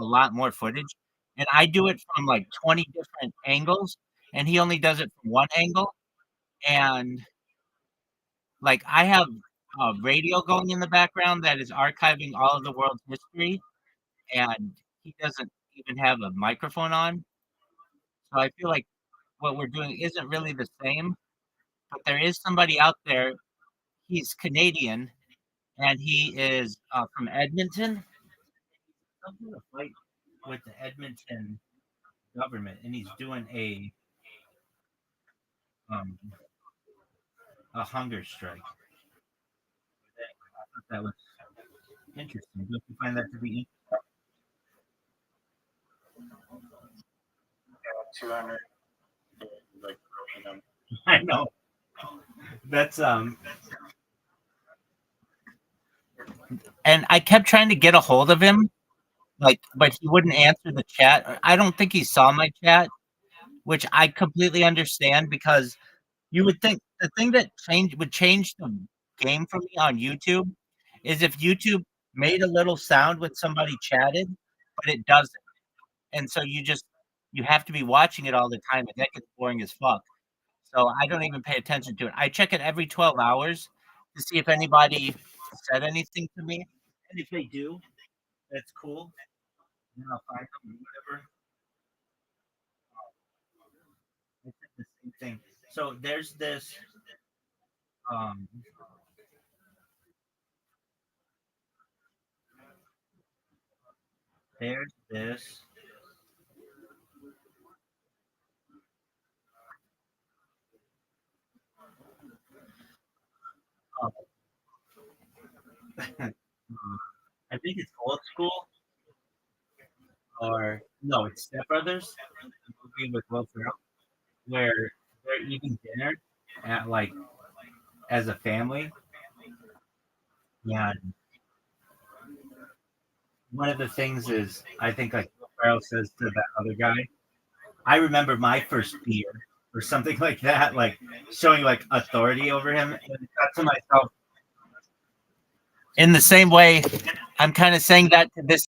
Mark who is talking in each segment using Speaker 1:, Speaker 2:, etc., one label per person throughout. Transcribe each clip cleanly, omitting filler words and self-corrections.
Speaker 1: lot more footage, and I do it from like 20 different angles, and he only does it from one angle. And like I have a radio going in the background that is archiving all of the world's history, and he doesn't even have a microphone on. So I feel like what we're doing isn't really the same, but there is somebody out there. He's Canadian, and he is from Edmonton. He's in a fight with the Edmonton government, and he's doing um, a hunger strike. I thought that was interesting. Don't you find that to be
Speaker 2: 200, like,
Speaker 1: I know. That's and I kept trying to get a hold of him, like, but he wouldn't answer the chat. I don't think he saw my chat, which I completely understand because you would think the thing that would change the game for me on YouTube is if YouTube made a little sound when somebody chatted, but it doesn't. And so you have to be watching it all the time, and that gets boring as fuck. So I don't even pay attention to it. I check it every 12 hours to see if anybody said anything to me. And if they do, that's cool. And I'll find them or whatever. It's the same thing. So there's this um there's this um, I think it's Old School, or no, it's Step Brothers, the movie with Will Ferrell, where they're eating dinner at like as a family. Yeah, one of the things is I think like Will Ferrell says to that other guy, "I remember my first beer," or something like that, like showing like authority over him. And I thought to myself, in the same way, I'm kind of saying that to this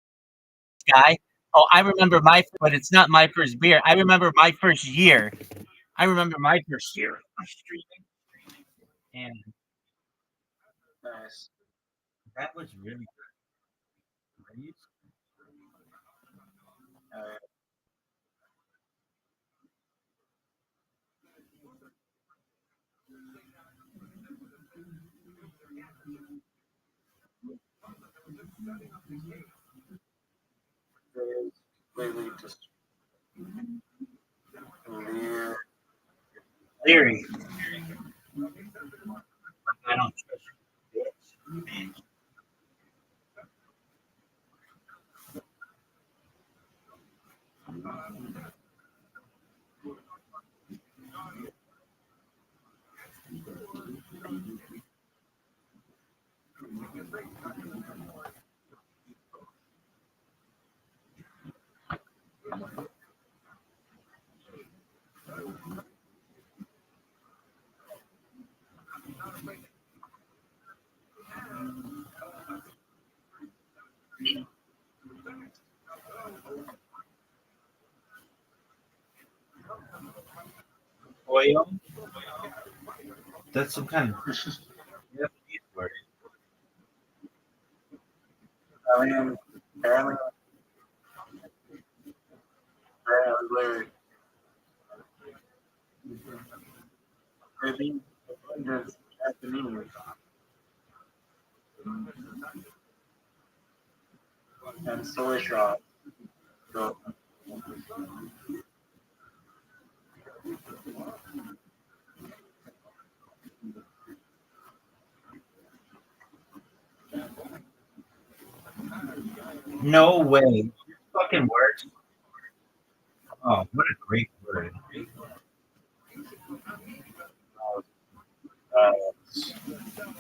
Speaker 1: guy. Oh, I remember but it's not my first beer. I remember my first year. I remember my first year of streaming, and
Speaker 2: nice.
Speaker 1: that was really great.
Speaker 2: Completely just clear.
Speaker 1: Leary. I don't trust you, bitch. Oil. That's some kind of Japanese word.
Speaker 2: I mean, apparently, maybe just Japanese and soy sauce. So,
Speaker 1: No way. It fucking works. Oh, what a great word.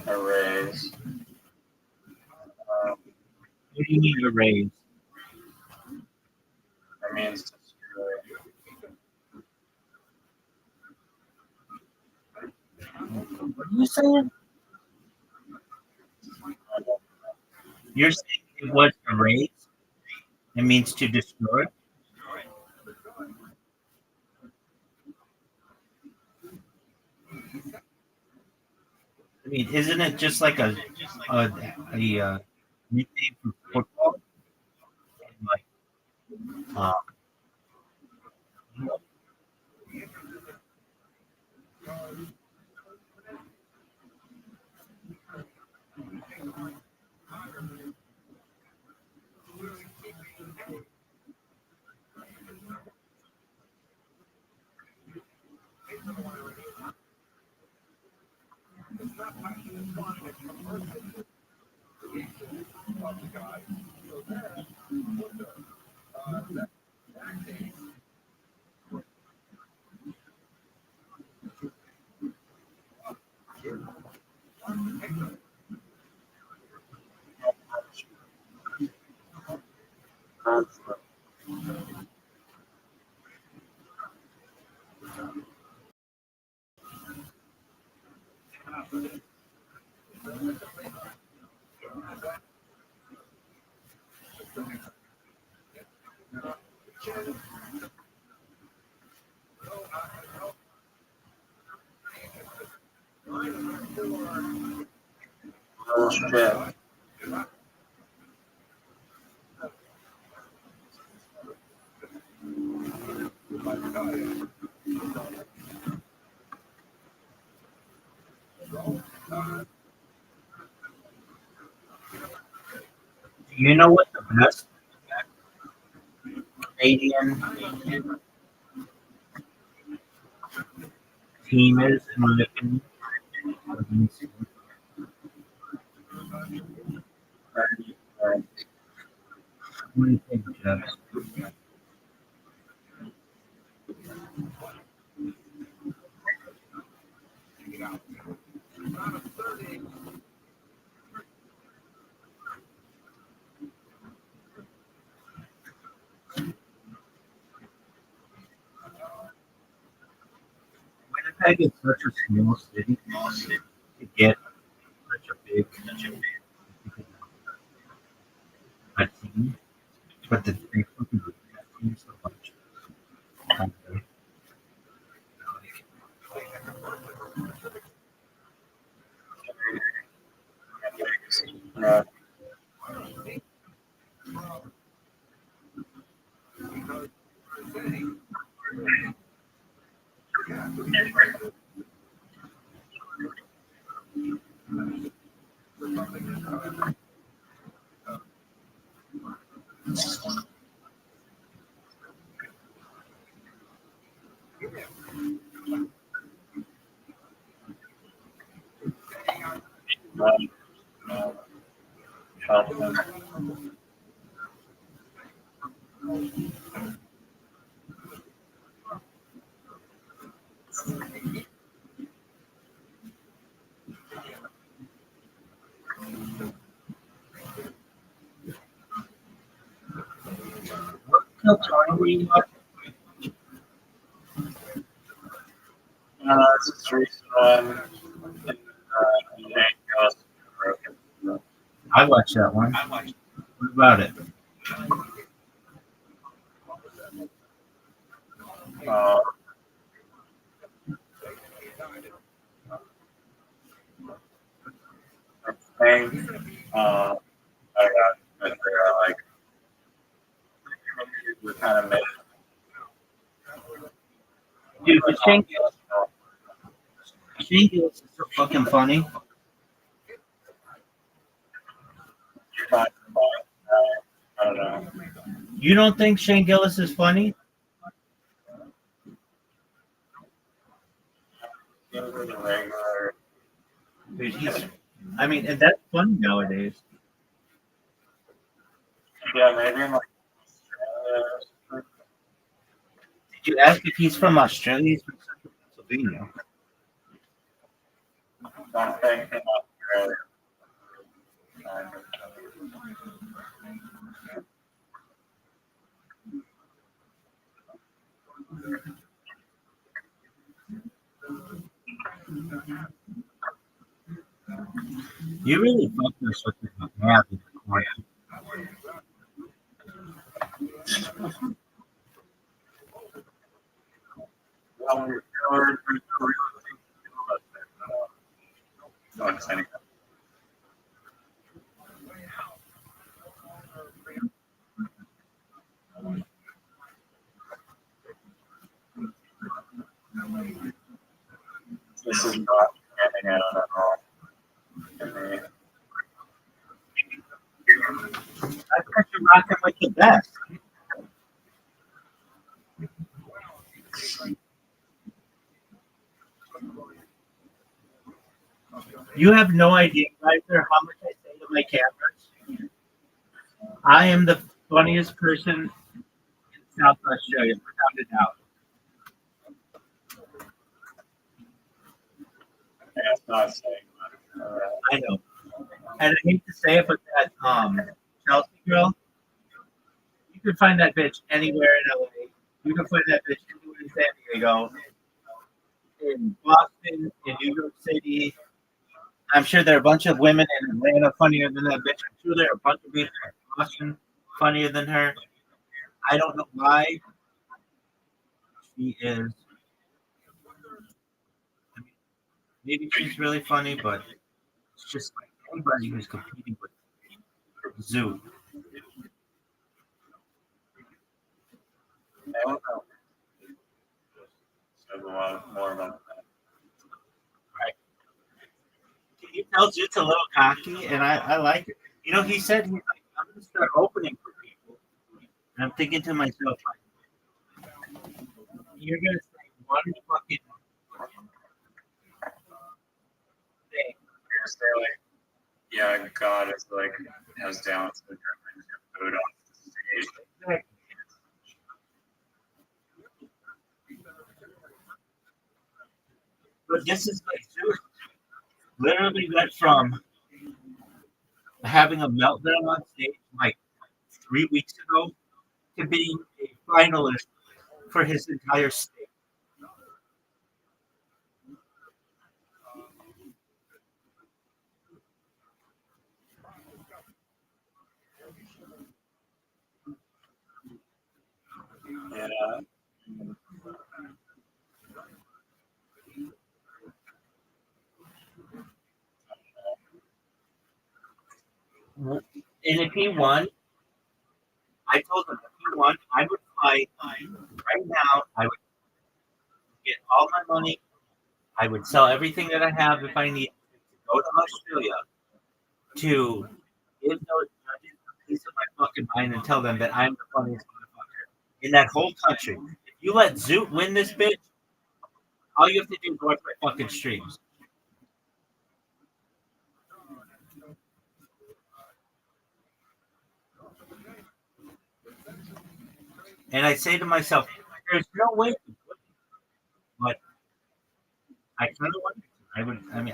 Speaker 2: arrays.
Speaker 1: What do you need a raise?
Speaker 2: That means
Speaker 1: What are you saying? You're saying it was a raise It means to destroy. I mean, isn't it just like a nickname for football? Like, uh,
Speaker 2: Rothschild. Rothschild.
Speaker 1: do you know what the best Canadian team is, in my opinion? What do you think, Jeff? Winnipeg is such a small city to get such a team, but they fucking respect that team so much. Okay.
Speaker 2: Yeah.
Speaker 1: What time were you watching?
Speaker 2: This is the recent one. Jane Gosling broken.
Speaker 1: I watched that one. What about it?
Speaker 2: Uh, thing. I got that they're like we kind of made
Speaker 1: Dude, but Shane Gillis is so fucking funny.
Speaker 2: fun. I don't know.
Speaker 1: You don't think Shane Gillis is funny?
Speaker 2: He was a regular.
Speaker 1: Dude, I mean, and that's funny nowadays.
Speaker 2: Yeah, maybe in like Australia.
Speaker 1: Did you ask if he's from Australia? He's from Central Pennsylvania.
Speaker 2: Don't think in Australia.
Speaker 1: You really fucked us with the math in the corner.
Speaker 2: Well, there's no real thing to do about that. No exciting. This is not getting out at all.
Speaker 1: I bet you're rocking with the best. You have no idea, Kaiser, how much I say to my cameras. I am the funniest person in South Australia, without a doubt.
Speaker 2: That's not saying much.
Speaker 1: I know. And I hate to say it, but that Chelsea girl, you can find that bitch anywhere in LA. You can find that bitch anywhere in San Diego, in Boston, in New York City. I'm sure there are a bunch of women in Atlanta funnier than that bitch. I'm sure there are a bunch of people in Boston funnier than her. I don't know why she is. I mean, maybe she's really funny, but it's just like anybody who's competing with Zoo.
Speaker 2: I don't know. Says a lot more about that.
Speaker 1: Right. He tells you it's a little cocky, and I like it. You know, he said, he's like, I'm going to start opening for people. And I'm thinking to myself, like, you're going to say one fucking thing.
Speaker 2: You're gonna say like, yeah, God is like has down syndrome and you food on the stage.
Speaker 1: Like, but this is like, dude, literally went from having a meltdown on stage like 3 weeks ago to being a finalist for his entire state.
Speaker 2: Yeah.
Speaker 1: And if he won, I told him if he won, I would fly right now. I would get all my money. I would sell everything that I have if I need to go to Australia to give those judges a piece of my fucking mind and tell them that I'm the funniest motherfucker in that whole country. If you let Zoot win this bitch, all you have to do is watch my fucking streams. And I say to myself, there's no way, but I kind of want to. I would. I mean,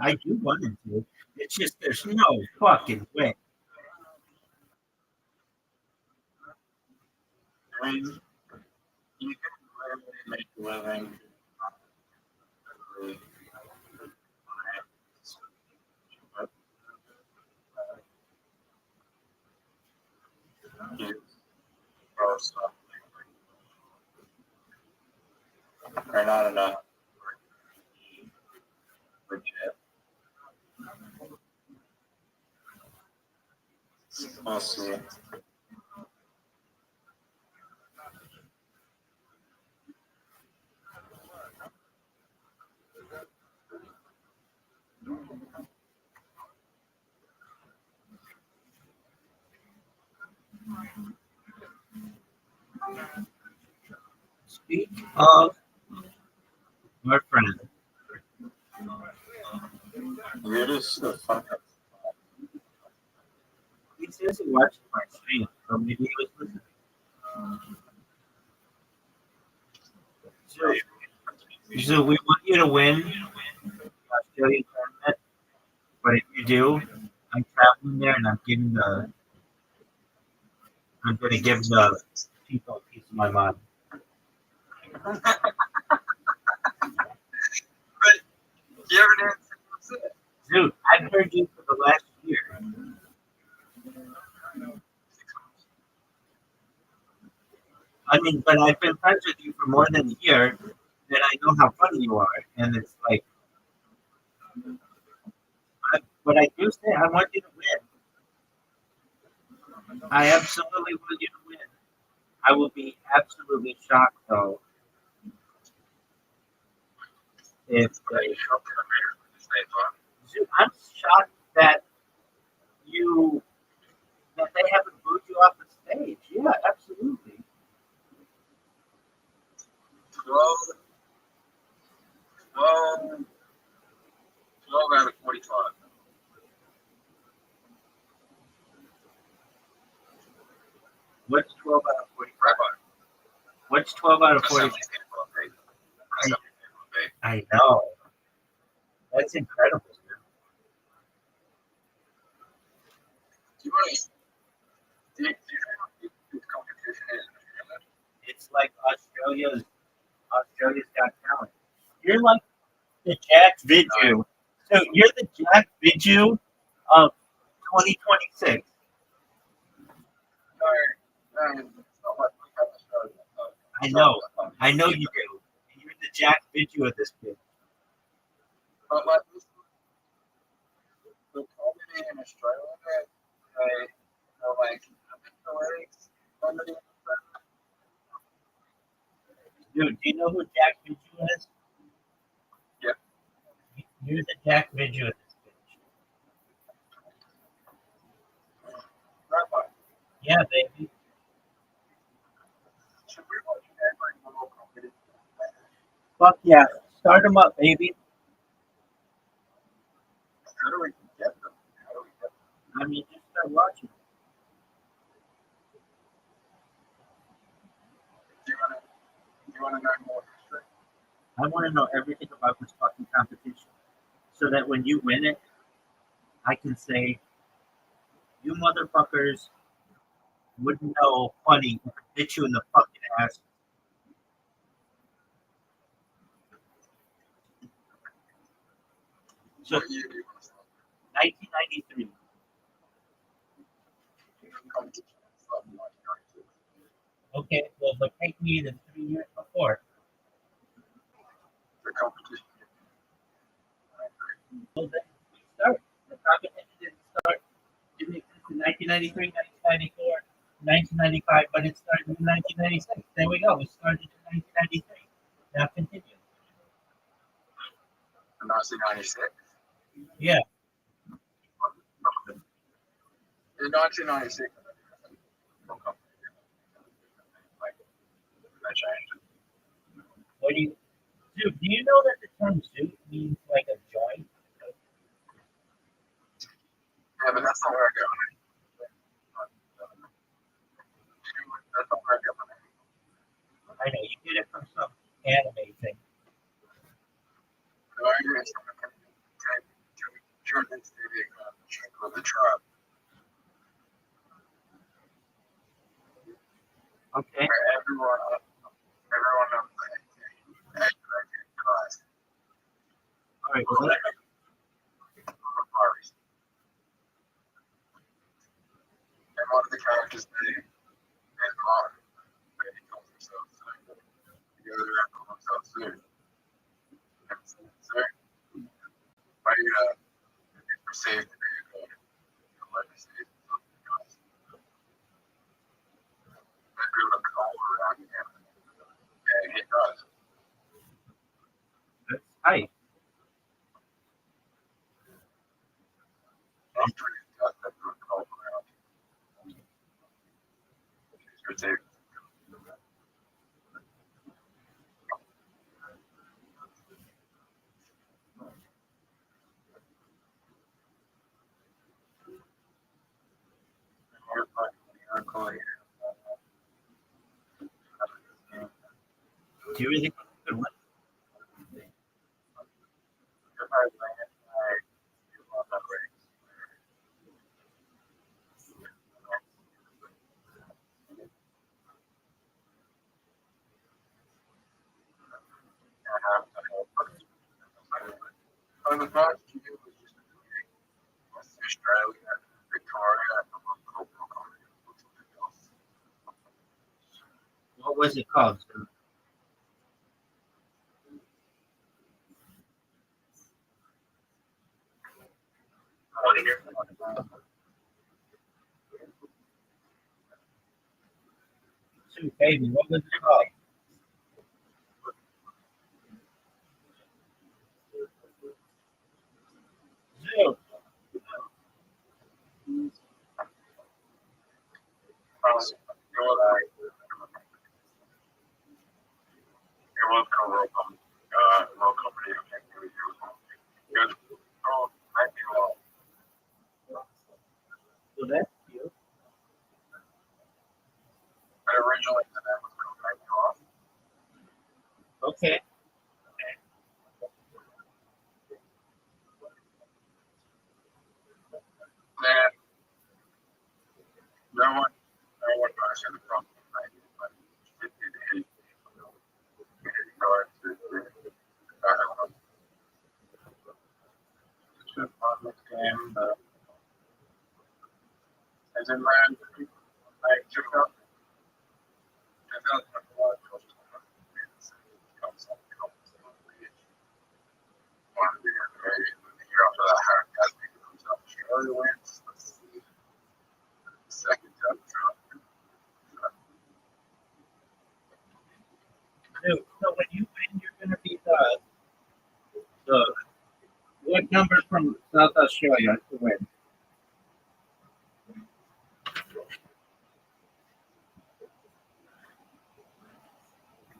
Speaker 1: I do want to. It's just there's no fucking way.
Speaker 2: I mean, you can really make a living. Really, but you throw stuff or not enough legit. We'll see.
Speaker 1: Speak of our friend.
Speaker 2: You're just a fucking.
Speaker 1: He says he watched my stream, or maybe he was listening. So we want you to win the Australian tournament, but if you do, I'm traveling there and I'm going to give the people a piece of my mind.
Speaker 2: You ever did?
Speaker 1: Dude, I've heard you for the last year. I mean, but I've been friends with you for more than a year, and I know how funny you are. And it's like, but I do say I want you to win. I absolutely want you to win. I will be absolutely shocked though if I'm shocked that you that they haven't booed you off the stage. Yeah, absolutely.
Speaker 2: 12, 12, 12 out of 45.
Speaker 1: What's 12 out of 45? What's 12 out of 45? I know. That's incredible.
Speaker 2: Do you want to? Do you know what this competition is?
Speaker 1: It's like Australia's Got Talent. You're like the Jack Vidju. So you're the Jack Vidju of 2026. I know. I know you do. You're the Jack Vidju of this kid.
Speaker 2: But like this, the comedy in Australia, they are like
Speaker 1: Dude, do you know who Jack Vidju is?
Speaker 2: Yep.
Speaker 1: You're the Jack Vidju of this bitch.
Speaker 2: Rabbi.
Speaker 1: Yeah, baby.
Speaker 2: Should we watch every little comedy?
Speaker 1: Fuck yeah. Start them up, baby.
Speaker 2: How do we get them? How do we get them?
Speaker 1: I mean, just start watching.
Speaker 2: Do you want to know more history?
Speaker 1: I want to know everything about this fucking competition so that when you win it, I can say, you motherfuckers wouldn't know funny if I hit you in the fucking ass. So,
Speaker 2: What year do you want to start?
Speaker 1: 1993.
Speaker 2: Competition started in 1992.
Speaker 1: Okay, well, but take me to 3 years before.
Speaker 2: The competition.
Speaker 1: Well, then we start. The competition didn't start. Didn't exist in 1993, 1994, 1995, but it started in 1996. There we go. We started in 1993. Now continue.
Speaker 2: In 1996.
Speaker 1: Yeah.
Speaker 2: In 1996. I changed it.
Speaker 1: What do you, dude? Do you know that the term "suit" means like a joint?
Speaker 2: Yeah, but that's not where I go. That's not where I go.
Speaker 1: I know you get it from some anime thing.
Speaker 2: The argument is Jordan's the of the tribe.
Speaker 1: Okay.
Speaker 2: Where everyone knows that class.
Speaker 1: All right. Well,
Speaker 2: And one of the characters' name is Mark. He calls himself Sue. The other guy calls himself Sue. Sue, why do you perceived to be a good legacy of the guys? They build a culture around him. And he does.
Speaker 1: that's tight.
Speaker 2: After he does that, build a culture around him. He's received.
Speaker 1: Do you really think you could win?
Speaker 2: Australia, Victoria, and the local comedy.
Speaker 1: What was it called? Shoot, baby, what was it called? Zoo. So that's cute.
Speaker 2: Originally, the name was called Nightcrawler.
Speaker 1: Okay.
Speaker 2: And no one knows who the problem is, but it is just on this game, as in land, I took up, and then a lot of one of the year after that, Harry Casby comes up, Australia wins. Second time.
Speaker 1: Dude, so when you win, you're gonna be the what number from South Australia to win?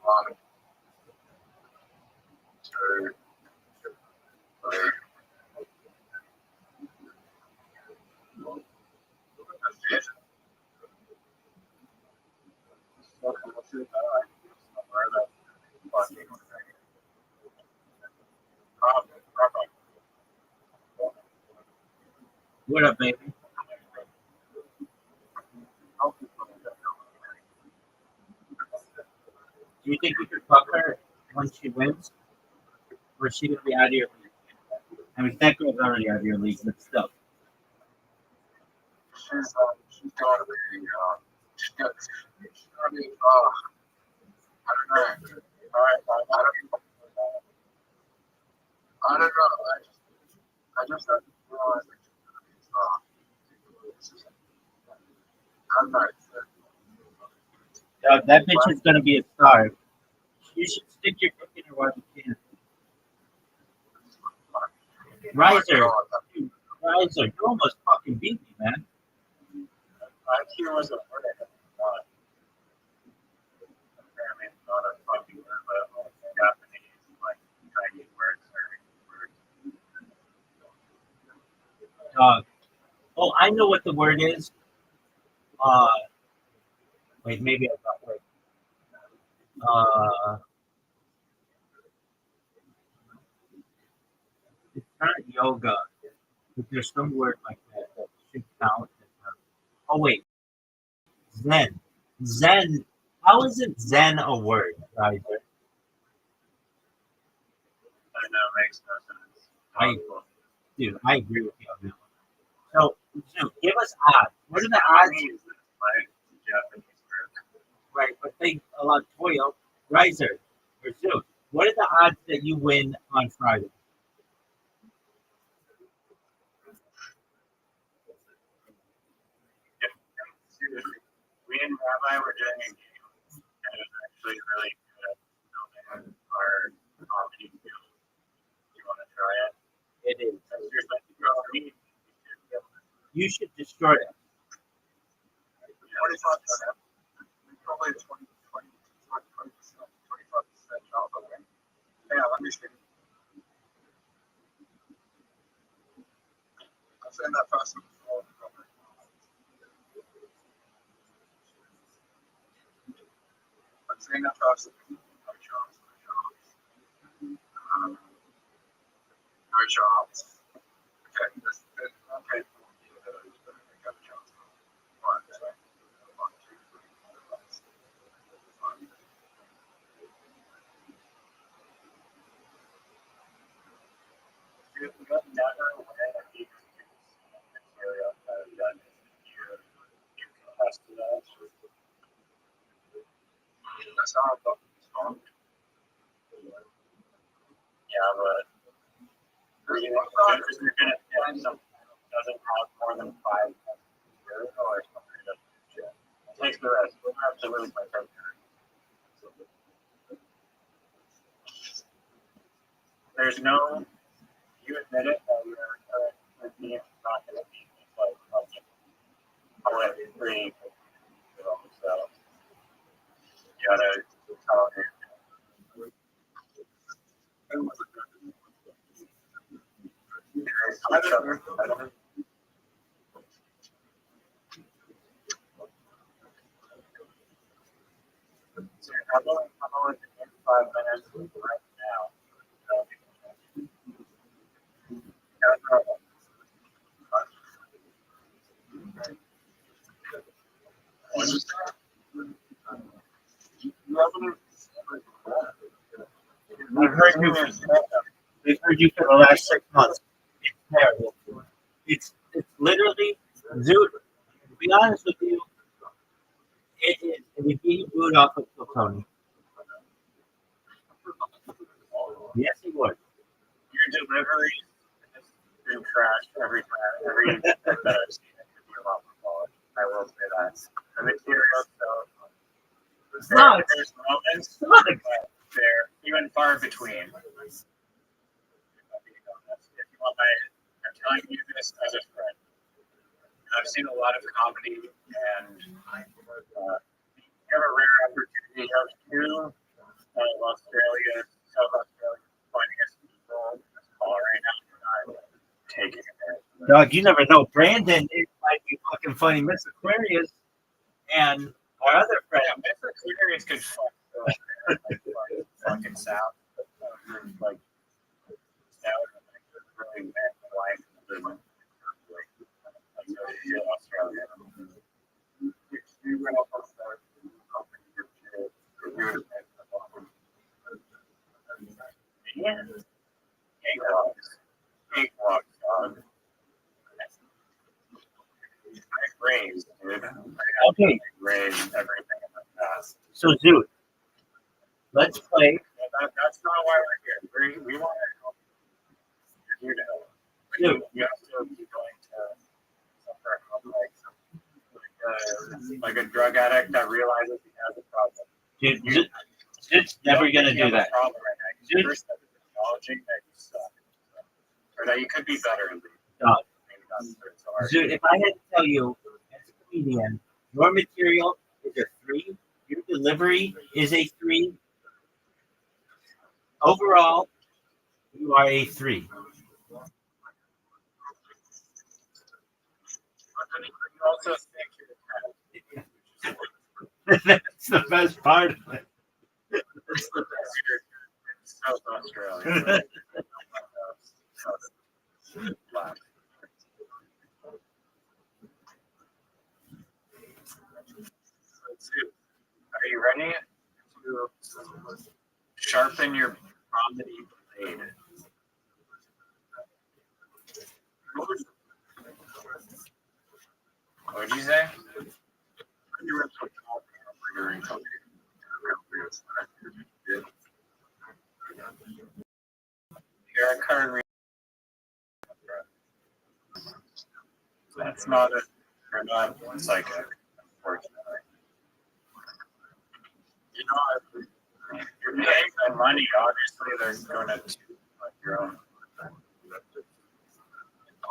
Speaker 2: One, two, three. That's it.
Speaker 1: What up, baby? Do you think you could fuck her when she wins? Or is she gonna be out of your league? I mean, that girl's already out of your league, but still.
Speaker 2: She's got to be, she's got to be, I don't know. I don't know. I just don't realize that she's I don't know.
Speaker 1: That bitch is gonna be a star. You should stick your dick in her while you can. Riser, dude, Riser, you almost fucking beat me, man.
Speaker 2: IQ was a word I had not. Apparently, it's not a fucking word, but Japanese, like Chinese words
Speaker 1: Dog. Oh, I know what the word is. Wait, maybe I got wait. It's not yoga, but there's some word like that that should count. Oh wait, Zen. Zen. How is it Zen a word, Riser?
Speaker 2: I know, makes no sense.
Speaker 1: Dude, I agree with you on that one. So, Zoo, give us odds. What are the odds?
Speaker 2: Like Japanese word.
Speaker 1: Right, but think a lot. Toyo, Riser, or Zoo. What are the odds that you win on Friday?
Speaker 2: Seriously, we and Rabbi were doing a game, and it was actually really good at building our comedy skills. Do you want to try it?
Speaker 1: It is. You should
Speaker 2: You
Speaker 1: destroy it.
Speaker 2: 25%. Probably 25% off. Okay. Yeah, let me see. I'll send that person before. I'm saying that person. No chance. No chance. Okay, okay. Got a chance. One, two, three, four, five, six, seven, 8. We got never win a game. Yeah, but you're gonna get some doesn't have more than 5 years or something. It takes the rest. We'll have to really play from here. There's no, you admit it that your team is not going to be like already free. So you gotta tell him. I don't know. So how about in 5 minutes right now?
Speaker 1: We've heard you. We've heard you for the last 6 months. It's terrible. It's literally, dude. To be honest with you, it would be booed off of Tony. Yes, he would.
Speaker 2: Your delivery is been trashed every time. Every that I've seen it could be a lot more quality. I will say that. The materials, though, there's moments, but they're even far between. If you want I'm telling you this as a friend. I've seen a lot of comedy, and you have a rare opportunity of two Australia, South Australia, funniest people in this call right now. I'm taking it.
Speaker 1: Dog, you never know. Brandon, it might be fucking funny. Miss Aquarius and our other friend.
Speaker 2: Yeah, Miss Aquarius could fucking sound. Like, that would really make life living. Australia. You went up on yeah. Cakewalks, dog. I raised, dude.
Speaker 1: Okay.
Speaker 2: I raised everything in the past.
Speaker 1: So, dude, let's play.
Speaker 2: That's not why we're here. We want to help. You're here to help.
Speaker 1: Dude,
Speaker 2: you have to be going to suffer like a drug addict that realizes he has a problem.
Speaker 1: Dude, dude's never going to do that.
Speaker 2: Problem right now. You're first acknowledging that you suck. Or that you could be better.
Speaker 1: Dog. Dude, if I had to tell you, as a comedian, your material is a 3, your delivery is a 3. Overall, you are a 3.
Speaker 2: You also think you're
Speaker 1: That's the best part of it.
Speaker 2: That's the best. It's South Australia. Are you ready to sharpen your comedy blade? What did you say? You're a card. That's not you're not psychic, unfortunately. You know, if you're paying them money, obviously they're going to like your own.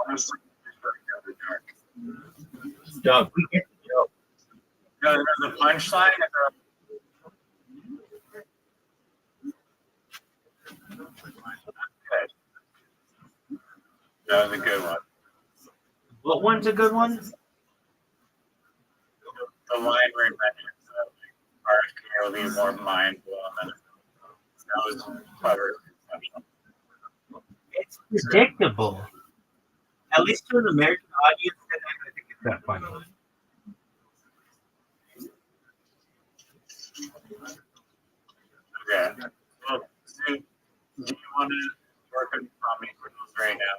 Speaker 2: Honestly,
Speaker 1: Dog, we get the joke.
Speaker 2: no, there's a punchline. That was a good one.
Speaker 1: What one's a good one?
Speaker 2: The line where it mentions RFK will be more mind blowing. That was clever.
Speaker 1: It's predictable. At least to an American audience, I think it's that funny.
Speaker 2: Okay. Well, do you want to work on comedy criminals right now?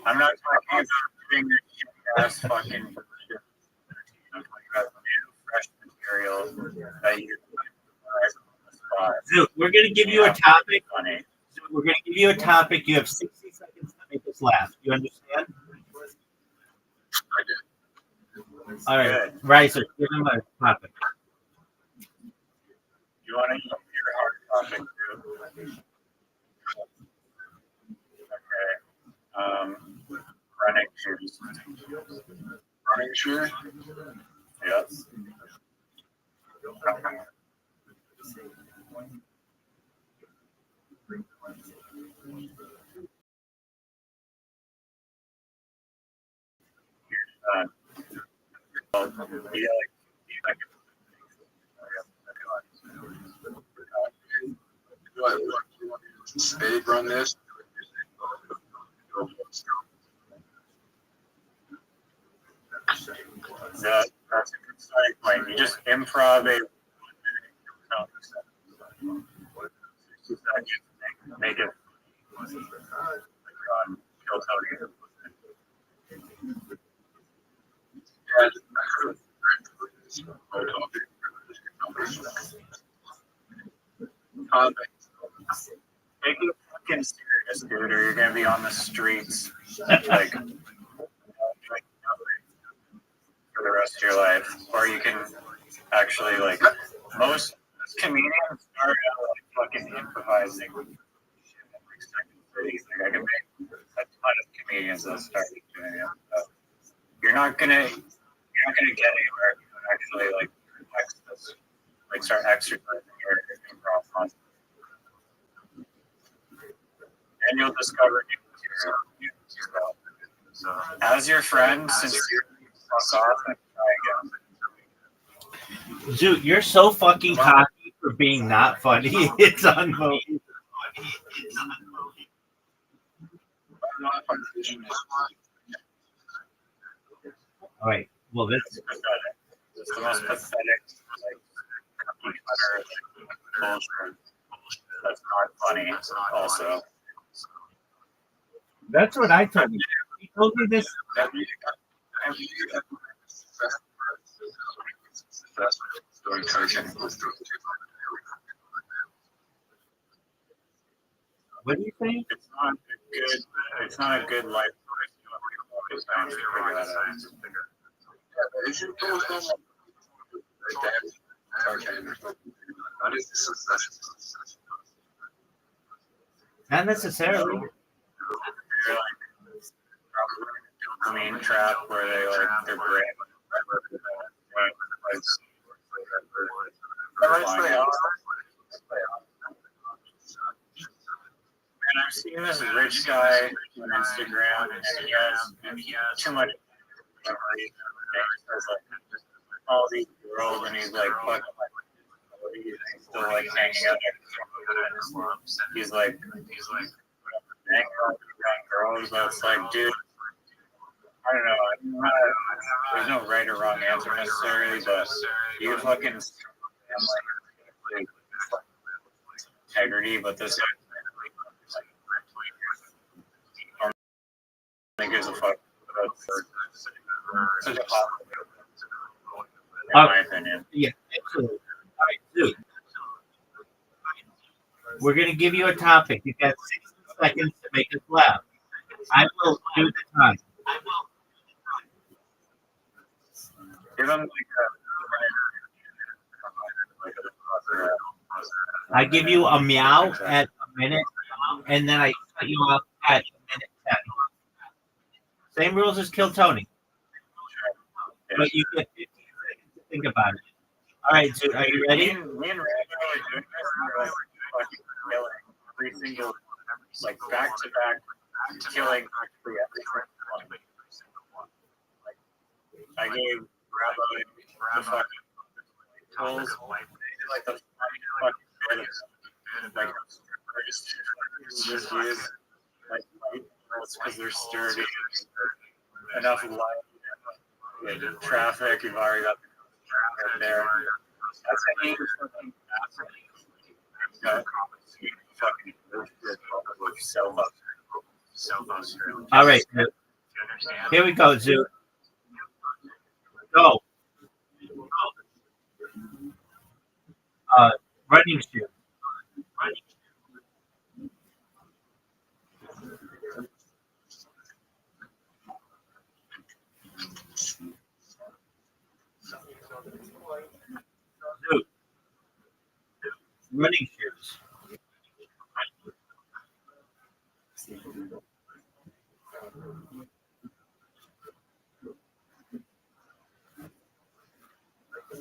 Speaker 2: I'm not talking about doing your ass fucking bullshit. I'm talking about new, fresh material that you
Speaker 1: Dude, we're gonna give you a topic. We're gonna give you a topic. You have 60 seconds to make us laugh. You understand? All right, Riser, give him a topic.
Speaker 2: You want to use your hard topic too? Okay. Running shoes. Running shoes? Yes.
Speaker 3: Spade run this.
Speaker 2: That's a good starting point. You just improv a 60 seconds, make it kill Tony. Make it fucking serious, dude, or you're gonna be on the streets like for the rest of your life. Or you can actually like most comedians start out like fucking improvising shit in like second cities. Like I can make a ton of comedians that start doing it. You're not gonna get anywhere if you actually like start exercising your improv muscle. And you'll discover new material. As your friend, sincerely fuck off and try again.
Speaker 1: Dude, you're so fucking cocky for being not funny. It's unbelievable. All right. Well, this
Speaker 2: It's pathetic. It's the most pathetic, like, cookie cutter bullshit. That's not funny, also.
Speaker 1: that's what I told you. He told me this. What do you think?
Speaker 2: It's not a good life choice. You have to figure that
Speaker 1: Not necessarily.
Speaker 2: Dopamine trap where they like their brain. And I've seen this rich guy on Instagram, and he has too much memory. He says like all these girls, and he's like fucking he's still like hanging out. He's like hanging out with young girls. But it's like, dude, I don't know. There's no right or wrong answer necessarily, but you fucking like integrity. But this guy gives a fuck about such a pop. In my opinion.
Speaker 1: Yeah, absolutely. All right, dude. We're going to give you a topic. You got 60 seconds to make us laugh. I will do the time.
Speaker 2: Give him
Speaker 1: I give you a meow at a minute, and then I cut you off at a minute 10. Same rules as Kill Tony. But you get 15 seconds to think about it. All right, dude, are you ready?
Speaker 2: Me and Rabbi are doing this, and we're like fucking killing every single, like back to back, killing actually every single one. Like, I gave Rabbi the fucking tools, like the fucking bit of like strippers, just use like light because they're sturdy, enough light, traffic. You've already got the traffic there. That's how you fucking
Speaker 1: All right, Zoo. Here we go, Zoo. Go. Running shoe. Zoo. Running shoes.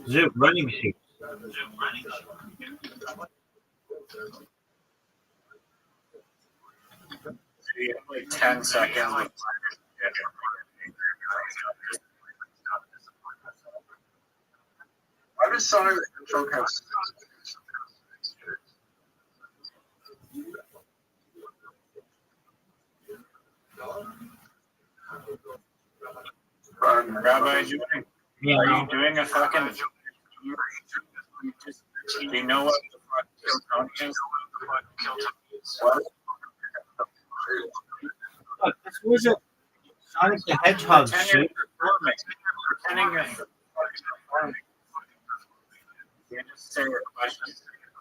Speaker 1: Zoo. Running shoes.
Speaker 2: You have like 10 seconds.
Speaker 3: Why does Sonic the Hedgehog have
Speaker 2: Rabbi,
Speaker 1: Yeah,
Speaker 2: are you doing a fucking? Do you know what the fuck Kiltony is? What?
Speaker 1: look, this was a Sonic the Hedgehog
Speaker 2: Pretending
Speaker 1: shoe.
Speaker 2: you're performing. Pretending you're fucking performing. You just say your question.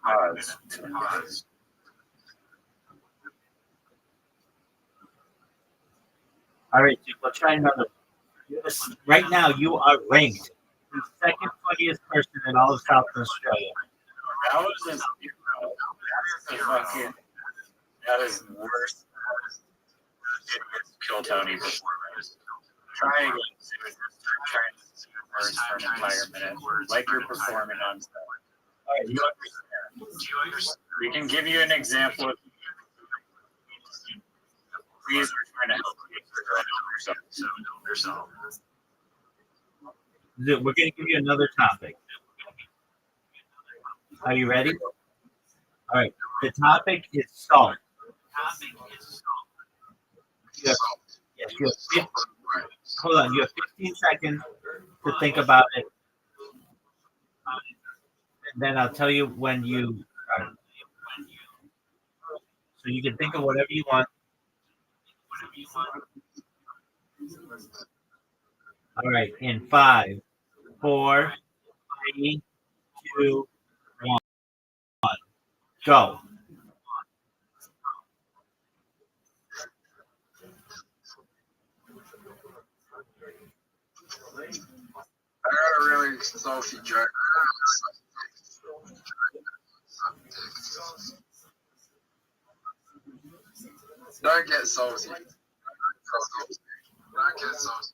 Speaker 2: Pause.
Speaker 1: All right, Zoo, let's try another. Right now, you are ranked the second funniest person in all of South Australia.
Speaker 2: That was just, that is a fucking, that is worse. Kiltony performance. Try again. Try words for an entire minute. Like you're performing on stage.
Speaker 1: All right,
Speaker 2: You understand? We can give you an example. Please, we're trying to help yourself.
Speaker 1: Zoo, we're going to give you another topic. Are you ready? All right. The topic is salt. You have, yes, you have 15, hold on. You have 15 seconds to think about it. And then I'll tell you when you start. So you can think of whatever you want. All right. In 5, 4, 3, 2, 1. Go.
Speaker 3: I got a really salty joke. Don't get salty. Don't get salty.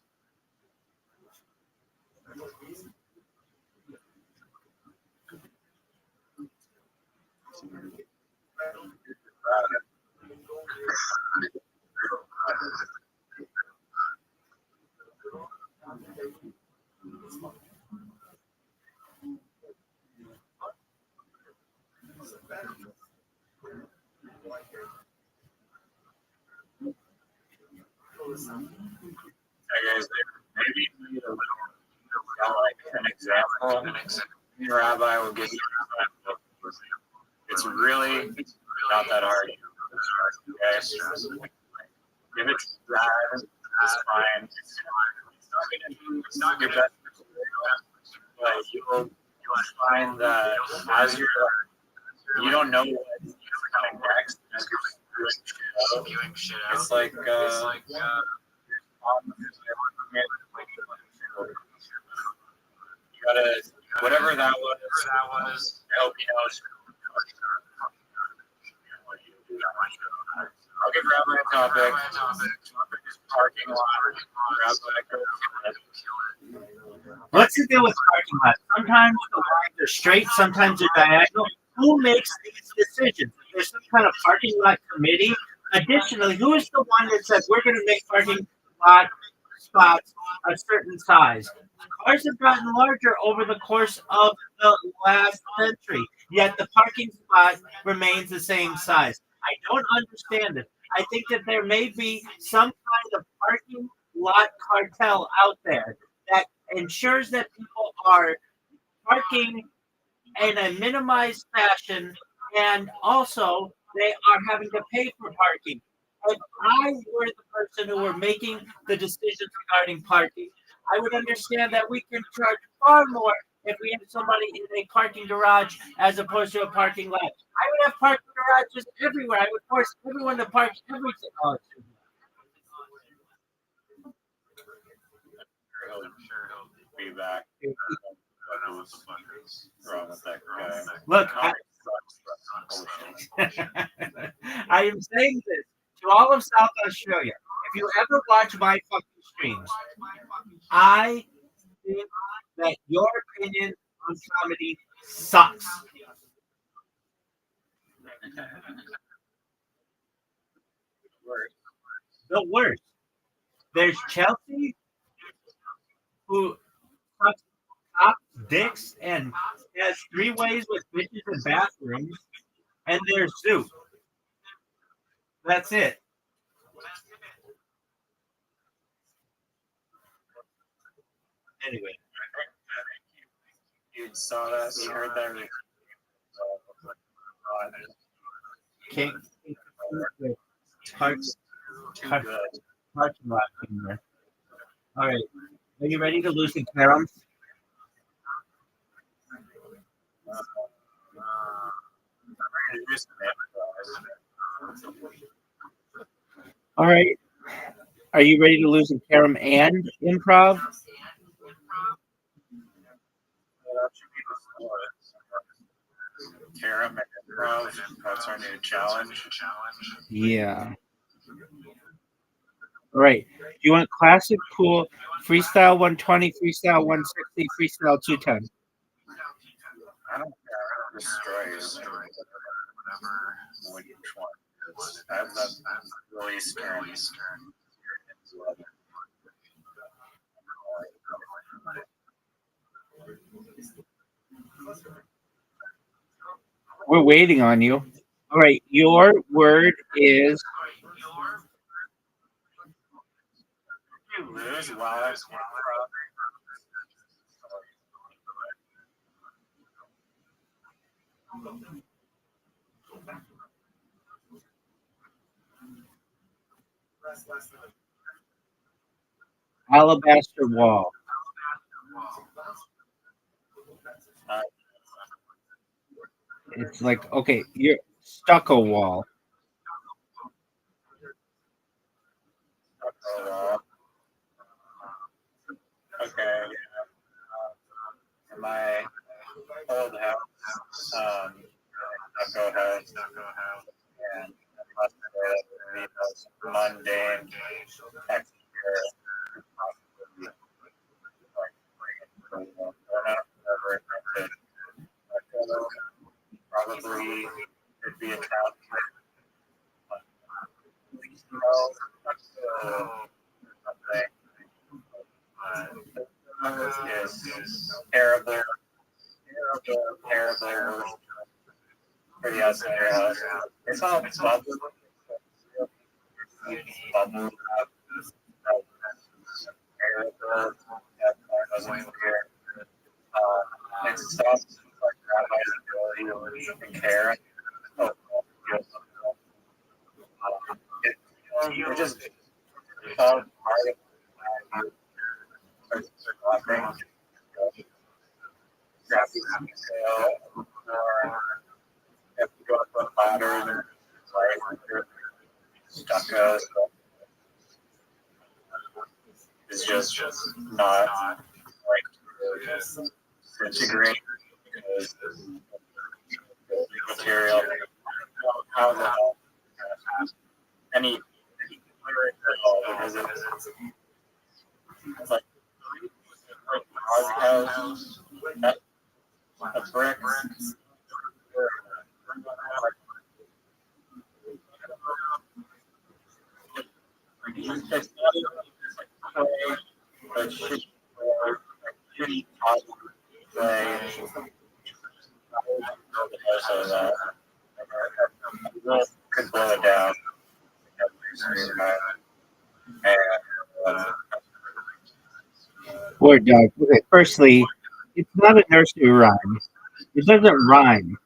Speaker 2: Guys, maybe you need a little, like an example. Rabbi will give you an example. It's really not that hard. Okay? Give it to God. It's fine. It's not your best. But you'll find that as you don't know what's coming next. As you're spewing shit out. It's like you gotta, whatever that was, I hope you know. I'll give Rabbi a topic. Topic is parking lot.
Speaker 1: What's the deal with parking lots? Sometimes the lines are straight, sometimes they're diagonal. Who makes these decisions? There's some kind of parking lot committee. Additionally, who is the one that said we're going to make parking lot spots a certain size? Cars have gotten larger over the course of the last century, yet the parking spot remains the same size. I don't understand it. I think that there may be some kind of parking lot cartel out there that ensures that people are parking in a minimized fashion and also they are having to pay for parking. If I were the person who were making the decisions regarding parking, I would understand that we can charge far more if we have somebody in a parking garage as opposed to a parking lot. I would have parking garages everywhere. I would force everyone to park everything. Oh,
Speaker 2: Sure, he'll be back. What's wrong with that guy?
Speaker 1: look, I am saying this to all of South Australia. If you ever watch my fucking streams, I think that your opinion on comedy sucks. The worst. There's Chelsea who sucks cock dicks and has three ways with bitches and bathrooms, and there's Zoo. That's it. Anyway,
Speaker 2: You saw that? You heard that?
Speaker 1: can't parts
Speaker 2: Too good.
Speaker 1: parking lot in there. All right, are you ready to lose the caroms? All right. Are you ready to lose in carom and improv?
Speaker 2: Kara McIntyre, that's our new challenge.
Speaker 1: Yeah. All right. Do you want classic pool, freestyle 120, freestyle 160, freestyle 210?
Speaker 2: I don't care. Destroys. Which one? That's really scary.
Speaker 1: We're waiting on you. All right. Your word is
Speaker 2: You lose while I was
Speaker 1: alabaster wall. It's like, okay, you're stucco wall.
Speaker 2: Okay. In my old house, stucco house, and the most mundane texture possibly. Probably could be a challenge. Is terrible, terrible, pretty awesome. It's all bubble, bubble, terrible. It's stuff like Rabbi's ability and care. It just part of if you go up the ladder and stucco is just not like disintegrate because material how the hell any because it's like house a brick it's not but shitty could boil it down.
Speaker 1: Word dog. Okay, firstly, it's not a nursery rhyme. It doesn't rhyme.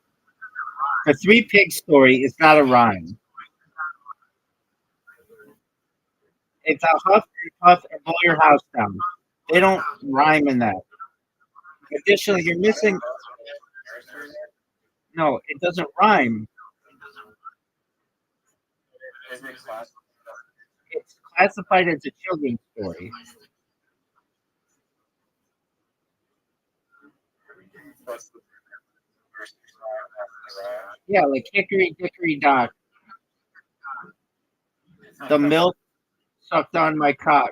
Speaker 1: The Three Pigs story is not a rhyme. It's a huff and puff and blow your house down. They don't rhyme in that. Additionally, you're missing. No, it doesn't rhyme. It's classified as a children's story. Yeah, like Hickory Dickory Dock. The milk sucked on my cock.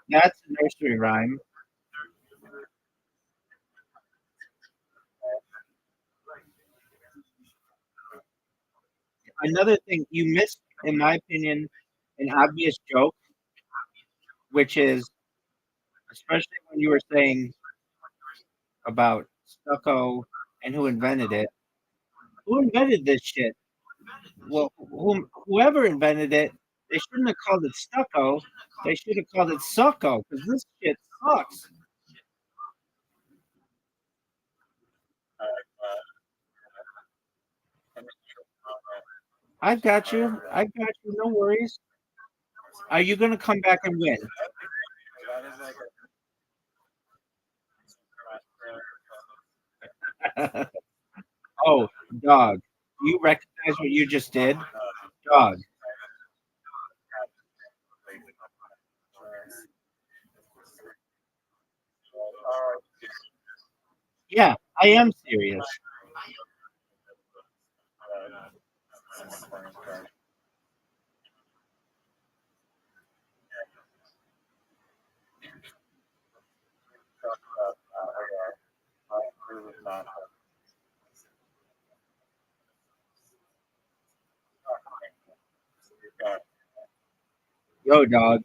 Speaker 1: That's a nursery rhyme. Another thing you missed, in my opinion, an obvious joke, which is especially when you were saying about stucco and who invented it. Who invented this shit? Well, whoever invented it, they shouldn't have called it stucco. They should have called it succo because this shit sucks. I got you. I got you. No worries. Are you gonna come back and win? Oh, dog. Do you recognize what you just did? Dog. Yeah, I am serious. Yo, dog.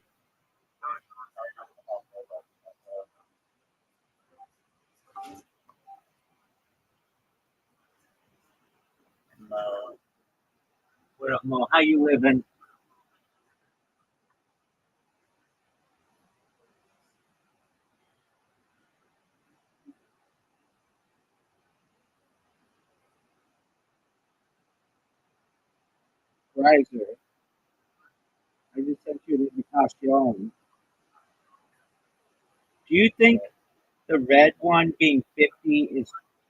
Speaker 1: What up, Mo? How you living? Riser. I just sent you the invitation. Do you think the red one being 50 is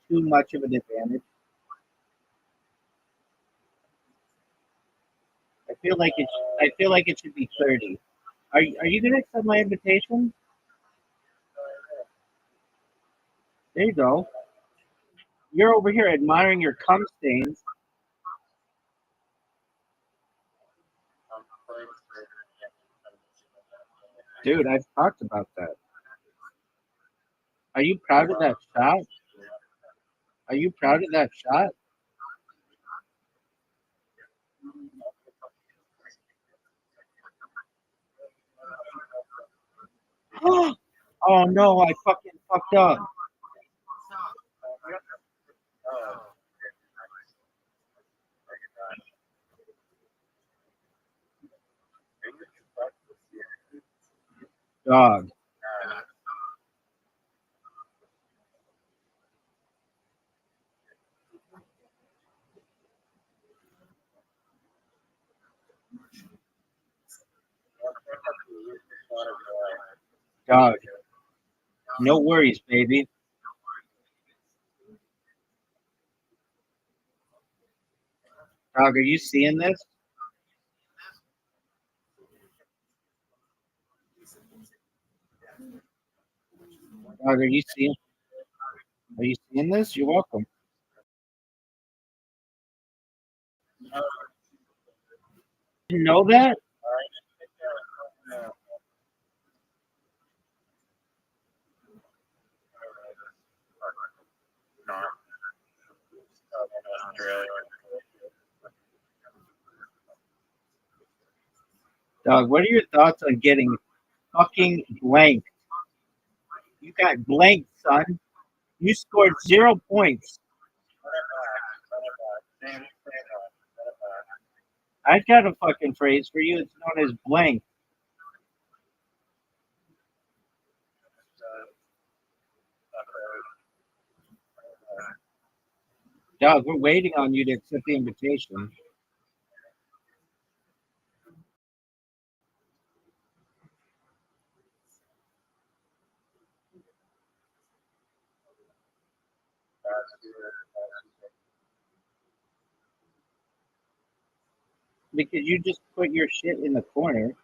Speaker 1: too much of an advantage? I feel like it. I feel like it should be 30. Are you gonna accept my invitation? There you go. You're over here admiring your cum stains, dude. I've talked about that. Are you proud of that shot? Are you proud of that shot? Oh no, I fucking fucked up. Dog, dog. No worries, baby. Dog, are you seeing this? Dog, are you seeing? Are you seeing this? You're welcome. You know that? Dog, what are your thoughts on getting fucking blanked? You got blanked, son. You scored 0 points. I've got a fucking phrase for you. It's known as blank.
Speaker 4: Dog, we're waiting on you to accept the invitation. Because you just put your shit in the corner.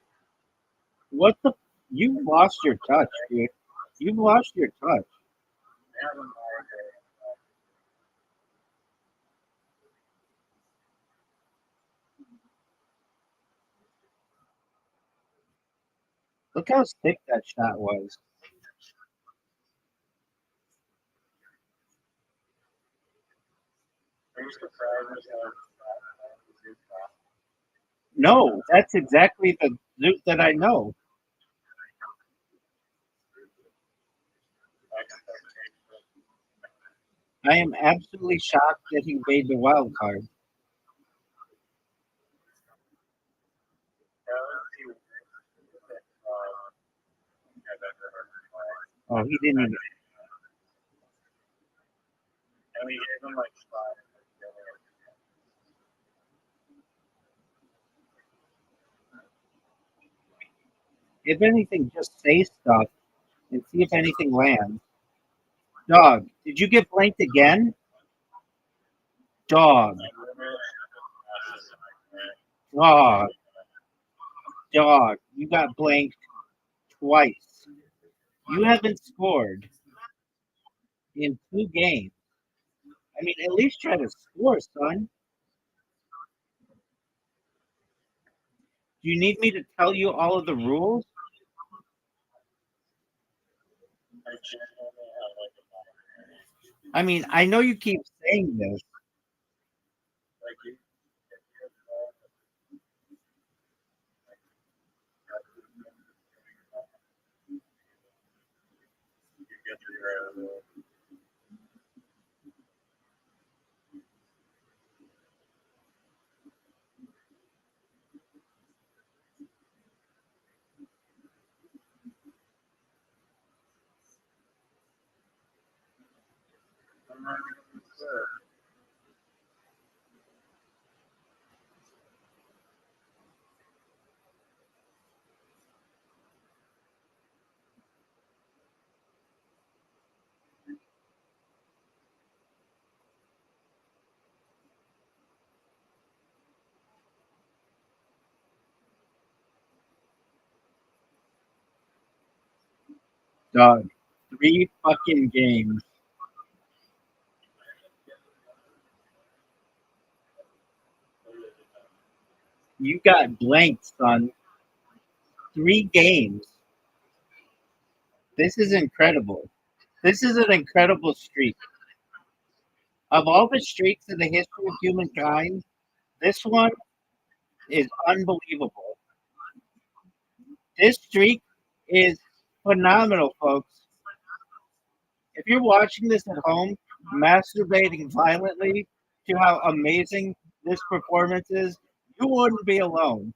Speaker 4: What the? You've lost your touch, dude. You've lost your touch. Look how thick that shot was. No, that's exactly the Zoot that I know. I am absolutely shocked that he made the wild card. Oh, he didn't even.
Speaker 2: And we gave him like 5.
Speaker 4: If anything, just say stuff and see if anything lands. Dog, did you get blanked again? Dog, dog, dog. You got blanked twice. You haven't scored in 2 games. I mean, at least try to score, son. Do you need me to tell you all of the rules? I mean, I know you keep saying this. Dog, 3 fucking games. You got blanked, son. 3 games. This is incredible. This is an incredible streak. Of all the streaks in the history of humankind, this one is unbelievable. This streak is phenomenal, folks. If you're watching this at home, masturbating violently to how amazing this performance is, you wouldn't be alone.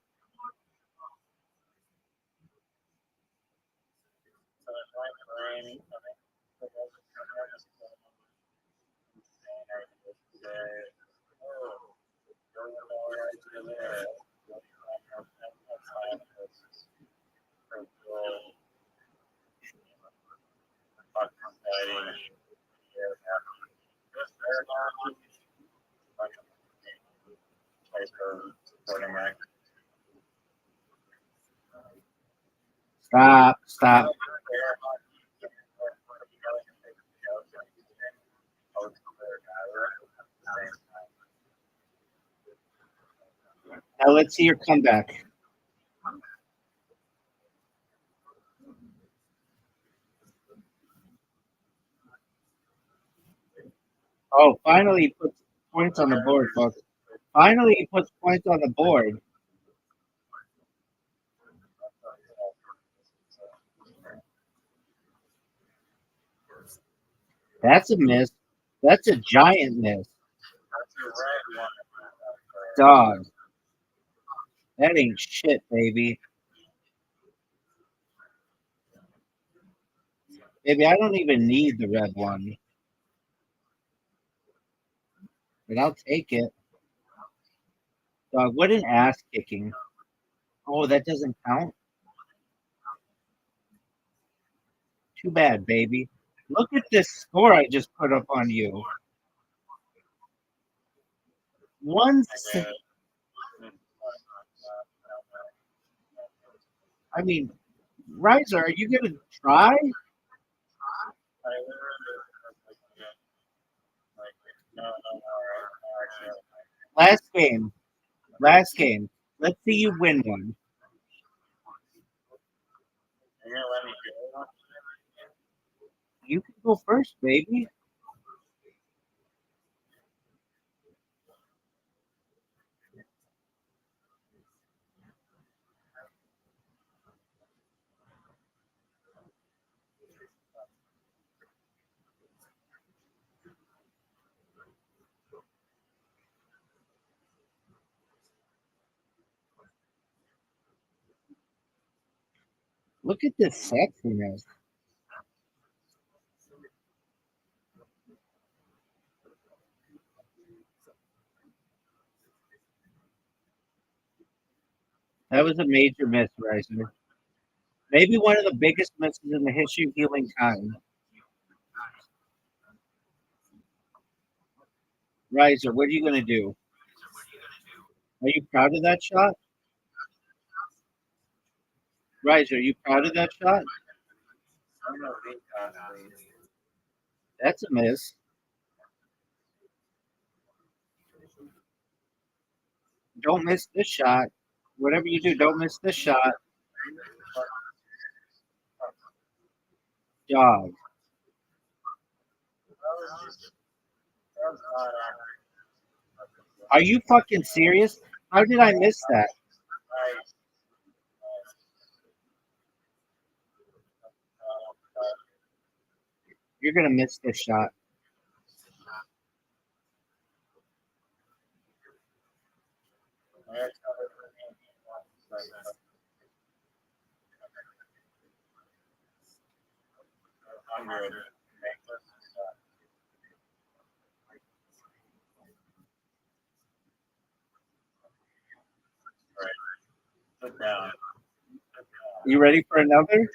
Speaker 4: Stop, stop. Now let's see your comeback. Oh, finally he puts points on the board, folks. Finally he puts points on the board. That's a miss. That's a giant miss. Dog. That ain't shit, baby. Baby, I don't even need the red one. but I'll take it. Dog, what an ass kicking. Oh, that doesn't count? Too bad, baby. Look at this score I just put up on you. I mean, Riser, are you going to try? Last game. Last game. Let's see you win one. You can go first, baby. Look at this sexiness. That was a major miss, Riser. Maybe one of the biggest misses in the history of humankind. Riser, what are you going to do? Are you proud of that shot? Riser, are you proud of that shot? That's a miss. Don't miss this shot. Whatever you do, don't miss this shot. Dog. Are you fucking serious? How did I miss that? You're going to miss this shot. You ready for another?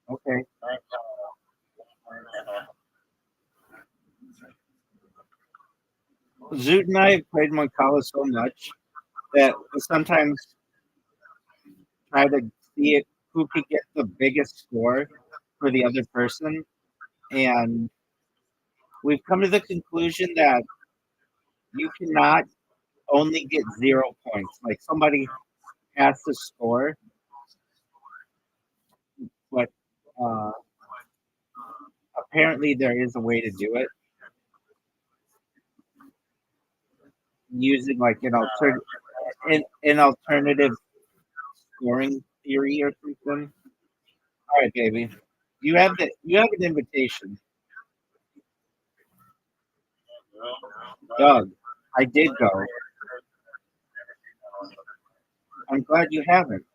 Speaker 4: Okay. Zoot and I have played Moncala so much that we sometimes try to see it who could get the biggest score for the other person. And we've come to the conclusion that you cannot only get 0 points. Like somebody has to score, but apparently there is a way to do it using like an alternative scoring theory or something. All right, baby. You have an invitation. Doug, I did go. I'm glad you haven't.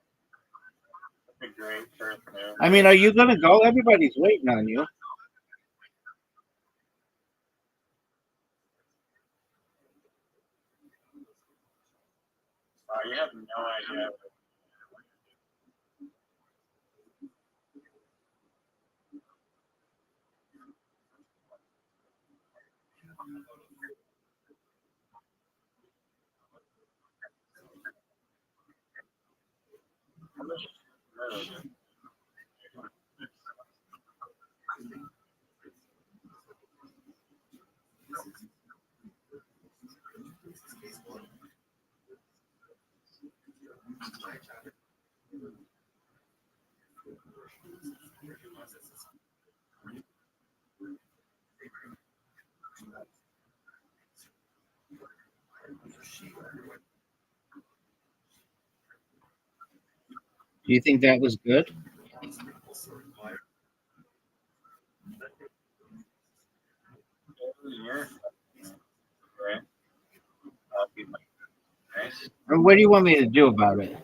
Speaker 4: I mean, are you gonna go? Everybody's waiting on you.
Speaker 2: You have no idea.
Speaker 4: Do you think that was good? And what do you want me to do about it?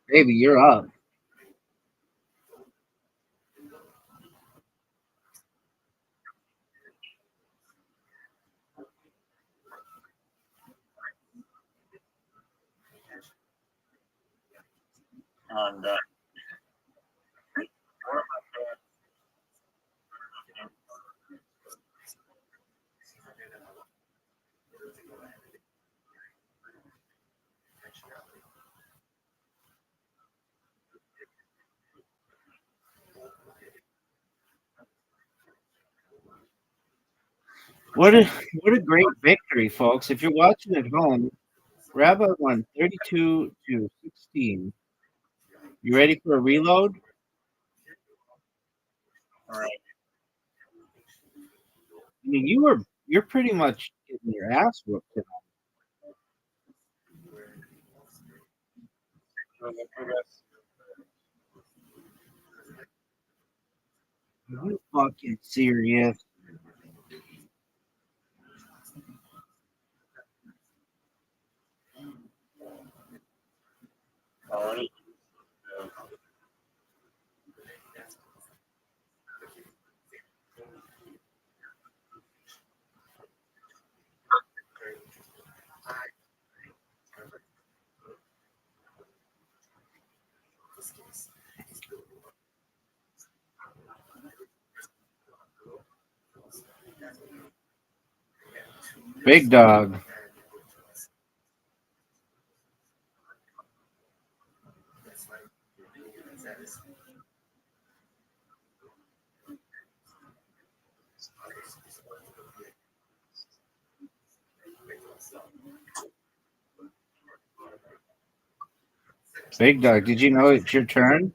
Speaker 4: Baby, you're up.
Speaker 2: And more of my fans
Speaker 4: What a great victory, folks. If you're watching at home, Rabbi won 32-16. You ready for a reload?
Speaker 2: All right.
Speaker 4: I mean, you're pretty much getting your ass whooped tonight.
Speaker 2: So look for this.
Speaker 4: Are you fucking serious?
Speaker 2: Already.
Speaker 4: Big dog. Big dog. Did you know it's your turn?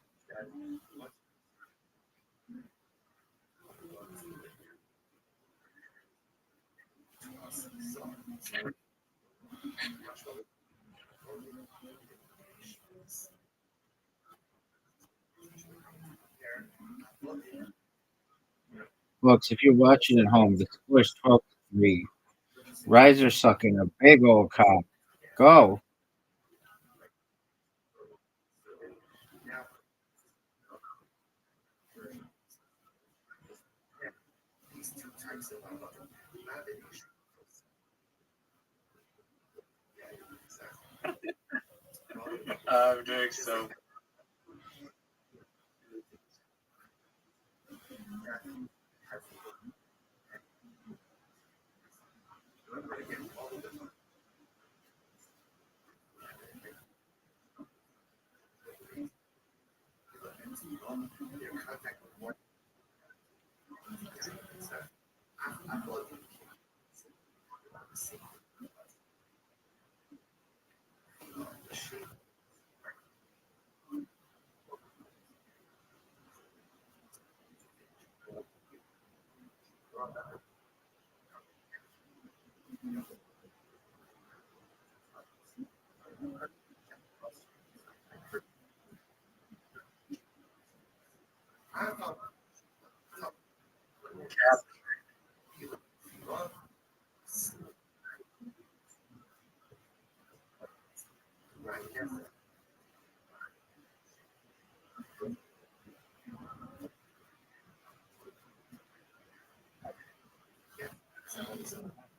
Speaker 4: Folks, if you're watching at home, the score is 12-3. Riser sucking a big old cock. Go.
Speaker 2: I'm doing so.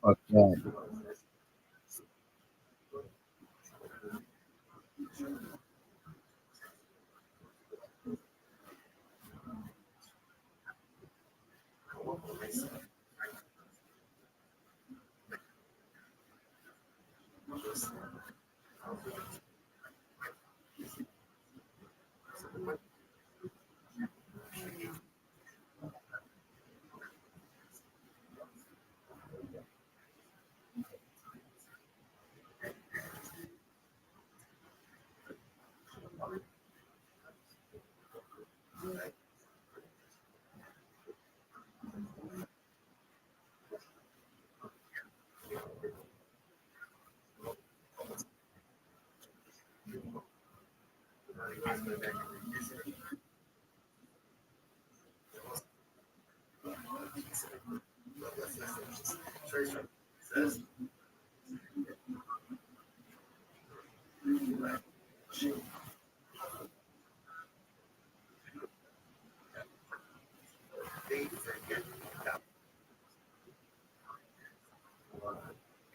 Speaker 4: Fuck that.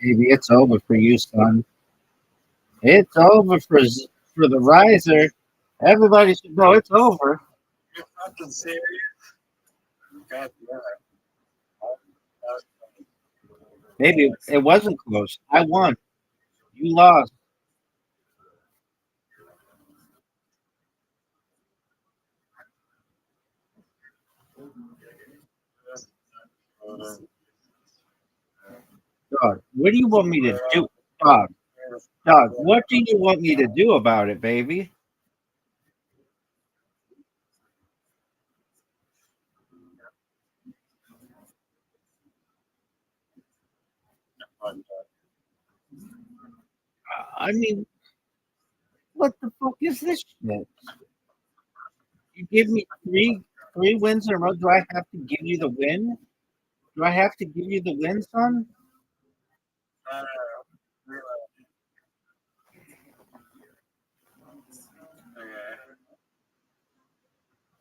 Speaker 4: Maybe it's over for you, son. It's over for the riser. Everybody should know it's over.
Speaker 2: You're fucking serious? God damn it.
Speaker 4: Maybe it wasn't close. I won. You lost. Dog, what do you want me to do? Dog, what do you want me to do about it, baby? I mean, what the fuck is this shit? You give me three wins in a row. Do I have to give you the win? Do I have to give you the win, son?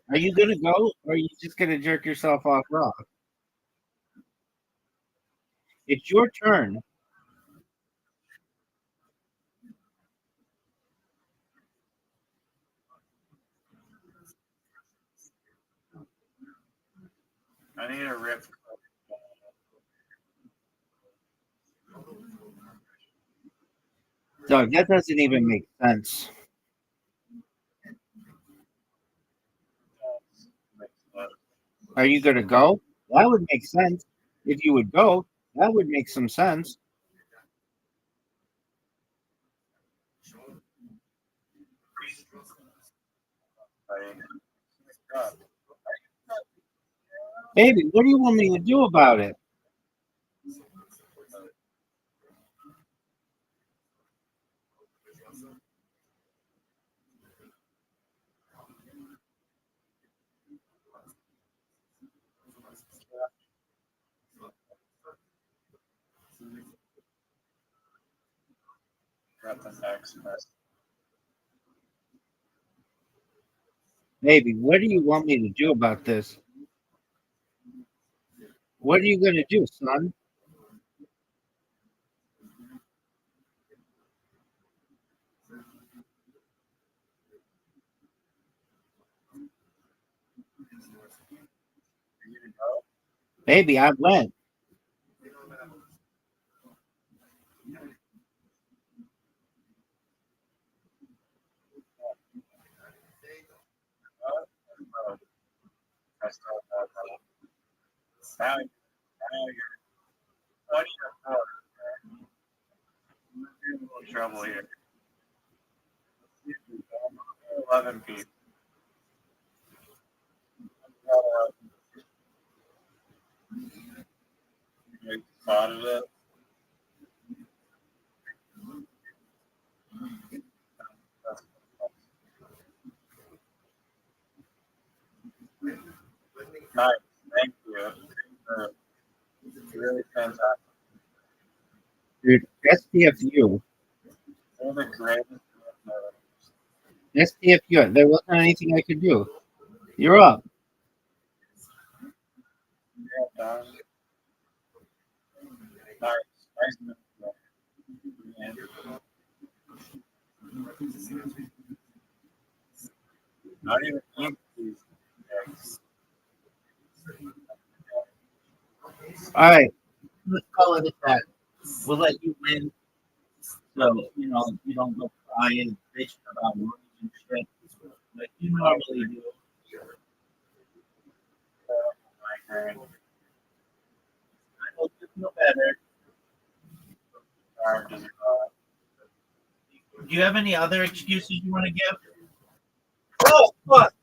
Speaker 4: Are you gonna go, or are you just gonna jerk yourself off raw? It's your turn.
Speaker 2: I need a rip.
Speaker 4: Dog, that doesn't even make sense. Are you gonna go? That would make sense. If you would go, that would make some sense. Baby, what do you want me to do about it?
Speaker 2: Got the next best.
Speaker 4: Baby, what do you want me to do about this? What are you gonna do, son? Baby, I went.
Speaker 2: I still have that. Now you're 20 you're in a little trouble here. 11 people. You spotted it. Nice. Thank you. Really fantastic.
Speaker 4: Dude, STFU.
Speaker 2: You're the greatest.
Speaker 4: STFU. There wasn't anything I could do. You're up.
Speaker 2: You're done. Nice. Nice. Not even eat these eggs.
Speaker 4: All right. Let's call it at that. We'll let you win. So, you don't go crying and bitching about words and shit like you normally do.
Speaker 2: Migraine.
Speaker 4: I hope you feel better.
Speaker 2: Arm doesn't
Speaker 4: Do you have any other excuses you want to give? Oh, fuck.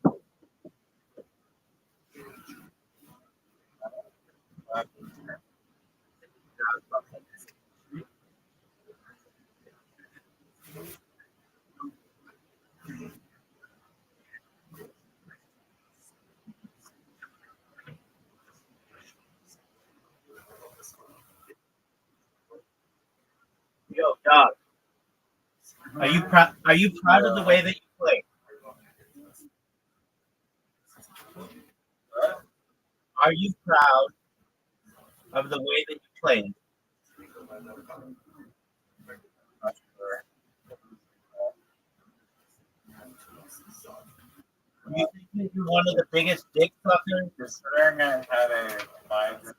Speaker 4: Yo, dog. Are you proud of the way that you play? Are you proud of the way that you played?
Speaker 1: You think that you're one of the biggest dick suckers?
Speaker 2: Considering I had a migrant,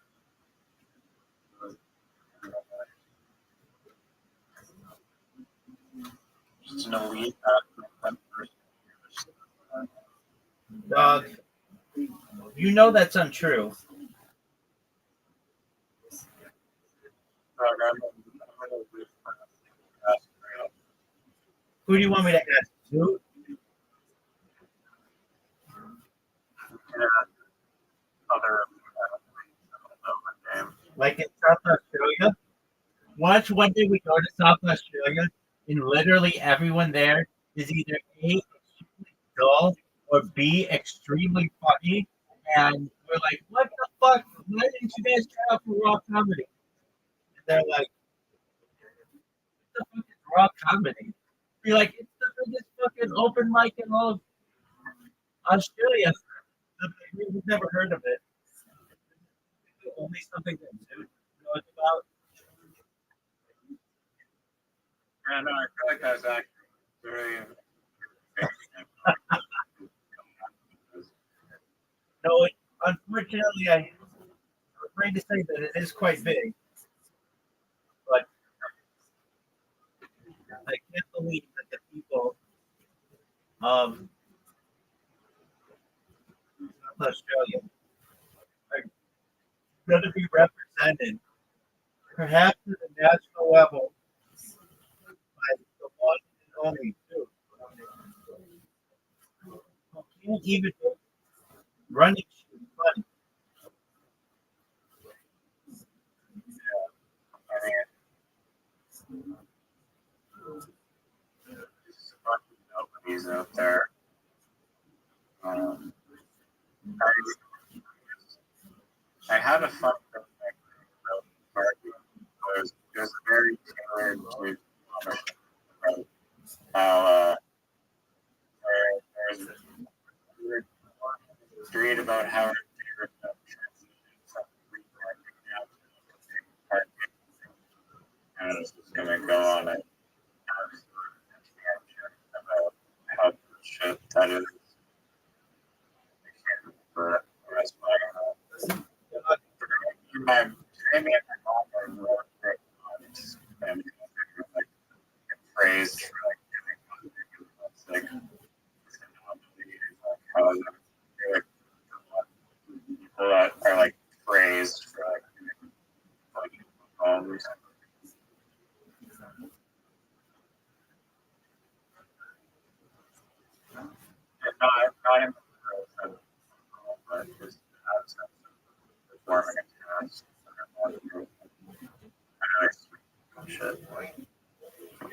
Speaker 2: just an elite person.
Speaker 1: Dog, you know that's untrue. Who do you want me to ask? Who?
Speaker 2: Other
Speaker 1: Like in South Australia? Watch one day we go to South Australia and literally everyone there is either A, extremely dull or B, extremely funny. And we're like, what the fuck? Why didn't you guys try out for raw comedy? And they're like, what the fuck is raw comedy? We're like, it's the biggest fucking open mic in all of Australia. We've never heard of it. Only something that Zoot knows about.
Speaker 2: Yeah, no, I feel like I was actually very.
Speaker 1: No, unfortunately, I'm afraid to say that it is quite big. But I can't believe that the people of South Australia are going to be represented, perhaps at the national level, by the one and only two. Who can't even do running shoes funny.
Speaker 2: I mean, there's a bunch of nobodies out there. I had a fun thing about parking. It was very tailored to how there's a weird street about how and I was just gonna go on it about how shit that is. For the rest of my today me and my mom are really and like praised for like doing like how is it like people that are like praised for like homes. Not in the but just outside performing a task. Shit.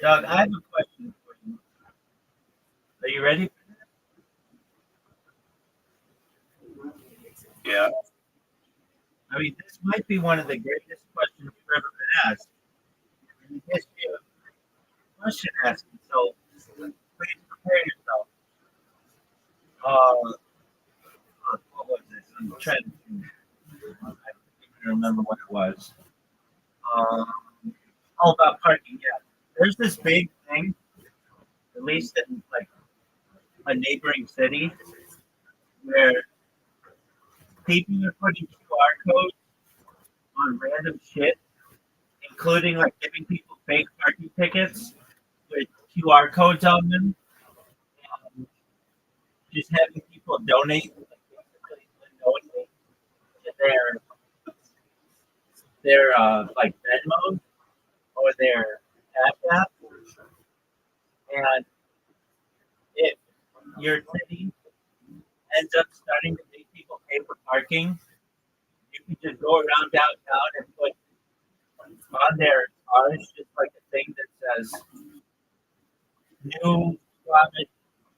Speaker 1: Doug, I have a question for you. Are you ready?
Speaker 2: Yeah.
Speaker 1: I mean, this might be one of the greatest questions you've ever been asked in the history of question asking. So please prepare yourself. What was this? I'm trying to. I can't even remember what it was. All about parking. Yeah, there's this big thing, at least in like a neighboring city, where people are putting QR codes on random shit, including like giving people fake parking tickets with QR codes on them, and just having people donate, donate to their like Venmo or their Cash App, and if your city ends up starting to make people pay for parking, you can just go around downtown and put on their cars just like a thing that says new traffic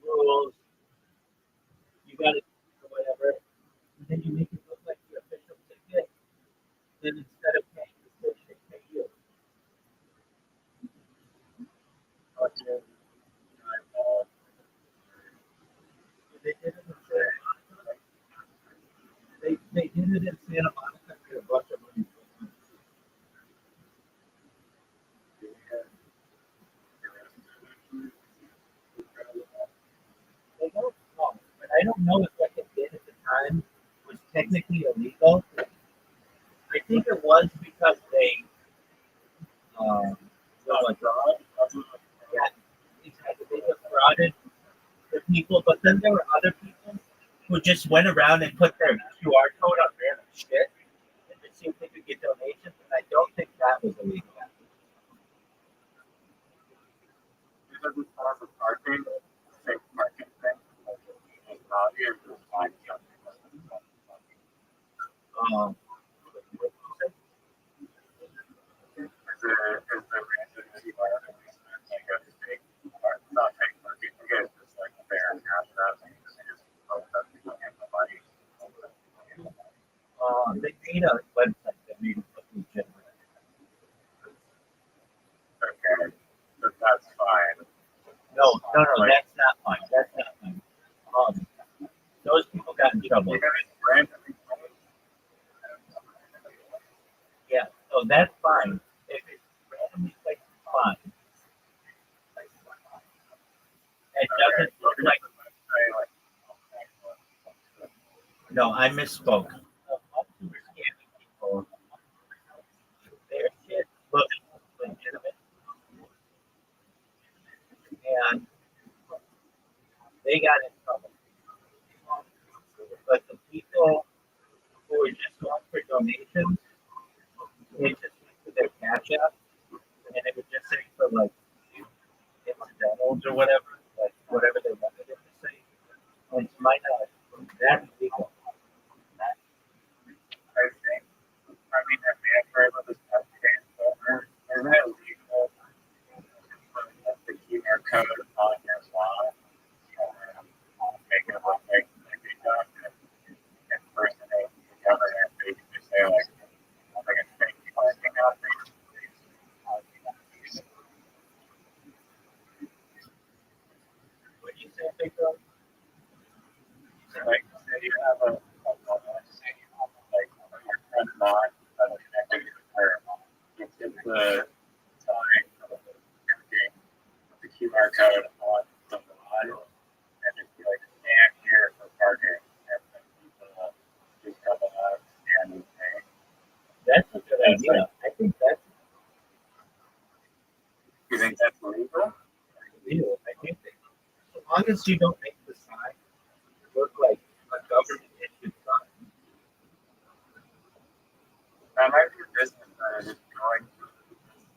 Speaker 1: rules. You got to whatever. And then you make it look like your official ticket. Then instead of paying the city, they pay you. They did it in Santa Monica. They did it in Santa Monica for a bunch of money. don't know if what they did at the time was technically illegal. I think it was because they, yeah, exactly, they defrauded the people, but then there were other people who just went around and put their QR code on random shit and just seemed they could get donations, and I don't think that was illegal.
Speaker 2: Because it's part of parking, safe parking thing. It's not here for fine.
Speaker 1: Um,
Speaker 2: Is the reason that you are like a fake park, not fake parking, I guess it's like fair and half that thing. Just hope that people get the money.
Speaker 1: they made a website that made it look legitimate.
Speaker 2: Okay, but that's fine.
Speaker 1: No, that's not fine. That's not fine. Those people got in trouble.
Speaker 2: Randomly,
Speaker 1: Yeah, so that's fine. If it's randomly placed, it's fine. It doesn't look like. No, I misspoke. We're scamming people. Their shit looks legitimate, and they got in trouble. But the people who were just going for donations, they just went to their cash app, and it would just say for like incidentals or whatever, like whatever they wanted it to say. And to my knowledge, that's legal.
Speaker 2: I think, I mean, if we have heard about this application, isn't it legal to keep our code on your law? Make it look like we don't impersonate the government, basically say like a fake parking out there.
Speaker 1: What do you say, Victor?
Speaker 2: Like, say you have a say you have like your friend mod that is connected to her. You get the sign of the QR code on the mod and just be like stand here for parking and then people just come up and pay.
Speaker 1: That's a good idea. I think that's
Speaker 2: You think that's legal?
Speaker 1: legal. I think that as long as you don't make the sign look like a government issued sign.
Speaker 2: That might be a business that is just going to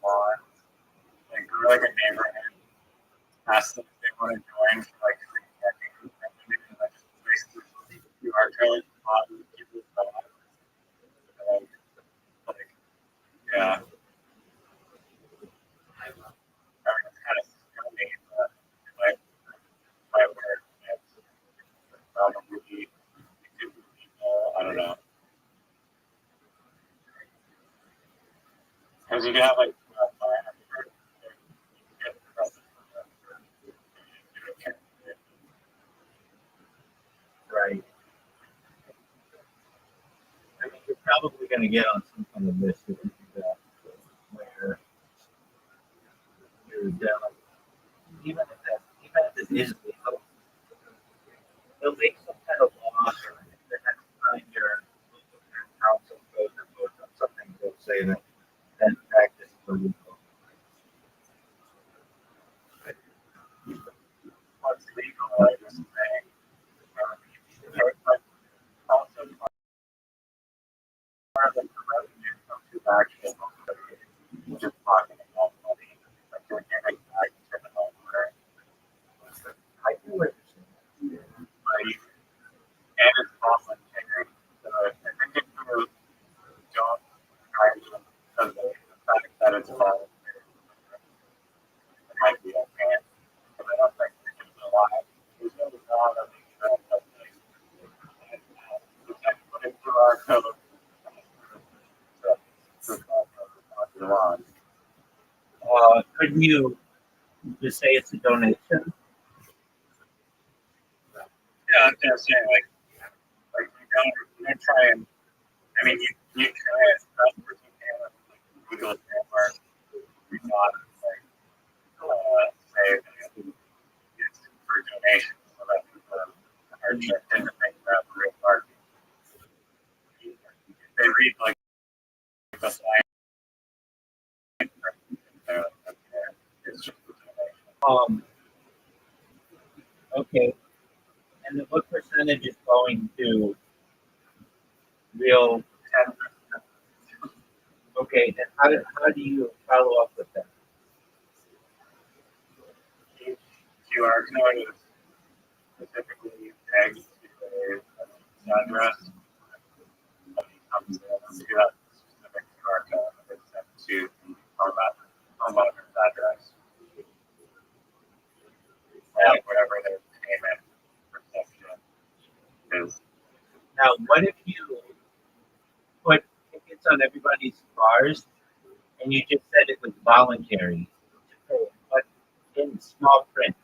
Speaker 2: lawn, like go to like a neighborhood, ask them if they want to join for like free parking, and then like just basically QR code on people's lawn. Like, yeah. I mean, it's kind of scummy, but it might work. It's probably it could be people, I don't know. Because you can have like
Speaker 1: Right. I mean, you're probably going to get on some kind of list if you do that, where you're down. Even if it is legal, they'll make some kind of law or the next time your council goes or votes on something, they'll say that that practice is illegal.
Speaker 2: what's legal, I just think. But also part of the revenue comes to actually just talking about money, like doing everything I can turn it over.
Speaker 1: I do understand.
Speaker 2: Like, and it's voluntary. So I think if you don't charge them because of the fact that it's voluntary, it might be okay. But I don't think we can rely. There's no law that we can put it through our code.
Speaker 1: Couldn't you just say it's a donation?
Speaker 2: Yeah, I'm just saying, like you don't try and, I mean, you try as best as you can with like legal framework. You not like say that it's for donations so that people are didn't make that real market. They read like the sign. It's just
Speaker 4: Okay. And then what percentage is going to real? Okay. And how do you follow up with that?
Speaker 2: each QR code is specifically pegged to an address. When it comes in to that specific QR code, it's sent to the homeowner's address. And whatever their payment perception is.
Speaker 4: Now, what if you put tickets on everybody's cars and you just said it was voluntary to pay, but in small print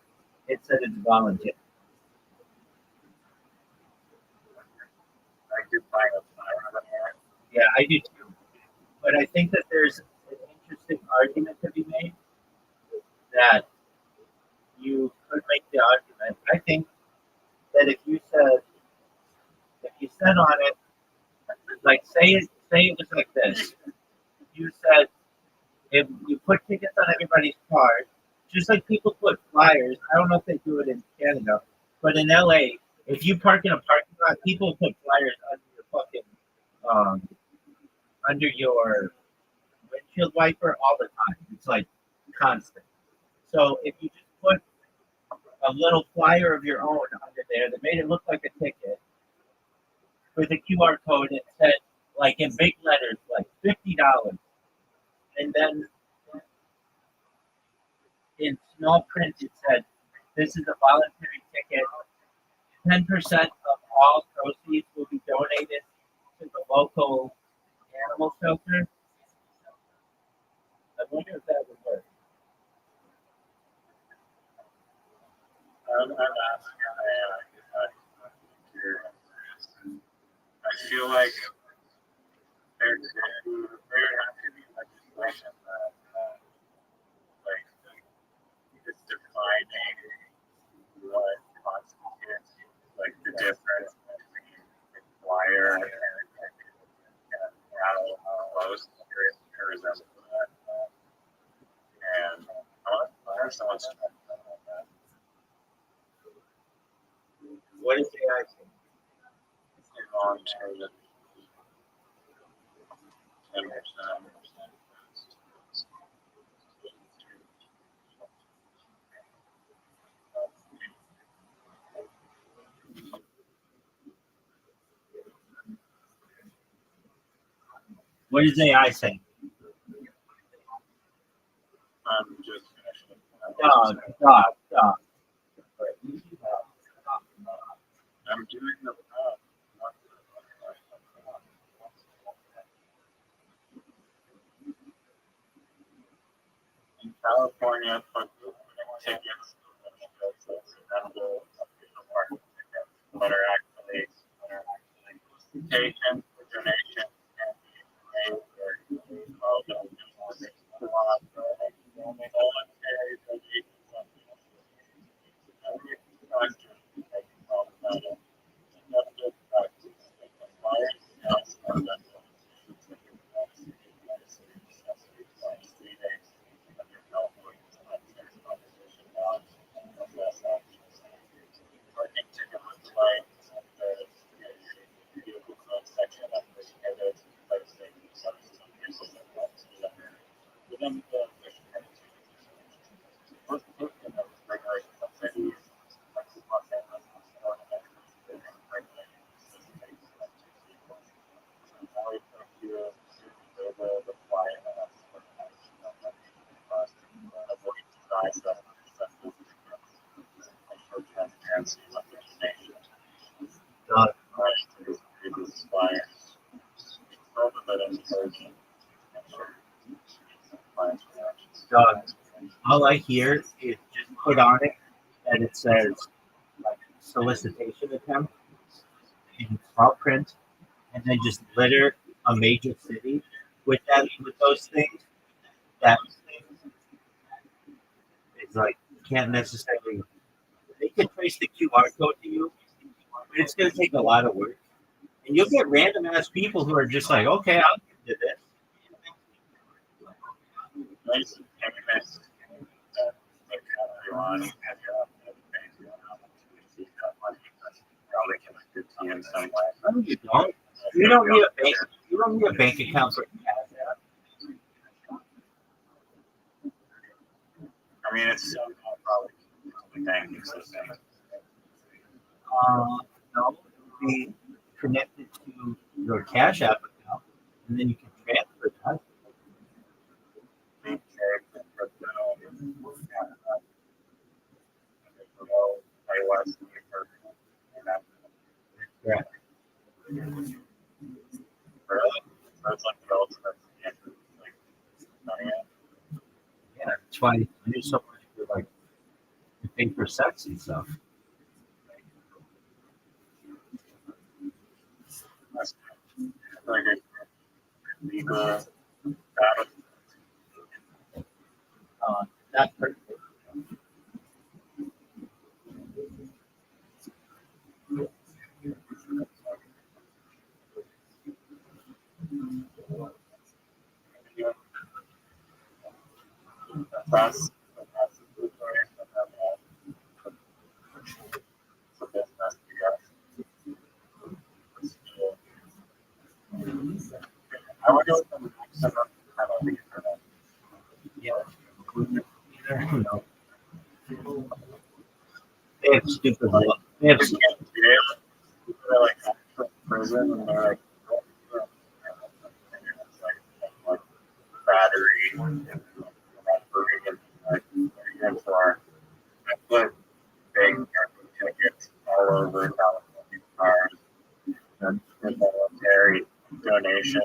Speaker 4: it said it's voluntary?
Speaker 2: I do find a sign on there.
Speaker 4: Yeah, I do too. But I think that there's an interesting argument to be made that you could make the argument. I think that if you said on it, like say it was like this. You said if you put tickets on everybody's car, just like people put flyers. I don't know if they do it in Canada, but in LA, if you park in a parking lot, people put flyers under your windshield wiper all the time. It's like constant. So if you just put a little flyer of your own under there that made it look like a ticket with a QR code, it said like in big letters like $50, and then in small print it said this is a voluntary ticket. 10% of all proceeds will be donated to the local animal shelter. I wonder if that would work.
Speaker 2: I'm asking I feel like there has to be legislation that like it's defining what constitutes like the difference between a flyer and how close you're resembled to that. And I wonder if someone's talking about that.
Speaker 4: What is AI saying?
Speaker 2: On terms of 10%.
Speaker 4: What is AI saying?
Speaker 2: I'm just finishing.
Speaker 4: Dog.
Speaker 2: I'm doing the in California, for tickets, official parking tickets, but are actually invitations for donations and made for voluntary
Speaker 4: Dog. All I hear is just put on it and it says like solicitation attempt in small print, and then just litter a major city with those things. That is like can't necessarily. They can trace the QR code to you, It's going to take a lot of work. And you'll get random ass people who are just like, okay, I'll do this.
Speaker 2: Nice, famous, like everyone has your own bank account. Probably connected to you in some way.
Speaker 4: No, you don't. You don't need a bank. You don't need a bank account for Cash App.
Speaker 2: I mean, it's probably banking system.
Speaker 4: No, be connected to your Cash App account, and then you can transfer that. Correct. Yeah, that's why you use so much for like to pay for sex and stuff.
Speaker 2: Like a legal
Speaker 4: Not perfect.
Speaker 2: that's I would go with the maximum penalty for that.
Speaker 4: Yeah. No. They have stupid law. They have
Speaker 2: Just get jail, people are like from prison and they're like, like battery and robbery and like and for I put big tickets all over California cars and military donation.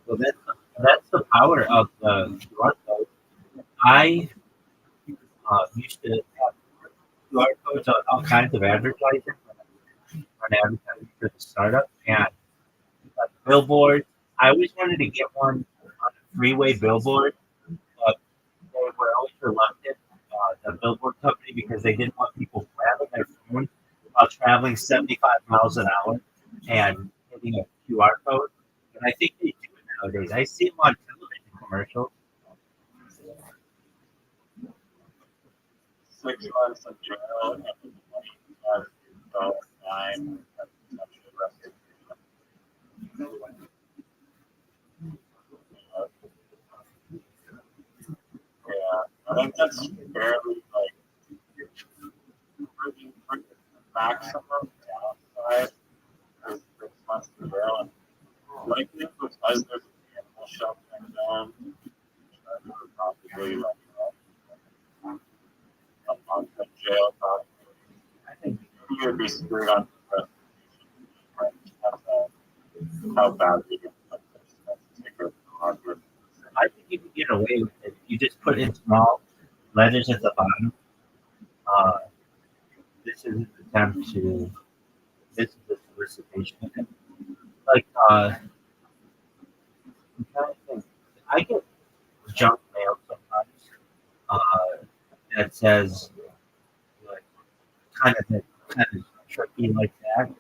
Speaker 4: well, that's the power of the QR code. I used to have QR codes on all kinds of advertising on advertising for the startup and billboards. I always wanted to get one on a freeway billboard, but they were always reluctant, the billboard company, because they didn't want people grabbing their phone while traveling 75 miles an hour and hitting a QR code. And I think they do it nowadays. I see them on television commercials.
Speaker 2: 6 months in jail and $25 fine. Yeah, I think that's barely like the maximum downside is 6 months in jail. And likely because there's an animal sheltering zone, probably like a month in jail. Probably. I think you would be screwed on the rest. How bad you get
Speaker 4: I think you can get away with it. You just put in small letters at the bottom. This is an attempt to. This is a solicitation. Like, I'm trying to think. I get junk mail sometimes that says, like, kind of tricky like that,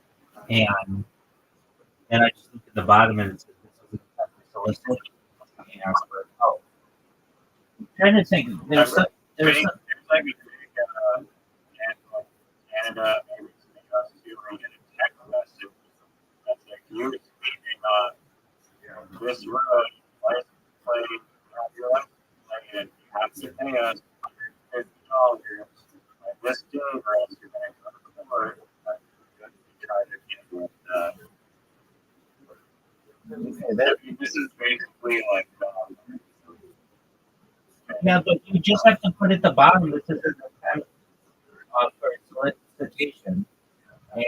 Speaker 4: and I just look at the bottom and it says this is an attempt to solicit. And ask for help. I'm trying to think. There's
Speaker 2: like a big Canada, maybe us doing a text message that's like you speaking on this road, license plate, your license plate, and you have to pay us $150. Like this day, or else you're going to go to court. Try to get with this is basically like
Speaker 4: yeah, but you just have to put at the bottom. This is an attempt for solicitation, and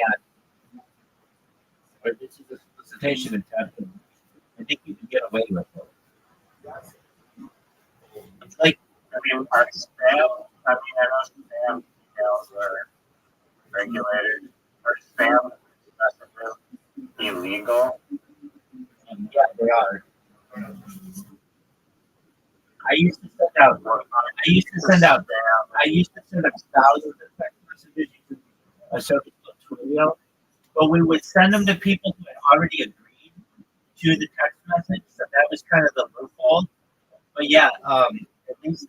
Speaker 4: or this is a solicitation attempt. And I think you can get away with it. It's like
Speaker 2: our spam. I know spam emails are regulated. Our spam messages illegal.
Speaker 4: yeah, they are. I used to send out thousands of text messages using
Speaker 1: a service called Twilio, but we would send them to people who had already agreed to the text message. So that was kind of the loophole. But yeah, at least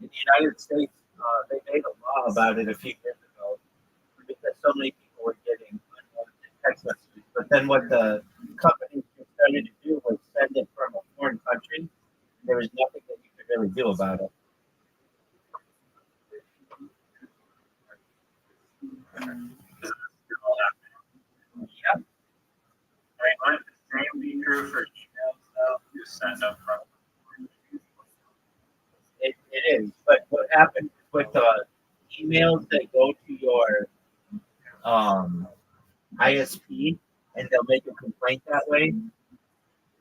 Speaker 1: in the United States, they made a law about it a few years ago because so many people were getting unwanted text messages. But then what the companies started to do was send it from a foreign country. There was nothing that you could really do about it. Yeah.
Speaker 2: I mean, wouldn't the same be true for emails though? You send them from.
Speaker 1: It is, but what happens with emails that go to your ISP and they'll make a complaint that way?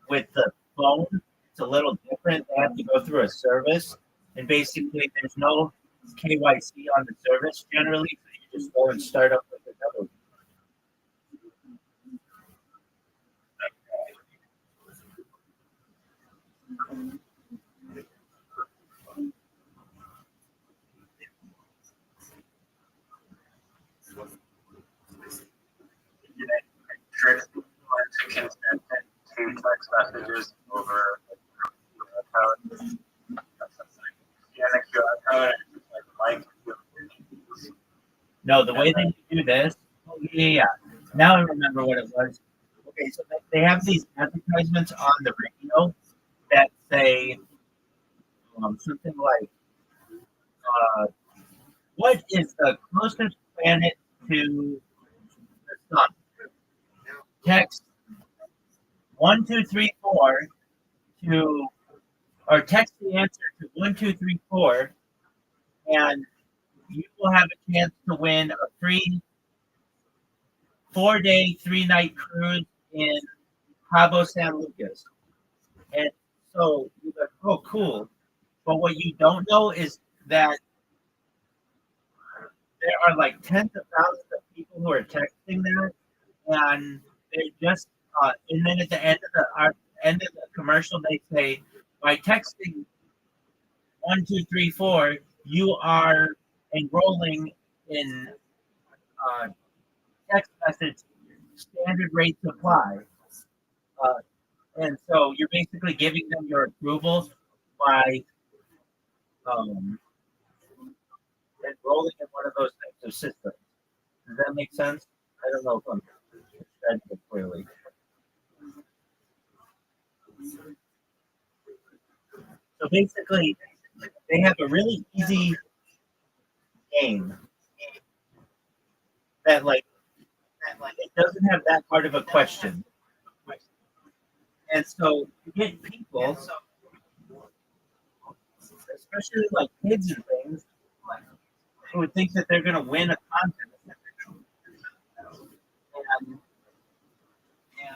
Speaker 1: With the phone, it's a little different. They have to go through a service, and basically, there's no KYC on the service generally. So you just go and start up with another.
Speaker 2: Tricks people into consent to text messages over code. Yeah, the QR code and like
Speaker 1: No, the way they do this. Oh, yeah. Now I remember what it was. Okay, so they have these advertisements on the radio that say something like, "What is the closest planet to the sun?" Text 1234 to, or text the answer to 1234, and you will have a chance to win a free 4-day, 3-night cruise in Cabo San Lucas. And so you're like, oh, cool. But what you don't know is that there are like tens of thousands of people who are texting that, and they just and then at the end of the commercial, they say, by texting 1234, you are enrolling in text message standard rate supply. And so you're basically giving them your approval by enrolling in one of those types of systems. Does that make sense? I don't know if I'm describing it clearly. So basically, they have a really easy game that it doesn't have that hard of a question. And so you get people, especially like kids and things, who would think that they're going to win a contest. And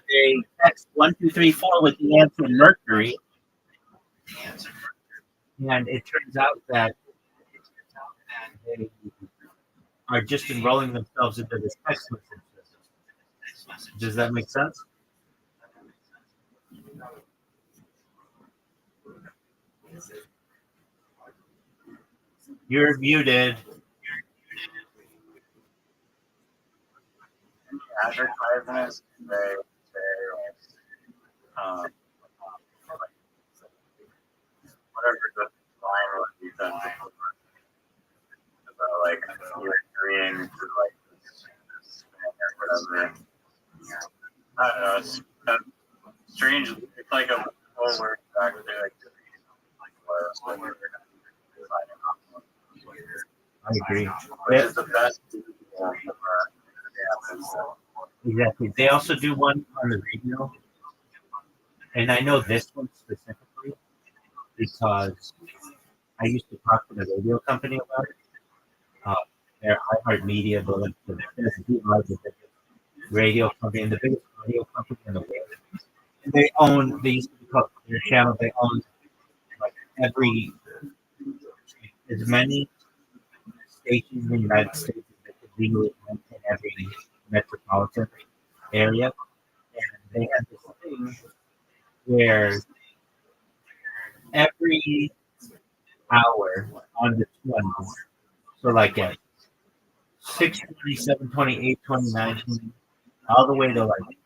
Speaker 1: they text 1234 with the answer Mercury. And it turns out that they are just enrolling themselves into this text message system. Does that make sense? You're muted.
Speaker 2: advertisements, whatever the line would be done about like you're agreeing to like this or whatever. I don't know. It's strange. It's like a whole word actually like
Speaker 1: I agree.
Speaker 2: which is the best.
Speaker 1: Exactly. They also do one on the radio, and I know this one specifically because I used to talk to the radio company about it. They're iHeartMedia, but like the biggest radio company and the biggest radio company in the world. And they used to be called Clear Channel. They own like as many stations in the United States as they could legally own in every metropolitan area. And they had this thing where every hour on the 20th, so like at 6:20, 7:20, 8:29, all the way to like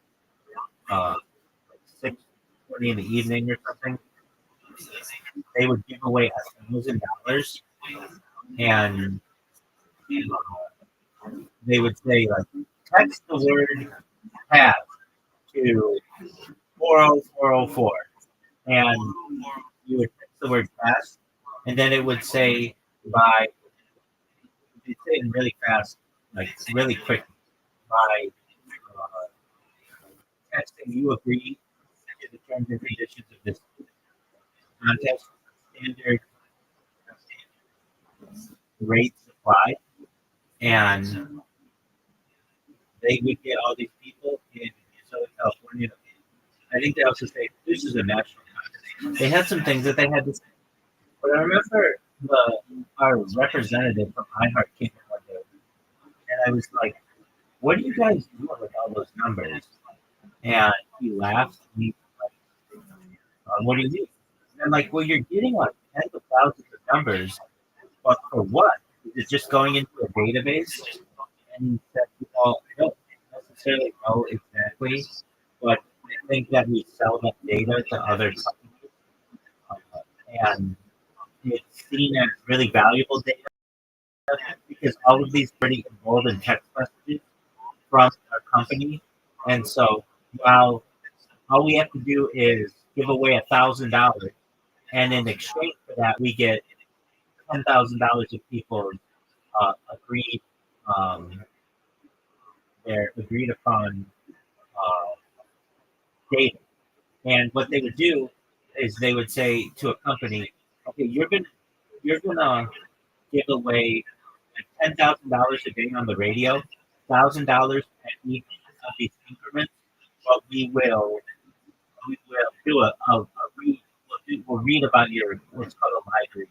Speaker 1: 6:20 in the evening or something. They would give away $1,000, and they would say like, text the word "have" to 40404, and you would text the word "fast," and then it would say by, you'd say it really fast, like really quick, by texting you agree to the terms and conditions of this contest, standard rates apply, and they would get all these people in Southern California. I think they also say this is a national contest. They had some things that they had to say. But I remember our representative from iHeart came in one day, and I was like, "What are you guys doing with all those numbers?" And he laughed. And he was like, "What do you mean?" And I'm like, "Well, you're getting like tens of thousands of numbers, but for what? Is it just going into a database?" And he said, "Well, I don't necessarily know exactly, but I think that we sell that data to other companies, and it's seen as really valuable data because all of these pretty involved in text messages from our company, and so while all we have to do is give away $1,000, and in exchange for that, we get $10,000 if people agreed their agreed upon data." And what they would do is they would say to a company, "Okay, you're gonna give away like $10,000 a day on the radio, $1,000 at each of these increments, but we will do a read. We'll read about your what's called a live read.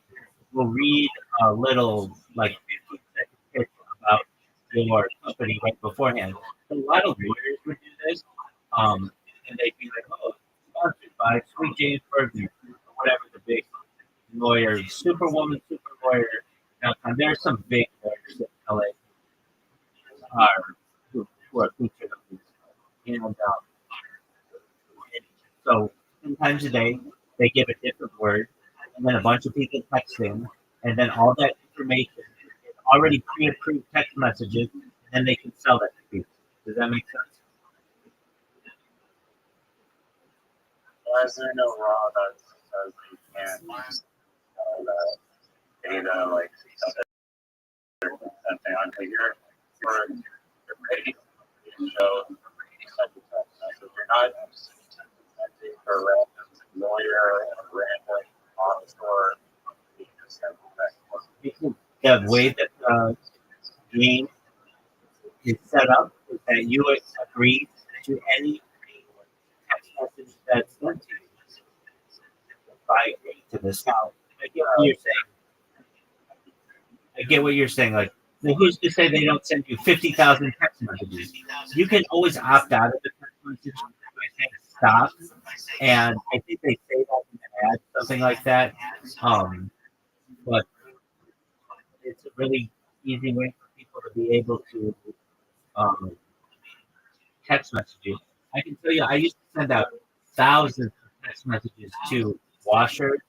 Speaker 1: We'll read a little like 15-second pitch about your company right beforehand." So a lot of lawyers would do this, and they'd be like, "Oh, sponsored by Sweet James Bergman," or whatever the big lawyer, superwoman, super lawyer. Now, there are some big lawyers in LA who are featured on these. And so sometimes a day they give a different word, and then a bunch of people text in, and then all that information is already pre-approved text messages, and then they can sell that to people. Does that make sense?
Speaker 2: Why is there no law that says you can't sell that data like something on your rating show such a text message? You're not sending for a random lawyer and a random officer. You just send a text message.
Speaker 1: The way that the game is set up is that you would agree to any text message that's sent to you by agreeing to this. Now, I get what you're saying. I get what you're saying. Like, who's to say they don't send you 50,000 text messages? You can always opt out of the text message by saying stop, and I think they say that in the ad, something like that. But it's a really easy way for people to be able to text messages. I can tell you, I used to send out thousands of text messages to washers,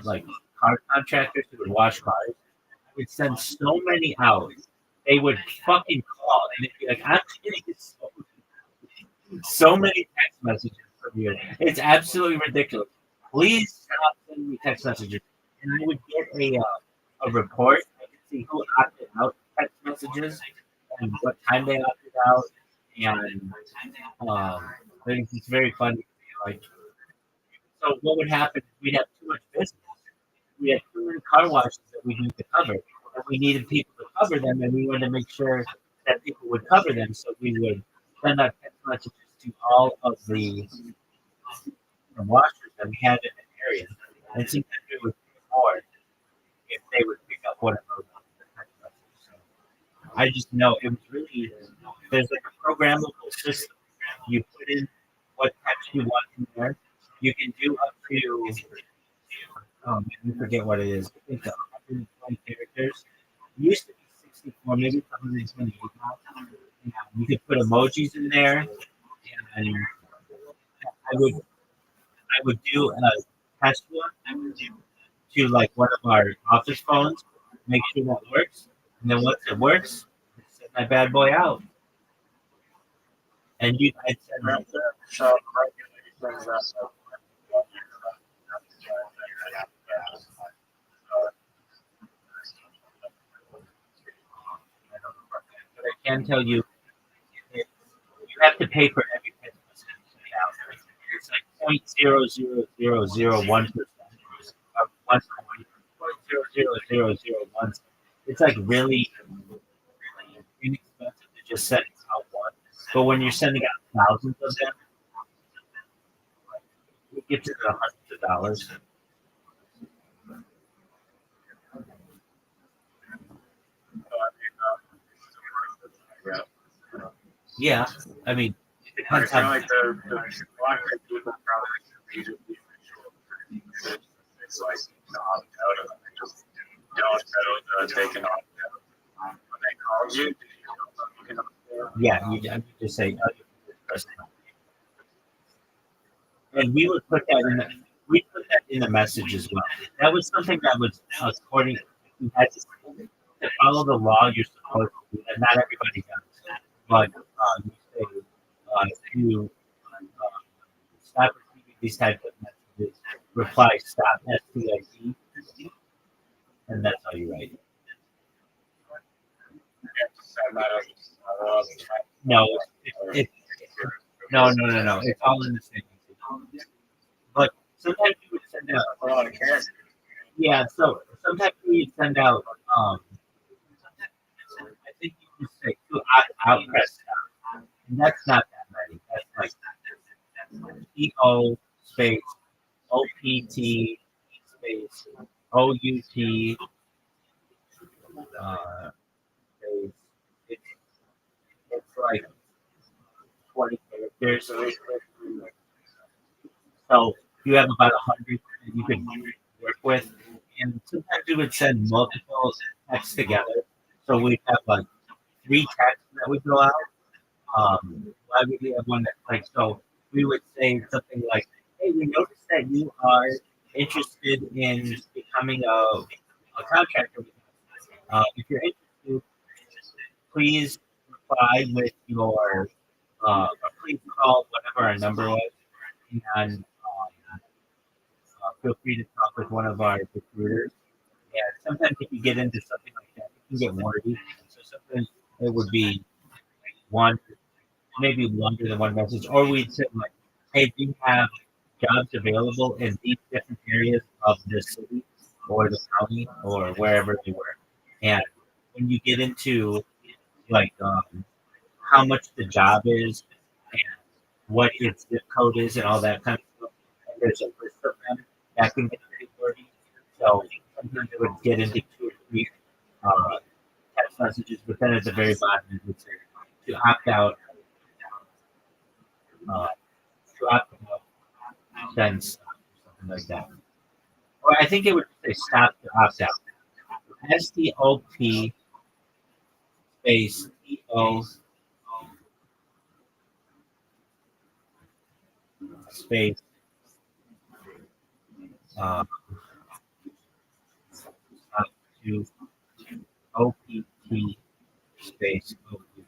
Speaker 1: like car contractors who would wash cars. I would send so many out. They would fucking call and they'd be like, "I'm getting so many text messages from you. It's absolutely ridiculous. Please stop sending me text messages." And I would get a report. I could see who opted out text messages and what time they opted out. And it's very funny. Like, so what would happen? We'd have too much business. We had too many car washes that we needed to cover, and we needed people to cover them, and we wanted to make sure that people would cover them. So we would send out text messages to all of the washers that we had in an area, and sometimes it would be more if they would pick up one of those text messages. So I just know it was really there's like a programmable system. You put in what text you want in there. You can do up to I forget what it is. I think 120 characters. It used to be 64, maybe it's 128 now. And you could put emojis in there, and I would do a test one to like one of our office phones, make sure that works, and then once it works, send my bad boy out. And I'd send
Speaker 2: So regulations that
Speaker 1: but I can tell you, you have to pay for every text message you send out. It's like 0.00001%. Of 1.00001. It's like really inexpensive to just send out one. But when you're sending out thousands of them, it gets into the hundreds of dollars. Yeah, I mean, it
Speaker 2: I
Speaker 1: depends
Speaker 2: feel
Speaker 1: how.
Speaker 2: like the black people probably should be it's like to opt out of it. They just don't take an opt out. When they call you, you can opt out.
Speaker 1: Yeah, you just say, oh, you're the person. And we would put that in. We put that in the message as well. That was something that was according. You had to follow the law. You're supposed to, and not everybody does. But you say you stop receiving these types of messages. Reply stop STIC, and that's how you write it.
Speaker 2: You have to send that out as a
Speaker 1: No, no. It's all in the same. But sometimes you would send out.
Speaker 2: a lot of characters.
Speaker 1: Yeah, so sometimes we send out. I think you just say out press stop, and that's not that many. That's like EO space OPT space OUT space. It's, it's like 20 characters. So you have about 100 that you can work with. And sometimes we would send multiple texts together. So we'd have like 3 texts that would go out. Why would we have one that like so we would say something like, hey, we noticed that you are interested in becoming a contractor with us. If you're interested, please reply with your or please call whatever our number was and feel free to talk with one of our recruiters. And sometimes if you get into something like that, it can get wordy. So sometimes it would be one, maybe longer than one message, or we'd say like, "Hey, we have jobs available in these different areas of the city or the county or wherever they were." And when you get into like how much the job is and what its zip code is and all that kind of stuff, and there's a list of them that can get pretty wordy. So sometimes it would get into 2 or 3 text messages, but then at the very bottom it would say to opt out, uh, to opt out, then stop, or something like that. Or I think it would say stop to opt out. STOP space EO space stop to OPT space OPT.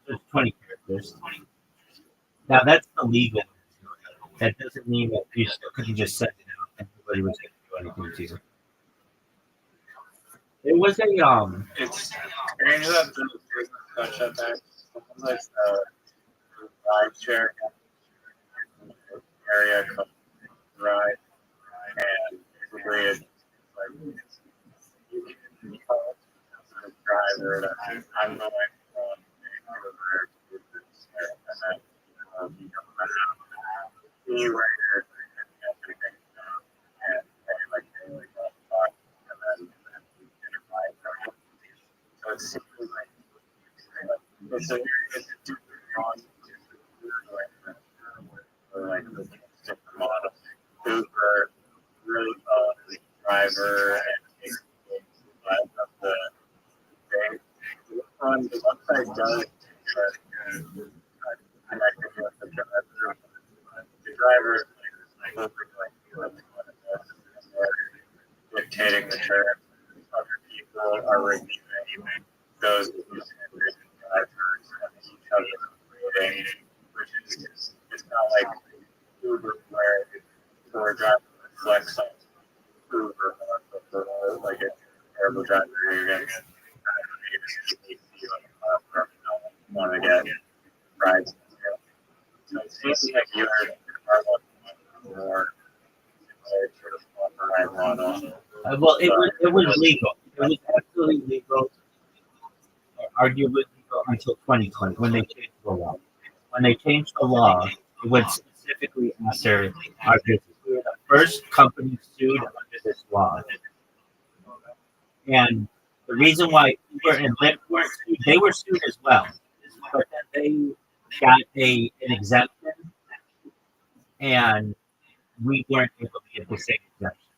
Speaker 1: That's 20 characters. Now that's the legal. That doesn't mean that you still couldn't just send it out and nobody was going to do anything to you. It was a
Speaker 2: It's strange that the business such a that something like the ride share area called ride and basically it's like you can call the driver that I'm going from Vancouver to this area and then you know e-rider and everything and pay like daily bucks and then you get a ride from it. So it's simply like it's a different model or like the different model. Uber really driver and takes the life of the day. one, the website does connected with the driver. The driver is dictating the terms. Other people are reviewing those drivers and each other rating, which is it's not like Uber where for a driver reflects on Uber like a terrible driver you're getting want to get rides. So it seems like you're more ride model.
Speaker 4: Well, it was legal. It was absolutely legal, arguably legal until 2020 when they changed the law. When they changed the law, it went specifically after our business. We were the first company sued under this law. And the reason why Uber and Lyft weren't sued, they were sued as well. But then they got an exemption, and we weren't able to get the same exemption.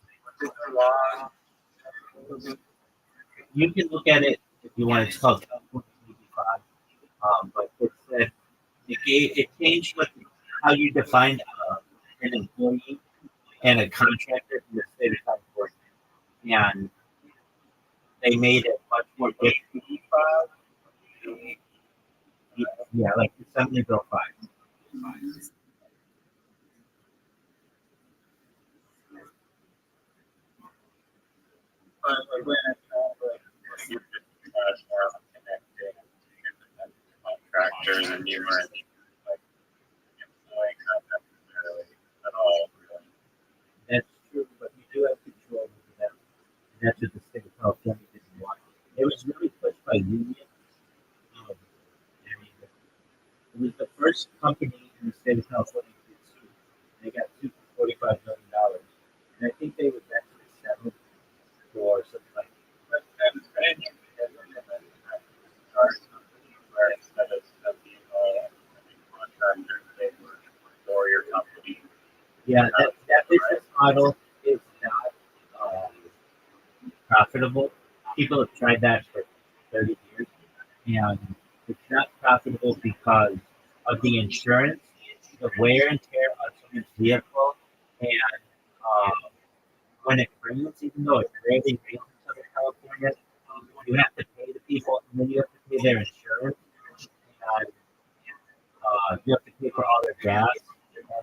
Speaker 4: You can look at it if you want. It's called California 85. But it said it changed how you define an employee and a contractor in the state of California, and they made it much more difficult. Yeah, like Assembly Bill 5.
Speaker 2: But like when you're connecting contractors and you weren't like employing them necessarily at all.
Speaker 4: That's true, but you do have control over them. And that's what the state of California didn't want. It was really pushed by unions. It was the first company in the state of California to get sued. They got sued for $45 million. And I think they would actually settle for something like that.
Speaker 2: Where instead of being contractors, they were for your company.
Speaker 4: Yeah, that business model is not profitable. People have tried that for 30 years, and it's not profitable because of the insurance, the wear and tear on someone's vehicle, and when it rains, even though it rarely rains in Southern California, you have to pay the people, and then you have to pay their insurance, and you have to pay for all their gas,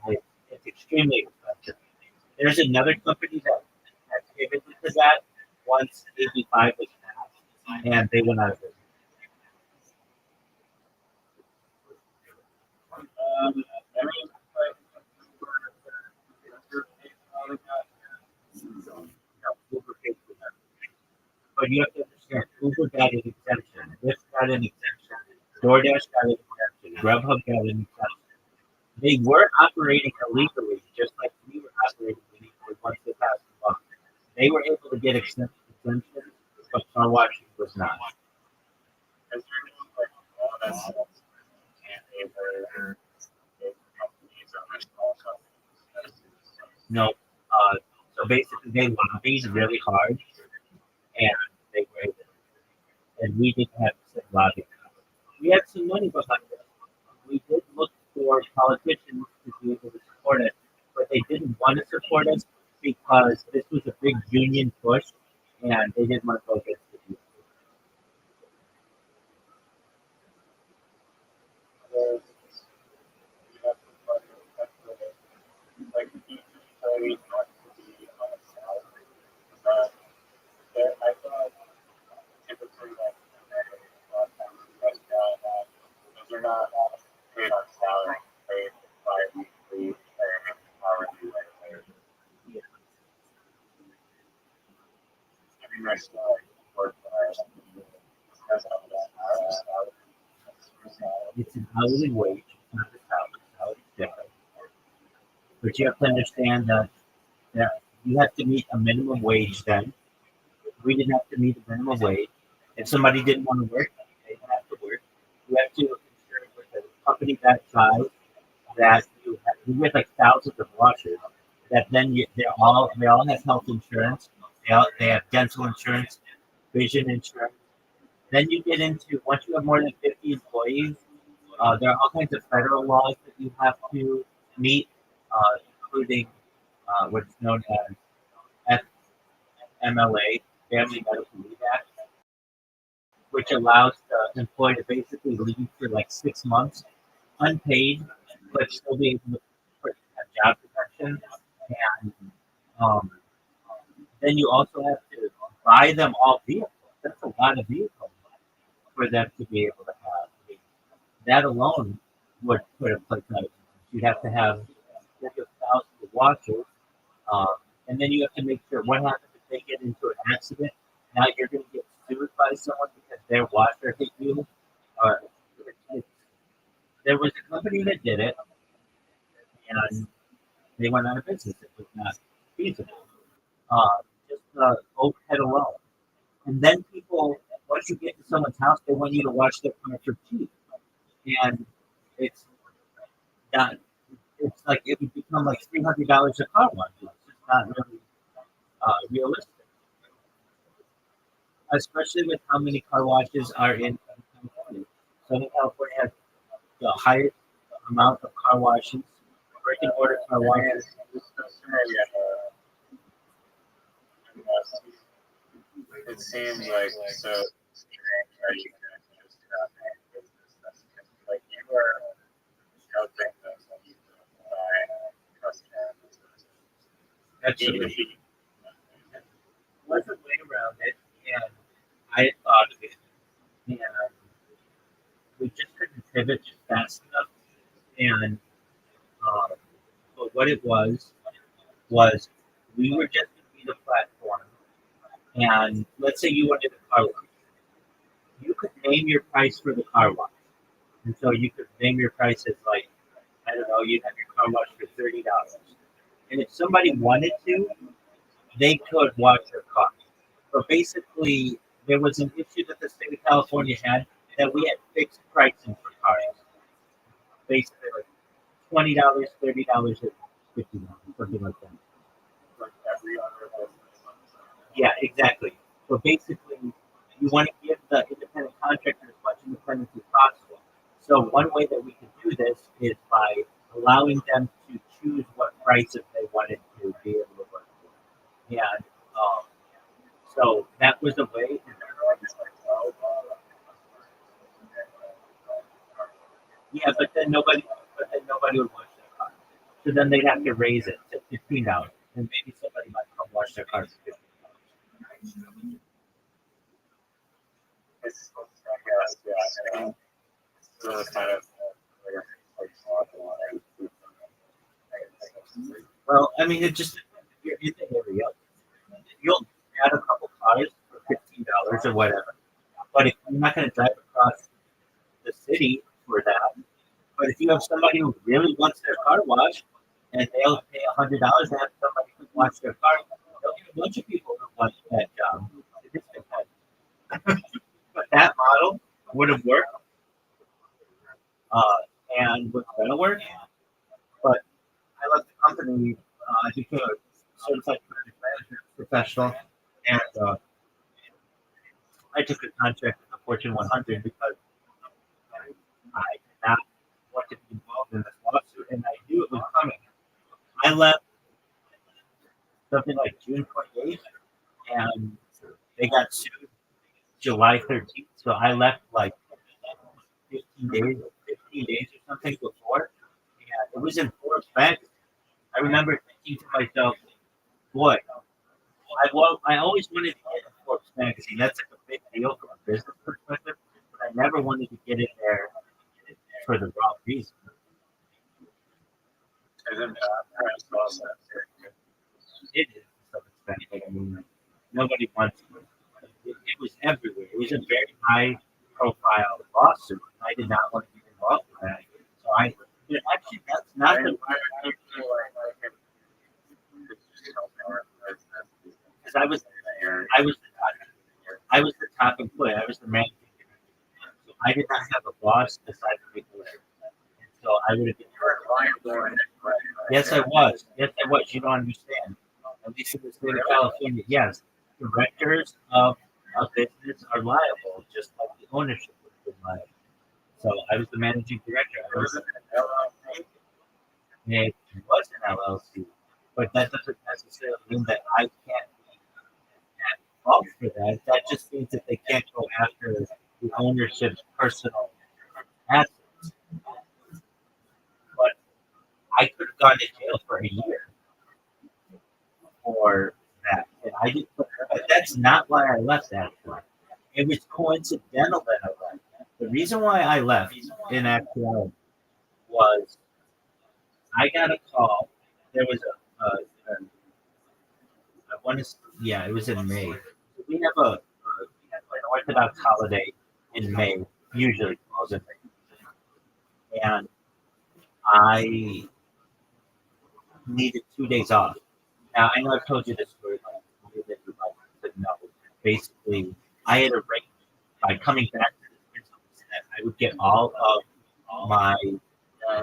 Speaker 4: and it's extremely expensive. There's another company that pivoted to that once AB5 was passed, and they went out of business. Uber paid for that. But you have to understand, Uber got an exemption, Lyft got an exemption, DoorDash got an exemption, Grubhub got an exemption. They were operating illegally, just like we were operating illegally once they passed the law. They were able to get exemptions, but car washing was not.
Speaker 2: Is there any like law that says you can't favor big companies or small companies?
Speaker 4: No. So basically, they lobbied really hard, and they were able. And we didn't have to lobby. We had some money behind us. We did look for politicians to be able to support us, but they didn't want to support us because this was a big union push, and they didn't want to go against the union.
Speaker 2: Like each employee wants to be on a salary. I thought typically like those are not paid on salary, paid bi-weekly or hourly rate.
Speaker 4: Yeah.
Speaker 2: I mean, there's still like work
Speaker 4: It's an hourly wage, it's not a salary different. But you have to understand that you have to meet a minimum wage then. We didn't have to meet a minimum wage. If somebody didn't want to work, they didn't have to work. You have to ensure with a company that size that you get like thousands of washers. That then they all have health insurance. They have dental insurance, vision insurance,
Speaker 1: Then you get into once you have more than 50 employees, there are all kinds of federal laws that you have to meet, including what's known as FMLA, Family Medical Leave Act, which allows the employee to basically leave for like 6 months unpaid, but still be able to have job protection. And um, then you also have to buy them all vehicles. That's a lot of vehicles for them to be able to have. That alone would put a place out. You'd have to have thousands of watchers, and then you have to make sure what happens if they get into an accident. Now you're going to get sued by someone because their washer hit you. Or there was a company that did it, and they went out of business. It was not feasible. Just overhead alone. And then people, once you get to someone's house, they want you to wash their car for cheap. And it's not, it's like it would become like $300 a car wash. It's just not really realistic. Especially with how many car washes are in California. Southern California has the highest amount of car washes, brick and mortar car washes.
Speaker 2: It seems like so strange how you can just have a business that's like you are helping them by customers.
Speaker 1: Absolutely. There was a way around it, and I had thought of it, and we just couldn't pivot just fast enough. And but what it was we were just going to be the platform. And let's say you wanted a car wash. You could name your price for the car wash. And so you could name your price as like, I don't know, you'd have your car wash for $30. And if somebody wanted to, they could wash your car. But basically, there was an issue that the state of California had that we had fixed pricing for cars. Basically, like $20, $30, and $50, something like that.
Speaker 2: Like every other business.
Speaker 1: Yeah, exactly. So basically, you want to give the independent contractor as much independence as possible. So one way that we can do this is by allowing them to choose what prices they wanted to be able to work for. And so that was a way. Yeah, but then nobody would wash their car. So then they'd have to raise it to $15, and maybe somebody might come wash their car for $15.
Speaker 2: It's, I guess, yeah, I mean, it's really kind of
Speaker 1: Well, I mean, it just you're in the area. You'll add a couple cars for $15 or whatever. But if you're not going to drive across the city for that, but if you have somebody who really wants their car washed and they'll pay $100 to have somebody who wash their car, they'll get a bunch of people who want that job. It is competitive. But that model would have worked, and was going to work. But I left the company. I became a certified project management professional, and I took a contract with the Fortune 100 because I did not want to be involved in this lawsuit, and I knew it was coming. I left something like June 28th, and they got sued July 13th. So I left like 15 days or something before. And it was in Forbes magazine. I remember thinking to myself, boy, I always wanted to get in Forbes magazine. That's like a big deal from a business perspective, but I never wanted to get in there for the wrong reason.
Speaker 2: and then parents also
Speaker 1: It is so expensive. I mean, nobody wants it. It was everywhere. It was a very high profile lawsuit. I did not want to be involved with that. So actually, that's not the because I was the top employee. I was the manager. So I did not have a boss decide to make the list. So I would have been. Yes, I was. Yes, I was. You don't understand. At least in the state of California, yes. Directors of
Speaker 5: a business are liable, just like the ownership would be liable. So I was the managing director. I was it was an LLC, but that doesn't necessarily mean that I can't be at fault for that. That just means that they can't go after the ownership's personal assets. But I could have gone to jail for a year for that, and I didn't. But that's not why I left. Actually, it was coincidental that I left. The reason why I left in actuality was I got a call. There was a I want to, yeah, it was in May. We have an Orthodox holiday in May, usually falls in May. And I needed 2 days off. Now, I know I've told you this story, but no. Basically, I had arranged by coming back to the business that I would get all of my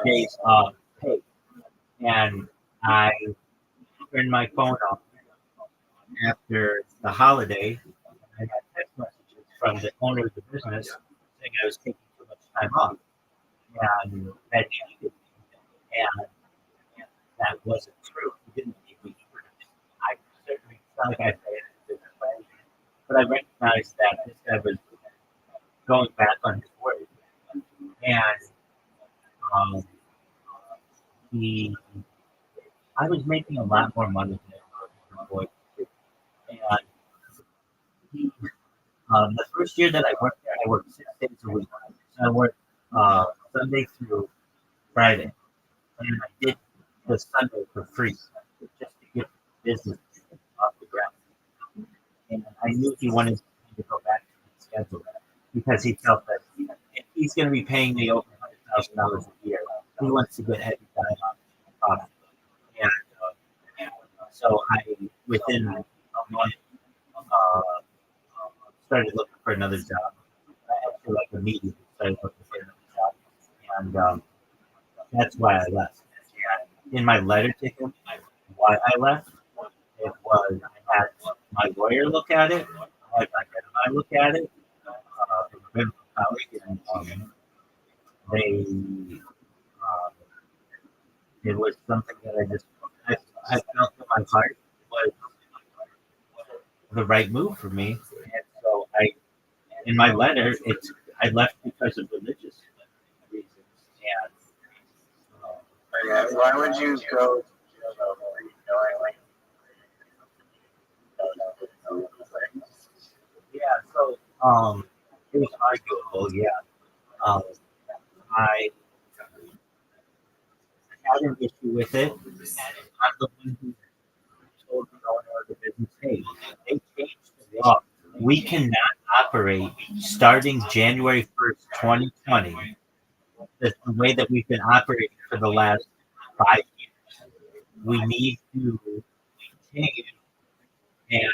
Speaker 5: days off paid. And I turned my phone off after the holiday. I got text messages from the owner of the business saying I was taking too much time off, and that he needed me. And that wasn't true. He didn't need me. I certainly felt like I failed in business plan, but I recognized that this guy was going back on his word, and um, he, I was making a lot more money than the boy, and he. The first year that I worked there, I worked 6 days a week. So I worked Sunday through Friday, and I did the Sunday for free just to get the business off the ground. And I knew he wanted me to go back to the schedule because he felt that if he's going to be paying me over $100,000 a year, he wants to get every dime off. And so I, within a month, started looking for another job. I actually like immediately started looking for another job, and that's why I left. And in my letter to him, why I left, it was I had my lawyer look at it, I had my rabbi look at it, from a biblical colleague, and they, it was something that I felt in my heart was the right move for me, and so in my letter, I left because of religious reasons. And
Speaker 2: Why would you go?
Speaker 5: yeah, so it was arguable. Yeah, I had an issue with it. I'm the one who told the owner of the business, "Hey, they changed the law. We cannot operate starting January 1st, 2020. The way that we've been operating for the last 5 years. We need to change." And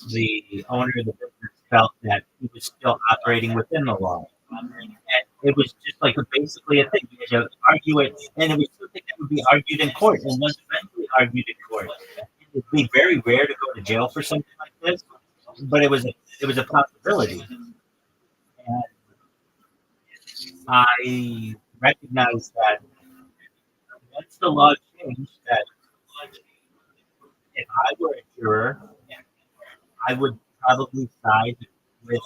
Speaker 5: the owner of the business felt that he was still operating within the law. And it was just like basically a thing. You had to argue it, and it was something that would be argued in court and was eventually argued in court. It would be very rare to go to jail for something like this, but it was a possibility. And I recognized that once the law changed, that if I were a juror, I would probably side with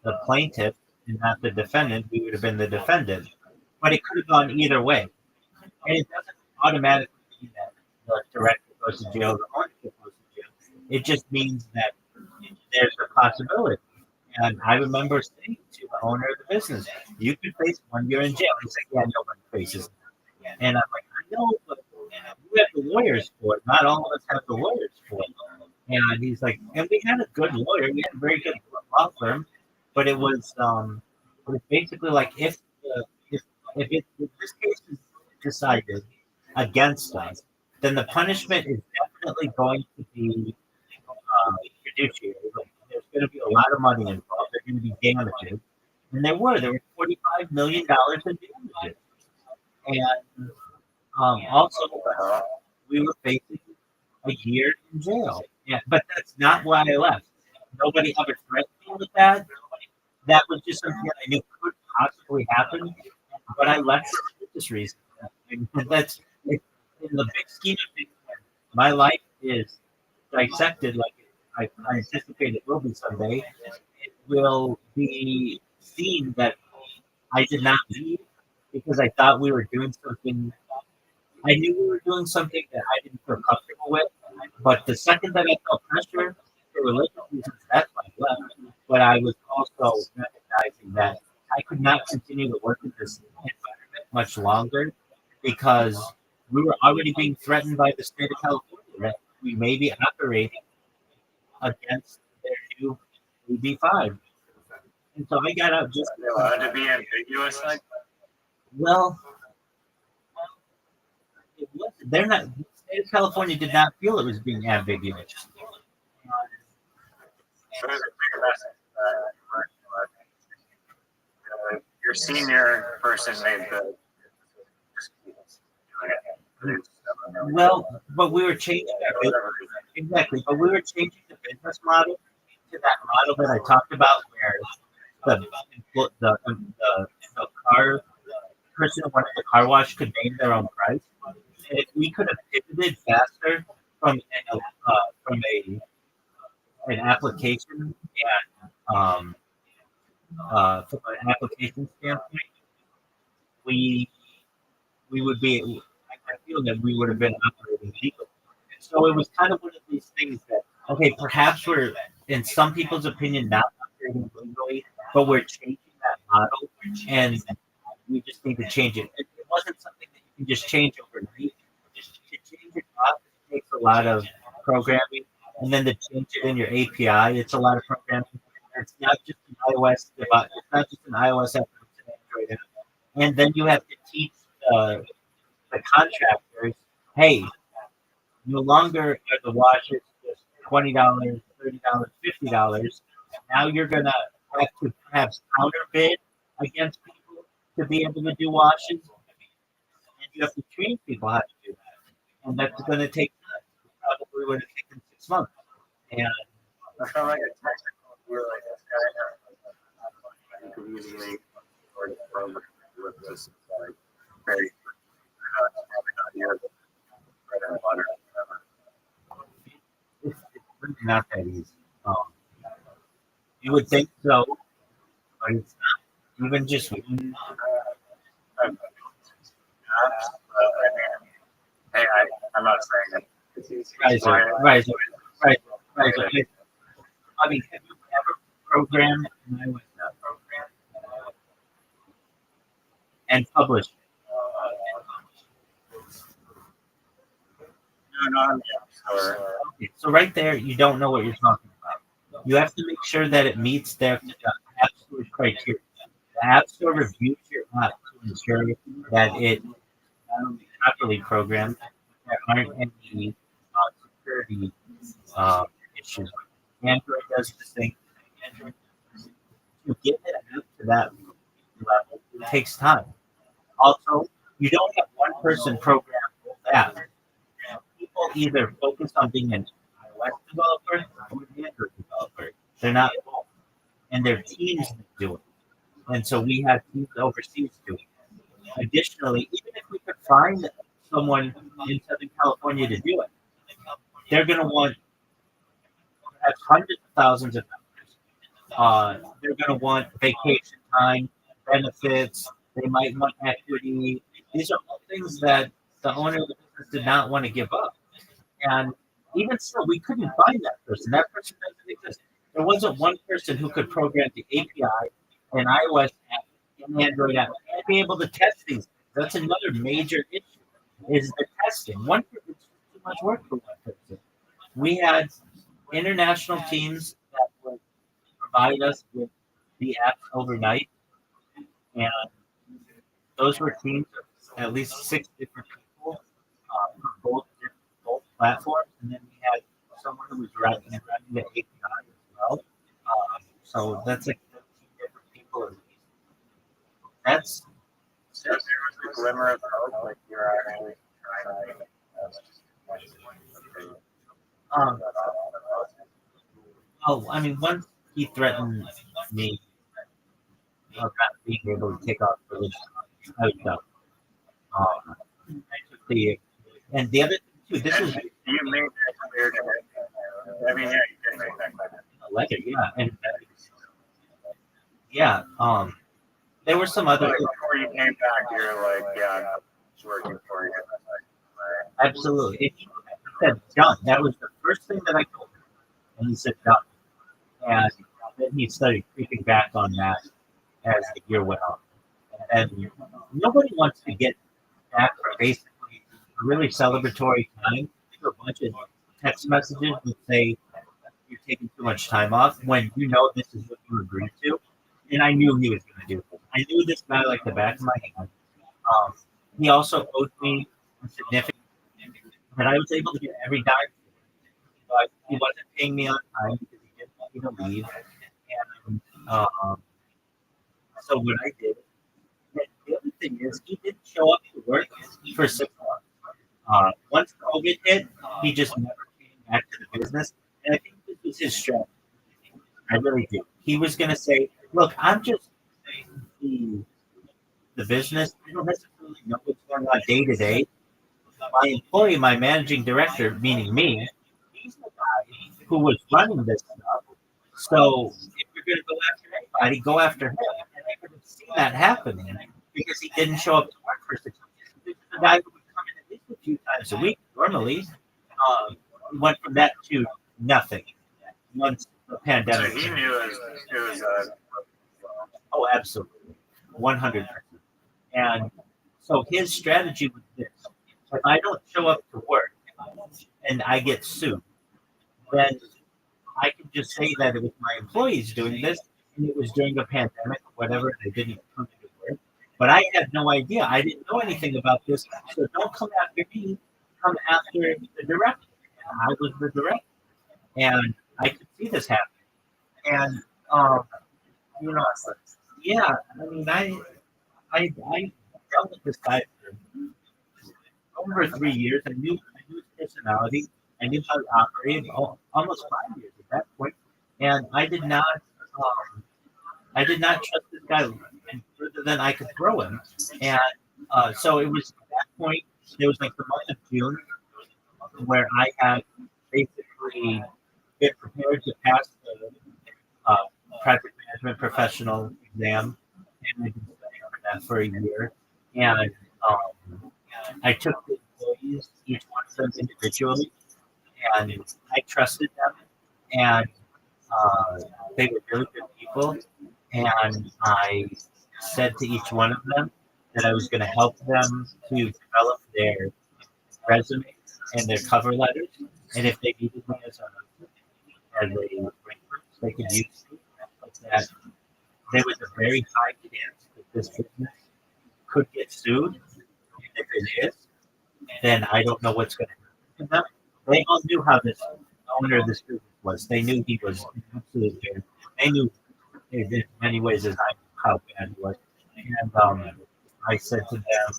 Speaker 5: the plaintiff and not the defendant. We would have been the defendant, but it could have gone either way. And it doesn't automatically mean that the director goes to jail, the ownership goes to jail. It just means that there's a possibility. And I remember saying to the owner of the business, "You could face 1 year in jail." He's like, "Yeah, nobody faces that." And I'm like, "I know, but you have the lawyers for it. Not all of us have the lawyers for it." And he's like, and we had a good lawyer. We had a very good law firm, but it was basically like if this case is decided against us, then the punishment is definitely going to be fiduciary. Like, there's going to be a lot of money involved. There's going to be damages, and there were $45 million in damages, and also we were facing a year in jail. Yeah, but that's not why I left. Nobody ever threatened me with that. That was just something that I knew could possibly happen, but I left for religious reasons. And that's in the big scheme of things. My life is dissected like I anticipate it will be someday. It will be seen that I did not leave because I thought we were doing something. I knew we were doing something that I didn't feel comfortable with. But the second that I felt pressure for religious reasons, that's why I left. But I was also recognizing that I could not continue to work in this environment much longer because we were already being threatened by the state of California that we may be operating against their new AB5. And so I got out just
Speaker 2: Are they allowed to be ambiguous like that?
Speaker 5: well. It was, they're not. The state of California did not feel it was being ambiguous.
Speaker 2: So there's a bigger message that your senior person made the.
Speaker 5: Well, but we were changing our exactly, but we were changing the business model to that model that I talked about, where the car person who wanted the car wash could name their own price. And if we could have pivoted faster from an application and from an application standpoint, we would be. I feel that we would have been operating legally. So it was kind of one of these things that okay, perhaps we're in some people's opinion not operating legally, but we're changing that model, and we just need to change it. It wasn't something that you can just change overnight. To change it up takes a lot of programming, and then to change it in your API, it's a lot of programming. It's not just an iOS device. It's not just an iOS app. It's an Android app. And then you have to teach the contractors, hey, no longer are the washes just $20, $30, $50. Now you're gonna have to perhaps counterbid against people to be able to do washes, and you have to train people how to do that, and that's going to take time. Probably would have taken 6 months. And
Speaker 2: I felt like a technical, we're like this guy you could easily sort of program with this like very probably not here, but bread and butter, whatever.
Speaker 5: it's really not that easy. You would think so, but it's not. Even just
Speaker 2: Hey, I'm not saying that it's easy.
Speaker 5: right. I mean, have you ever programmed an iOS program and published?
Speaker 2: No, not on the App Store.
Speaker 5: Okay, so right there, you don't know what you're talking about. You have to make sure that it meets their App Store's criteria. The App Store reviews your app to ensure that it not only properly programmed, there aren't any security issues. Android does the same thing. To get it up to that level, it takes time. Also, you don't have one person program both apps. People either focus on being an iOS developer or an Android developer. They're not both. And their teams do it. And so we have teams overseas doing it. Additionally, even if we could find someone in Southern California to do it, they're going to want perhaps hundreds of thousands of dollars. They're going to want vacation time, benefits. They might want equity. These are all things that the owner of the business did not want to give up. And even still, we couldn't find that person. That person doesn't exist. There wasn't one person who could program the API, an iOS app, an Android app, and be able to test these. That's another major issue, is the testing. One person, it's too much work for one person. We had international teams that would provide us with the apps overnight, and those were teams of at least 6 different people from both platforms, and then we had someone who was writing the API as well. So that's like 13 different people. That's
Speaker 2: So there was a glimmer of hope, like you're actually trying to
Speaker 5: Oh, I mean, once he threatened me about being able to take off religion, I was done. I took and the other thing too. This
Speaker 2: And
Speaker 5: is
Speaker 2: you made that clear to him. I mean, yeah, you did make that clear.
Speaker 5: letter, yeah, and yeah. There were some other
Speaker 2: Like before you came back, you're like, yeah, I'm working for you.
Speaker 5: absolutely. He said done. That was the first thing that I told him, and he said done. And then he started creeping back on that as the year went on. And nobody wants to get back from basically a really celebratory time to a bunch of text messages that say you're taking too much time off when you know this is what you agreed to. And I knew he was going to do this. I knew this guy like the back of my hand. He also owed me a significant, but I was able to get every dime, but he wasn't paying me on time because he didn't want me to leave. And so what I did, the other thing is, he didn't show up to work for 6 months. Once COVID hit, he just never came back to the business. And I think this was his strategy. I really do. He was going to say, look, I'm just the business. I don't necessarily know what's going on day to day. My employee, my managing director, meaning me, he's the guy who was running this stuff. So if you're going to go after anybody, go after him. And I could have seen that happening because he didn't show up to work for 6 months. This is the guy who would come in at least a few times a week normally. He went from that to nothing once the
Speaker 2: So
Speaker 5: pandemic.
Speaker 2: he knew it was
Speaker 5: Oh, absolutely, 100%. And so his strategy was this: if I don't show up to work and I get sued, then I can just say that it was my employees doing this, and it was during a pandemic or whatever. They didn't come to work, but I had no idea. I didn't know anything about this, so don't come after me. Come after the director. And I was the director, and I could see this happen. And you know, yeah. I mean, I dealt with this guy for over 3 years. I knew his personality. I knew how to operate. Almost 5 years at that point, and I did not trust this guy any further than I could throw him. And so it was at that point. There was like the month of June where I had basically been prepared to pass the uh, project management professional exam, and I've been studying for that for a year. And I took the employees, each one of them individually, and I trusted them, and they were really good people. And I said to each one of them that I was going to help them to develop their resume and their cover letters, and if they needed me as a reference, they could use me. Like that, there was a very high chance that this business could get sued, and if it is, then I don't know what's going to happen to them. They all knew how this owner of this business was. They knew he was absolutely there. They knew in many ways as I knew how bad he was. And I said to them,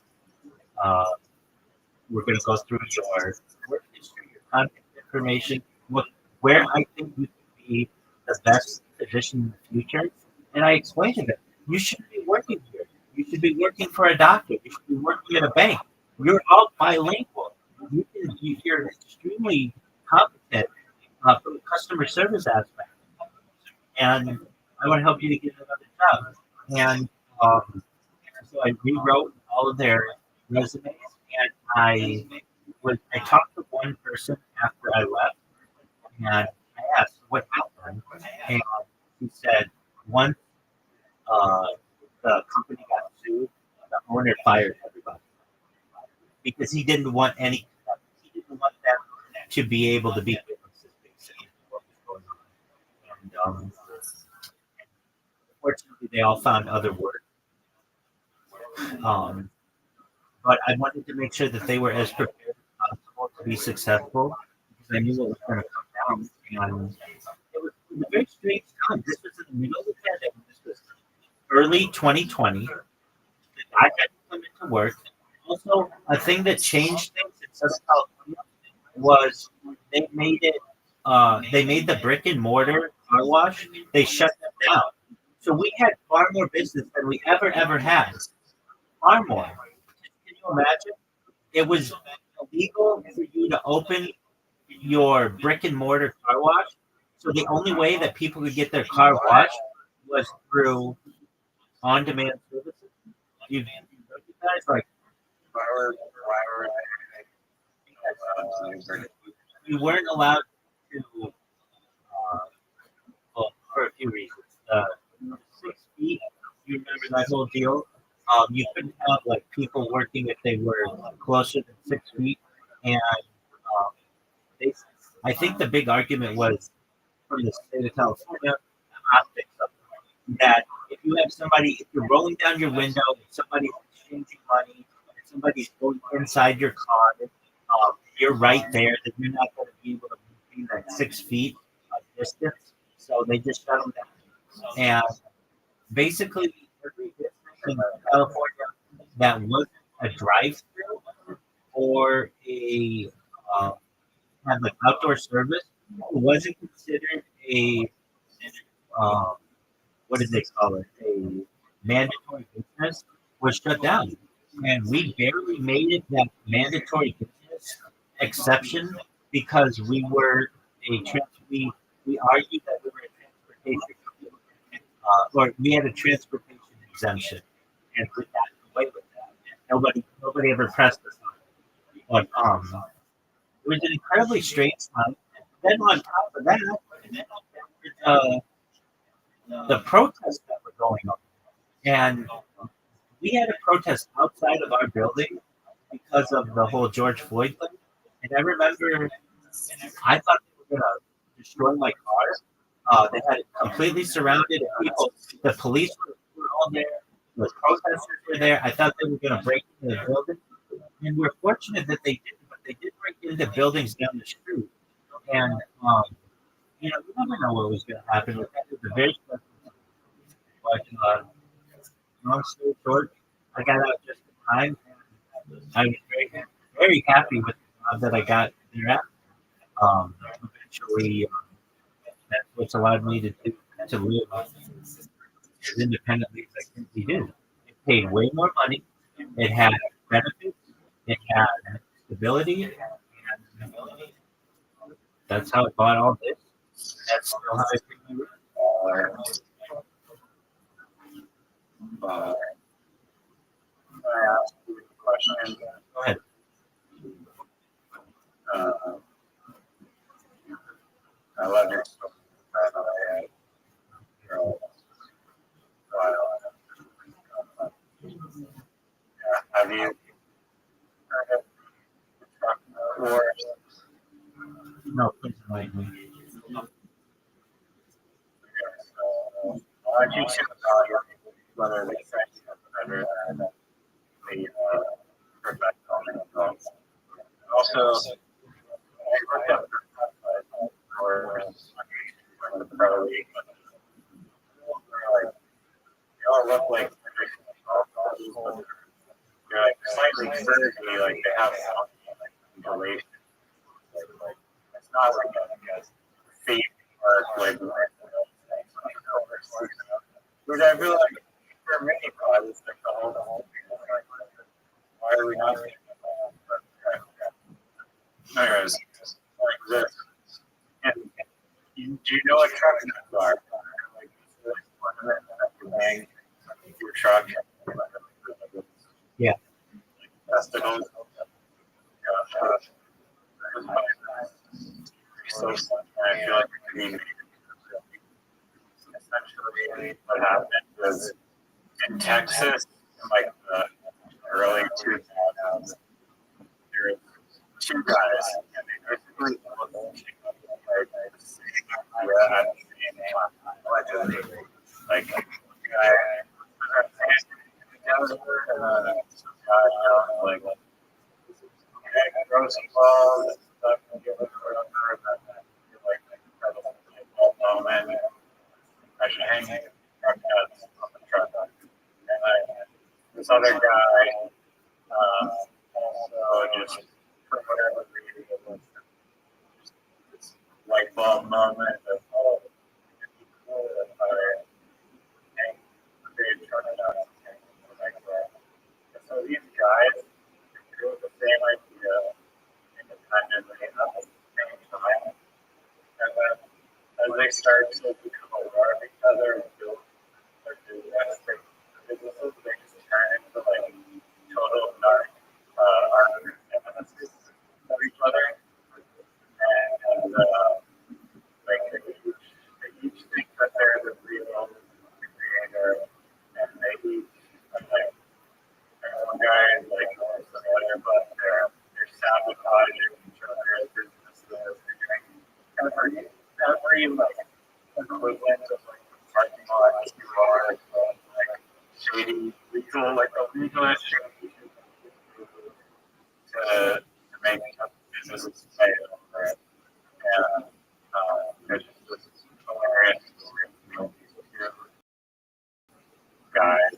Speaker 5: we're going to go through your work history, your contact information, where I think you could be the best position in the future. And I explained to them, you shouldn't be working here. You should be working for a doctor. You should be working at a bank. You're all bilingual. You're extremely competent from the customer service aspect. And I want to help you to get another job. And so I rewrote all of their resumes, and I talked to one person after I left, and I asked what happened, and he said once the company got sued, the owner fired everybody because he didn't want any. He didn't want them to be able to be witnesses, basically, what was going on. And fortunately, they all found other work. Um, but I wanted to make sure that they were as prepared as possible to be successful because I knew what was going to come down. And it was a very strange time. This was in the middle of the pandemic. This was early 2020. I had to come into work. Also, a thing that changed things in Southern California was they made it they made the brick and mortar car wash. They shut them down. So we had far more business than we ever had. Far more. Can you imagine? It was illegal for you to open your brick and mortar car wash. So the only way that people could get their car washed was through on-demand services. You recognize, like, you weren't allowed to, well, for a few reasons. 6 feet, you remember that whole deal? You couldn't have like people working if they were closer than 6 feet, and um, they, I think the big argument was from the state of California, optics of it, that if you have somebody, if you're rolling down your window, if somebody's exchanging money, if somebody's going inside your car, you're right there, that you're not going to be able to maintain that 6 feet of distance. So they just shut them down. And basically, every business in California that wasn't a drive-through or a had like outdoor service wasn't considered a what did they call it? A mandatory business was shut down, and we barely made it that mandatory business exception because we were we argued that we were a transportation company, or we had a transportation exemption, and we got away with that. Nobody ever pressed us on it. But it was an incredibly strange time. Then on top of that, uh, the protests that were going on, and we had a protest outside of our building because of the whole George Floyd thing. And I remember, I thought they were going to destroy my car. They had it completely surrounded, and the police were all there, the protesters were there. I thought they were going to break into the building, and we're fortunate that they didn't, but they did break into buildings down the street. And you never know what was going to happen with that. It was a very stressful time. But long story short, I got out just in time. And I was very happy with the job that I got there at. Eventually, that's what's allowed me to live as independently as I currently do. It paid way more money. It had benefits. It had stability. And that's how I bought all this. That's still how I pay my rent.
Speaker 2: I asked you a question.
Speaker 5: Go ahead.
Speaker 2: I love your stuff. Have you heard of truck wars?
Speaker 5: No, please invite me.
Speaker 2: I do see the value of whether they think better than the professional. Also, I worked up for the pro league. They all look like traditional golf courses, but they're like slightly curvy, like they have some undulation. Like, it's not like a fake park, which I feel like for many projects, like the whole thing, why are we not doing that? Anyways, like this. And do you know what truck nuts are? Like, you hang your truck.
Speaker 5: Yeah.
Speaker 2: That's the whole. So I feel like the community. Essentially, what happened was in Texas, in like the early 2000s, there were two guys, and they basically allegedly, like, guy, like, throw some balls and stuff, and give it for number, and then like, moment. I should hang truck nuts on the truck. And this other guy also just for whatever reason light bulb moment of, oh, it'd be cool if I hang they turn it on like that. And so these guys do the same idea independently at the same time. And then as they start to become aware of each other and build their businesses, they just turn into like total narc nemesis of each other. And like they each think that they're the real creator, and they each like one guy is like more familiar, but they're sabotaging each other's businesses. They're doing every like equivalent of like parking lot bars, like shady legal, like the legalist shady to make businesses fail. Right? And it's just hilarious to see these two guys.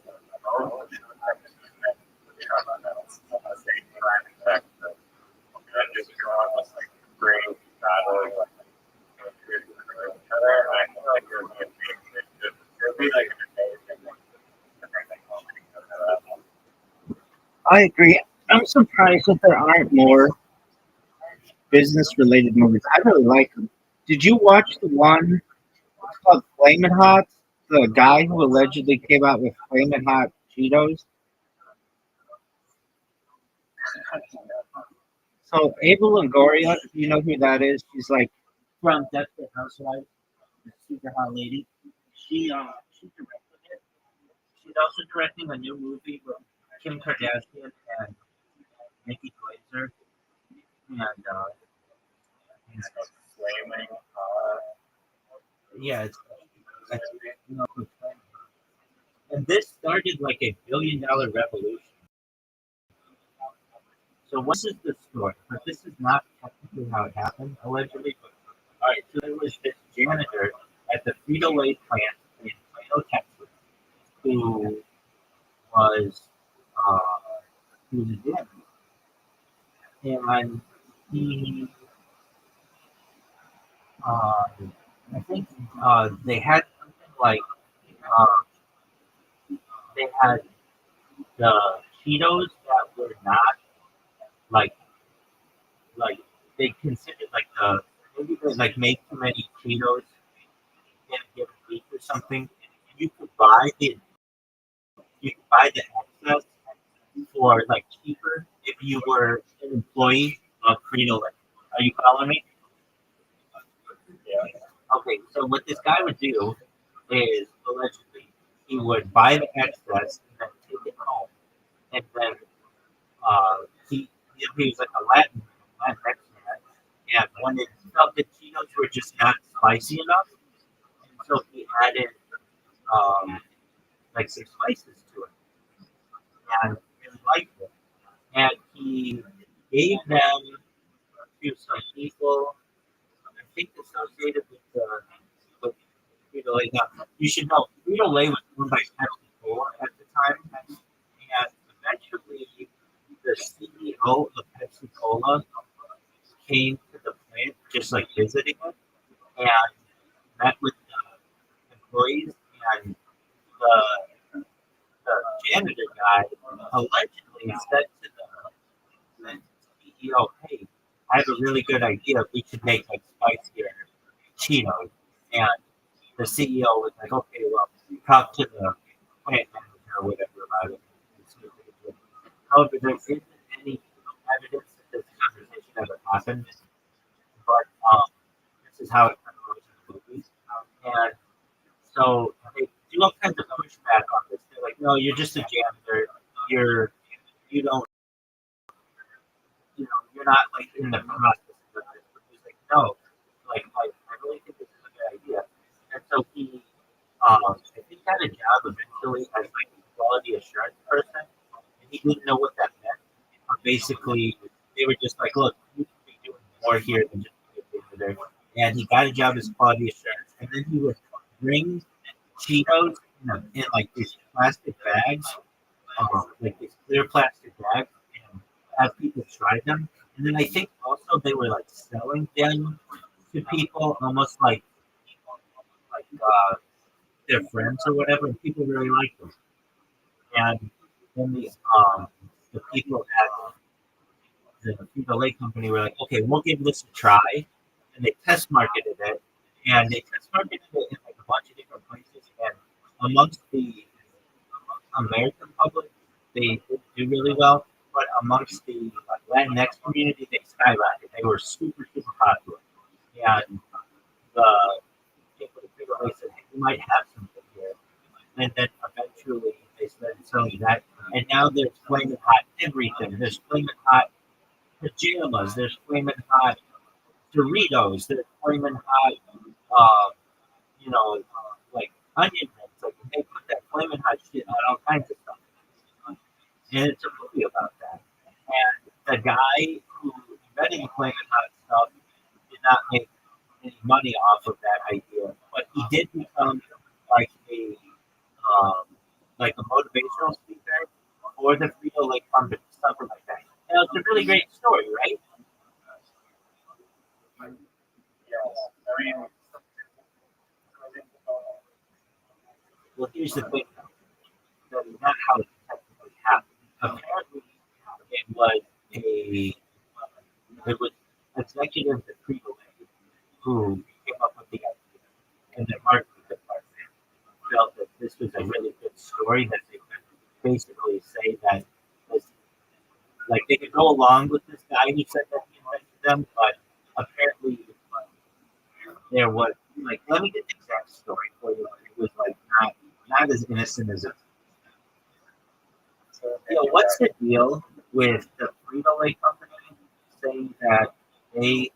Speaker 2: Just go on this like great battle, like each other. I feel like it'd be like an amazing
Speaker 4: I agree. I'm surprised that there aren't more business-related movies. I really like them. Did you watch the one called Flamin' Hot? The guy who allegedly came out with Flamin' Hot Cheetos. So Ava Longoria, you know who that is? She's like
Speaker 5: From Desperate Housewives, the super hot lady. She directed it. She's also directing a new movie with Kim Kardashian and Nikki Glaser. And
Speaker 2: flaming
Speaker 5: yeah, it's you know, and this started like a $1 billion revolution. So what is the story? But this is not technically how it happened, allegedly. But, all right, so there was this janitor at the Frito-Lay plant in Plano, Texas, who was uh, a janitor, and he, I think, they had something like they had the Cheetos that were not like like they considered like maybe they like make too many Cheetos in a given week or something. And you could buy the excess for like cheaper if you were an employee of Frito-Lay. Are you following me?
Speaker 2: yeah.
Speaker 5: Okay, so what this guy would do is allegedly he would buy the excess and then take it home, and then he was like a Latin man, and when it felt the Cheetos were just not spicy enough, and so he added like some spices to it, and really liked it, and he gave them to some people, I think associated with Frito-Lay. Now, you should know Frito-Lay was owned by Pepsi Cola at the time, and eventually the CEO of Pepsi Cola came to the plant, just like visiting it, and met with the employees, and the janitor guy allegedly said to the CEO, "Hey, I have a really good idea. We should make like spicier Cheetos." And the CEO was like, "Okay, well, talk to the plant manager or whatever about it." However, there isn't any evidence that this conversation ever happened, but this is how it kind of goes in the movies. And so they do all kinds of pushback on this. They're like, "No, you're just a janitor. You don't, you're not like in the process of this." But he's like, "No, like I really think this is a good idea." And so he, I think, got a job eventually as like a quality assurance person, and he didn't know what that meant. Basically, they were just like, "Look, you can be doing more here than just be a janitor." And he got a job as quality assurance, and then he would bring Cheetos in like these plastic bags, like these clear plastic bags, and have people try them. And then I think also they were like selling them to people almost like their friends or whatever, and people really liked them. And then the people at the Frito Lay company were like, okay, we'll give this a try, and they test marketed it, and they test marketed it in like a bunch of different places, and amongst the American public, they did do really well, but amongst the Latinx community, they skyrocketed. They were super, super popular, and the people at Frito Lay said, hey, we might have something here, and then eventually they started selling that, and now there's flaming hot everything. There's flaming hot pajamas. There's flaming hot Doritos. There's flaming hot, like onion rings. Like they put that flaming hot shit on all kinds of stuff. And it's a movie about that. And the guy who invented flaming hot stuff did not make any money off of that idea, but he did become like a motivational speaker for the Frito Lay company, something like that. And it's a really great story, right?
Speaker 2: Yes. I mean,
Speaker 5: Well, here's the thing, though. That's not how it technically happened. Apparently, it was executives at Frito Lay who came up with the idea, and the marketing department felt that this was a really good story that they could basically say that this, like they could go along with this guy who said that he invented them, but apparently there was like, let me get the exact story for you. It was like not as innocent as it. What's the deal with the Frito Lay company saying that they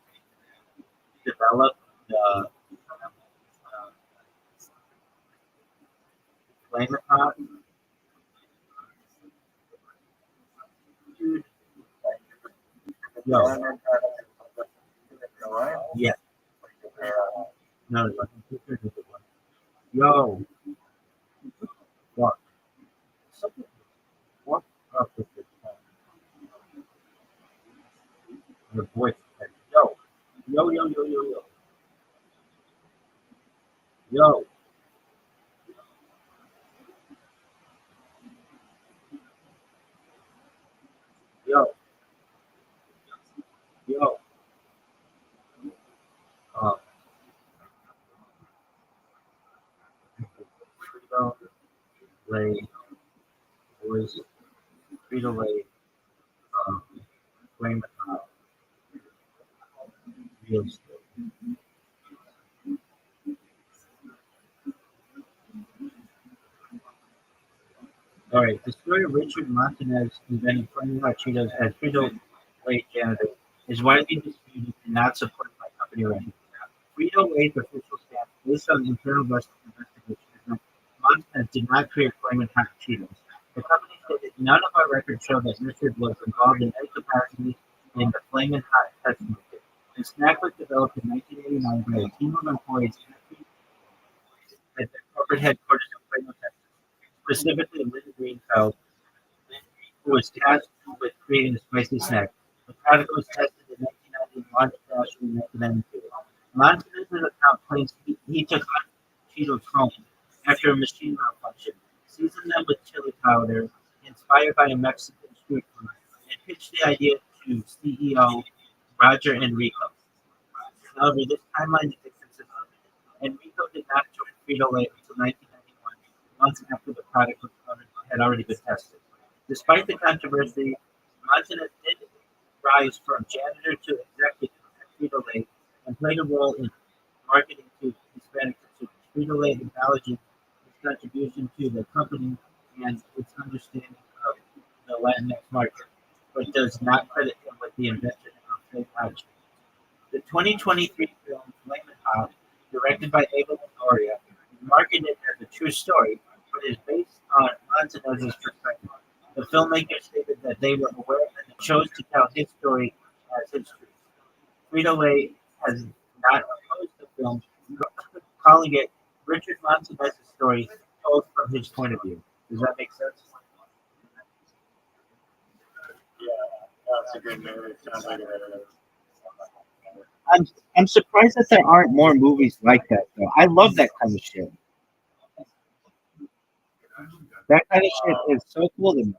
Speaker 5: developed the Flamin' Hot? Dude, yo, yeah, no, yo, what? Something, what up with this? Your voice, yo, yo, yo, yo, yo, yo, yo. Yo, yo, uh, Frito Lay, boys, Frito Lay, Flame real estate. All right, the story of Richard Martinez inventing Flaming Hot Cheetos as Frito Lay janitor is widely disputed and not supported by company records. Frito Lay's official staff, based on internal investigation, Martinez did not create Flaming Hot Cheetos. The company stated none of our records show that Richard was involved in any capacity in the Flaming Hot test market. The snack was developed in 1989 by a team of employees at the corporate headquarters of Plano, Texas. Specifically, Lynn Greenfeld, who was tasked with creating the spicy snack. The product was tested in 1990 and launched nationally in 1992. Montanez's account claims he took Cheetos home after a machine malfunction, seasoned them with chili powder, inspired by a Mexican street food, and pitched the idea to CEO Roger Enrico. However, this timeline is inconsistent. Enrico did not join Frito Lay until 1991, months after the product had already been tested. Despite the controversy, Martinez did rise from janitor to executive at Frito Lay and played a role in marketing to Hispanic consumers. Frito Lay acknowledging his contribution to the company and its understanding of the Latinx market, but does not credit him with the invention of fake hot. The 2023 film Flamin' Hot, directed by Ava Longoria, is marketed as a true story, but is based on Montanez's perspective. The filmmakers stated that they were aware and chose to tell his story as history. Frito Lay has not opposed the film, calling it Richard Montanez's story told from his point of view. Does that make sense?
Speaker 2: yeah, that's a good movie. It sounds like a
Speaker 4: I'm I'm surprised that there aren't more movies like that though. I love that kind of shit. That kind of shit is so cool to me.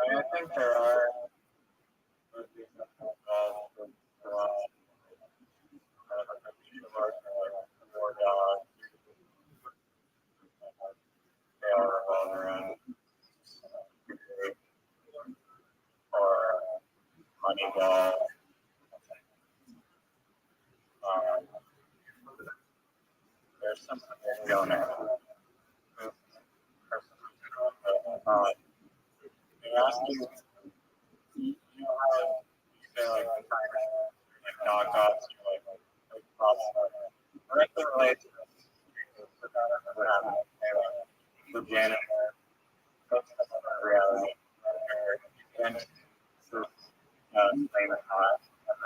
Speaker 2: There, I think there are movies that involve more dogs. They all revolve around or Moneyball. Um, there's something going on. They ask you, you know how you say like knockoffs, like props, directly related to the janitor, reality, and claim it not, and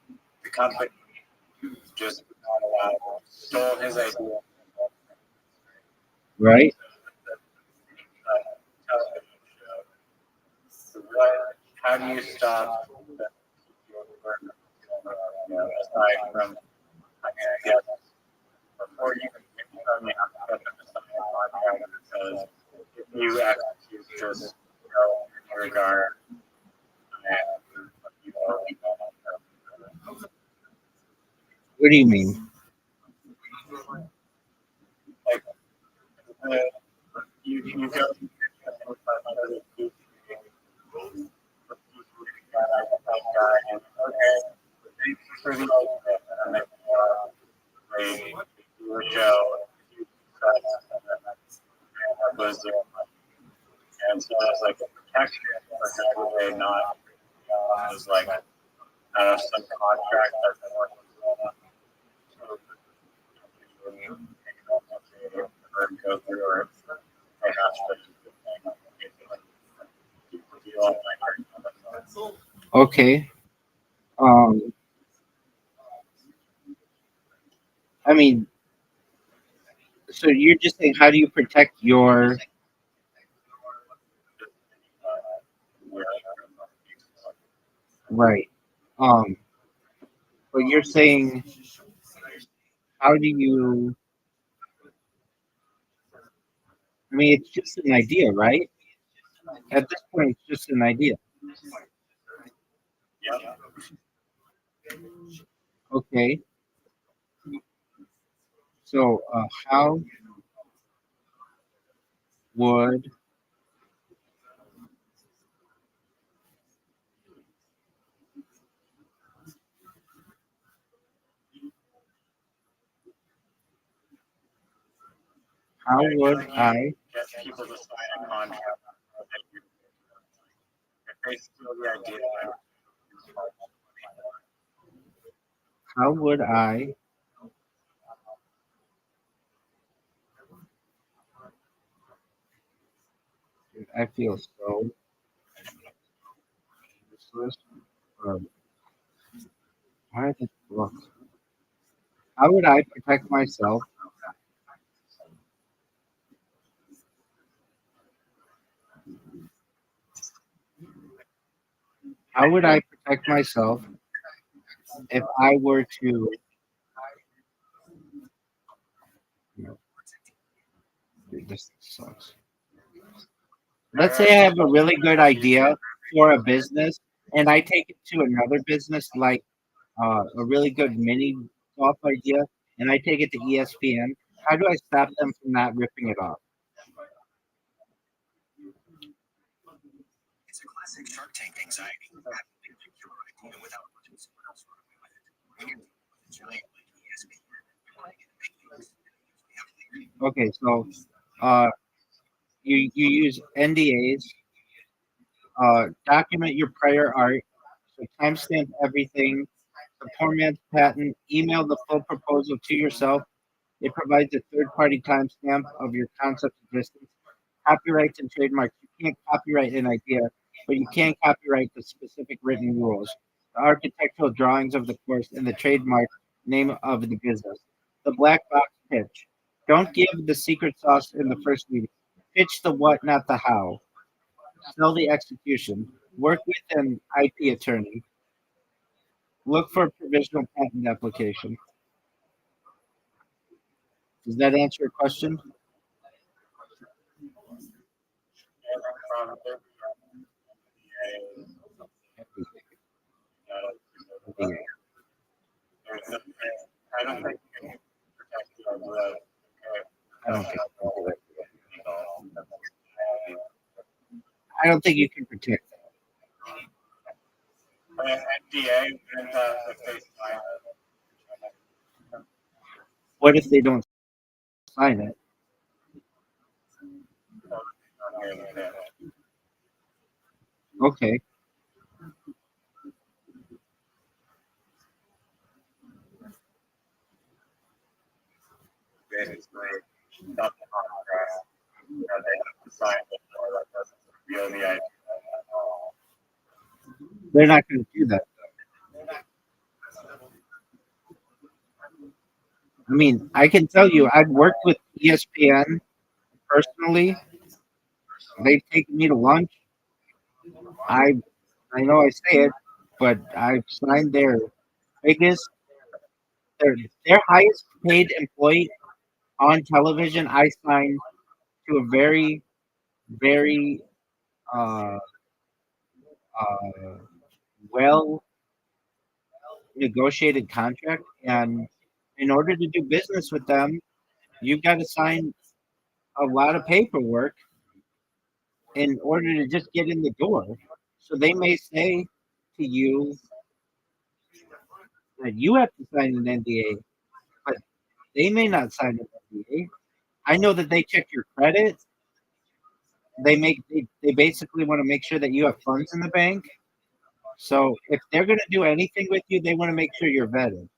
Speaker 2: then the company just not allowed, stole his idea.
Speaker 4: Right?
Speaker 2: How do you stop that? Aside from, I mean, I guess before you can certainly have to put into something contract because if you execute just in regard and you
Speaker 4: What do you mean?
Speaker 2: like you go and okay, thanks for the idea, and do a show, and so it's like a protection for Saturday, not as like out of some contract that's been working or go through or
Speaker 4: Okay. Um, I mean, so you're just saying, how do you protect your right? Um, but you're saying, how do you? I mean, it's just an idea, right? At this point, it's just an idea. Okay. So, how would I?
Speaker 2: get people to sign a contract if they steal the idea.
Speaker 4: How would I? Dude, I feel so useless. Um, why the fuck? How would I protect myself? How would I protect myself if I were to? Dude, this sucks. Let's say I have a really good idea for a business, and I take it to another business, like a really good mini golf idea, and I take it to ESPN. How do I stop them from not ripping it off? Okay, so uh, you use NDAs, document your prior art, so timestamp everything, the poor man's patent, email the full proposal to yourself. It provides a third party timestamp of your concept existence. Copyrights and trademarks. You can't copyright an idea, but you can copyright the specific written rules, the architectural drawings of the course, and the trademark name of the business. The black box pitch. Don't give the secret sauce in the first meeting. Pitch the what, not the how. Sell the execution. Work with an IP attorney. Look for a provisional patent application. Does that answer your question?
Speaker 2: I don't think you can protect your blood.
Speaker 4: I don't think you can do it. I don't think you can protect that.
Speaker 2: NDA, if they sign
Speaker 4: What if they don't sign it?
Speaker 2: it,
Speaker 4: Okay.
Speaker 2: basically not the contract. They have to sign it or that doesn't reveal the IP.
Speaker 4: They're not going to do that. I mean, I can tell you, I've worked with ESPN personally. They've taken me to lunch. I I know I say it, but I've signed biggest, their highest paid employee on television. I signed to a very, very uh, uh, well negotiated contract, and in order to do business with them, you've got to sign a lot of paperwork in order to just get in the door. So they may say to you that you have to sign an NDA, but they may not sign an NDA. I know that they check your credit. They basically want to make sure that you have funds in the bank. So if they're going to do anything with you, they want to make sure you're vetted.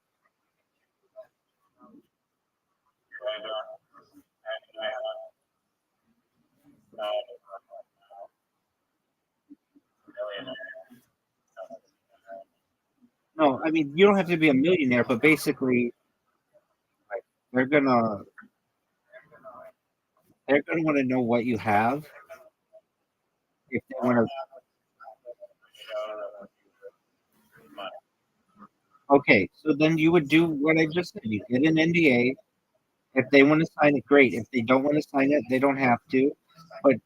Speaker 4: No, I mean you don't have to be a millionaire, but basically, like, they're gonna want to know what you have if they want to. Okay, so then you would do what I just said. You get an NDA. If they want to sign it, great. If they don't want to sign it, they don't have to. But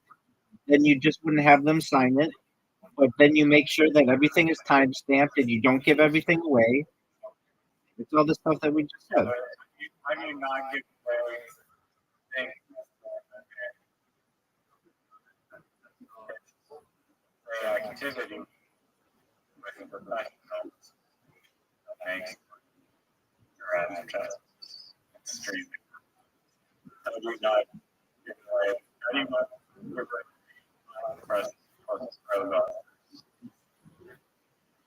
Speaker 4: then you just wouldn't have them sign it. But then you make sure that everything is time stamped and you don't give everything away. It's all the stuff that we just said.
Speaker 2: How do you not give away things? Activity with professionals makes your advertising streaming. How do you not give away anyone press protocol?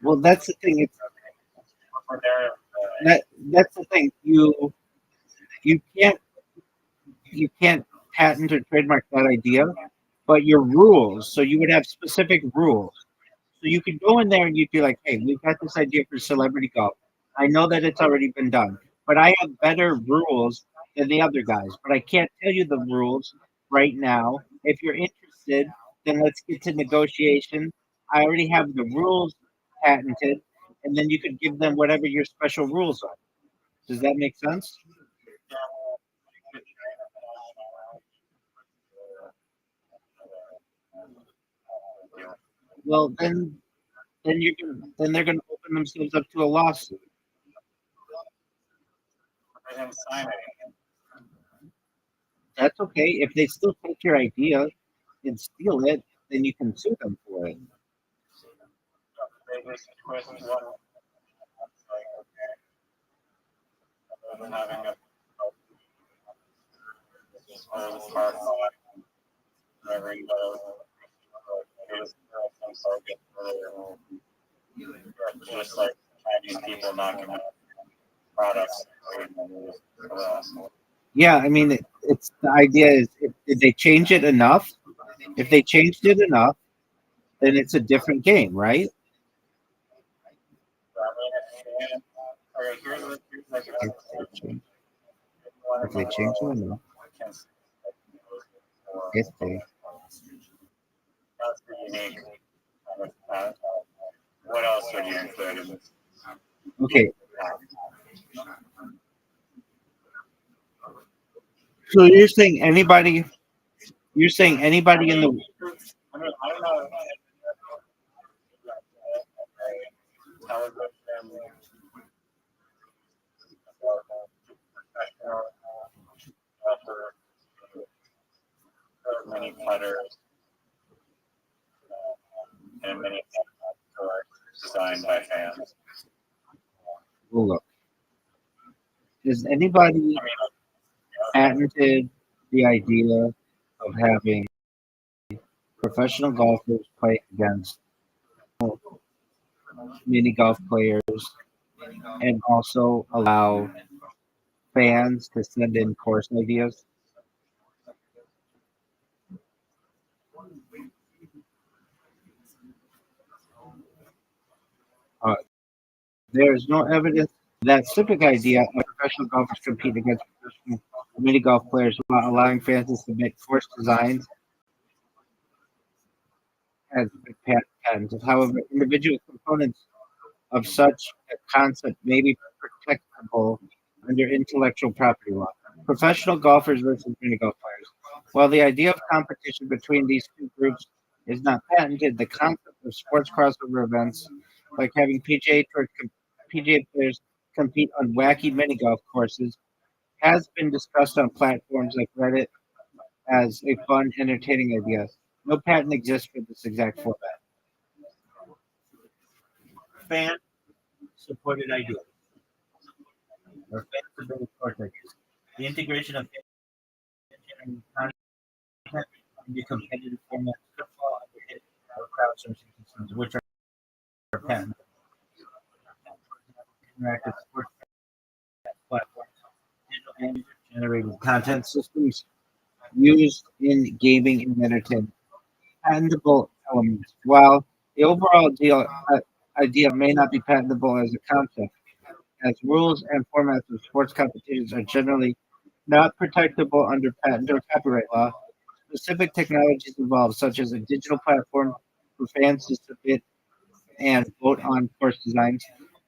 Speaker 4: Well, that's the thing. That's the thing. You can't patent or trademark that idea, but your rules. So you would have specific rules. So you could go in there and you'd be like, "Hey, we've got this idea for celebrity golf. I know that it's already been done, but I have better rules than the other guys. But I can't tell you the rules right now. If you're interested, then let's get to negotiation. I already have the rules patented, and then you could give them whatever your special rules are. Does that make sense? Well, then they're gonna open themselves up to a lawsuit.
Speaker 2: They didn't sign it.
Speaker 4: That's okay. If they still take your idea and steal it, then you can sue them for it.
Speaker 2: They just twist one. Like, okay, other than having a old park lot, whatever you know, some sort of just like Chinese people knocking out products.
Speaker 4: Yeah, I mean, it's the idea is if they change it enough, if they changed it enough, then it's a different game, right? If they change it enough, if they,
Speaker 2: That's the unique What else would you include in this?
Speaker 4: Okay. So you're saying anybody? You're saying anybody in the?
Speaker 2: I mean, I don't know. Television, professional, for many putters, and many tours designed by fans.
Speaker 4: Well, look. Has anybody
Speaker 2: I mean,
Speaker 4: patented the idea of having professional golfers play against mini golf players and also allow fans to send in course ideas? Uh, there is no evidence that specific idea of professional golfers competing against professional mini golf players while allowing fans to submit course designs as patents. However, individual components of such a concept may be protectable under intellectual property law. Professional golfers versus mini golf players. While the idea of competition between these two groups is not patented, the concept of sports crossover events, like having PGA players compete on wacky mini golf courses, has been discussed on platforms like Reddit as a fun, entertaining idea. No patent exists for this exact format.
Speaker 5: Fan supported ideas or fan supported course ideas. The integration of engineering content into competitive formats could fall under hidden or crowdsourcing systems, which are patent. Interactive sports platforms, digital and user-generated content systems used in gaming and entertainment. Patentable elements. While the overall idea may not be patentable as a concept, as rules and formats of sports competitions are generally not protectable under patent or copyright law, specific technologies involved, such as a digital platform for fans to submit and vote on course designs,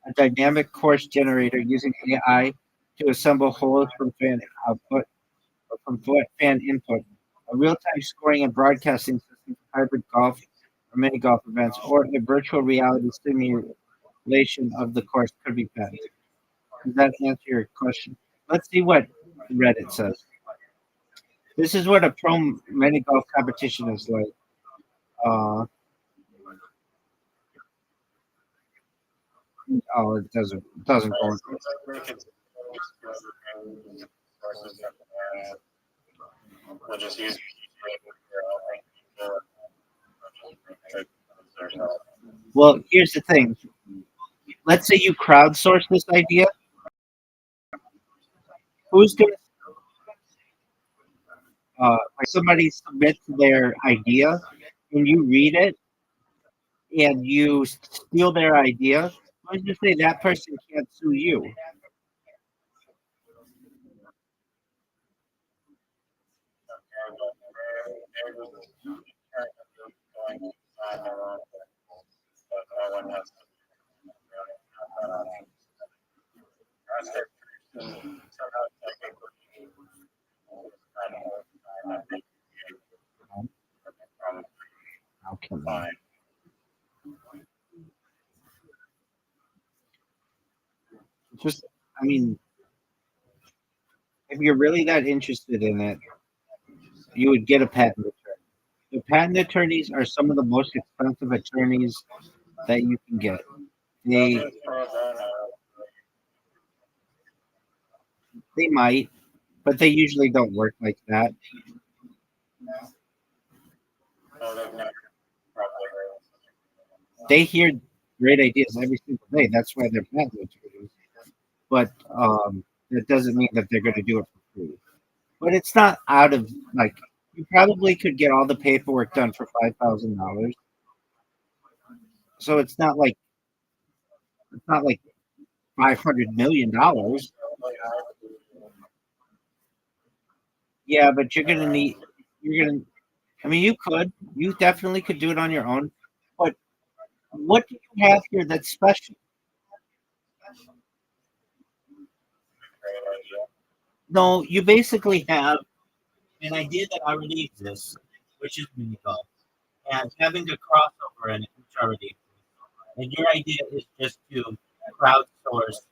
Speaker 5: a dynamic course generator using AI to assemble holes from fan output or from fan input, a real-time scoring and broadcasting system for hybrid golf or mini golf events, or a virtual reality simulation of the course could be patented. Does that answer your question? Let's see what Reddit says. This is what a pro mini golf competition is like. Oh, it doesn't go.
Speaker 2: We'll just use
Speaker 4: Well, here's the thing. Let's say you crowdsource this idea. Who's gonna like somebody submits their idea and you read it and you steal their idea? Let's just say that person can't sue you. How can I? Just, I mean, if you're really that interested in it, you would get a patent attorney. The patent attorneys are some of the most expensive attorneys that you can get. They might, but they usually don't work like that. They hear great ideas every single day. That's why they're patent attorneys. But that doesn't mean that they're going to do it for free. But it's not out of like you probably could get all the paperwork done for $5,000. So it's not like $500 million. Yeah, but you're gonna. I mean, you definitely could do it on your own, but What do you have here that's special? No, you basically have
Speaker 5: An idea that already exists, which is mini golf, and having a crossover in it, which already exists. And your idea is just to crowdsource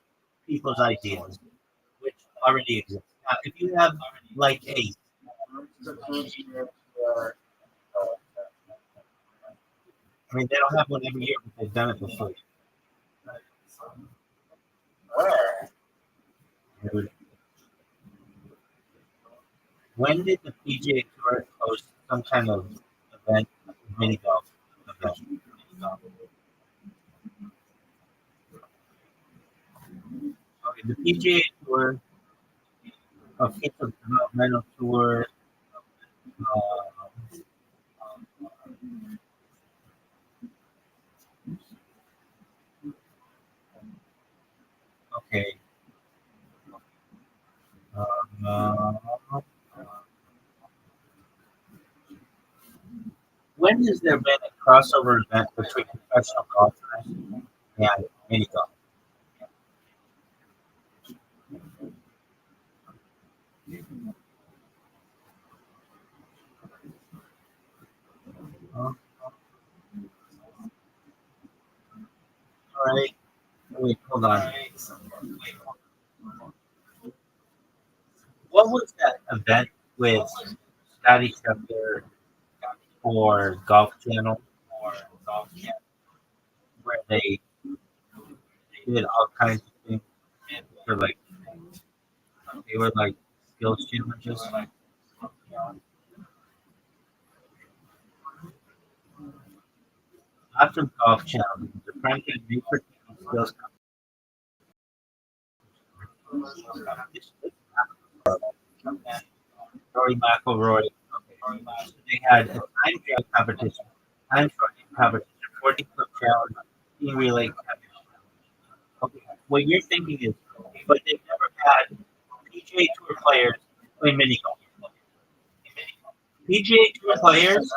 Speaker 5: people's ideas, which already exists. Now, if you have like a, I mean, they don't have one every year, but they've done it before. When did the PGA Tour host some kind of event, mini golf event? Okay, the PGA Tour, official developmental tour. Uh, okay. Uh, when has there been a crossover event between professional golfers and mini golf? All right. Wait, hold on. What was that event with Scotty Scheffler for Golf Channel, where they did all kinds of things for like they were like skills challenges. Not from Golf Channel. The Frank and Newport skills competition. Rory McIlroy. So they had a time trial competition, time shortening competition, 40-foot challenge, team relay competition. Okay. What you're thinking is, but they've never had PGA Tour players play mini golf. PGA Tour players.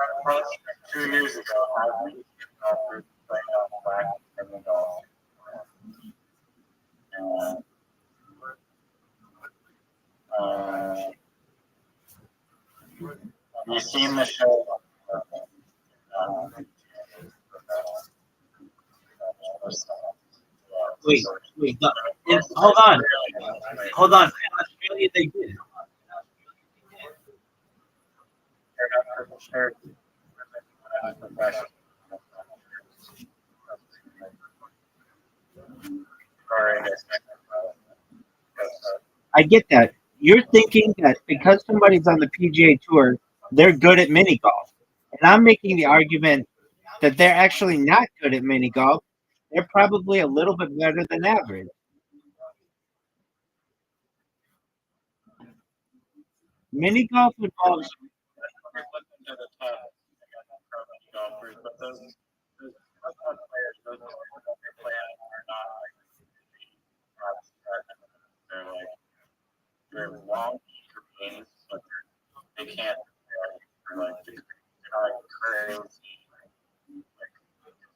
Speaker 2: 2 years ago, I was playing on black and golf. Have you seen the show?
Speaker 5: Wait, wait. Hold on. Hold on. In Australia, they did.
Speaker 4: I get that. You're thinking that because somebody's on the PGA Tour, they're good at mini golf. And I'm making the argument that they're actually not good at mini golf. They're probably a little bit better than average. Mini golf involves
Speaker 2: But those players, those they play on are not they're like they're long games, but they can't they're like they're not crazy like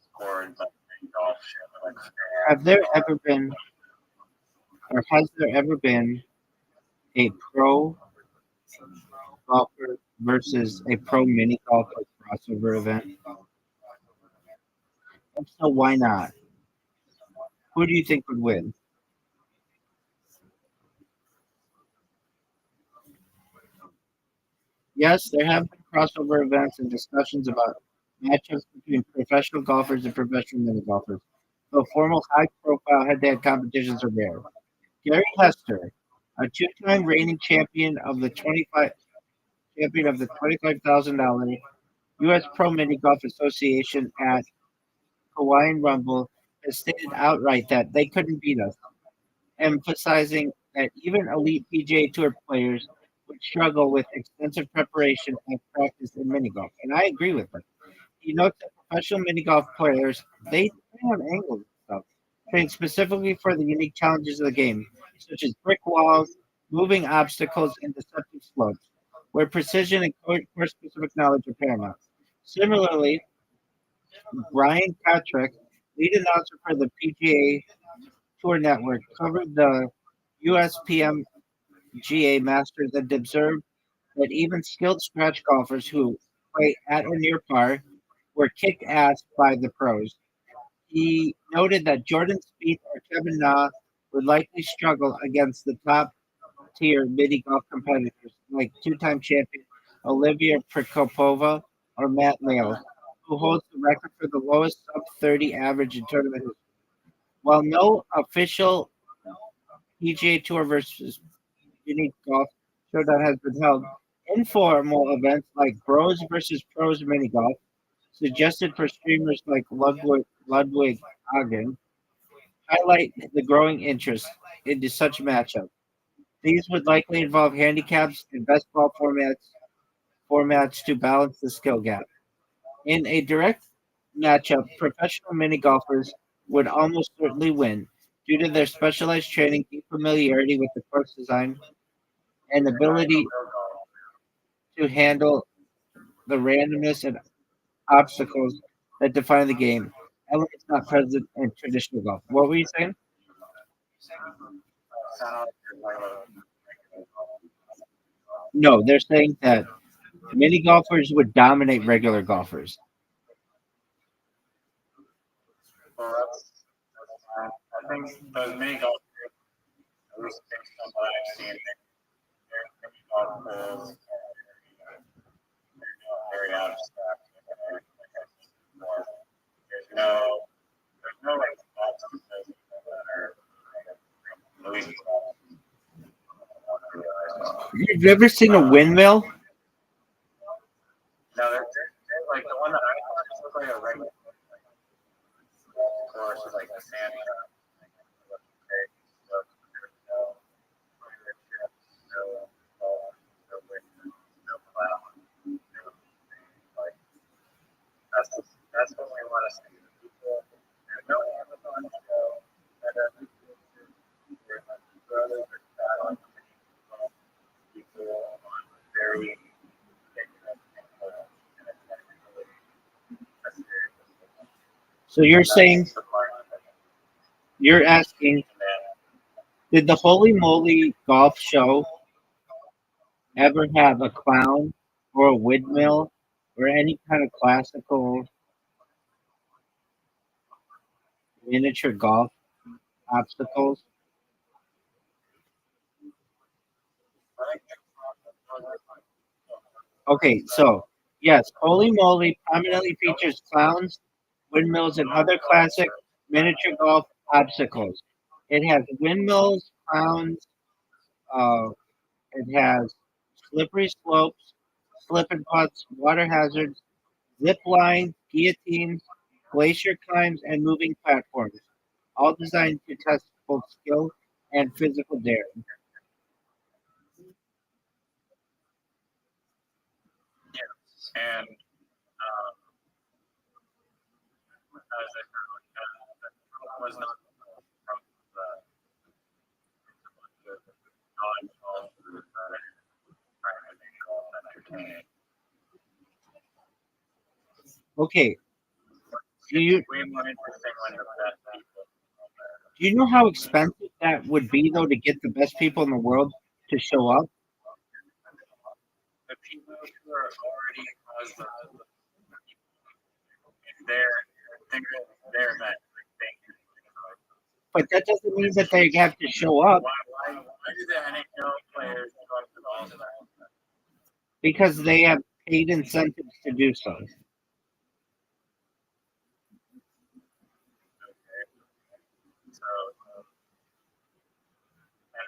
Speaker 2: scored like golf shit like
Speaker 4: have there ever been or has there ever been a pro golfer versus a pro mini golfer crossover event? If so, why not? Who do you think would win? Yes, there have been crossover events and discussions about matchups between professional golfers and professional mini golfers, though formal high-profile head-to-head competitions are rare. Gary Hester, a two-time reigning champion of the $25,000 U.S. Pro Mini Golf Association at Hawaiian Rumble, has stated outright that they couldn't beat us, emphasizing that even elite PGA Tour players would struggle with extensive preparation and practice in mini golf. And I agree with him. He notes that professional mini golf players, they train on angles and stuff, train specifically for the unique challenges of the game, such as brick walls, moving obstacles, and deceptive slopes, where precision and course-specific knowledge are paramount. Similarly, Brian Patrick, lead announcer for the PGA Tour Network, covered the USPMGA Masters and observed that even skilled scratch golfers who play at or near par were kicked ass by the pros. He noted that Jordan Spieth or Kevin Na would likely struggle against the top tier mini golf competitors like two-time champion Olivia Prokopova or Matt Nail, who holds the record for the lowest sub 30 average in tournament history. While no official PGA Tour versus unique golf showdown has been held, informal events like Bros versus Pros mini golf, suggested for streamers like Ludwig Hagen, highlight the growing interest into such matchups. These would likely involve handicaps and best ball formats to balance the skill gap. In a direct matchup, professional mini golfers would almost certainly win due to their specialized training, deep familiarity with the course design, and ability to handle the randomness and obstacles that define the game. Elements not present in traditional golf. What were you saying? No, they're saying that mini golfers would dominate regular golfers.
Speaker 2: Well, I think those mini golf groups, at least based on what I've seen, they're mini golf pools, very abstract. There's no like thoughts on those that are really
Speaker 4: You've never seen a windmill?
Speaker 2: no, they're like the one that I thought just looked like a regular course with like a sand trap. That's what we want to see. People, there's no Amazon show that doesn't there's like brothers or battling people on very
Speaker 4: So you're saying, you're asking, did the Holy Moly Golf Show ever have a clown or a windmill or any kind of classical miniature golf obstacles? Okay, so yes, Holy Moly prominently features clowns, windmills, and other classic miniature golf obstacles. It has windmills, clowns, uh, it has slippery slopes, slip and putts, water hazards, zip lines, guillotines, glacier climbs, and moving platforms, all designed to test both skill and physical daring.
Speaker 2: and as I heard, was not from the non-golf entertaining.
Speaker 4: Okay, do you
Speaker 2: Way more interesting when the best people.
Speaker 4: do you know how expensive that would be though to get the best people in the world to show up?
Speaker 2: The people who are already cause they're event.
Speaker 4: But that doesn't mean that they have to show up
Speaker 2: Why do the NHL players go up to the All-Star?
Speaker 4: because they have paid incentives to do so.
Speaker 2: So, and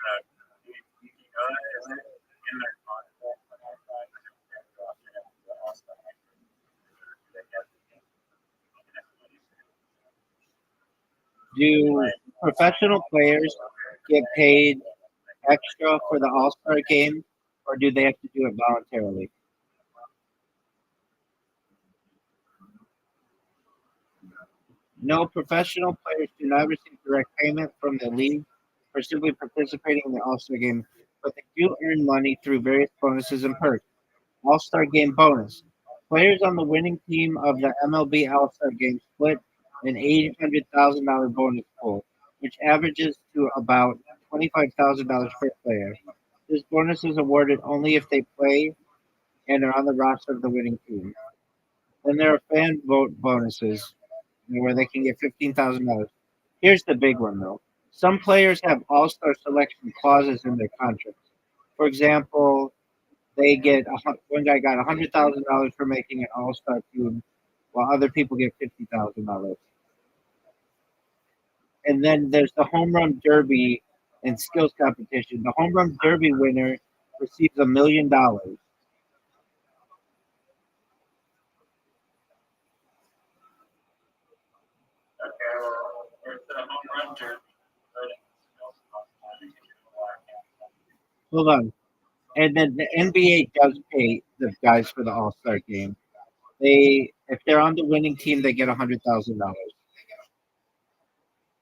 Speaker 2: you know, is it in their contract when they're trying to go up to the All-Star?
Speaker 4: Do professional players get paid extra for the All Star game, or do they have to do it voluntarily? No, professional players do not receive direct payment from the league for simply participating in the All Star game, but they do earn money through various bonuses and perks. All Star game bonus. Players on the winning team of the MLB All-Star Game split an $800,000 bonus pool, which averages to about $25,000 per player. This bonus is awarded only if they play and are on the roster of the winning team. Then there are fan vote bonuses where they can get $15,000. Here's the big one though. Some players have all-star selection clauses in their contracts. For example, one guy got $100,000 for making an all-star team, while other people get $50,000. And then there's the home run derby and skills competition. The home run derby winner receives $1 million.
Speaker 2: Okay, well, there's the home run derby.
Speaker 4: Hold on. And then the NBA does pay the guys for the All Star game. If they're on the winning team, they get $100,000.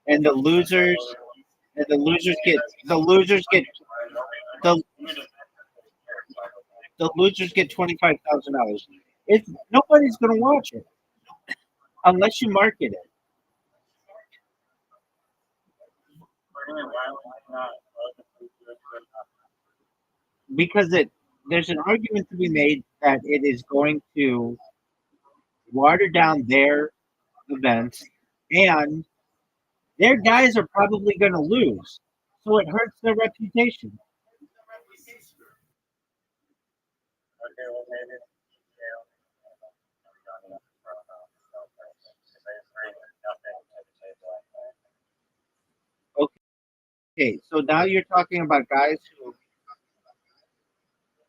Speaker 4: And the losers get $25,000. It's nobody's gonna watch it unless you market it. Because there's an argument to be made that it is going to water down their events, and their guys are probably going to lose, so it hurts their reputation.
Speaker 2: Okay, well, maybe.
Speaker 4: Okay, so now you're talking about guys who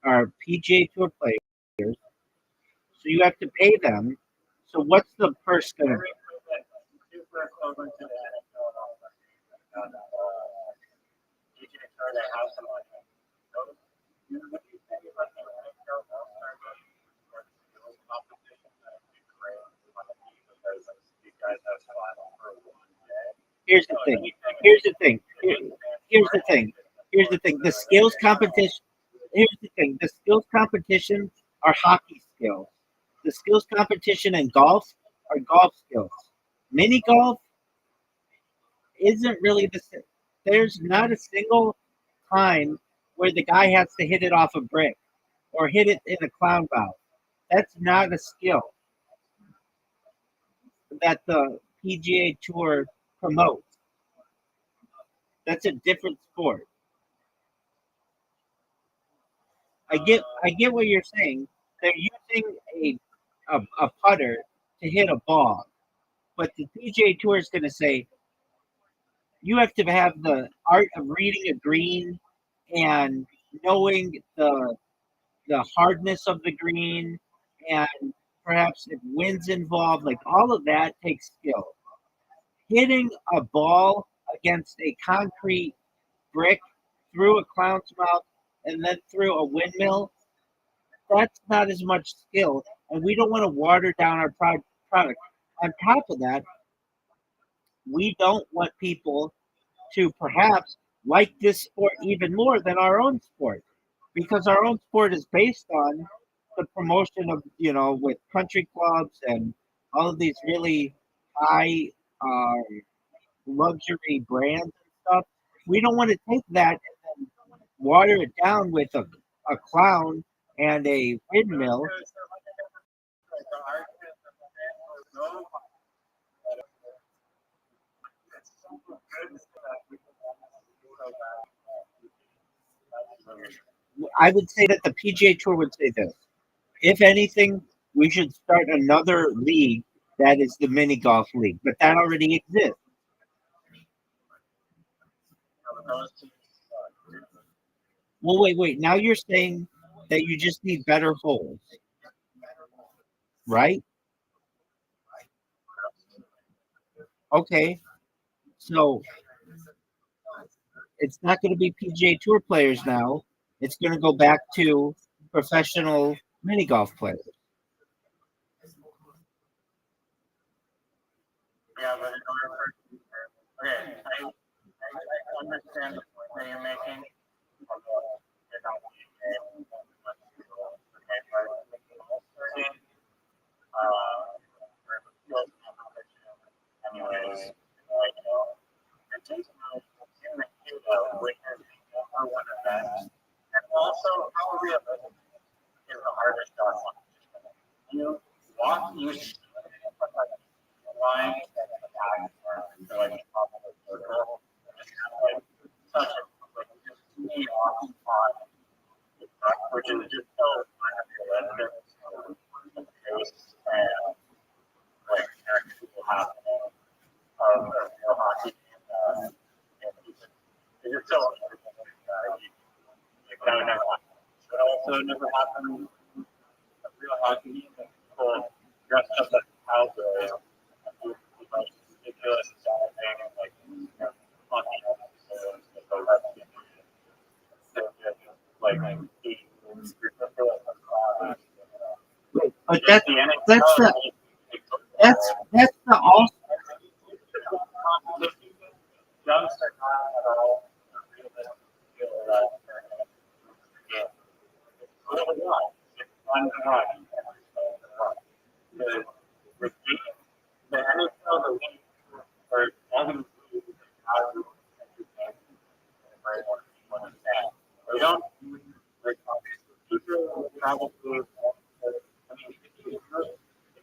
Speaker 4: are PGA Tour players, so you have to pay them. So what's the purse going to be?
Speaker 2: Super equivalent to the NFL and PGA Tour, they have some like those. What do you think about the NFL All-Star Game or the skills competition? That would be great because these guys have final for one day.
Speaker 4: Here's the thing. Here's the thing. Here's the thing. Here's the thing. The skills competition. Here's the thing. The skills competition are hockey skills. The skills competition in golf are golf skills. Mini golf isn't really the same. There's not a single time where the guy has to hit it off a brick or hit it in a clown valve. That's not a skill that the PGA Tour promotes. That's a different sport. I get what you're saying. They're using a putter to hit a ball, but the PGA Tour is going to say you have to have the art of reading a green and knowing the hardness of the green, and perhaps if wind's involved, like all of that takes skill. Hitting a ball against a concrete brick through a clown's mouth and then through a windmill, that's not as much skill. And we don't want to water down our product. On top of that, we don't want people to perhaps like this sport even more than our own sport, because our own sport is based on the promotion of, with country clubs and all of these really high luxury brands and stuff. We don't want to take that and then water it down with a clown and a windmill. I would say that the PGA Tour would say this. If anything, we should start another league that is the mini golf league, but that already exists. Well, wait. Now you're saying that you just need better holes, right? Okay. So it's not going to be PGA Tour players now. It's going to go back to professional mini golf players.
Speaker 2: Yeah, but in order for okay, I understand the point that you're making. average dog walk. You walk, you should line and the back or like the top of the circle. Just have like such a like just me on which is just so unrealistic. The pace and like actual happening of real hockey. It's just so unrealistic. Like that would never happen. But also never happened a real hockey game that people dressed up like cowboys and do like ridiculous thing and like funny episodes with the left team. Like
Speaker 4: Wait, but that's the all.
Speaker 2: youngster not at all realistic feel that it's really not. It's fun to watch. The NHL, the league, or all these leagues have very much understand. They don't like people travel to. I mean, if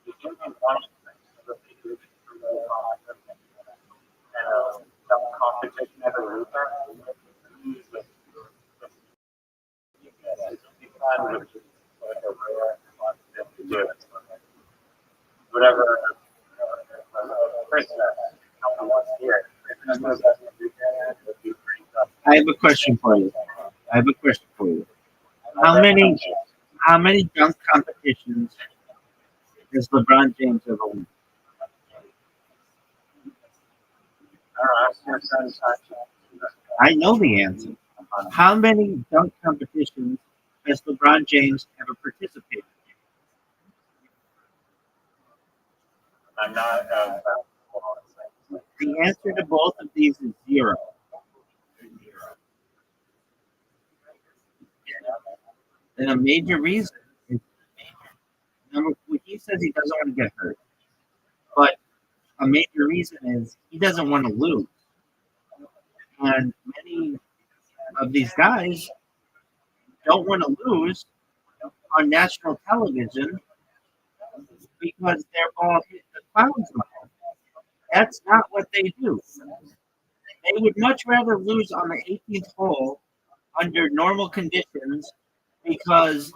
Speaker 2: you do one some competition at a loser, whatever Christmas, once a year.
Speaker 4: I have a question for you. How many dunk competitions does LeBron James ever win? I know the answer. How many dunk competitions has LeBron James ever participated
Speaker 2: I'm not.
Speaker 4: in? The answer to both of these is 0. And a major reason is he says he doesn't want to get hurt, but a major reason is he doesn't want to lose. And many of these guys don't want to lose on national television because their ball hit the clouds. That's not what they do. They would much rather lose on the 18th hole under normal conditions because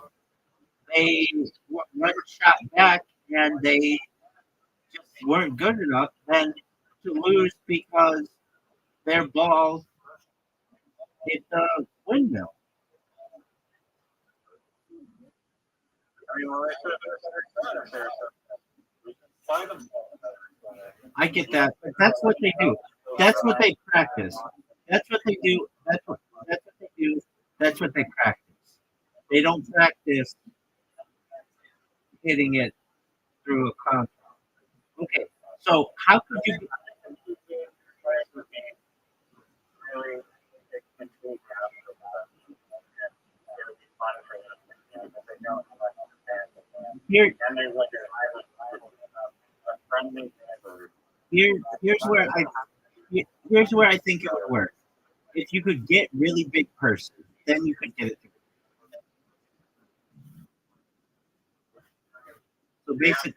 Speaker 4: they one shot back and they just weren't good enough than to lose because their ball hit the windmill. I get that, but that's what they do. That's what they practice. That's what they do. That's what they do. That's what they practice. They don't practice hitting it through a contract. Okay, so how could you? Here, here's where I think it would work. If you could get really big person, then you could get it. So basically,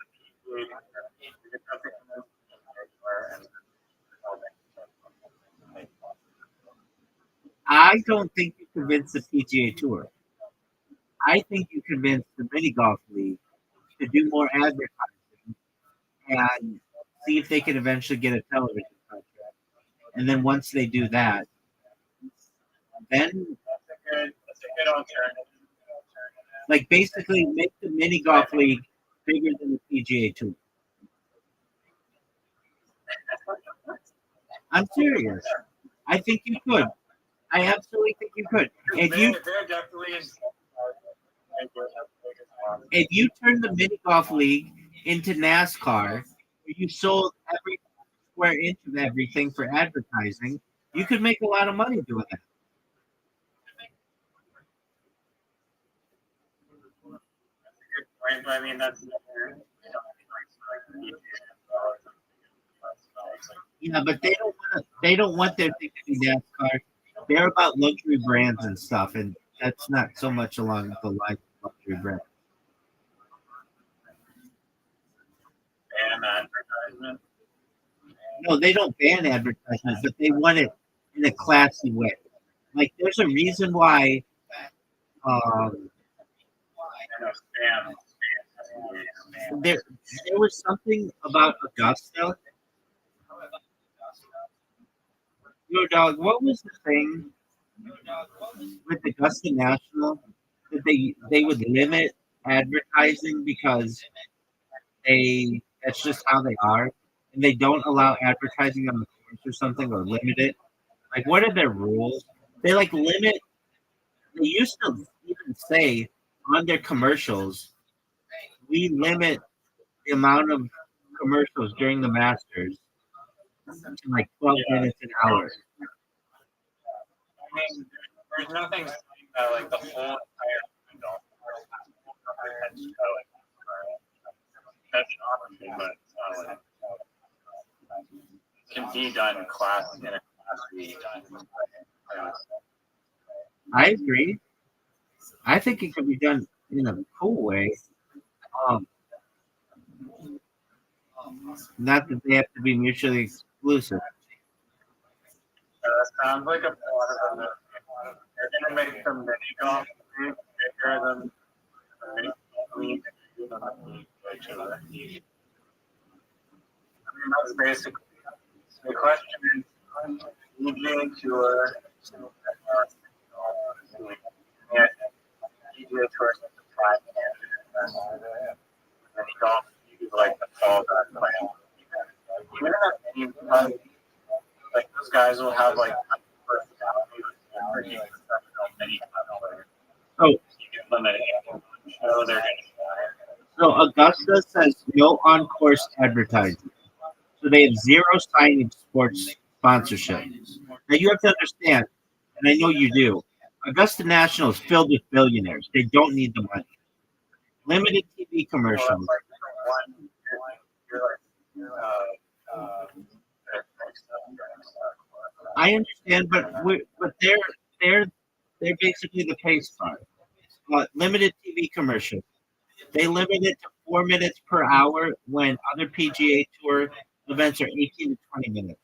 Speaker 4: I don't think you convince the PGA Tour. I think you convince the mini golf league to do more advertising and see if they can eventually get a television contract. And then once they do that, then like basically make the mini golf league bigger than the PGA Tour. I'm serious. I think you could. I absolutely think you could. If you turn the mini golf league into NASCAR, you sold every square inch of everything for advertising, you could make a lot of money doing that.
Speaker 2: I mean, that's
Speaker 4: yeah, but they don't want their thing to be NASCAR. They're about luxury brands and stuff, and that's not so much along the line of luxury brands.
Speaker 2: ban advertisement?
Speaker 4: No, they don't ban advertisements, but they want it in a classy way. Like, there's a reason why. Um,
Speaker 2: I know spam.
Speaker 4: there was something about Augusta. Yo, dog, what was the thing with Augusta National that they would limit advertising because that's just how they are, and they don't allow advertising on the course or something or limit it. Like, what are their rules? They like limit. They used to even say on their commercials, we limit the amount of commercials during the Masters to like 12 minutes an hour.
Speaker 2: I mean, there's nothing saying that like the whole entire window that's an option, but it can be done in a classy.
Speaker 4: I agree. I think it could be done in a cool way. Um, Not that they have to be mutually exclusive.
Speaker 2: Sounds like a plan of them. They're gonna make some mini golf bigger than the mini golf league. I mean, that's basically the question is PGA Tour. Yeah, PGA Tour is the prime mini golf is like the fallback plan. Even if like those guys will have like personality many
Speaker 4: Oh,
Speaker 2: you can limit it. So they're
Speaker 4: so Augusta says no on-course advertising. So they have zero signage sports sponsorship. Now you have to understand, and I know you do. Augusta National is filled with billionaires. They don't need the money. Limited TV commercials. I understand, but they're basically the pace car. Limited TV commercials. They limit it to 4 minutes per hour when other PGA Tour events are 18 to 20 minutes.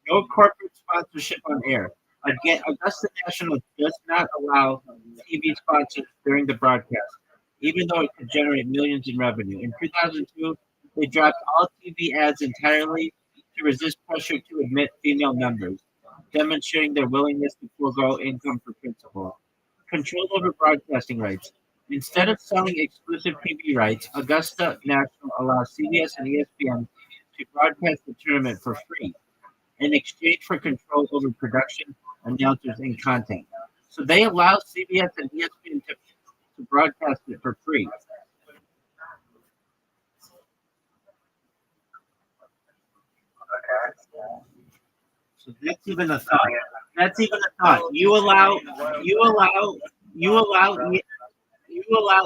Speaker 4: No corporate sponsorship on air. Again, Augusta National does not allow TV sponsors during the broadcast, even though it could generate millions in revenue. In 2002, they dropped all TV ads entirely to resist pressure to admit female members, demonstrating their willingness to forego income for principal. Control over broadcasting rights. Instead of selling exclusive TV rights, Augusta National allows CBS and ESPN to broadcast the tournament for free in exchange for control over production, announcers, and content. So they allow CBS and ESPN to broadcast it for free. So that's even a thought. That's even a thought. You allow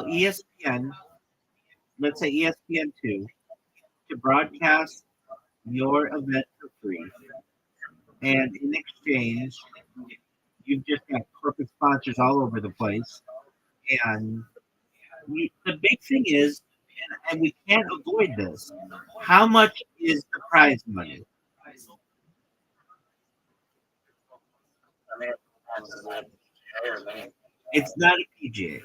Speaker 4: ESPN, let's say ESPN2, to broadcast your event for free, and in exchange, you've just got corporate sponsors all over the place. And the big thing is, and we can't avoid this. How much is the prize money? It's not a PGA.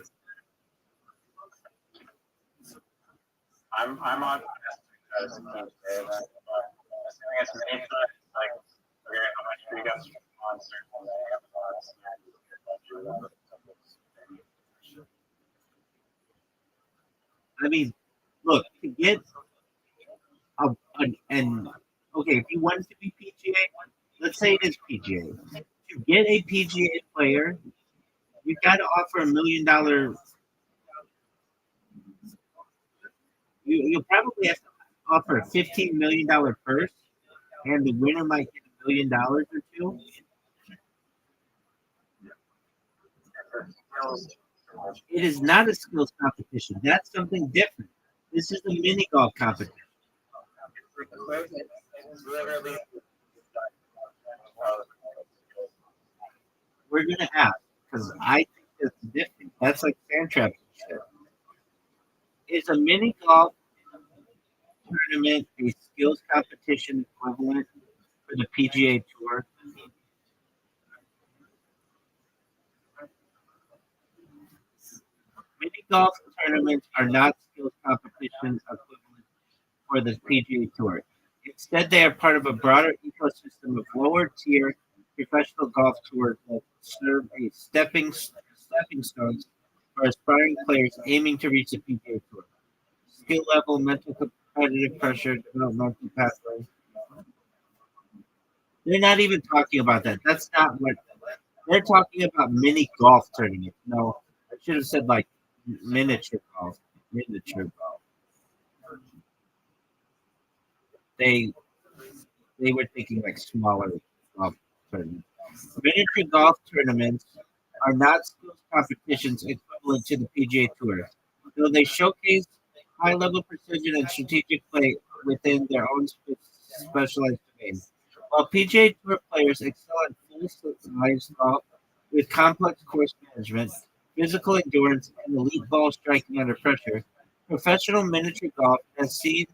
Speaker 2: I'm on because it's many times like okay, how much do you got sponsored?
Speaker 4: I mean, look, to get and okay, if you want it to be PGA, let's say it is PGA. To get a PGA player, you got to offer $1 million. You'll probably have to offer a $15 million purse, and the winner might get $1 million or two. It is not a skills competition. That's something different. This is a mini golf competition. We're gonna ask because I think that's different. That's like sand traps and shit. Is a mini golf tournament a skills competition equivalent for the PGA Tour? Mini golf tournaments are not skills competition equivalent for the PGA Tour. Instead, they are part of a broader ecosystem of lower tier professional golf tours that serve as stepping stones for aspiring players aiming to reach the PGA Tour. Skill level, mental competitive pressure, developmental pathway. They're not even talking about that. That's not what they're talking about. Mini golf tournaments. No, I should have said like miniature golf. Miniature golf. They they were thinking like smaller golf tournaments. Miniature golf tournaments are not skills competitions equivalent to the PGA Tour, though they showcase high level precision and strategic play within their own specialized domain. While PGA Tour players excel at full size golf with complex course management, physical endurance, and elite ball striking under pressure, professional miniature golf has seen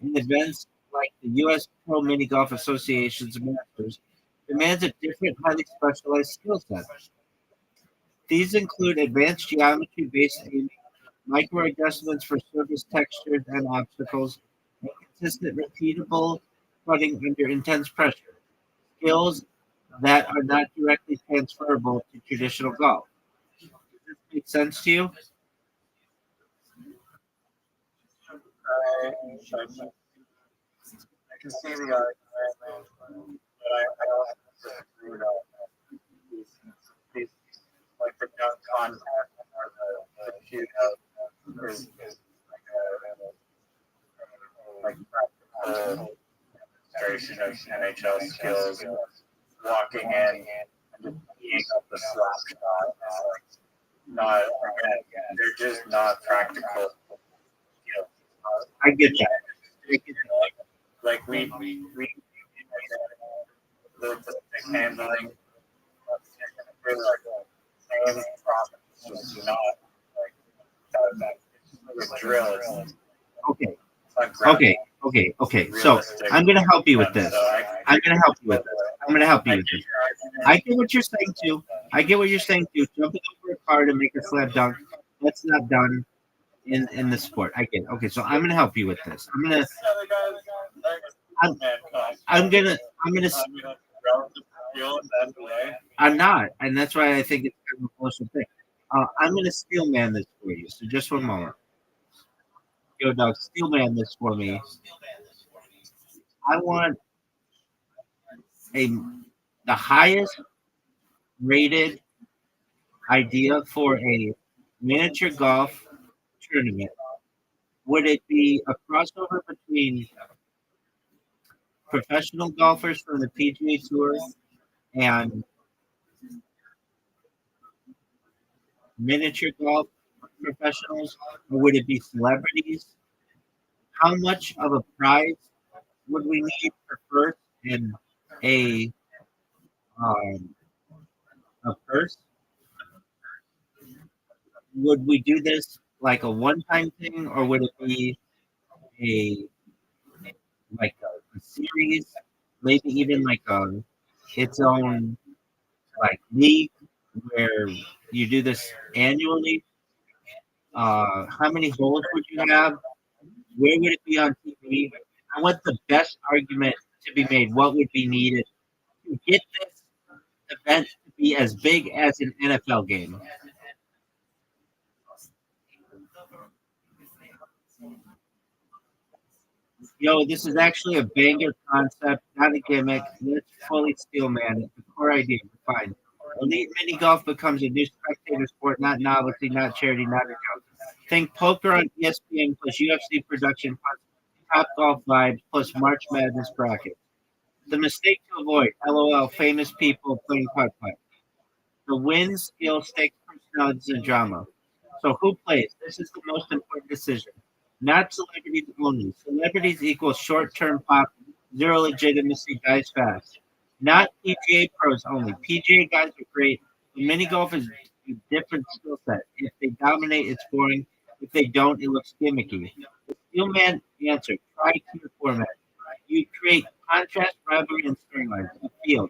Speaker 4: in events like the U.S. Pro Mini Golf Association's Masters demands a different, highly specialized skill set. These include advanced geometry-based aiming, micro adjustments for surface textures and obstacles, and consistent, repeatable putting under intense pressure. Skills that are not directly transferable to traditional golf. Does this make sense to you?
Speaker 2: I can see the argument, but I also disagree that these, like the dunk contest or the shootout is like practical demonstration of NHL skills, walking in and just beating up the slap shot. Is like not again, they're just not practical skills.
Speaker 4: I get that. I get that.
Speaker 2: Like the handling same problems is not like drill. It's
Speaker 4: Okay.
Speaker 2: not grounded.
Speaker 4: Okay. So I'm gonna help you with this. I'm gonna help you with this. I'm gonna help you with this. I get what you're saying too. Jumping over a car to make a slam dunk, that's not done in the sport. I get it. Okay, so I'm gonna help you with this. I'm not, and that's why I think it's kind of a bullshit thing. I'm gonna steel man this for you. So just one moment. Yo, dog, steel man this for me. I want a the highest rated idea for a miniature golf tournament. Would it be a crossover between professional golfers from the PGA Tour and miniature golf professionals, or would it be celebrities? How much of a prize would we need for first and a um, a purse? Would we do this like a one-time thing, or would it be a a series, maybe even like its own like league where you do this annually? How many holes would you have? Where would it be on TV? I want the best argument to be made. What would be needed to get this event to be as big as an NFL game? Yo, this is actually a banger concept, not a gimmick. Let's fully steel man it. The core idea, fine. Elite mini golf becomes a new spectator sport, not novelty, not charity, not a joke. Think poker on ESPN plus UFC production plus top golf vibes plus March Madness bracket. The mistake to avoid, LOL, famous people playing putt putt. The win, skill, stakes, personalities, and drama. So who plays? This is the most important decision. Not celebrities only. Celebrities equals short-term pop, zero legitimacy, dies fast. Not PGA pros only. PGA guys are great. But mini golf is a different skill set. If they dominate, it's boring. If they don't, it looks gimmicky. The Steelman answer. Try tier format. You create contrast, rivalry, and storylines. A field.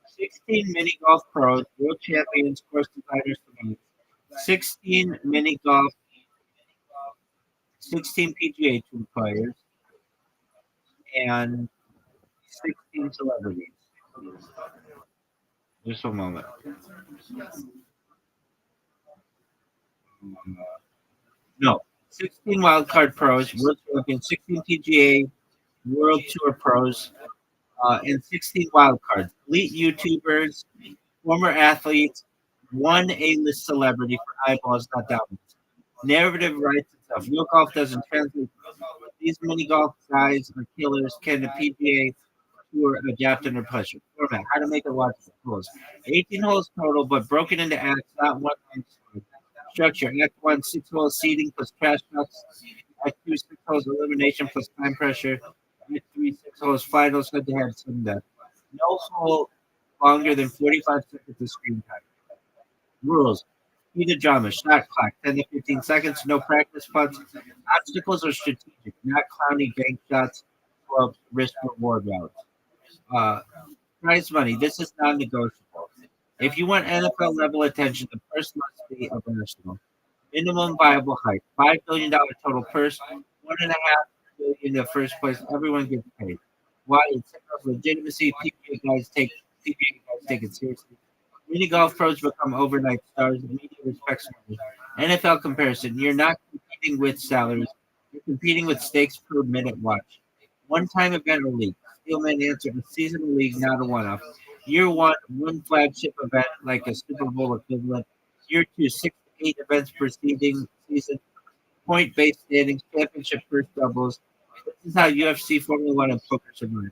Speaker 4: 16 mini golf pros, world champions, course designers, tournaments. 16 mini golf, 16 PGA Tour players, and 16 celebrities. Just a moment. No, 16 wildcard pros, world champions, 16 PGA World Tour pros, and 16 wildcards. Elite YouTubers, former athletes, one A-list celebrity for eyeballs, not dominance. Narrative writes itself. Real golf doesn't translate. These mini golf guys are killers. Can the PGA Tour adapt under pressure? Format. How to make it watchable. Holes. 18 holes total, but broken into acts, not one line scored. Structure. Act 1, 6 holes seeding plus trash shots. Act 2, 6 holes elimination plus time pressure. Act 3, 6 holes finals head to head sudden death. No hole longer than 45 seconds of screen time. Rules. Speed of drama, shot clock, 10 to 15 seconds, no practice putts. Obstacles are strategic, not clowny bank shots, 12 risk reward routes. Prize money, this is non negotiable. If you want NFL level attention, the purse must be irrational. Minimum viable height, $5 billion total purse, $1.5 billion in the first place, everyone gets paid. Why? It signals legitimacy, PGA guys take it seriously. Mini golf pros become overnight stars. The media respects money. NFL comparison. You're not competing with salaries. You're competing with stakes per minute watch. One-time event or league. Steelman answer. A seasonal league, not a one-off. Year one flagship event like a Super Bowl equivalent. Year two, 6 to 8 events preceding season. Point-based standings. Championship first doubles. This is how UFC, Formula One, and poker survive.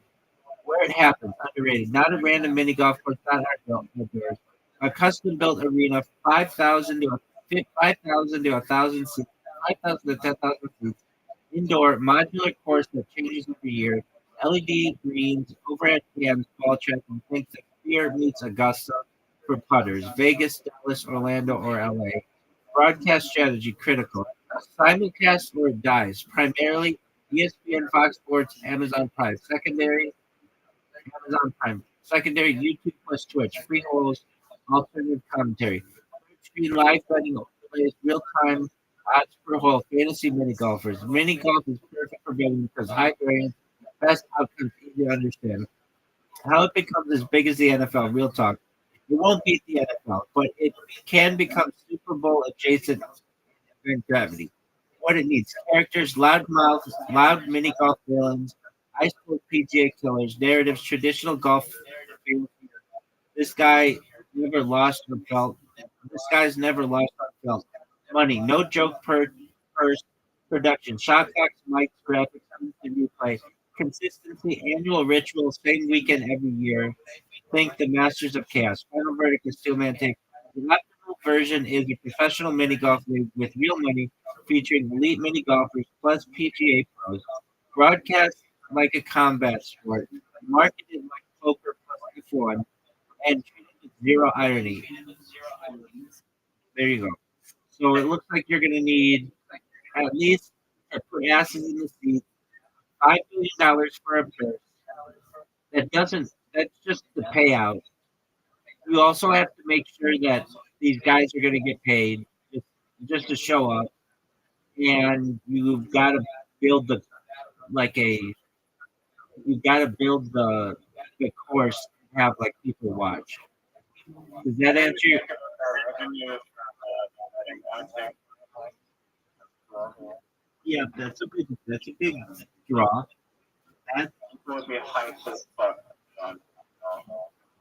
Speaker 4: Where it happens, underrated. Not a random mini golf course, not outdoors. A custom built arena, 5,000 to 5,000 to 1,000 seats, 5,000 to 10,000 seats. Indoor modular course that changes every year. LED greens, overhead cams, ball tracking. Think that Sphere meets Augusta for putters. Vegas, Dallas, Orlando, or LA. Broadcast strategy critical. Simulcast or it dies. Primarily ESPN, Fox Sports, Amazon Prime. Secondary Amazon Prime. Secondary YouTube plus Twitch. Free holes, alternative commentary. Screen live betting overlays, real time odds per hole. Fantasy mini golfers. Mini golf is perfect for betting because high variance, best outcomes, easy to understand. How it becomes as big as the NFL, real talk. It won't beat the NFL, but it can become Super Bowl adjacent in gravity. What it needs: characters, loud mouths, loud mini golf villains, ice cold PGA killers, narratives, traditional golf. This guy never lost or felt. This guy's never lost or felt. Money, no joke per production. Shot clocks, mics, graphics, instant replay. Consistency, annual ritual, same weekend every year. Think the Masters of Chaos. Final verdict is Steelman take. The optimal version is a professional mini golf league with real money featuring elite mini golfers plus PGA pros. Broadcast like a combat sport. Marketed like poker plus F1 and treated with zero irony. There you go. So it looks like you're going to need at least to put asses in the seat, $5 billion for a purse. That's just the payout. You also have to make sure that these guys are going to get paid just to show up, and build the like a you've got to build the course and have like people watch. Does that answer your? Yeah, that's a big draw. That,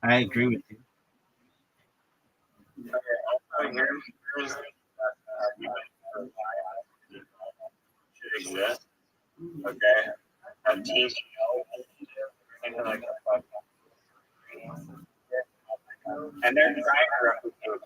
Speaker 4: I agree with you.
Speaker 2: Should exist. Okay. And teams know like and they're trying to replicate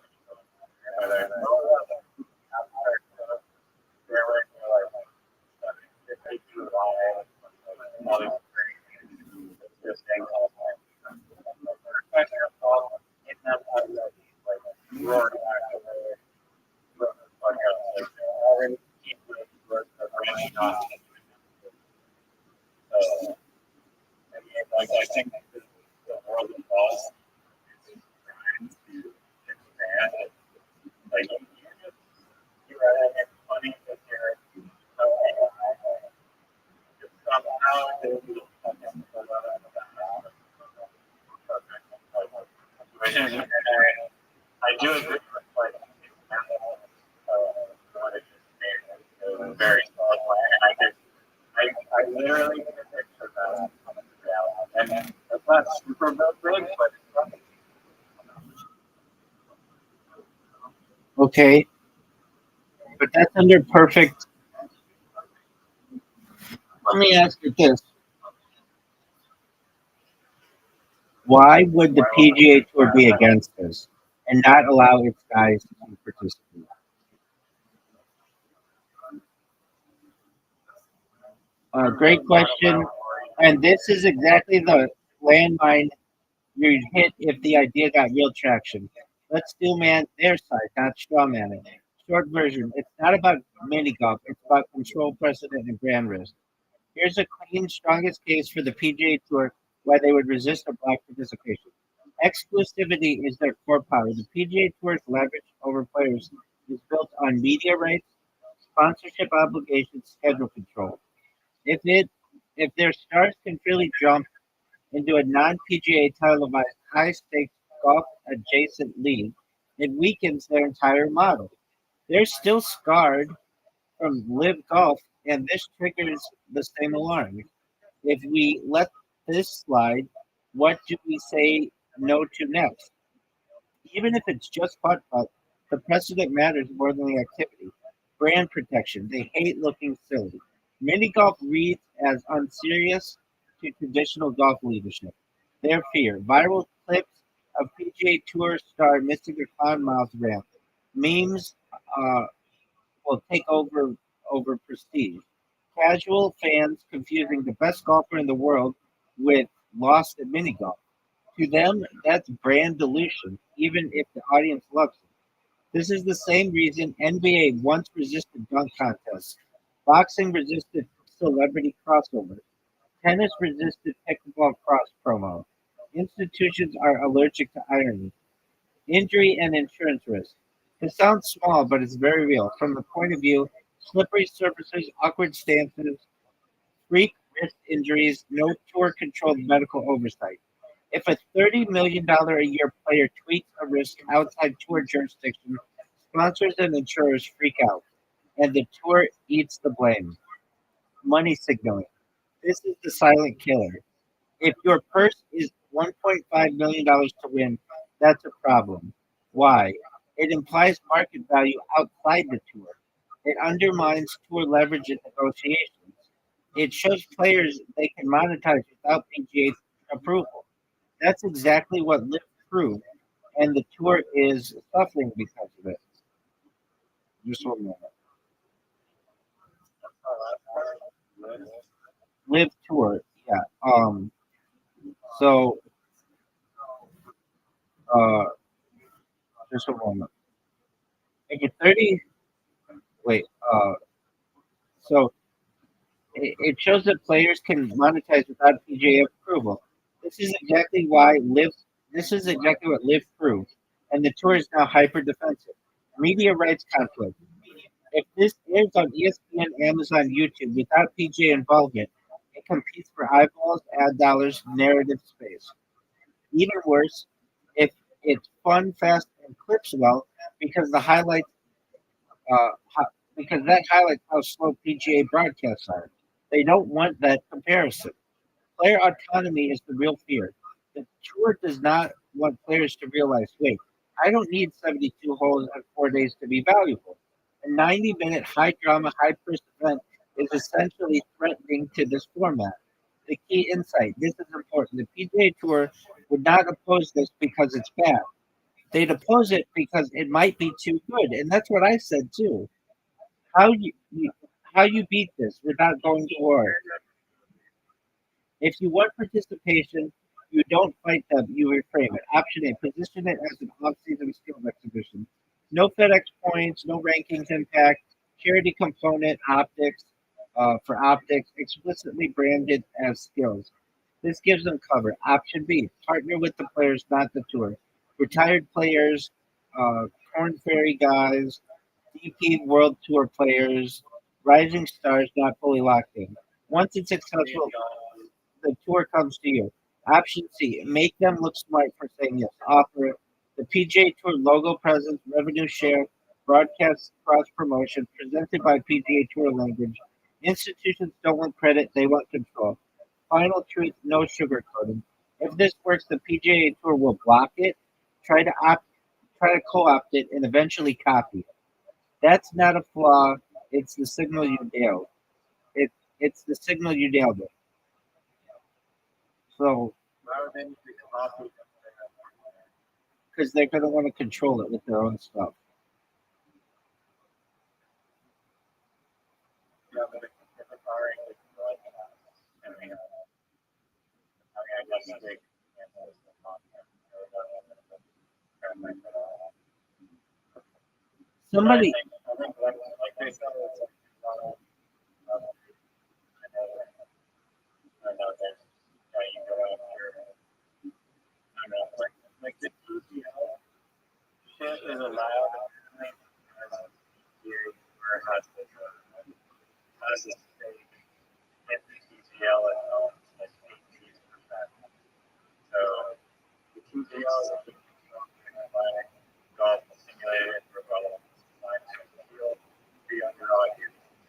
Speaker 2: I mean, like I think the world of golf is trying to expand. Like you're having money with your just somehow they will fucking pull that out of the house. And I do agree with like what it just made it was very solid plan, and I literally can picture that coming to reality. And that's not super big, but it's something.
Speaker 4: Okay, but that's under perfect. Let me ask you this: why would the PGA Tour be against this and not allow its guys to participate? Great question. And this is exactly the landmine you'd hit if the idea got real traction. Let's steel man their side, not straw man it. Short version, it's not about mini golf, it's about control, precedent, and brand risk. Here's a clean, strongest case for the PGA Tour why they would resist a block participation. Exclusivity is their core power. The PGA Tour's leverage over players is built on media rights, sponsorship obligations, schedule control. If it if their stars can freely jump into a non-PGA televised high-stakes golf adjacent league, it weakens their entire model. They're still scarred from live golf, and this triggers the same alarm. If we let this slide, what do we say no to next? Even if it's just putt putt, the precedent matters more than the activity. Brand protection. They hate looking silly. Mini golf reads as unserious to traditional golf leadership. Their fear. Viral clips of PGA Tour star missing a clown mouth ramp. Memes will take over prestige. Casual fans confusing the best golfer in the world with lost at mini golf. To them, that's brand dilution, even if the audience loves it. This is the same reason NBA once resisted dunk contests, boxing resisted celebrity crossover, tennis resisted pickleball cross promo. Institutions are allergic to irony, injury, and insurance risk. It sounds small, but it's very real. From the point of view, slippery surfaces, awkward stances, freak wrist injuries, no tour controlled medical oversight. If a $30 million a year player tweets a risk outside tour jurisdiction, sponsors and insurers freak out, and the tour eats the blame. Money signaling. This is the silent killer. If your purse is $1.5 million to win, that's a problem. Why? It implies market value outside the tour. It undermines tour leverage in negotiations. It shows players they can monetize without PGA approval. That's exactly what Liv proved, and the tour is suffering because of it. Just one minute. Live tour, yeah. So, uh, just one moment. Make it 30. Wait. So it shows that players can monetize without PGA approval. This is exactly why Live. This is exactly what Live proved, and the tour is now hyper defensive. Media rights conflict. If this airs on ESPN, Amazon, YouTube without PGA involvement, it competes for eyeballs, ad dollars, narrative space. Even worse, if it's fun, fast, and clips well, because the highlights, because that highlights how slow PGA broadcasts are. They don't want that comparison. Player autonomy is the real fear. The tour does not want players to realize, wait, I don't need 72 holes and 4 days to be valuable. A 90-minute high drama, high purse event is essentially threatening to this format. The key insight, this is important. The PGA Tour would not oppose this because it's bad. They'd oppose it because it might be too good. And that's what I said too. You how you beat this without going to war? If you want participation, you don't fight them, you reframe it. Option A, position it as an off-season skills exhibition. No FedEx points, no rankings impact, charity component, optics. for optics, explicitly branded as skills. This gives them cover. Option B: partner with the players, not the tour. Retired players, uh, Corn Ferry guys, DP World Tour players, rising stars not fully locked in. Once it's successful, the tour comes to you. Option C: make them look smart for saying yes. Offer the PGA Tour logo presence, revenue share, broadcast cross promotion, presented by PGA Tour language. Institutions don't want credit; they want control. Final truth: no sugarcoating. If this works, the PGA Tour will block it, try to co-opt it, and eventually copy it. That's not a flaw. It's the signal you nailed. It's the signal you nailed it. So
Speaker 2: Why would they need to copy?
Speaker 4: because they're going to want to control it with their own stuff.
Speaker 2: Yeah, but if it's already like, I mean, I guess they can't lose the content.
Speaker 4: Somebody,
Speaker 2: I think like they said, it's I know there's you go after. I don't know, like the PTO shit is allowed. Here or has a stake in the PTL and owns like 18%. So the PTL is by golf simulated for golf design to field, be underdog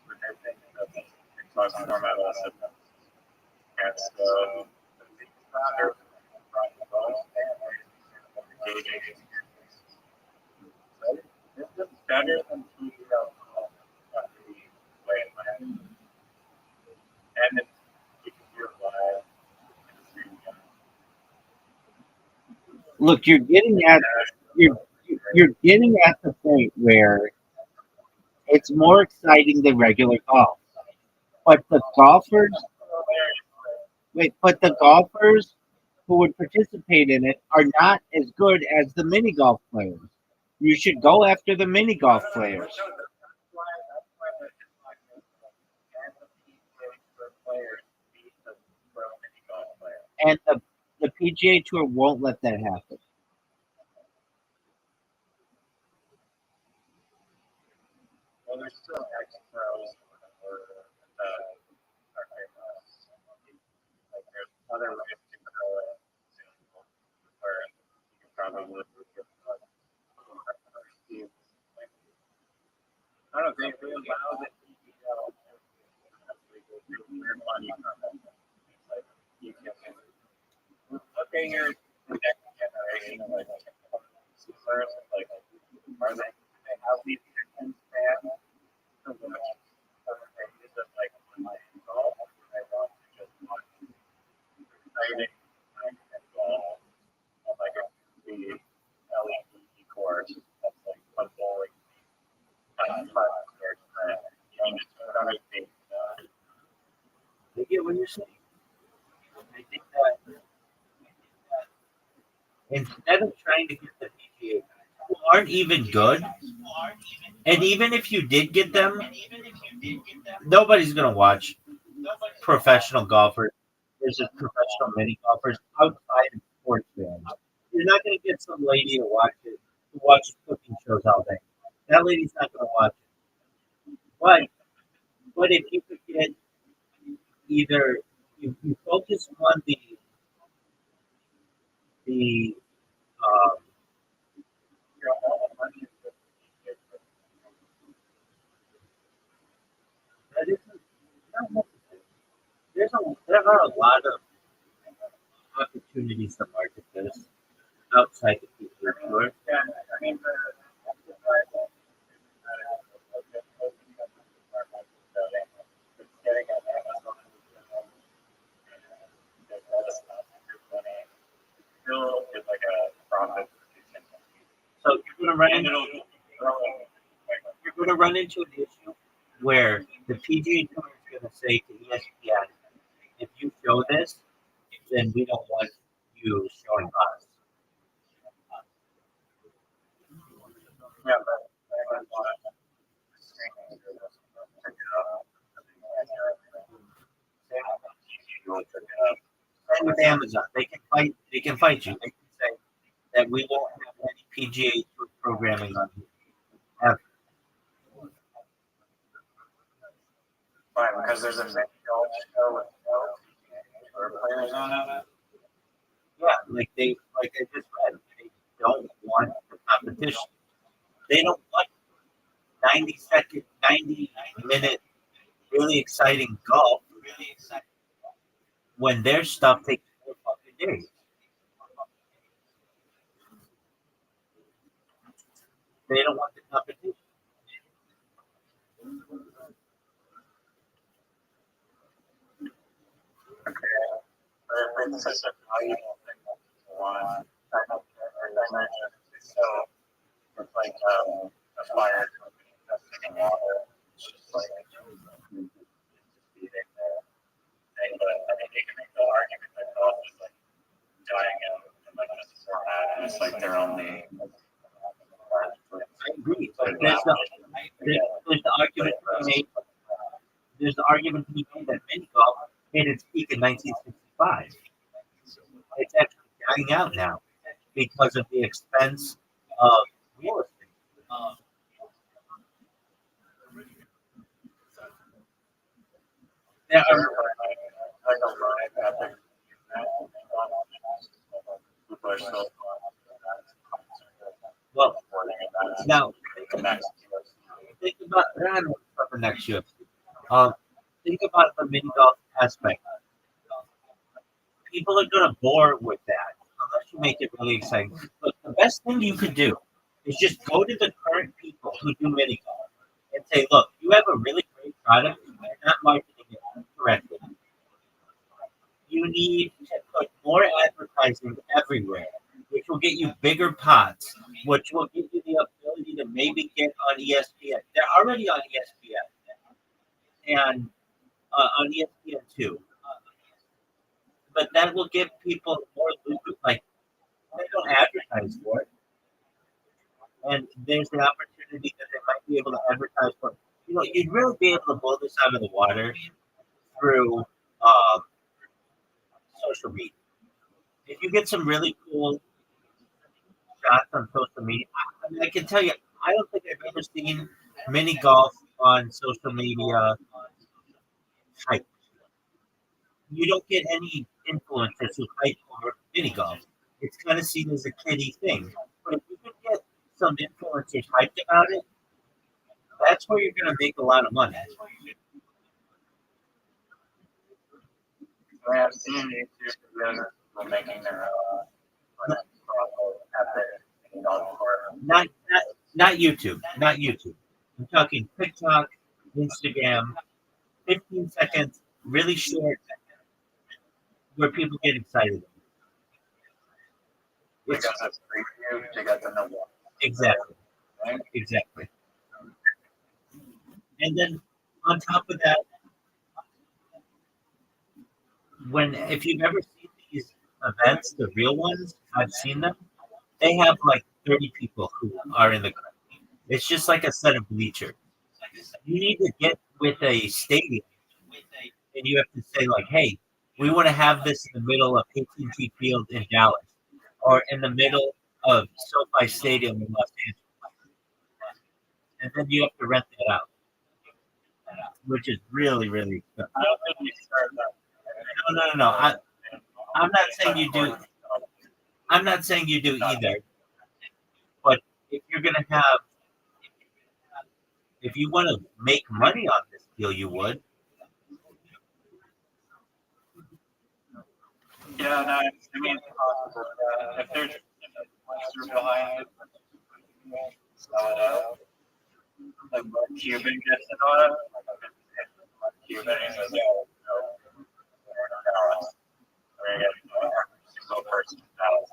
Speaker 2: with everything that the talks format of the system. And so the founder brought the golf family engaging experience. So this is better than PTL golf after we play it land. And it's you can do it live at the same time.
Speaker 4: look, you're getting at the point where it's more exciting than regular golf. But the golfers, but the golfers who would participate in it are not as good as the mini golf players. You should go after the mini golf players. And the PGA Tour won't let that happen.
Speaker 2: Well, there's still ex-pros like there's other ways to grow it where you can probably I don't think they allow the PGL money from it. Like you can look at your next generation of like consumers, like are they have these attention span to watch other things that like online golf? I want to just watch exciting and golf on like a the LED course that's like a bowling 5 years you know, just put on a thing.
Speaker 5: I get what you're saying. I think that instead of trying to get the PGA who aren't even good, and even if you did get them, nobody's gonna watch professional golfers versus professional mini golfers outside of sports fans. You're not gonna get some lady to watch it who watches cooking shows all day. That lady's not gonna watch it. But if you could get either you focus on the um, that isn't not necessary. There are a lot of opportunities to market this outside the PGA Tour.
Speaker 2: Yeah, I mean, still is like a profit.
Speaker 5: So you're gonna run
Speaker 2: And
Speaker 5: into
Speaker 2: it'll keep growing.
Speaker 5: an issue where the PGA Tour is gonna say to ESPN, if you show this, then we don't want you showing us.
Speaker 2: Yeah, but will pick it up.
Speaker 5: Same with Amazon. They can fight. They can fight you. They can say that we won't have any PGA Tour programming on you ever.
Speaker 2: Fine, because there's a mini golf show with no tour players on it.
Speaker 5: Yeah, like I just said, they don't want the competition. They don't want 90-second, 90-minute, really exciting golf when their stuff takes 4 fucking days. They don't want the competition.
Speaker 2: Okay. But it's such a valuable thing that people want. I don't care. I mentioned it's so it's like a fire company investing in water. It's just like being there. But I think you can make the argument that golf is like dying out and like it's more bad. It's like their only.
Speaker 5: I agree, but there's the argument to be made. There's the argument to be made that mini golf hit its peak in 1965. It's actually dying out now because of the expense of real estate. There are,
Speaker 2: I don't mind that. People are so
Speaker 5: well, now
Speaker 2: the next
Speaker 5: think about I don't know what's for next year. Think about the mini golf aspect. People are gonna bore with that unless you make it really exciting. But the best thing you could do is just go to the current people who do mini golf and say, look, you have a really great product, you're not marketing it correctly. You need to put more advertising everywhere, which will get you bigger pots, which will give you the ability to maybe get on ESPN. They're already on ESPN and on ESPN2. But that will give people more lucrative, like they don't advertise for it. And there's the opportunity that they might be able to advertise for it. You know, you'd really be able to blow this out of the water through social media. If you get some really cool shots on social media, I mean, I can tell you, I don't think I've ever seen mini golf on social media hype. You don't get any influencers who hype over mini golf. It's kind of seen as a kiddie thing. But if you can get some influencers hyped about it, that's where you're going to make a lot of money.
Speaker 2: I have seen YouTube videos of people making their
Speaker 5: Not YouTube, not YouTube. I'm talking TikTok, Instagram, 15 seconds, really short, where people get excited.
Speaker 2: because it's preview to get the number.
Speaker 5: Exactly, exactly. And then on top of that, if you've ever seen these events, the real ones, I've seen them. They have like 30 people who are in the crowd. It's just like a set of bleachers. You need to get with a stadium, and you have to say like, "Hey, we want to have this in the middle of AT&T Field in Dallas, or in the middle of SoFi Stadium in Los Angeles," and then you have to rent that out, which is really, really expensive.
Speaker 2: I don't think we started that.
Speaker 5: No. I'm not saying you do. I'm not saying you do either. But if you're gonna have, if you want to make money on this deal, you would.
Speaker 2: Yeah, no, I mean, it's possible. If there's a investor behind it, sell it out. Like what Cuban gets it on it. Cuban is a single person Dallas.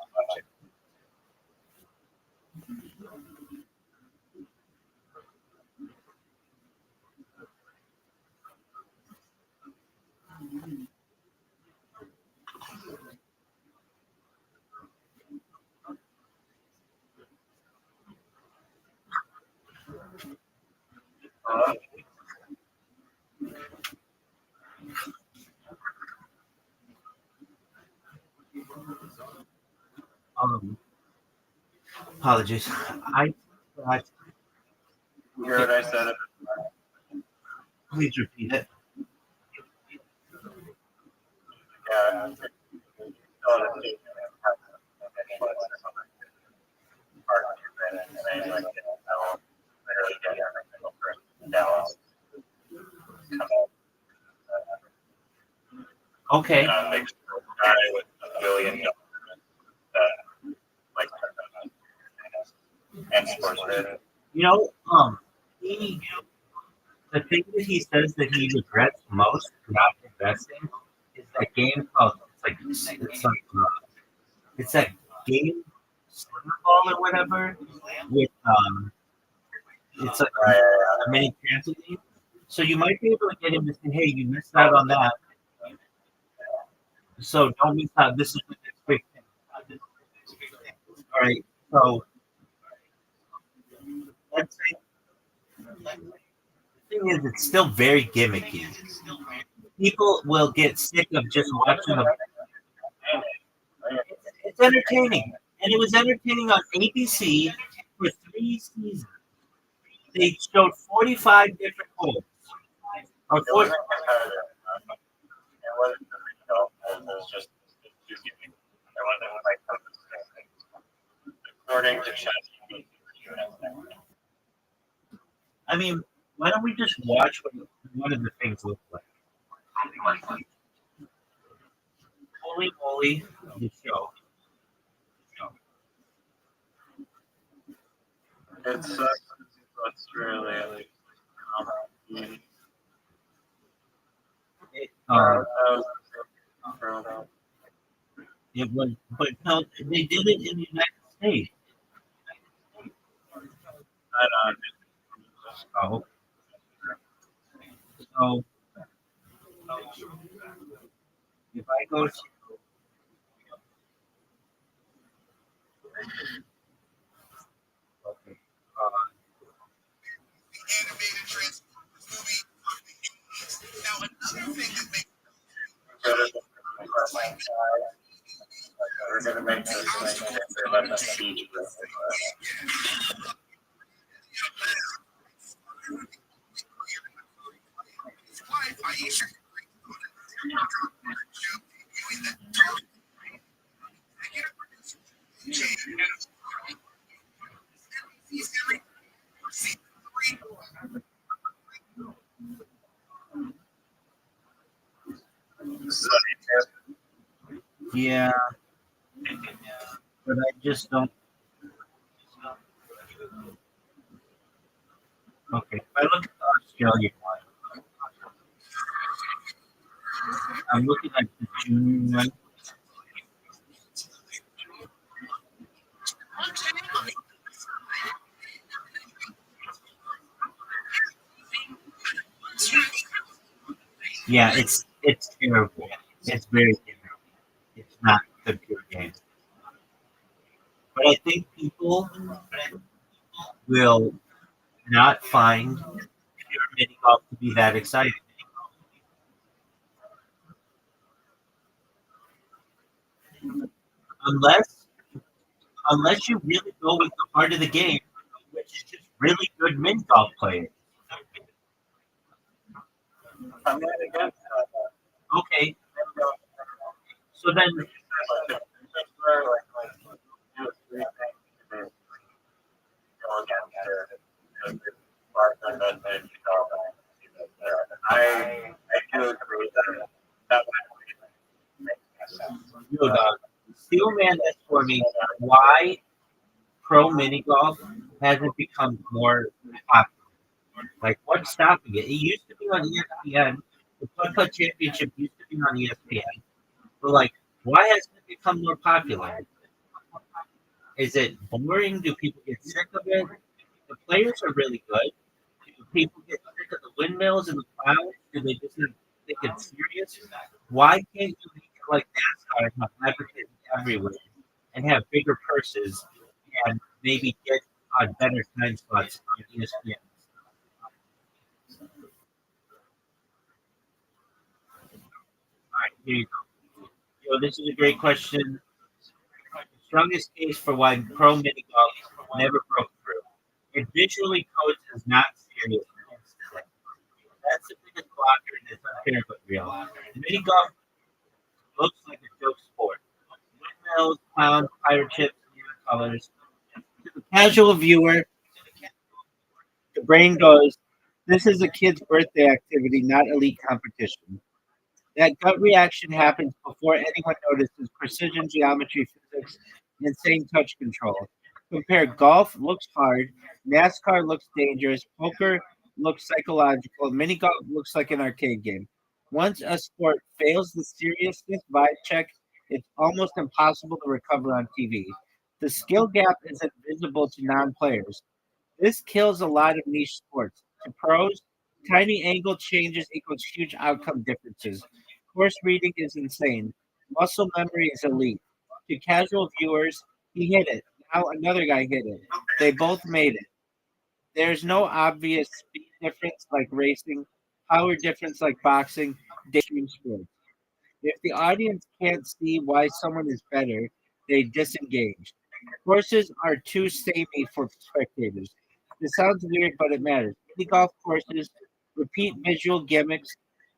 Speaker 5: Apologies. I
Speaker 2: You hear what I said?
Speaker 5: please repeat it.
Speaker 2: Yeah.
Speaker 5: Okay.
Speaker 2: Big guy with $1 billion like and sports betting.
Speaker 5: You know, he the thing that he says that he regrets most not investing is that game called it's that game Slimmerball or whatever with it's like a mini transit game. So you might be able to get him to say, hey, you missed out on that. So don't miss out. This is the next big thing. All right. So let's say the thing is, it's still very gimmicky. People will get sick of just watching them. It's entertaining, and it was entertaining on ABC for 3 seasons. They showed 45 different holes. Or
Speaker 2: It
Speaker 5: 40,
Speaker 2: wasn't competitive. It wasn't the result. It was just too giving. It wasn't like something. According to ChatGPT.
Speaker 5: I mean, why don't we just watch what one of the things looks like? Holy moly, the show.
Speaker 2: It sucks. It's really
Speaker 5: It was, but no, they did it in the United States. Oh, so if I go to okay,
Speaker 2: we're gonna make this like a speech.
Speaker 5: yeah, but I just don't. Okay, if I look at the Australian one, I'm looking at the junior one. Yeah, it's terrible. It's very terrible. It's not a pure game. But I think people will not find pure mini golf to be that exciting unless unless you really go with the heart of the game, which is just really good mini golf players.
Speaker 2: I'm not against
Speaker 5: Okay, so then
Speaker 2: I do agree that
Speaker 5: you know, Steelman is for me why pro mini golf hasn't become more popular. Like what's stopping it? It used to be on ESPN. The Putt Putt Championship used to be on ESPN. But like, why hasn't it become more popular? Is it boring? Do people get sick of it? The players are really good. Do people get sick of the windmills and the clouds? Do they just not think it's serious? Why can't you make it like NASCAR and have advertising everywhere and have bigger purses and maybe get on better time spots on ESPN? All right, here you go. Yo, this is a great question. strongest case for why pro mini golf never broke through. It visually poses not serious incident. That's the biggest blocker and it's unfair but real. Mini golf looks like a joke sport. Windmills, clowns, pirate ships, neon colors. To the casual viewer, the brain goes, this is a kid's birthday activity, not elite competition. That gut reaction happens before anyone notices precision geometry physics and insane touch control. Compare golf looks hard, NASCAR looks dangerous, poker looks psychological, mini golf looks like an arcade game. Once a sport fails the seriousness vibe check, it's almost impossible to recover on TV. The skill gap is invisible to non players. This kills a lot of niche sports. To pros, tiny angle changes equals huge outcome differences. Course reading is insane. Muscle memory is elite. To casual viewers, he hit it. Now another guy hit it. They both made it. There's no obvious speed difference like racing, power difference like boxing, extreme sports. If the audience can't see why someone is better, they disengage. Courses are too samey for spectators. This sounds weird, but it matters. Mini golf courses repeat visual gimmicks.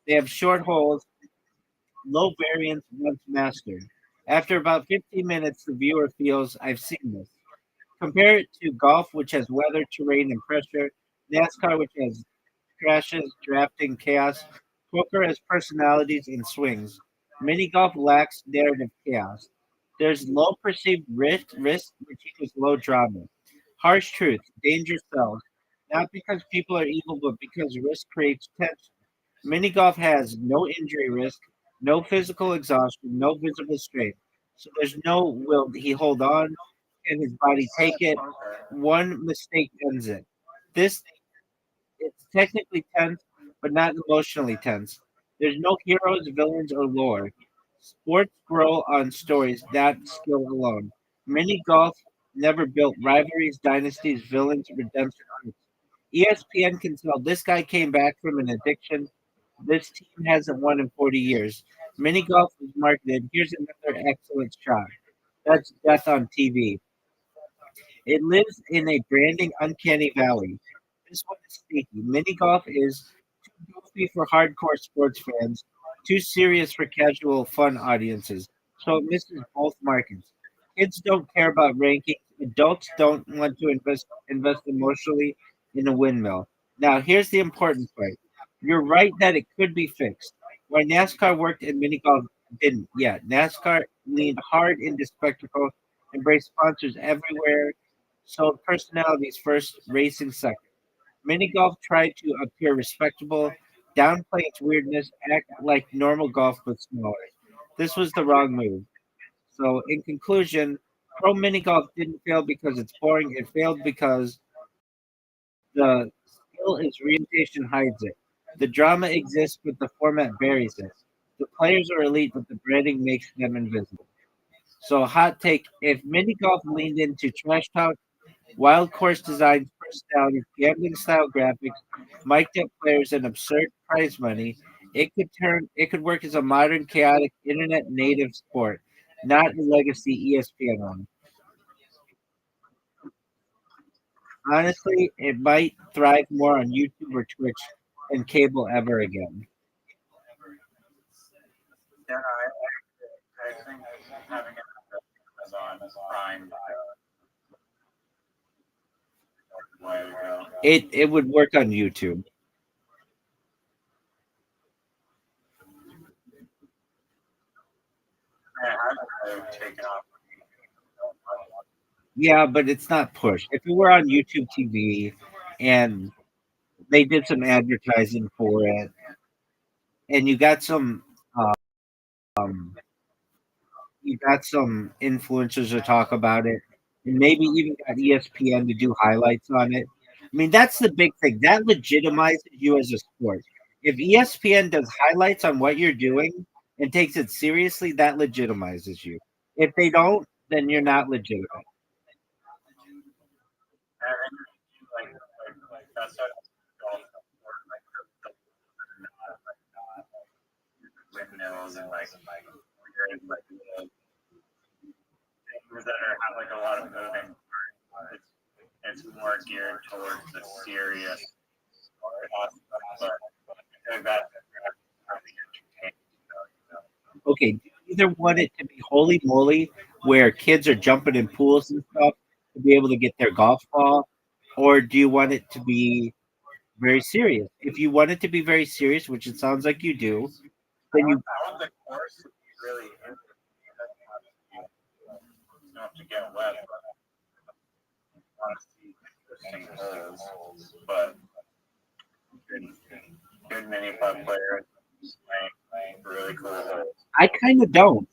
Speaker 5: They have short holes, low variance once mastered. After about 15 minutes, the viewer feels, I've seen this. Compare it to golf, which has weather, terrain, and pressure. NASCAR, which has crashes, drafting, chaos. Poker has personalities and swings. Mini golf lacks narrative chaos. There's low perceived risk, which equals low drama. Harsh truth, danger sells. Not because people are evil, but because risk creates tension. Mini golf has no injury risk, no physical exhaustion, no visible strain. So there's no will he hold on? Can his body take it? One mistake ends it. This it's technically tense, but not emotionally tense. There's no heroes, villains, or lore. Sports grow on stories, not skill alone. Mini golf never built rivalries, dynasties, villains, redemption arcs. ESPN can tell this guy came back from an addiction. This team hasn't won in 40 years. Mini golf was marketed. Here's another excellent shot. That's death on TV. It lives in a branding uncanny valley. This one is sneaky. Mini golf is too goofy for hardcore sports fans, too serious for casual fun audiences. So it misses both markets. Kids don't care about rankings. Adults don't want to invest emotionally in a windmill. Now here's the important part. You're right that it could be fixed. Why NASCAR worked and mini golf didn't yet. NASCAR leaned hard into spectacle, embraced sponsors everywhere, sold personalities first, racing second. Mini golf tried to appear respectable, downplay its weirdness, act like normal golf but smaller. This was the wrong move. So, in conclusion, pro mini golf didn't fail because it's boring. It failed because the skill is representation hides it. The drama exists, but the format buries it. The players are elite, but the branding makes them invisible. So, hot take: if mini golf leaned into trash talk, wild course designs, personalities, gambling style graphics, mic'd up players, and absurd prize money, it could work as a modern, chaotic, internet native sport, not a legacy ESPN one. Honestly, it might thrive more on YouTube or Twitch than cable ever again.
Speaker 2: Yeah, I think having it on Amazon Prime a while ago.
Speaker 4: It would work on YouTube.
Speaker 2: I have taken off.
Speaker 4: Yeah, but it's not pushed. If it were on YouTube TV and they did some advertising for it, and um, you got some influencers to talk about it, and maybe even got ESPN to do highlights on it. I mean, that's the big thing. That legitimizes you as a sport. If ESPN does highlights on what you're doing and takes it seriously, that legitimizes you. If they don't, then you're not legitimate.
Speaker 2: And like that's how golf like windmills and like weird like thing that have like a lot of moving parts. It's more geared towards the serious aspect, but I think that's really entertaining.
Speaker 4: Okay, do you either want it to be holy moly, where kids are jumping in pools and stuff to be able to get their golf ball, or do you want it to be very serious? If you want it to be very serious, which it sounds like you do, then you
Speaker 2: I want the course to be really interesting. You don't have to get wet, but I want to see interesting holes. But good mini putt players playing really cool holes.
Speaker 4: I kind of don't.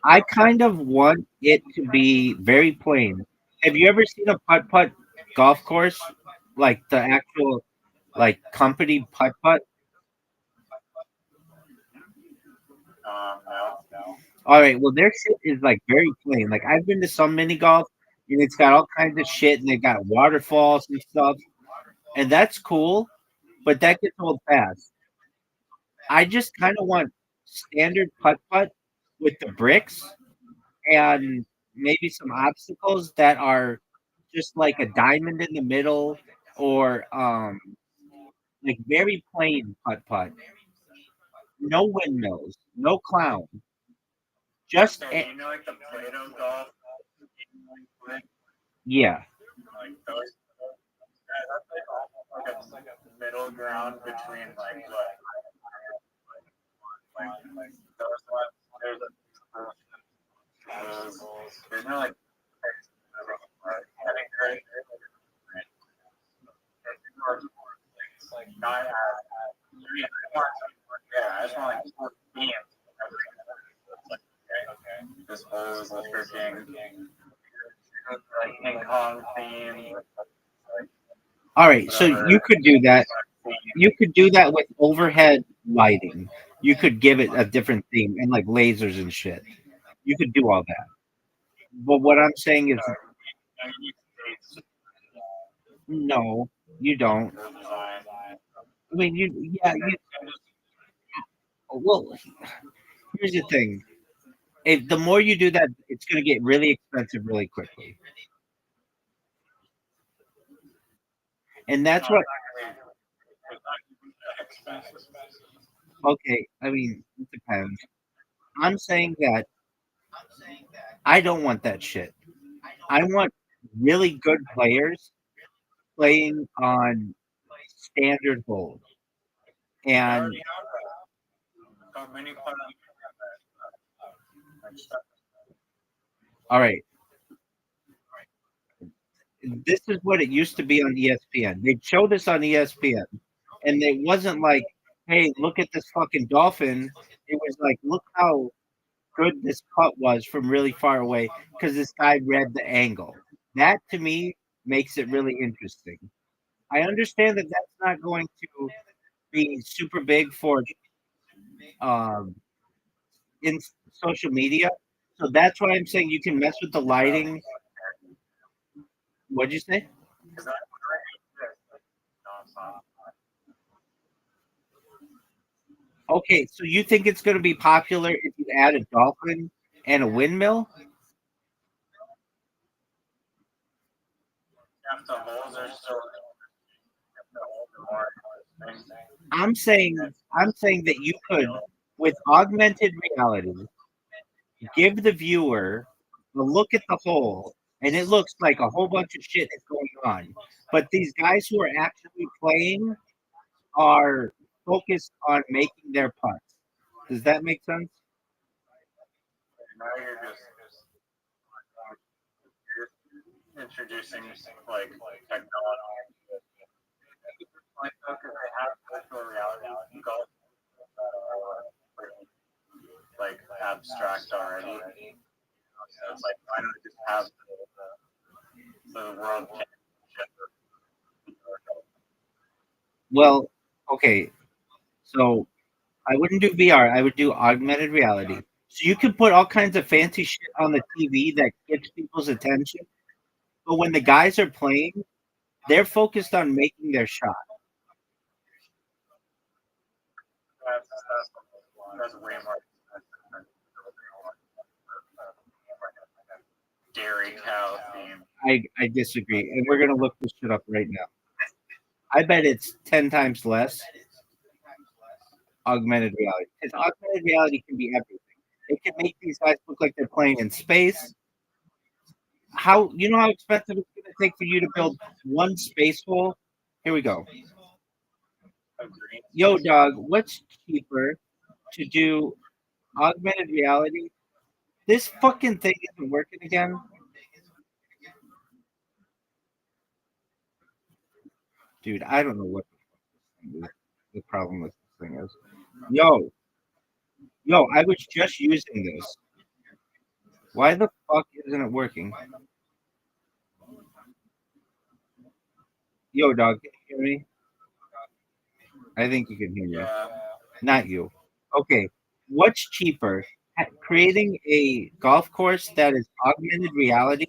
Speaker 4: I kind of want it to be very plain. Have you ever seen a putt putt golf course, like the actual like company putt putt?
Speaker 2: No.
Speaker 4: All right, well their shit is like very plain. Like I've been to some mini golf and it's got all kinds of shit and they got waterfalls and stuff, and that's cool, but that gets old fast. I just kind of want standard putt putt with the bricks and maybe some obstacles that are just like a diamond in the middle or like very plain putt putt. No windmills, no clown. Just
Speaker 2: So you know, like the Play-Doh golf,
Speaker 4: yeah.
Speaker 2: like those. That's like a middle ground between like what, like those ones. There's no like like not yeah, I just want like four themes. Okay. This whole is like freaking like King Kong theme.
Speaker 4: All right, so you could do that. You could do that with overhead lighting. You could give it a different theme and like lasers and shit. You could do all that. But what I'm saying is, no, you don't. I mean, yeah, you. Well, here's the thing. If the more you do that, it's going to get really expensive really quickly, and that's what. Okay, I mean, it depends. I'm saying that I don't want that shit. I want really good players playing on standard holes. And all right, this is what it used to be on ESPN. They'd show this on ESPN, and it wasn't like, hey, look at this fucking dolphin. It was like, look how good this putt was from really far away because this guy read the angle. That to me makes it really interesting. I understand that that's not going to be super big for um, in social media. So that's why I'm saying you can mess with the lighting. What'd you say? Okay, so you think it's going to be popular if you add a dolphin and a windmill? I'm saying that you could, with augmented reality, give the viewer a look at the hole, and it looks like a whole bunch of shit is going on. But these guys who are actually playing are focused on making their putts. Does that make sense?
Speaker 2: Now you're just introducing like technology. Like because they have virtual reality golf like abstract already. So it's like why not just have the world championship?
Speaker 4: Well, okay. So I wouldn't do VR. I would do augmented reality. So you could put all kinds of fancy shit on the TV that gets people's attention. But when the guys are playing, they're focused on making their shot.
Speaker 2: That's way more. dairy cow theme.
Speaker 4: I disagree, and we're gonna look this shit up right now. I bet it's 10 times less augmented reality. Because augmented reality can be everything. It can make these guys look like they're playing in space. How expensive it's gonna take for you to build one space hole? Here we go.
Speaker 2: Agreed.
Speaker 4: Yo, dog, what's cheaper to do augmented reality? This fucking thing isn't working again. Dude, I don't know what the problem with this thing is. Yo, I was just using this. Why the fuck isn't it working? Yo, dog, can you hear me? I think you can hear me.
Speaker 2: Yeah.
Speaker 4: Not you. Okay, what's cheaper? Creating a golf course that is augmented reality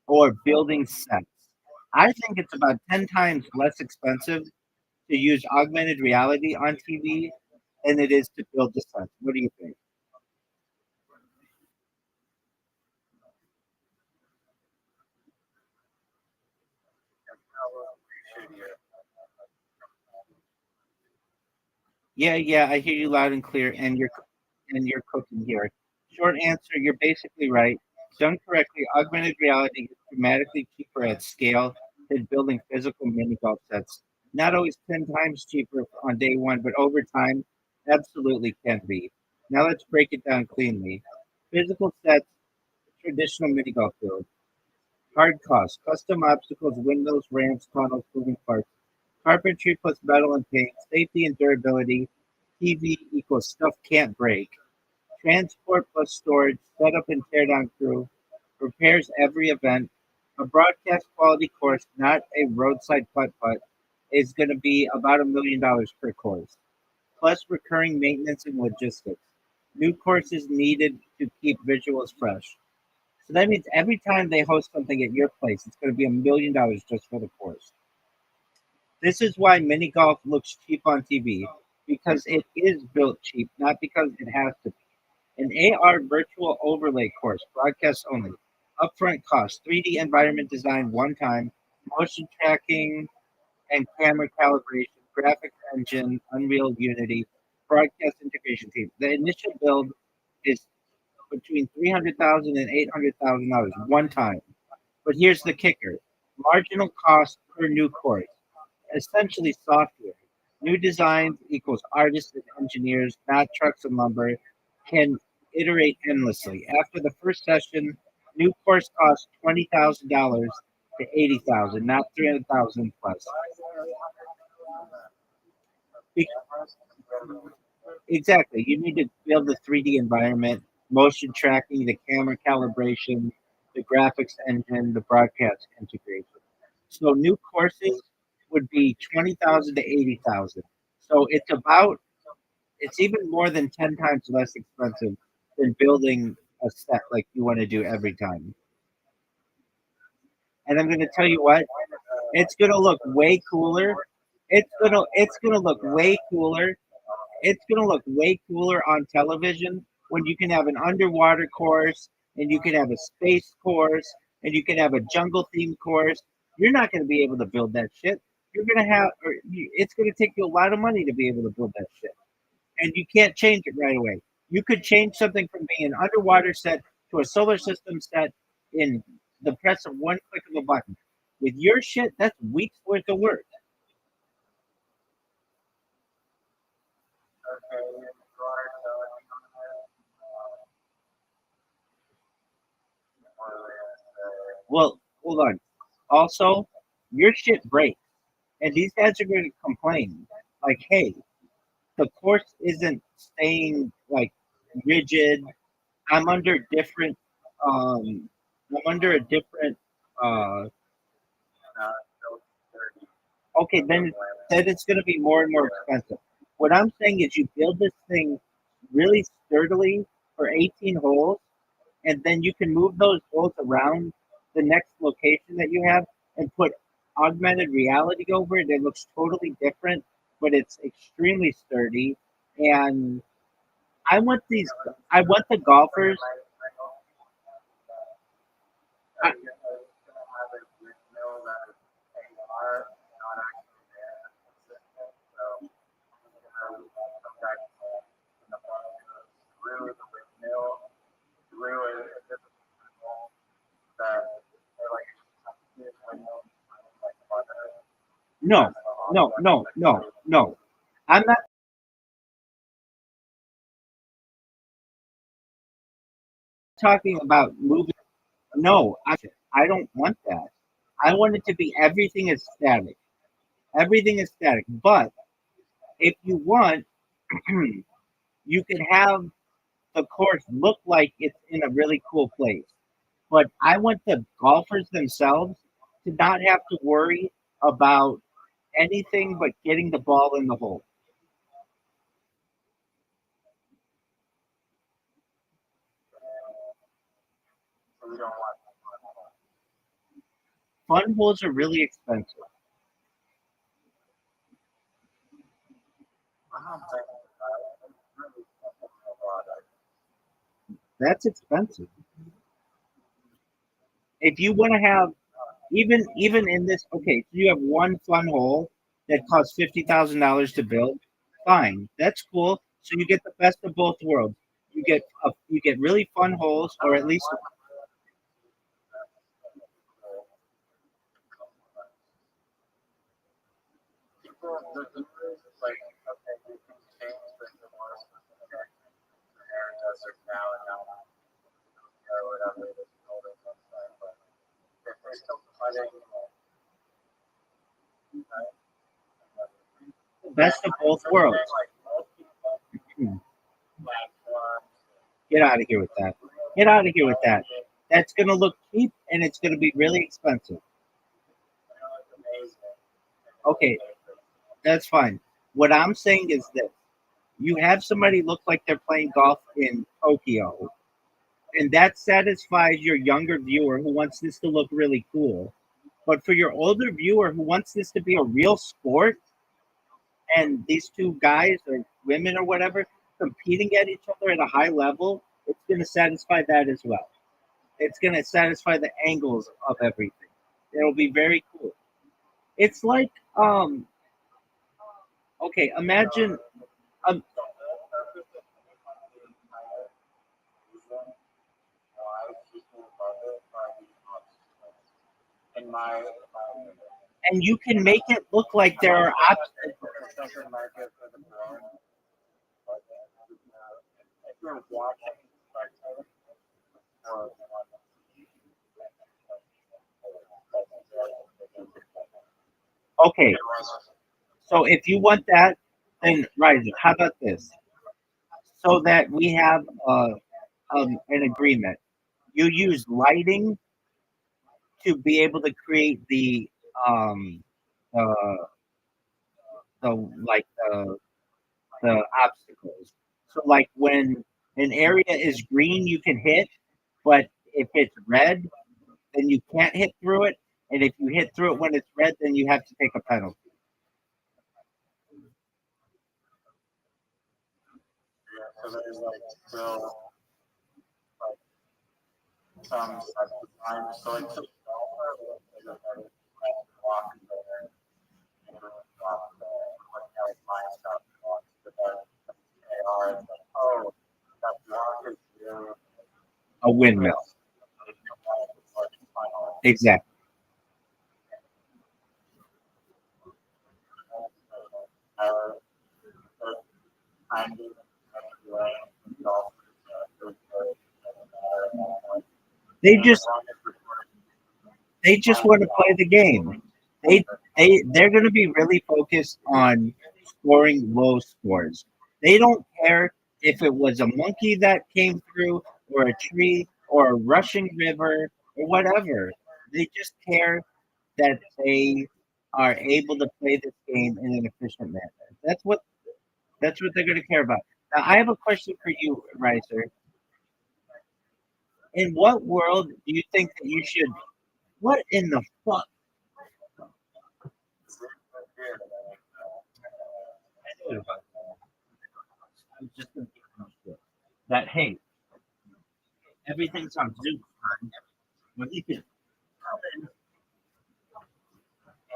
Speaker 4: or building sets? I think it's about 10 times less expensive to use augmented reality on TV than it is to build the sets. What do you think? Yeah, I hear you loud and clear, and you're cooking here. Short answer, you're basically right. Done correctly, augmented reality is dramatically cheaper at scale than building physical mini golf sets. Not always 10 times cheaper on day one, but over time, absolutely can be. Now let's break it down cleanly. Physical sets, traditional mini golf field. Hard costs, custom obstacles, windows, ramps, tunnels, moving parts. Carpentry plus metal and paint, safety and durability. TV equals stuff can't break. Transport plus storage, setup and teardown crew. Repairs every event. A broadcast quality course, not a roadside putt-putt, is going to be about $1 million per course. Plus recurring maintenance and logistics. New courses needed to keep visuals fresh. So that means every time they host something at your place, it's going to be $1 million just for the course. This is why mini golf looks cheap on TV, because it is built cheap, not because it has to be. An AR virtual overlay course, broadcast only. Upfront cost, 3D environment design one time, motion tracking and camera calibration, graphics engine, Unreal Unity, broadcast integration team. The initial build is between $300,000 and $800,000 one time. But here's the kicker: marginal cost per new course, essentially software. New designs equals artists and engineers, not trucks and lumber, can iterate endlessly. After the first session, new course costs $20,000 to $80,000, not $300,000 plus. Be- Exactly. You need to build the 3D environment, motion tracking, the camera calibration, the graphics engine, the broadcast integration. So new courses would be 20,000 to 80,000. So it's even more than 10 times less expensive than building a set like you want to do every time. And I'm going to tell you what, it's going to look way cooler. It's going to look way cooler. It's going to look way cooler on television when you can have an underwater course and you can have a space course and you can have a jungle theme course. You're not going to be able to build that shit. It's going to take you a lot of money to be able to build that shit. And you can't change it right away. You could change something from being an underwater set to a solar system set in the press of one click of a button. With your shit, that's weeks worth of work. Well, hold on. Also, your shit breaks, and these guys are going to complain. Like, hey, the course isn't staying like rigid. I'm under different. Um, I'm under a different. Uh, okay, then it's going to be more and more expensive. What I'm saying is, you build this thing really sturdily for 18 holes, and then you can move those holes around the next location that you have and put augmented reality over it. It looks totally different, but it's extremely sturdy. And I want the golfers.
Speaker 2: Have a windmill that is AR, not actually there. So, some guy in the front through the windmill, through a different windmill that they're like, windmill, like,
Speaker 4: No, no, no, no, no. I'm not talking about moving. No, I don't want that. I want it to be everything is static. Everything is static. But if you want, you can have the course look like it's in a really cool place. But I want the golfers themselves to not have to worry about anything but getting the ball in the hole.
Speaker 2: so we don't want.
Speaker 4: Fun holes are really expensive.
Speaker 2: I'm not saying that. It's really simple product.
Speaker 4: That's expensive. If you want to have even in this, okay, so you have one fun hole that costs $50,000 to build. Fine, that's cool. So you get the best of both worlds. You get really fun holes, or at least
Speaker 2: People, the news is like, okay, you can change the more specific air desert now and now or whatever it is, older website, but if they're still putting,
Speaker 4: best of both worlds.
Speaker 2: like
Speaker 4: Hmm.
Speaker 2: platforms,
Speaker 4: Get out of here with that. Get out of here with that. That's gonna look cheap and it's gonna be really expensive.
Speaker 2: it's amazing.
Speaker 4: Okay, that's fine. What I'm saying is this: you have somebody look like they're playing golf in Tokyo, and that satisfies your younger viewer who wants this to look really cool. But for your older viewer who wants this to be a real sport, and these two guys or women or whatever competing at each other at a high level, it's going to satisfy that as well. It's going to satisfy the angles of everything. It'll be very cool. It's like, okay, imagine, um,
Speaker 2: Why people love it are in my
Speaker 4: and you can make it look like there are options.
Speaker 2: second market for the world. If you're watching or
Speaker 4: Okay, so if you want that, then Riser, how about this? So that we have an agreement. You use lighting to be able to create um the the like the obstacles. So like when an area is green, you can hit, but if it's red, then you can't hit through it. And if you hit through it when it's red, then you have to take a penalty.
Speaker 2: so there's like still some design. So it's just walk there, walk there, like how my stuff walks, but they are like, oh, that walk is here.
Speaker 4: A windmill. Exactly. They just they just want to play the game. They they're going to be really focused on scoring low scores. They don't care if it was a monkey that came through, or a tree, or a rushing river, or whatever. They just care that they are able to play this game in an efficient manner. That's what they're going to care about. Now, I have a question for you, Riser. In what world do you think that you should? What in the fuck? I knew about that. I was just going to that. Hey, everything's on Zoom.
Speaker 5: Well, he could come in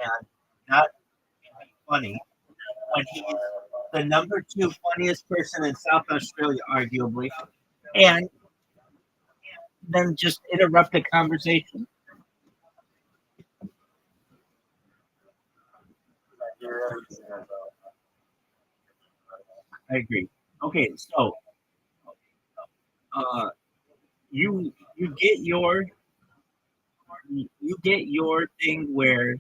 Speaker 5: and not be funny when he's the number 2 funniest person in South Australia, arguably, and then just interrupt the conversation. I agree. Okay, so uh, you get your thing where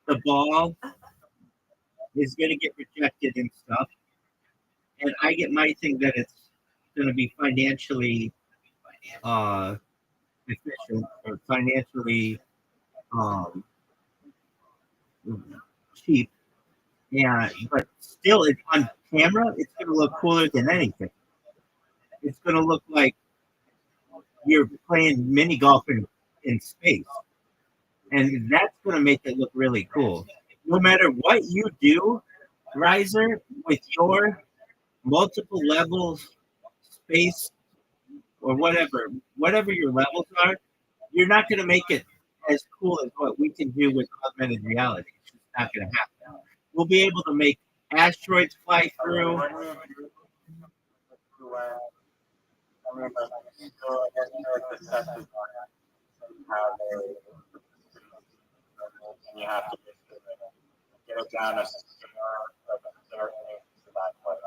Speaker 5: the ball is going to get rejected and stuff, and I get my thing that it's going to be financially uh, efficient or financially um, cheap. Yeah, but still, it's on camera. It's going to look cooler than anything. It's going to look like you're playing mini golf in space, and that's going to make it look really cool. No matter what you do, Riser, with your multiple levels, space, or whatever your levels are, you're not going to make it as cool as what we can do with augmented reality. It's just not going to happen. We'll be able to make asteroids fly through.
Speaker 2: You have to get it down a staircase to that place.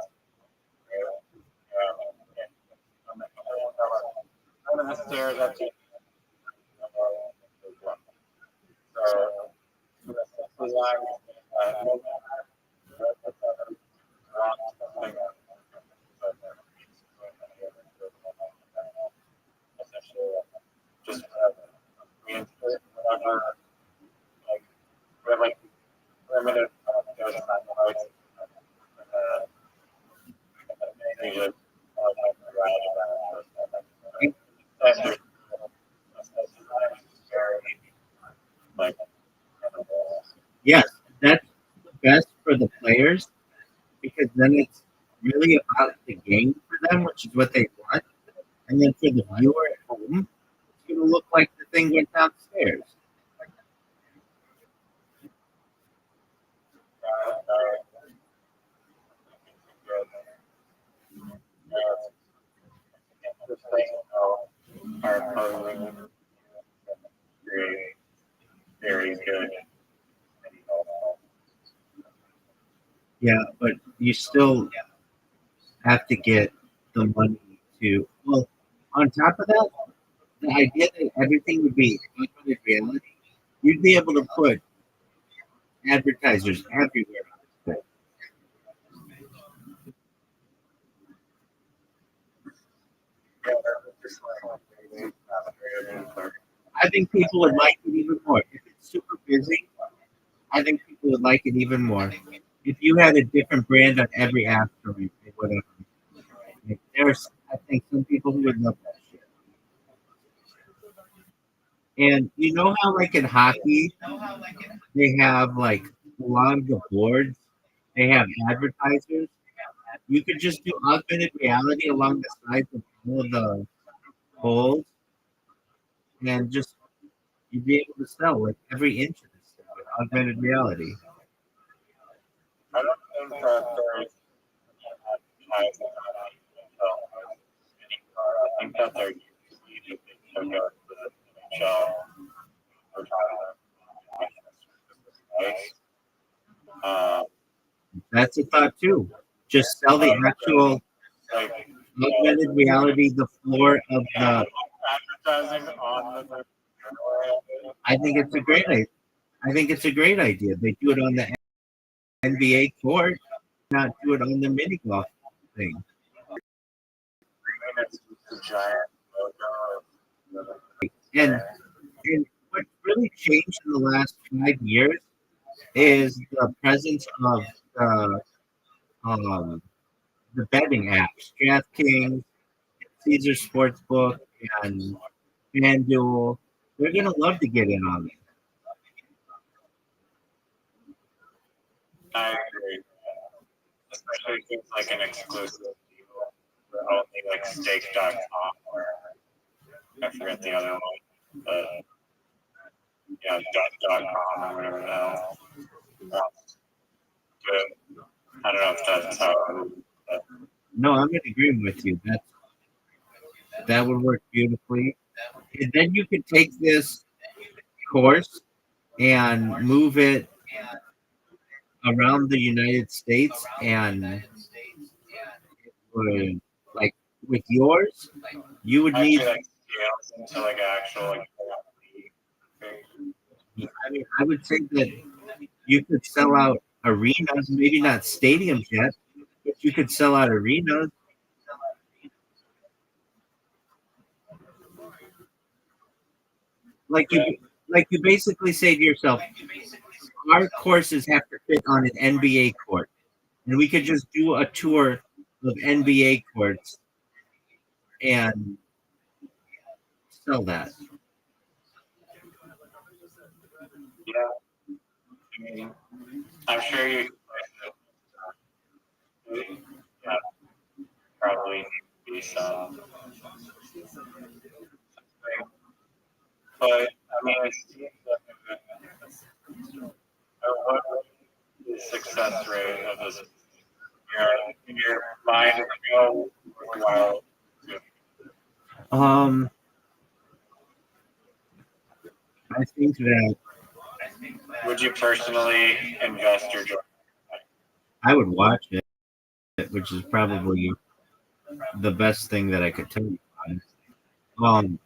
Speaker 2: One of the stairs up to just whatever, like, we have like primitive
Speaker 5: Yes, that's the best for the players because then it's really about the game for them, which is what they want. And then for the viewer at home, it's going to look like the thing went downstairs.
Speaker 2: are posing very, very good.
Speaker 5: Yeah, but you still have to get the money to. Well, on top of that, the idea that everything would be augmented reality, you'd be able to put advertisers everywhere. I think people would like it even more. If it's super busy, I think people would like it even more. If you had a different brand on every asteroid or whatever, like, there's, I think, some people who would love that shit. And you know how, like in hockey, they have like along the boards, they have advertisers. You could just do augmented reality along the sides of all of the holes, and just you'd be able to sell like every inch of this stuff with augmented reality.
Speaker 2: I don't think that there's advertising I think that they're usually the big show for the NHL or
Speaker 5: That's a thought too. Just sell the actual
Speaker 2: like
Speaker 5: augmented reality, the floor of the.
Speaker 2: advertising on the
Speaker 5: I think it's a great idea. I think it's a great idea. They do it on the NBA court, not do it on the mini golf thing.
Speaker 2: giant logo.
Speaker 5: And what really changed in the last 5 years is the presence of um, the betting apps, DraftKings, Caesar Sportsbook, and FanDuel. They're gonna love to get in on it.
Speaker 2: I agree. Especially if it's like an exclusive deal for only like stake.com or I forget the other one. .com or whatever the hell. But I don't know if that's how.
Speaker 4: No, I'm in agreement with you. That would work beautifully. And then you could take this course and move it around the United States and would, like with yours, you would need.
Speaker 2: Actually, like scales into like actual like.
Speaker 4: I mean, I would think that you could sell out arenas, maybe not stadiums yet, but you could sell out arenas. Like you basically say to yourself, our courses have to fit on an NBA court, and we could just do a tour of NBA courts and sell that.
Speaker 2: Yeah, I mean, I'm sure you. Yeah, probably need to be some. But I mean, it seems like what is the success rate of this? In your mind, go worthwhile.
Speaker 4: I think that
Speaker 2: Would you personally invest your joy?
Speaker 4: I would watch it, which is probably the best thing that I could tell you. Um,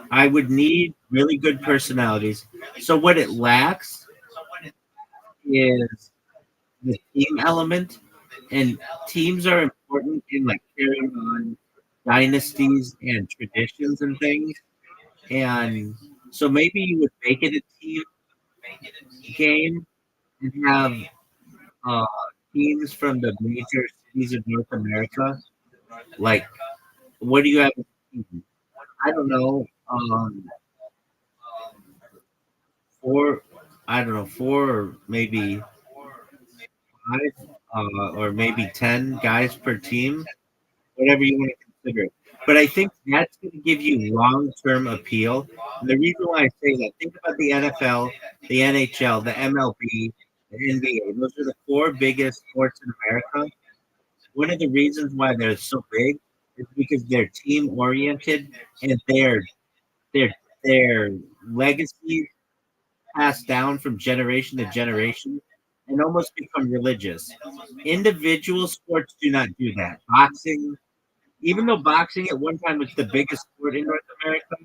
Speaker 4: I would need really good personalities. So what it lacks is the team element, and teams are important in like carrying on dynasties and traditions and things. And so maybe you would make it a team game and have uh, teams from the major cities of North America. Like, what do you have? I don't know. Four. I don't know. Four or maybe five, or maybe 10 guys per team. Whatever you want to consider. But I think that's going to give you long-term appeal. And the reason why I say that, think about the NFL, the NHL, the MLB, the NBA. Those are the four biggest sports in America. One of the reasons why they're so big is because they're team-oriented and their their legacy passed down from generation to generation and almost become religious. Individual sports do not do that. Boxing, even though boxing at one time was the biggest sport in North America,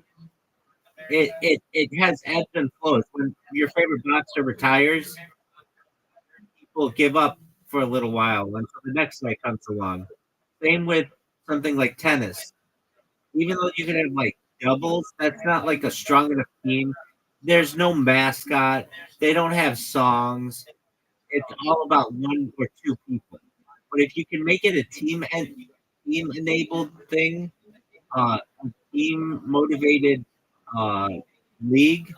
Speaker 4: it has ebbs and flows. When your favorite boxer retires, people give up for a little while until the next guy comes along. Same with something like tennis. Even though you can have like doubles, that's not like a strong enough team. There's no mascot. They don't have songs. It's all about one or two people. But if you can make it a team enabled thing, a team motivated uh, league,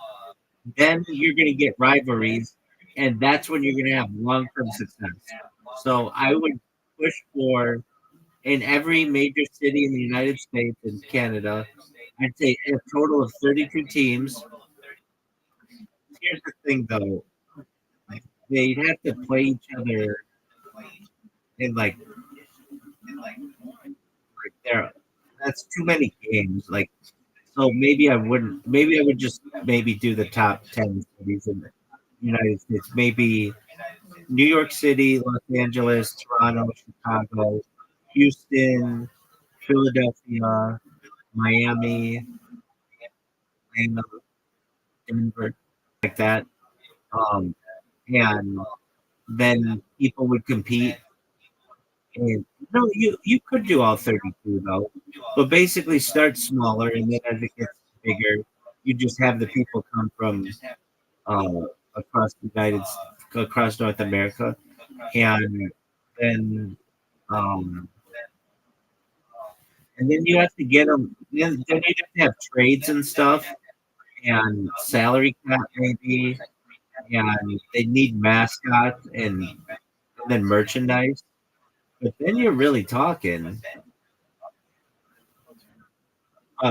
Speaker 4: then you're going to get rivalries, and that's when you're going to have long term success. So I would push for in every major city in the United States and Canada, I'd say a total of 32 teams. Here's the thing, though, they'd have to play each other in like there. That's too many games. Like, so maybe I wouldn't. Maybe I would just maybe do the top 10 cities in the United States. Maybe New York City, Los Angeles, Toronto, Chicago, Houston, Philadelphia, Miami, Atlanta, Denver, like that. And then people would compete. And no, you could do all 32 though, but basically start smaller, and then as it gets bigger, you just have the people come from uh, across the across North America, and then um, and then you have to get them. Then you have to have trades and stuff, and salary cap maybe, and they need mascots and then merchandise. But then you're really talking.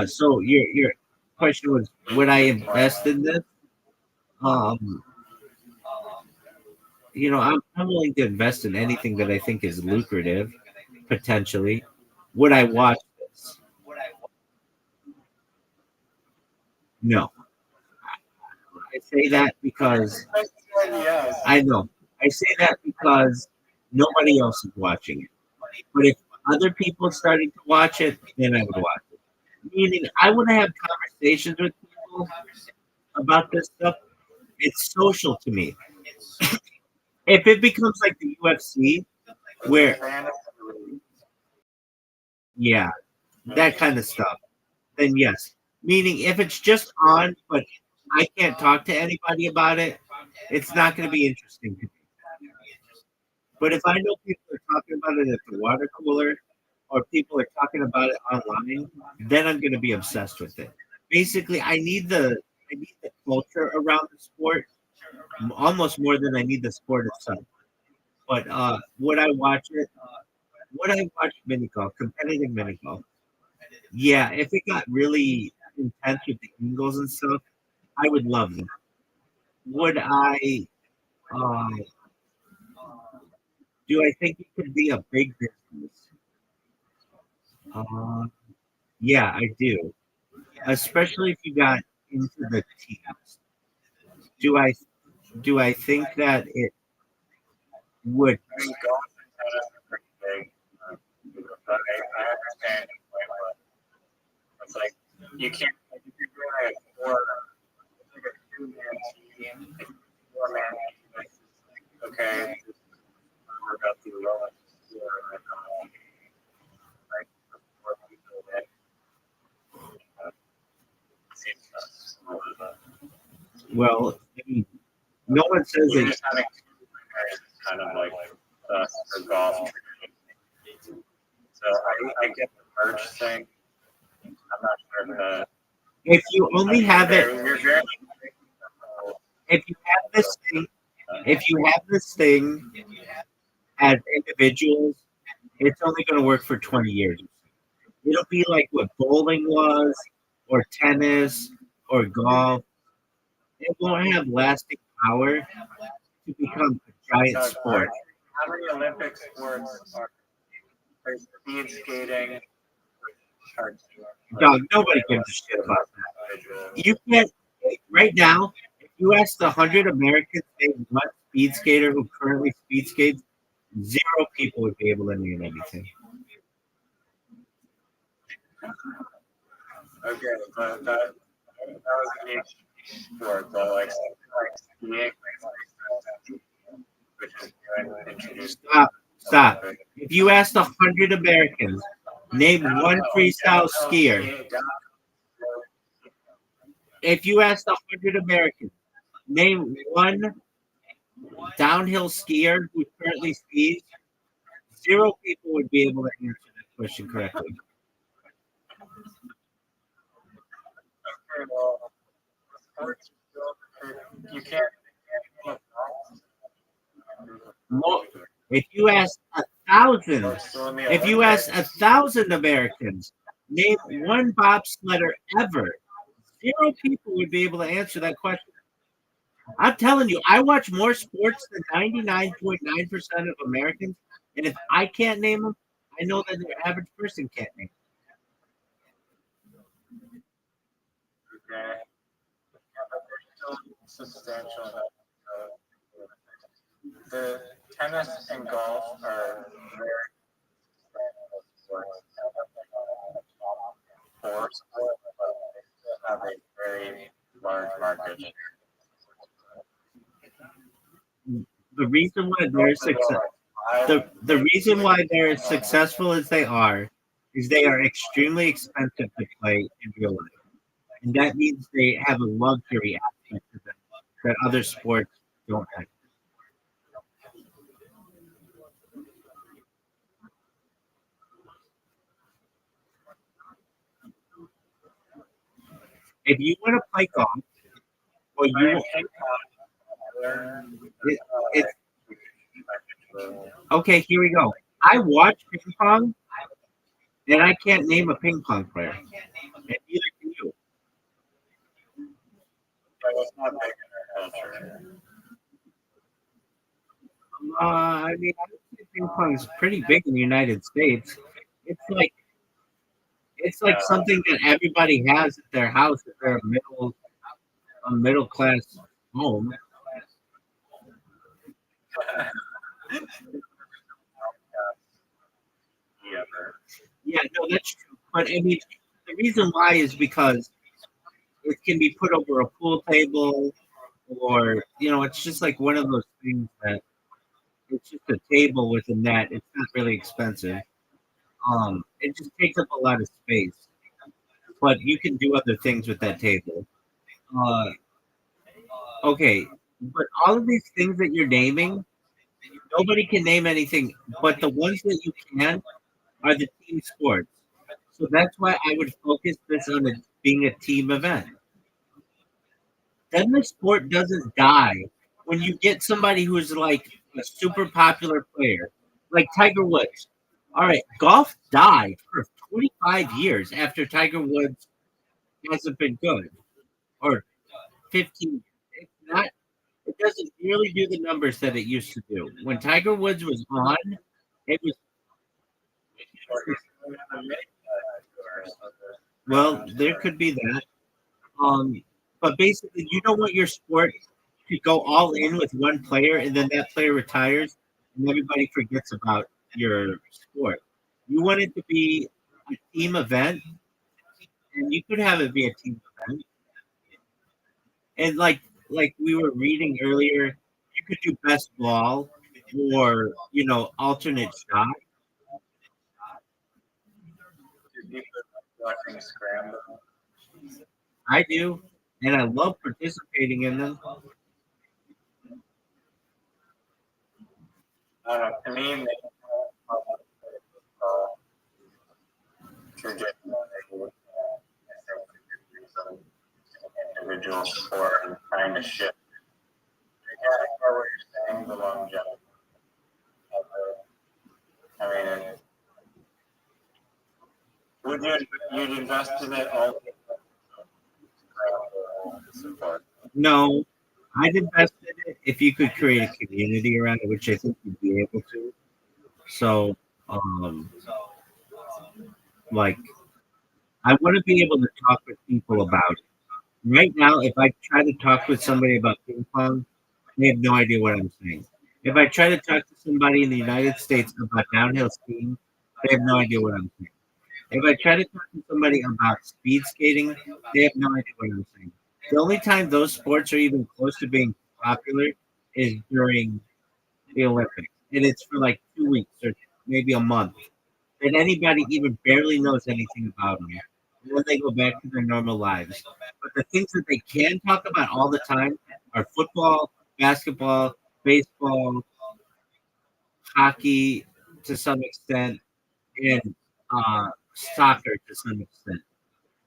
Speaker 4: So you're question was, would I invest in this? Um, I'm willing to invest in anything that I think is lucrative, potentially. Would I watch this? No. I say that because
Speaker 2: Yes.
Speaker 4: I know. I say that because nobody else is watching it. But if other people started to watch it, then I would watch it. Meaning, I want to have conversations with people about this stuff. It's social to me. If it becomes like the UFC, where, yeah, that kind of stuff, then yes. Meaning, if it's just on, but I can't talk to anybody about it, it's not going to be interesting to me. But if I know people are talking about it at the water cooler, or people are talking about it online, then I'm going to be obsessed with it. Basically, I need the culture around the sport almost more than I need the sport itself. But would I watch it? Would I watch mini golf, competitive mini golf? Yeah, if it got really intense with the angles and stuff, I would love that. Would I? Uh, do I think it could be a big business? Uh, yeah, I do. Especially if you got into the teams. Do I? Do I think that it would?
Speaker 2: I mean, golf and tennis are pretty big. But I understand your point, but it's like you can't, like, if you're doing it for like a two-man team, like four-man team, it's like, okay, we're about to roll it. Like, four people that seems
Speaker 4: Well, I mean, no one says
Speaker 2: you're
Speaker 4: that.
Speaker 2: just having two guys kind of like for golf. So I get the merch thing. I'm not sure that
Speaker 4: If you only have it,
Speaker 2: you're very
Speaker 4: if you have this thing, if you have this thing as individuals, it's only going to work for 20 years. It'll be like what bowling was, or tennis, or golf. It won't have lasting power to become a giant sport.
Speaker 2: how many Olympic sports are there's speed skating?
Speaker 4: Dog, nobody gives a shit about that. You can't, right now, if you ask the 100 Americans name what speed skater who currently speed skates, 0 people would be able to name anything.
Speaker 2: Okay, but that was a niche sport, but like skiing, which is introduced.
Speaker 4: Stop. If you asked 100 Americans, name one freestyle skier. If you asked 100 Americans, name one downhill skier who currently skis, 0 people would be able to answer that question correctly.
Speaker 2: Okay, well, sports you can't.
Speaker 4: Mo- If you asked 1,000 Americans, name one bobsledder ever, 0 people would be able to answer that question. I'm telling you, I watch more sports than 99.9% of Americans, and if I can't name them, I know that the average person can't name
Speaker 2: Okay. Yeah, but they're still substantial. The tennis and golf are very sports, but they still have a very large market.
Speaker 4: them. The reason why they're the reason why they're as successful as they are is they are extremely expensive to play in real life, and that means they have a luxury aspect to them that other sports don't have. If you want to play golf, or you it, it's okay. Here we go. I watch ping pong, and I can't name a ping pong player, and neither can you.
Speaker 2: it's not big in our culture.
Speaker 4: I mean, I would say ping pong is pretty big in the United States. It's like it's like something that everybody has at their house if they're a middle class home.
Speaker 2: Ever.
Speaker 4: Yeah, no, that's true. But I mean, the reason why is because it can be put over a pool table, or it's just like one of those things that it's just a table with a net. It's not really expensive. It just takes up a lot of space, but you can do other things with that table. Uh, okay, but all of these things that you're naming, nobody can name anything, but the ones that you can are the team sports. So that's why I would focus this on it being a team event. Then the sport doesn't die when you get somebody who's like a super popular player, like Tiger Woods. All right, golf died for 25 years after Tiger Woods hasn't been good, or 15. It's not. It doesn't really do the numbers that it used to do. When Tiger Woods was on, it was well. There could be that. But basically, you don't want your sport to go all in with one player, and then that player retires, and everybody forgets about your sport. You want it to be a team event, and you could have it be a team event. And like we were reading earlier, you could do best ball or alternate shot.
Speaker 2: Watching scramble.
Speaker 4: I do, and I love participating in them.
Speaker 2: To me, traditional individual sport and trying to shift. Yeah, I know what you're saying, the longevity. I mean, would you'd invest in it all? Support.
Speaker 4: No, I'd invest in it if you could create a community around it, which I think you'd be able to. So, like, I want to be able to talk with people about it. Right now, if I try to talk with somebody about ping pong, they have no idea what I'm saying. If I try to talk to somebody in the United States about downhill skiing, they have no idea what I'm saying. If I try to talk to somebody about speed skating, they have no idea what I'm saying. The only time those sports are even close to being popular is during the Olympics, and it's for like 2 weeks or maybe a month. And anybody even barely knows anything about them. And then they go back to their normal lives. But the things that they can talk about all the time are football, basketball, baseball, hockey to some extent, and soccer to some extent.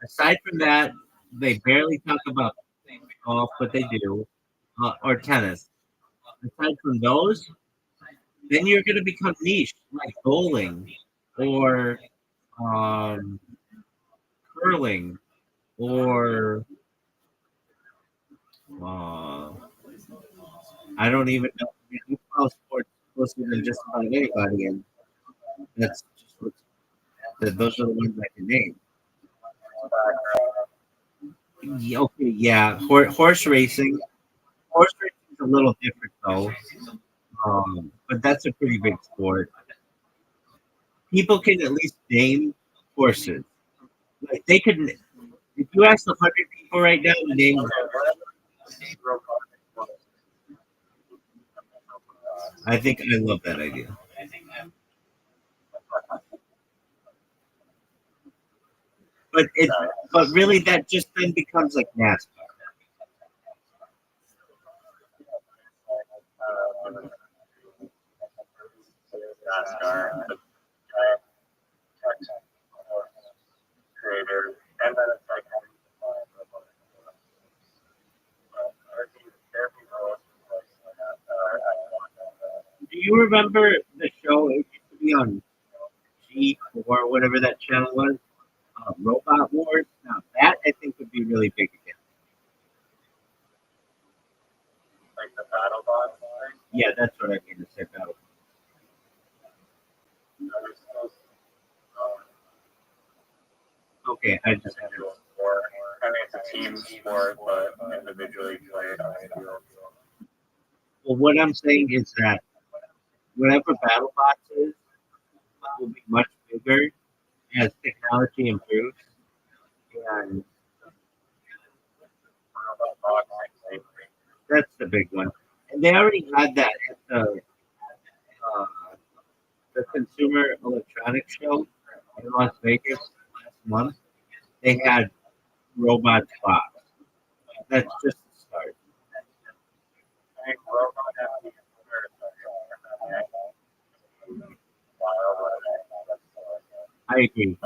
Speaker 4: Aside from that, they barely talk about golf, but they do, or tennis. Aside from those, then you're going to become niche, like bowling or um, curling or uh, I don't even know. You follow sports closer than just about anybody, and that's just those are the ones I can name. Yeah, okay, yeah, horse racing. Horse racing is a little different though, but that's a pretty big sport. People can at least name horses. Like they could, if you ask 100 people right now to name, I think I love that idea. But really, that just then becomes like NASCAR.
Speaker 2: NASCAR, creator, and then it's like
Speaker 4: Do you remember the show? It used to be on G4, whatever that channel was. Robot Wars. Now that I think would be really big again.
Speaker 2: like the battle bot thing.
Speaker 5: Yeah, that's what I mean to say about.
Speaker 2: There's still,
Speaker 5: Okay, I just have
Speaker 2: individual sport. I mean, it's a team sport, but individually played on the field.
Speaker 5: Well, what I'm saying is that whatever BattleBots is will be much bigger as technology improves, and
Speaker 2: Robot boxing,
Speaker 5: that's the big one. And they already had that at the Consumer Electronics Show in Las Vegas last month. They had robots box. That's just the start.
Speaker 2: I think robot has to be
Speaker 5: I agree.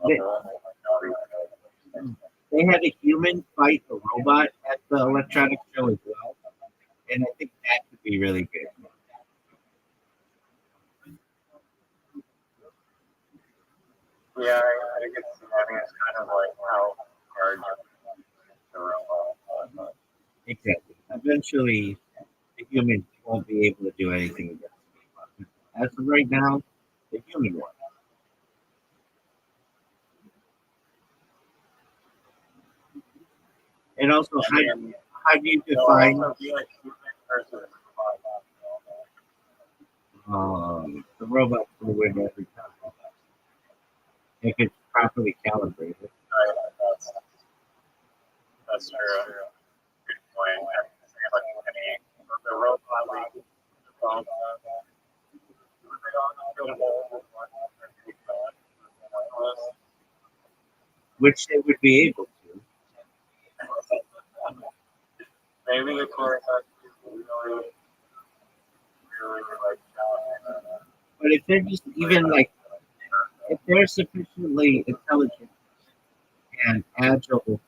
Speaker 5: They, they had a human fight a robot at the electronics show as well, and I think that could be really good.
Speaker 2: Yeah, I think it's, kind of like how hard the robot.
Speaker 5: Exactly. Eventually, the human won't be able to do anything against the robot. As of right now, the human one. And also, how do you define the robot will win every time if it's properly calibrated?
Speaker 2: That's true. Good point. The robot league,
Speaker 5: Which they would be able to.
Speaker 2: maybe the court has to really like
Speaker 5: But if they're just even like, if they're sufficiently intelligent and agile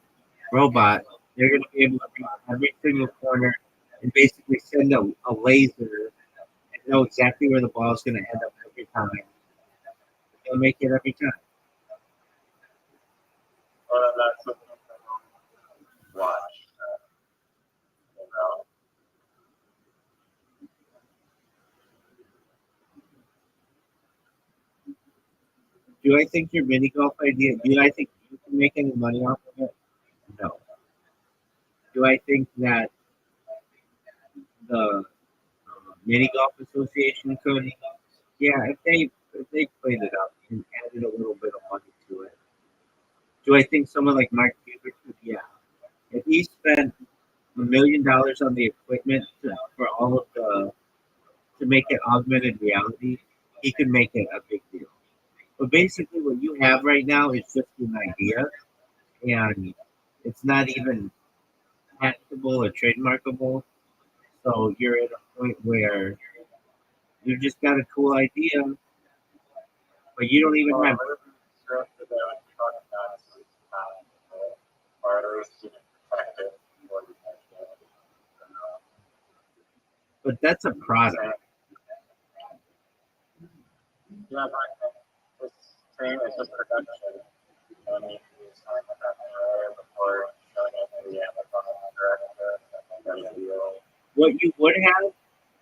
Speaker 5: robot, they're going to be able to read every single corner and basically send a laser and know exactly where the ball is going to end up every time. They'll make it every time.
Speaker 2: well, that's something to watch. You know?
Speaker 5: Do I think your mini golf idea? Do I think you can make any money off of it? No. Do I think that the mini golf association could? Yeah, if they played it up and added a little bit of money to it. Do I think someone like Mark Cuban could? Yeah. If he spent $1 million on the equipment for all of the to make it augmented reality, he could make it a big deal. But basically, what you have right now is just an idea, and it's not even patentable or trademarkable. So you're at a point where you just got a cool idea, but you don't even have. But that's a product.
Speaker 2: Yeah, but it's same as just production. I mean, you sign the patent before showing it to the Amazon director.
Speaker 5: What you would have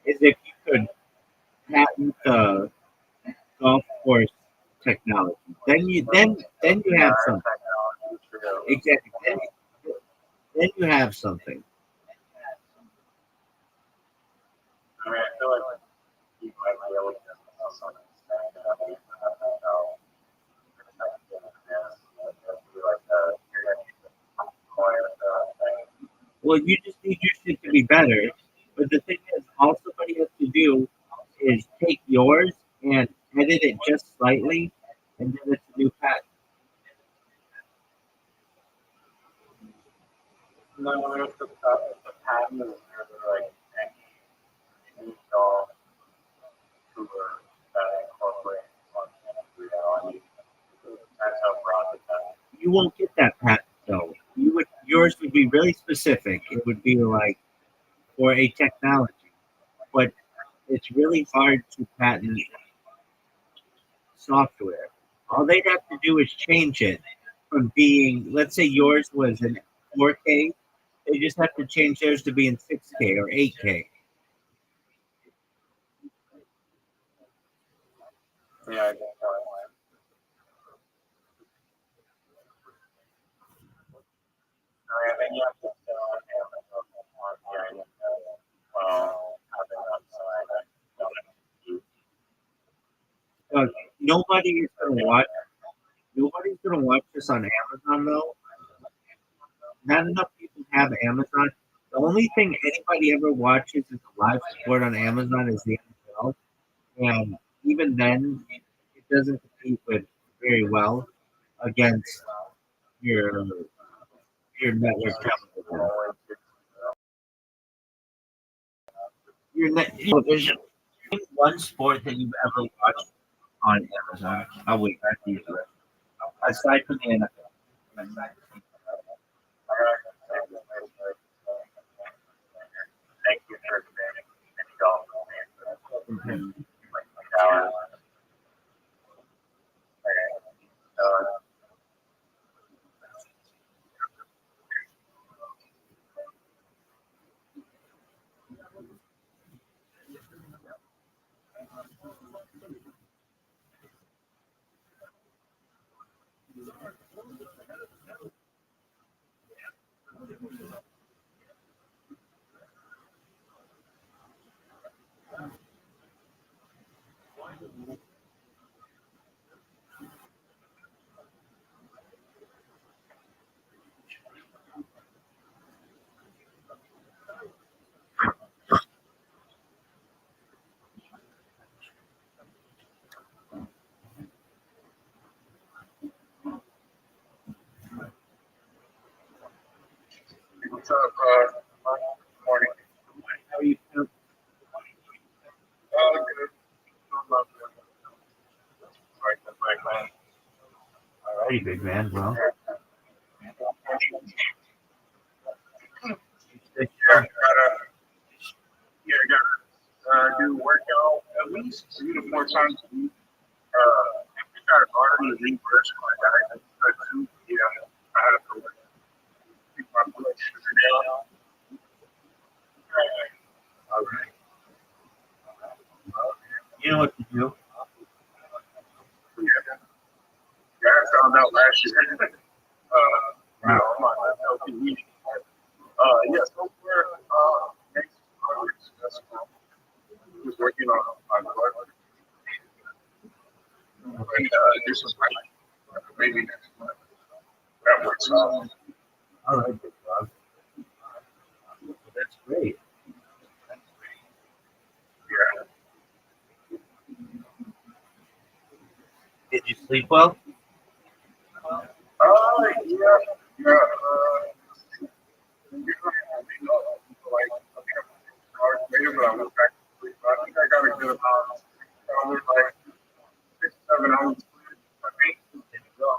Speaker 5: is if you could patent the golf course technology. Then you have something. Exactly. Then you have something.
Speaker 2: I mean, I feel like you might be able to tell something.
Speaker 5: Well, you just need your shit to be better. But the thing is, all somebody has to do is take yours and edit it just slightly, and then it's a new patent.
Speaker 2: No, if the patent is like any golf tour that incorporates augmented reality, that's how broad the patent.
Speaker 5: You won't get that patent though. Yours would be really specific. It would be like for a technology, but it's really hard to patent software. All they'd have to do is change it from being, let's say yours was an 4K,
Speaker 4: They just have to change theirs to be in 6K or 8K.
Speaker 2: Yeah, I think so. I think you have to go on Amazon online, have it outside.
Speaker 4: Nobody is gonna watch. Nobody's gonna watch this on Amazon though. Not enough people have Amazon. The only thing anybody ever watches is a live sport on Amazon is the NFL, and even then, it doesn't compete with very well against your network television. Your net television.
Speaker 5: Name one sport that you've ever watched on Amazon. I'll wait back to you. Aside from the NFL.
Speaker 2: Thank you for What's up, morning?
Speaker 4: How are you?
Speaker 2: Good.
Speaker 5: Alrighty, big man. Well,
Speaker 2: Gotta do workout at least 3 to 4 times a week. I got already reversed my diet. I had to keep my blood sugar down.
Speaker 5: all right. You know what to do.
Speaker 2: Yeah, I found out last year. I'm on healthy eating. Yeah, so far, next progress. That's cool. Just working on my blood. And do some hiking. Maybe next month. That works out.
Speaker 5: All right, big dog. That's great.
Speaker 2: Yeah.
Speaker 5: Did you sleep well?
Speaker 2: Yeah. Later, but I went back to sleep. I think I got a good amount. I was like 6, 7 hours. I think.
Speaker 5: There you go.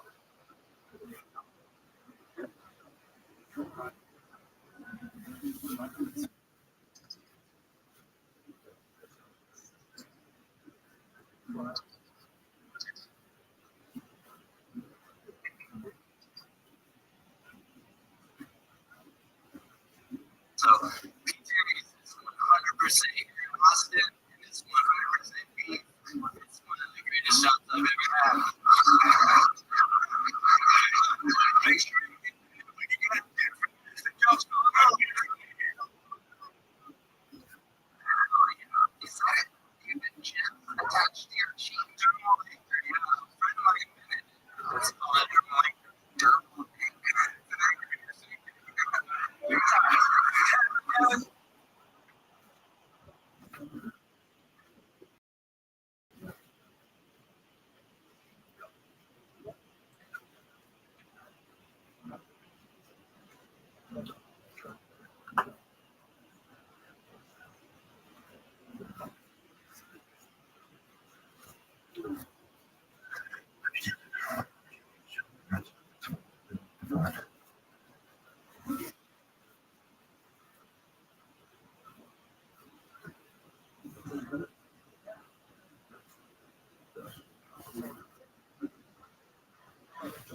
Speaker 3: So, BJ is 100% here in Austin, and it's 100% beef. It's one of the greatest shots I've ever had. Make sure you get it when you get different. The joke's going on. Is that even chip attached to your cheek? Dermal ink, friend of mine invented. It's called a dermal ink. Dermal ink.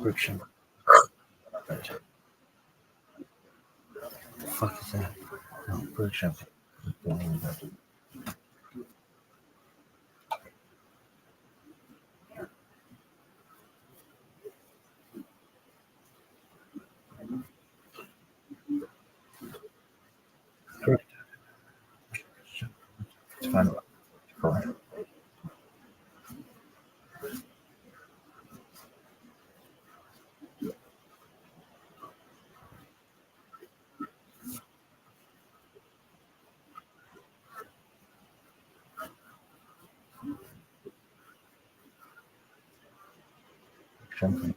Speaker 5: Friction.
Speaker 1: fuck is that? No, bird jumping. It's fun. Cool. Jumping.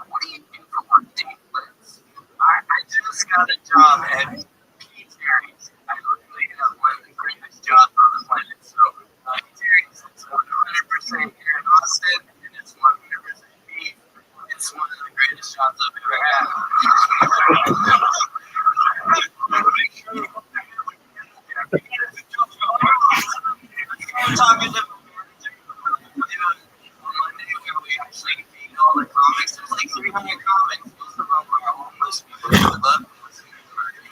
Speaker 3: What do you do for work, David? I just got a job at P. Terry's. I literally have one of the greatest jobs on the planet. So, P. Terry's, it's 100% here in Austin, and it's 100% beef. It's one of the greatest jobs I've ever had. I'm talking to we actually feed all the comics. There's like 300 comics. Most of them are homeless people who would love to listen to it.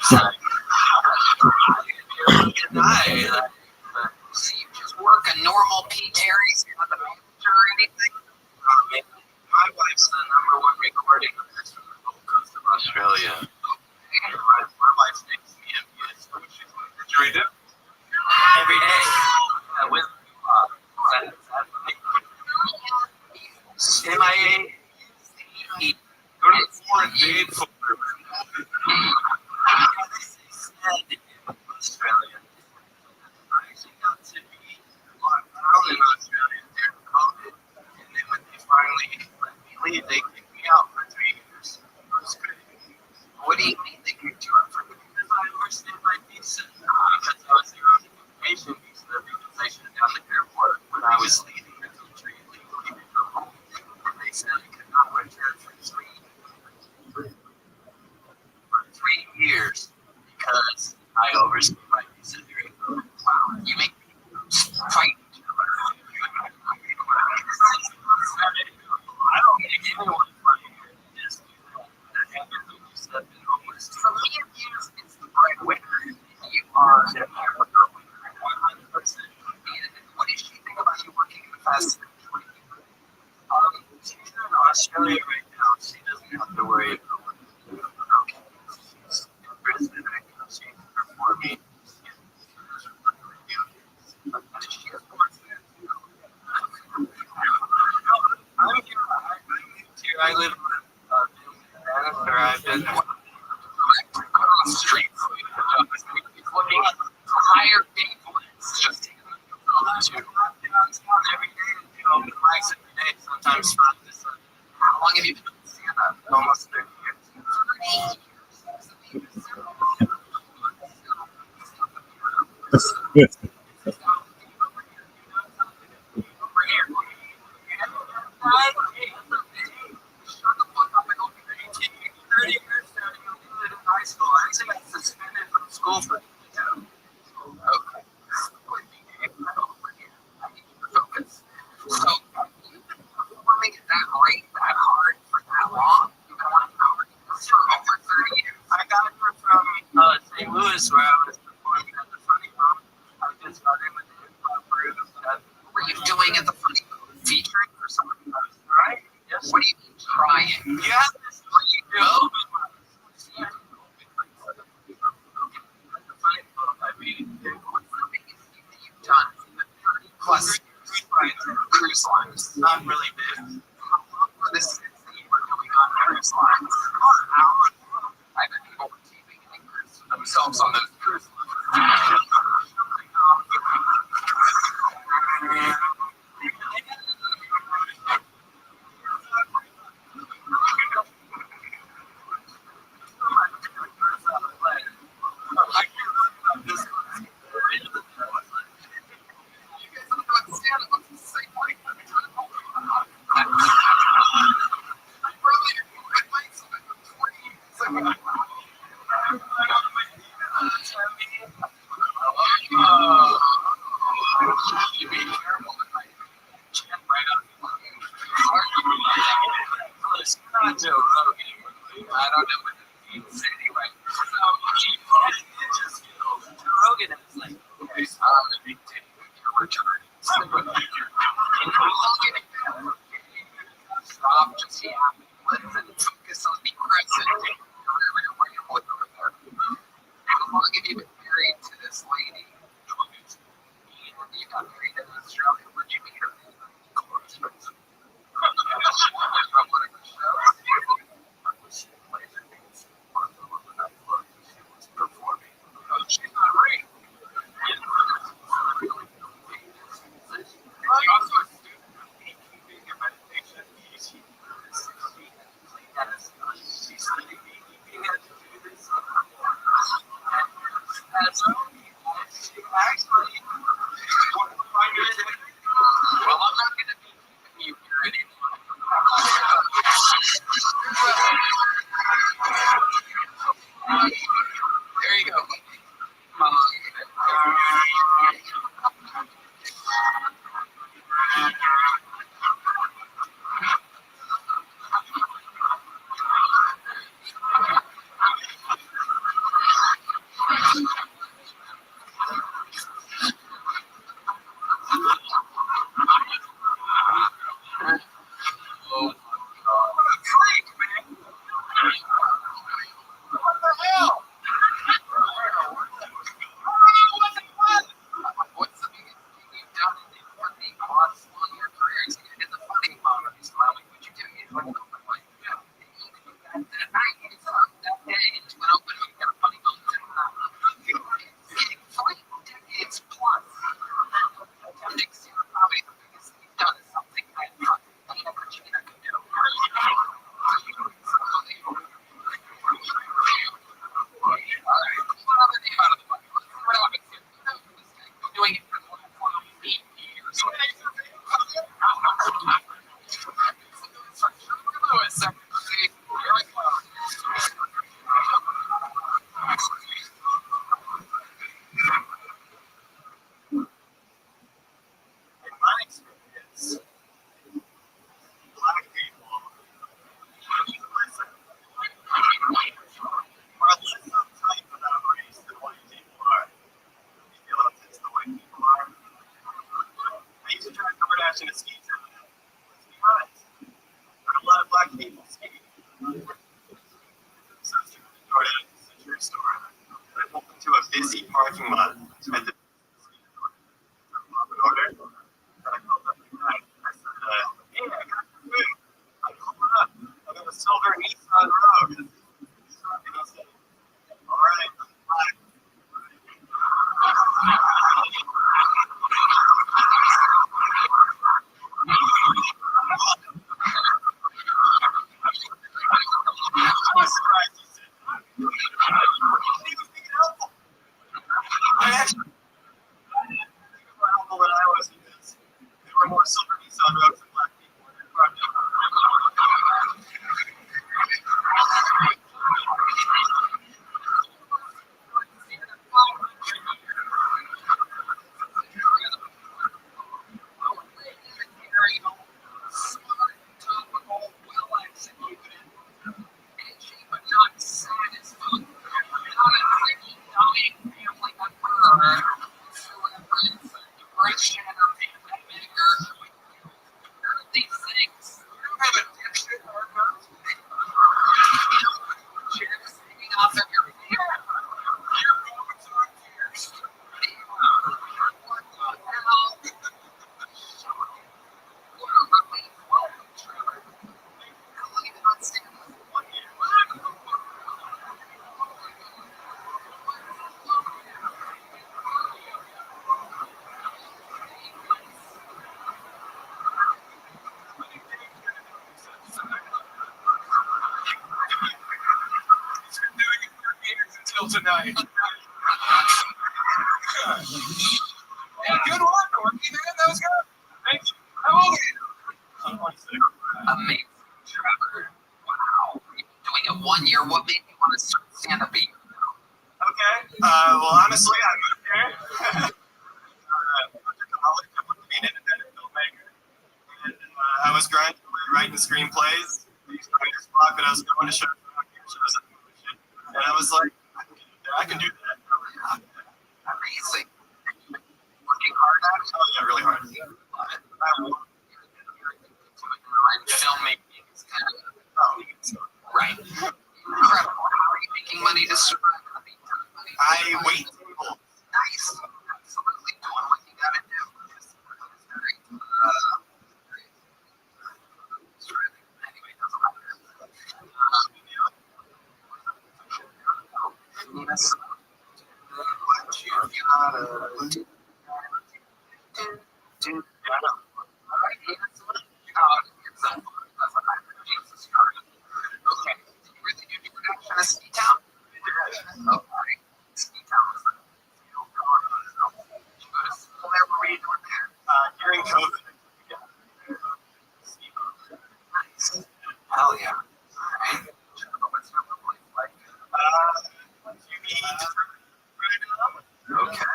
Speaker 3: So you just work a normal P. Terry's, you're not the manager or anything? My wife's the #1 recording artist from the Gold Coast of Australia. My wife's name is Mia. What did you read it? Every day. With MIA. Go to the foreign aid for Australia. I actually got to be locked down in Australia during COVID, and then when they finally let me leave, they kicked me out for 3 years. It was crazy. What do you mean they kicked you out for? Because I overstayed my visa. Because I was there on the immigration visa, because they shut down the airport when I was leaving the country legally to go home. And they said I could not return for 3 years because I overstayed my visa during COVID. Wow, you make me fight. entire day blitz just taking the field. Every day, open mics every day. Sometimes stop this. How long have you been doing stand-up? Almost 30 years. 30 years. High school. I actually got suspended from school for okay. I need to focus. So you've been performing at that rate, that hard for that long? You've been working for over 30 years. I got here from St. Louis where I was performing at the Funny Bone. I just got in with the hip-hop group. What were you doing at the Funny Bone? Featuring for somebody else, right? Yes. What do you mean trying? You have this where you go. Plus, cruise lines, not really big. This is the we're going on cruise lines. I bet people were taping anchors themselves on those cruise lines. Joe Rogan. I don't know what it means anyway. Joe Rogan is like, a big tip. You're returning. Stop, just listen, focus on the present. How long have you been married to this lady? You got married in Australia. Where'd you meet her? Well, I'm not going to be keeping you here anymore. There you go. actually, how humble that I was because there were more silver Nissan Rogues than black people. Tonight. Yeah, good one, Dorothy, man. That was good. Thank you. How old are you? I'm 26. Amazing, Trevor. Wow. You've been doing it 1 year. What made you want to start stand-up being? Okay. Well, honestly, I moved here. After college, I wanted to be an independent filmmaker. And I was grinding away writing screenplays. I used to writer's block, but I was going to shows at the movie. And I was like, I can do that. Amazing. Working hard at it? Oh, yeah, really hard. Filmmaking is kind of, right. Incredible. How are you making money to survive? I wait tables. Nice. Absolutely doing what you gotta do. Anyway, it doesn't matter. Yes. During COVID. Hell yeah. Okay.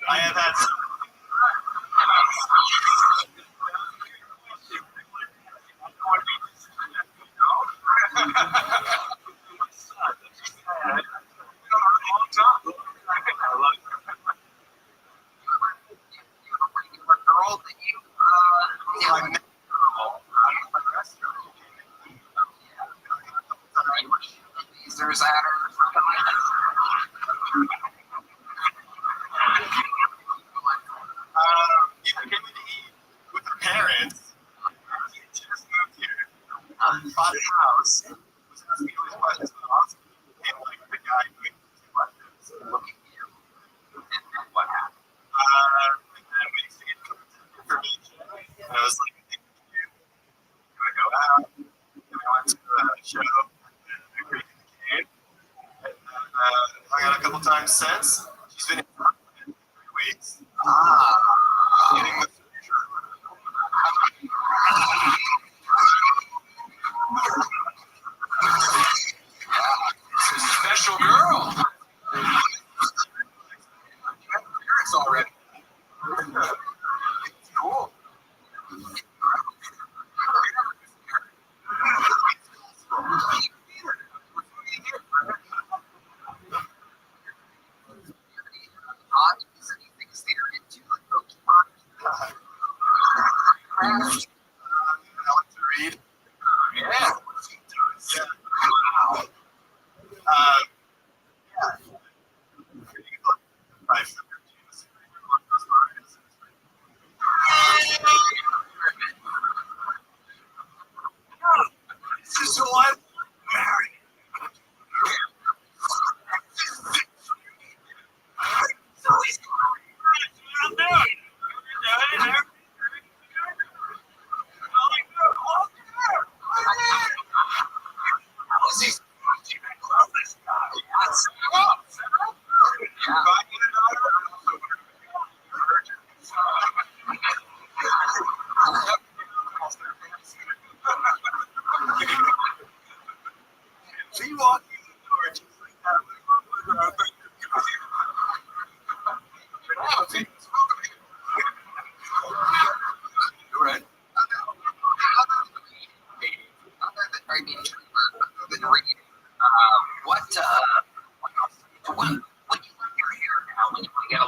Speaker 3: I have had some. There's at her. Either came to eat with her parents. She just moved here. Bought a house. Was asking all these questions in the hospital. And like the guy doing questions. Look at you. And then what happened? And then we used to get information. And I was like, do I go out? And we went to a show. And I agreed to the game. And then hung out a couple times since. She's been in for 3 weeks. Getting the future. She's a special girl. Parents already. Cool. Things they're into, like Pokemon. I like to read. Yeah. Wow. Yeah. This is who I marry. So he's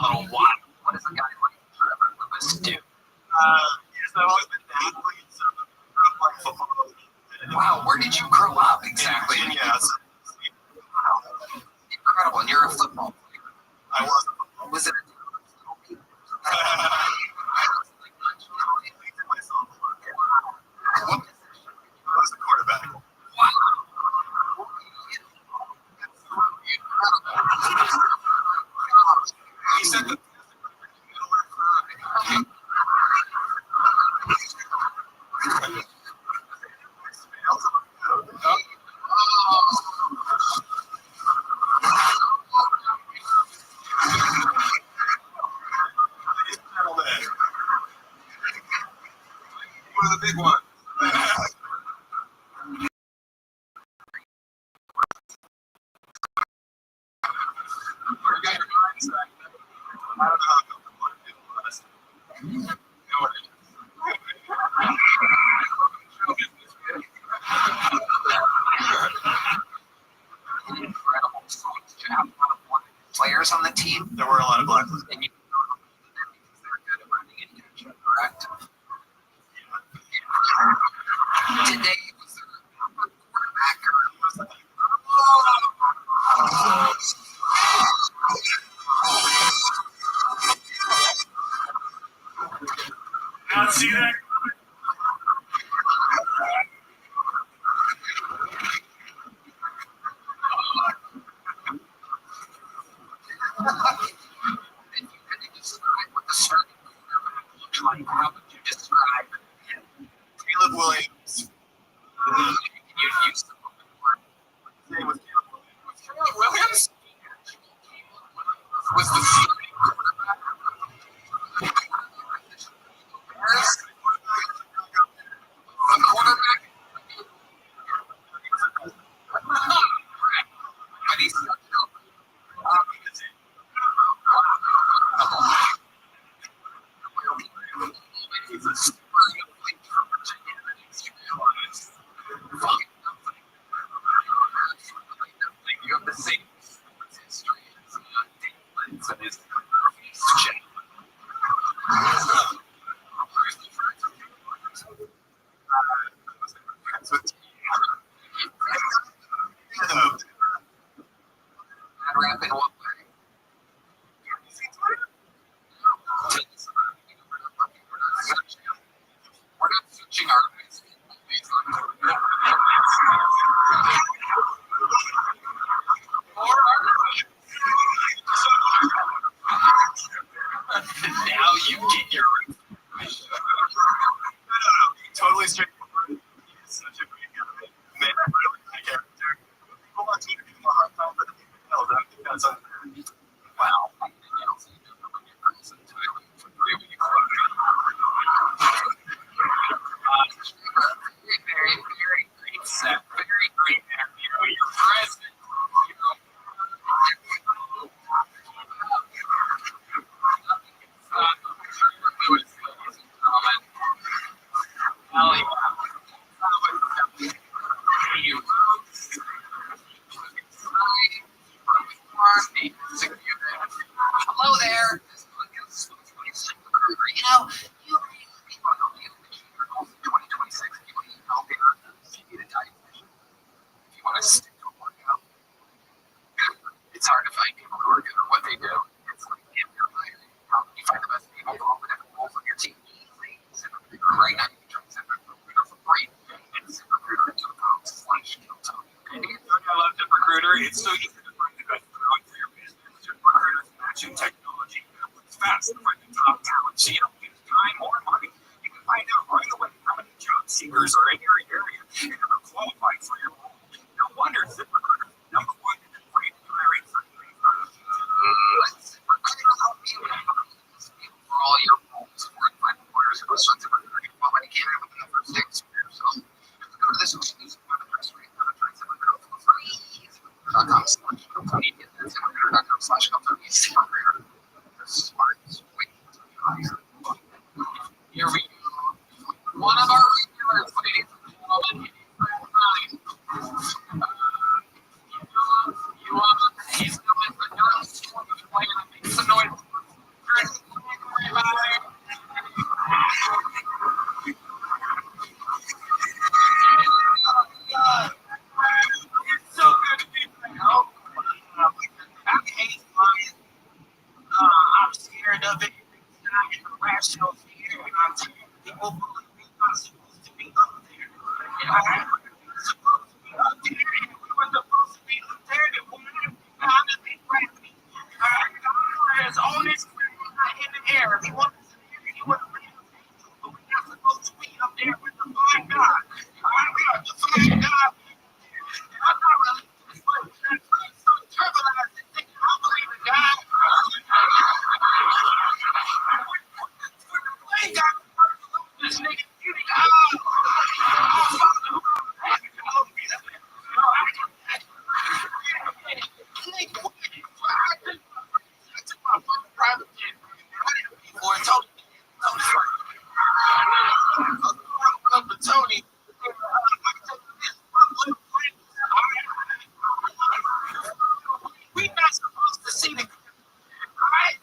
Speaker 3: little wild. What does a guy like Trevor Lewis do? Yes, I've always been an athlete, so I grew up playing football. Wow, where did you grow up exactly? Yeah, wow, incredible. And you're a football player. I was a football. Was it a I was a quarterback. Wow. He said that. One of the big ones. I don't know how comfortable I feel, honestly. You know what it is. Incredible. Did you have a lot of black players on the team? There were a lot of black players. And you know that because they're good at running and catching, correct? Yeah. Did they was there a quarterback or was it not see that? And you could describe what the starting quarterback looked like. How would you describe him? Caleb Williams. You used to his name was Caleb Williams. Was the starting quarterback? The quarterback. But he's not. He's a super complete Virginia. You have the same history as David's and his check. Rap in what way? We're not switching our eyes. Now you get your totally straightforward. He's such a great guy. Man, I really like character. People want to give him a hard time, but no, I think that's unfair. Wow. Very, very great set. Very great interview. You're present. Hello there. You know, you people know you. Your goals in 2026. You want to eat healthier. You need a dietitian. If you want to stick to a workout, it's hard to find people who are good at what they do. It's like if you're hiring, how can you find the best people to all the different roles on your team? Easy. Right now, you can join ZipRecruiter for free. And ZipRecruiter into account/Kiltony. I love ZipRecruiter. It's so easy to find the best talent for your business. ZipRecruiter's matching technology it's fast to find the top talent. So you don't use time or money. You can find out right away how many job seekers are in your area and are qualified for your role. No wonder ZipRecruiter is #1 great hiring for ZipRecruiter help you for all your roles. Find employers who are ZipRecruiter quality candidate within the first 6 years. So go to this week's web address right now to try ZipRecruiter for free. ZipRecruiter.com/Kiltony. ZipRecruiter. The smartest way to hire. tired of it. It's not irrational fear. And I'm telling you, people believe me, I'm supposed to be up there. And I'm supposed to be up there. And we were supposed to be up there. And we're not to be gravity. God is on his not in the air. If he wants us in the air, he would have been up there. But we're not supposed to be up there with the divine God. We are defying God. I'm not really but that's so turbulent and thinking, I believe in God. When the plane got this nigga, you need to Tony, we not supposed to see the alright?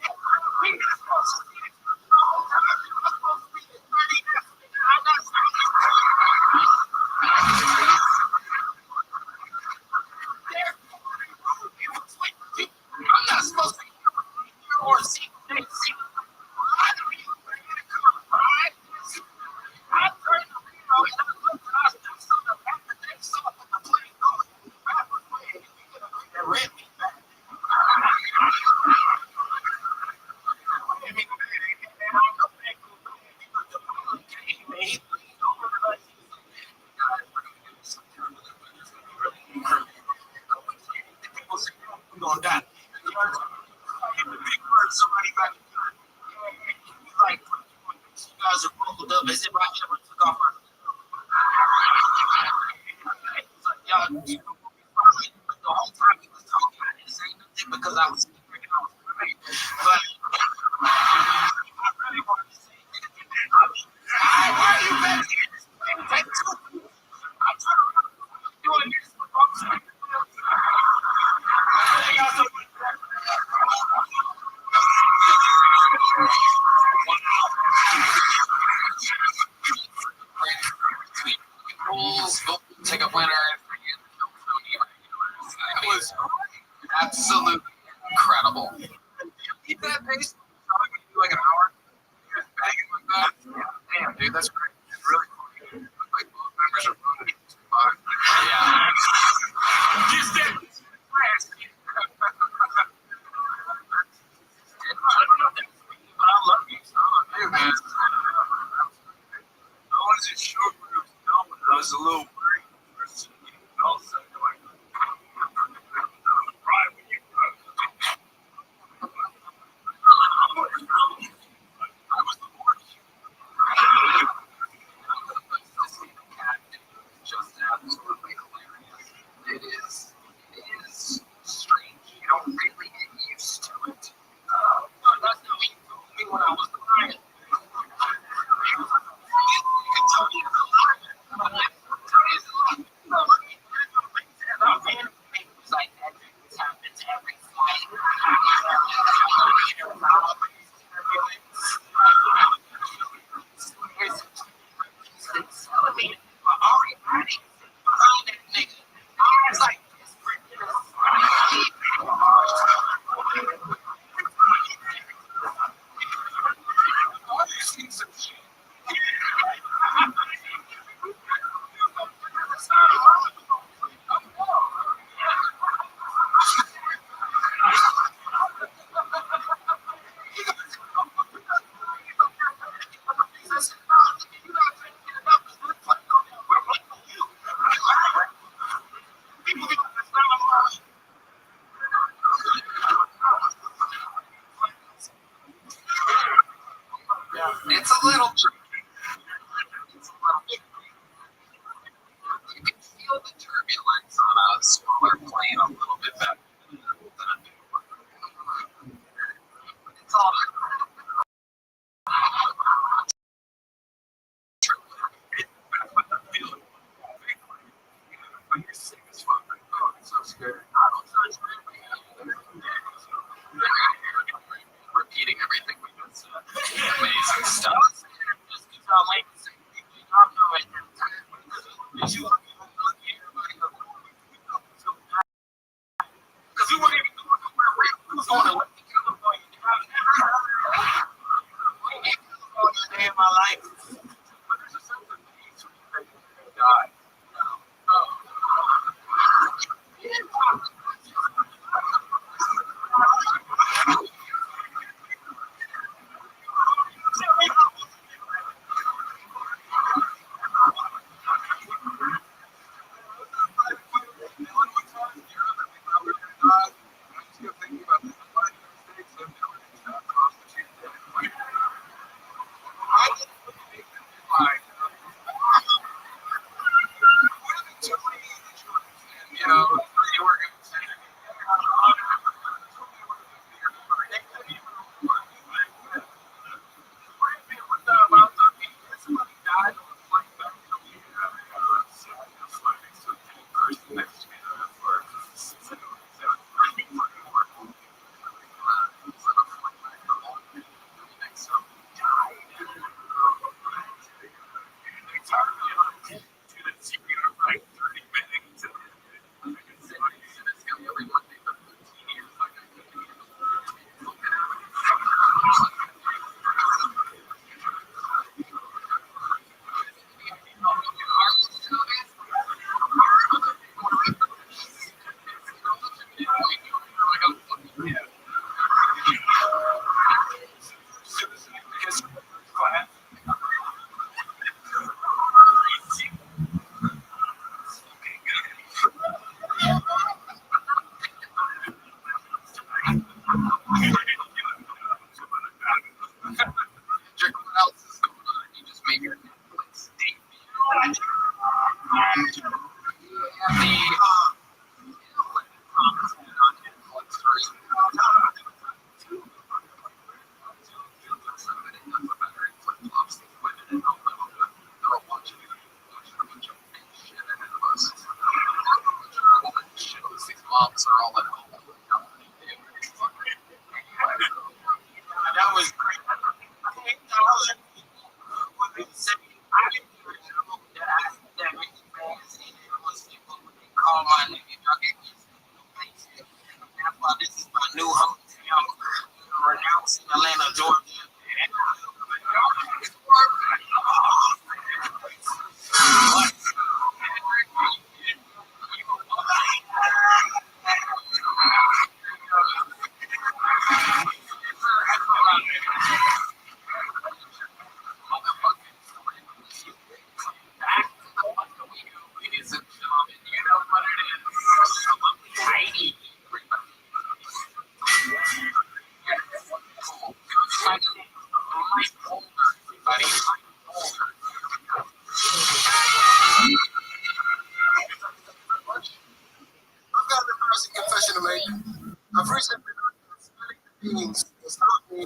Speaker 3: We not supposed to see the whole time. We're supposed to be the 30 minutes. I'm not supposed to I'm not supposed to hear or see things. I don't even bring it come, alright? I turned the video and I looked and I saw the back that they saw from the plane going. I was waiting. You could have been read me back. We're gonna die. Somebody back like you guys are rolled up as if I ever took off my y'all you know, but the whole time he was talking, I didn't say nothing because I was freaking out. Right? But I really wanted to say, why are you back here? Take two. I'm trying to doing this for folks. Y'all so rules, take a winner. It was absolutely incredible. Keep that pace. Like an hour. Banging like that. Damn, dude, that's great. It's really cool. Like both members are running. Yeah. Just that fast. I love you. Dude, man. I wasn't sure when it was going. I was a little worried. All of a sudden, like, right when you I was the worst. Just absolutely hilarious. It is strange. You don't really get used to it. That's how he told me when I was crying. You can tell me it's a lie. It's a lie. I ran away. It was like that. This happens every flight. It's a little tricky. It's a little tricky. You can feel the turbulence on a smaller plane a little bit better than a big one. It's all when you're sick as fuck, oh, it's so scary. I don't touch repeating everything we just said. Amazing stuff. Just because I like to say, I know it. Because we weren't even going to let the California. I've never heard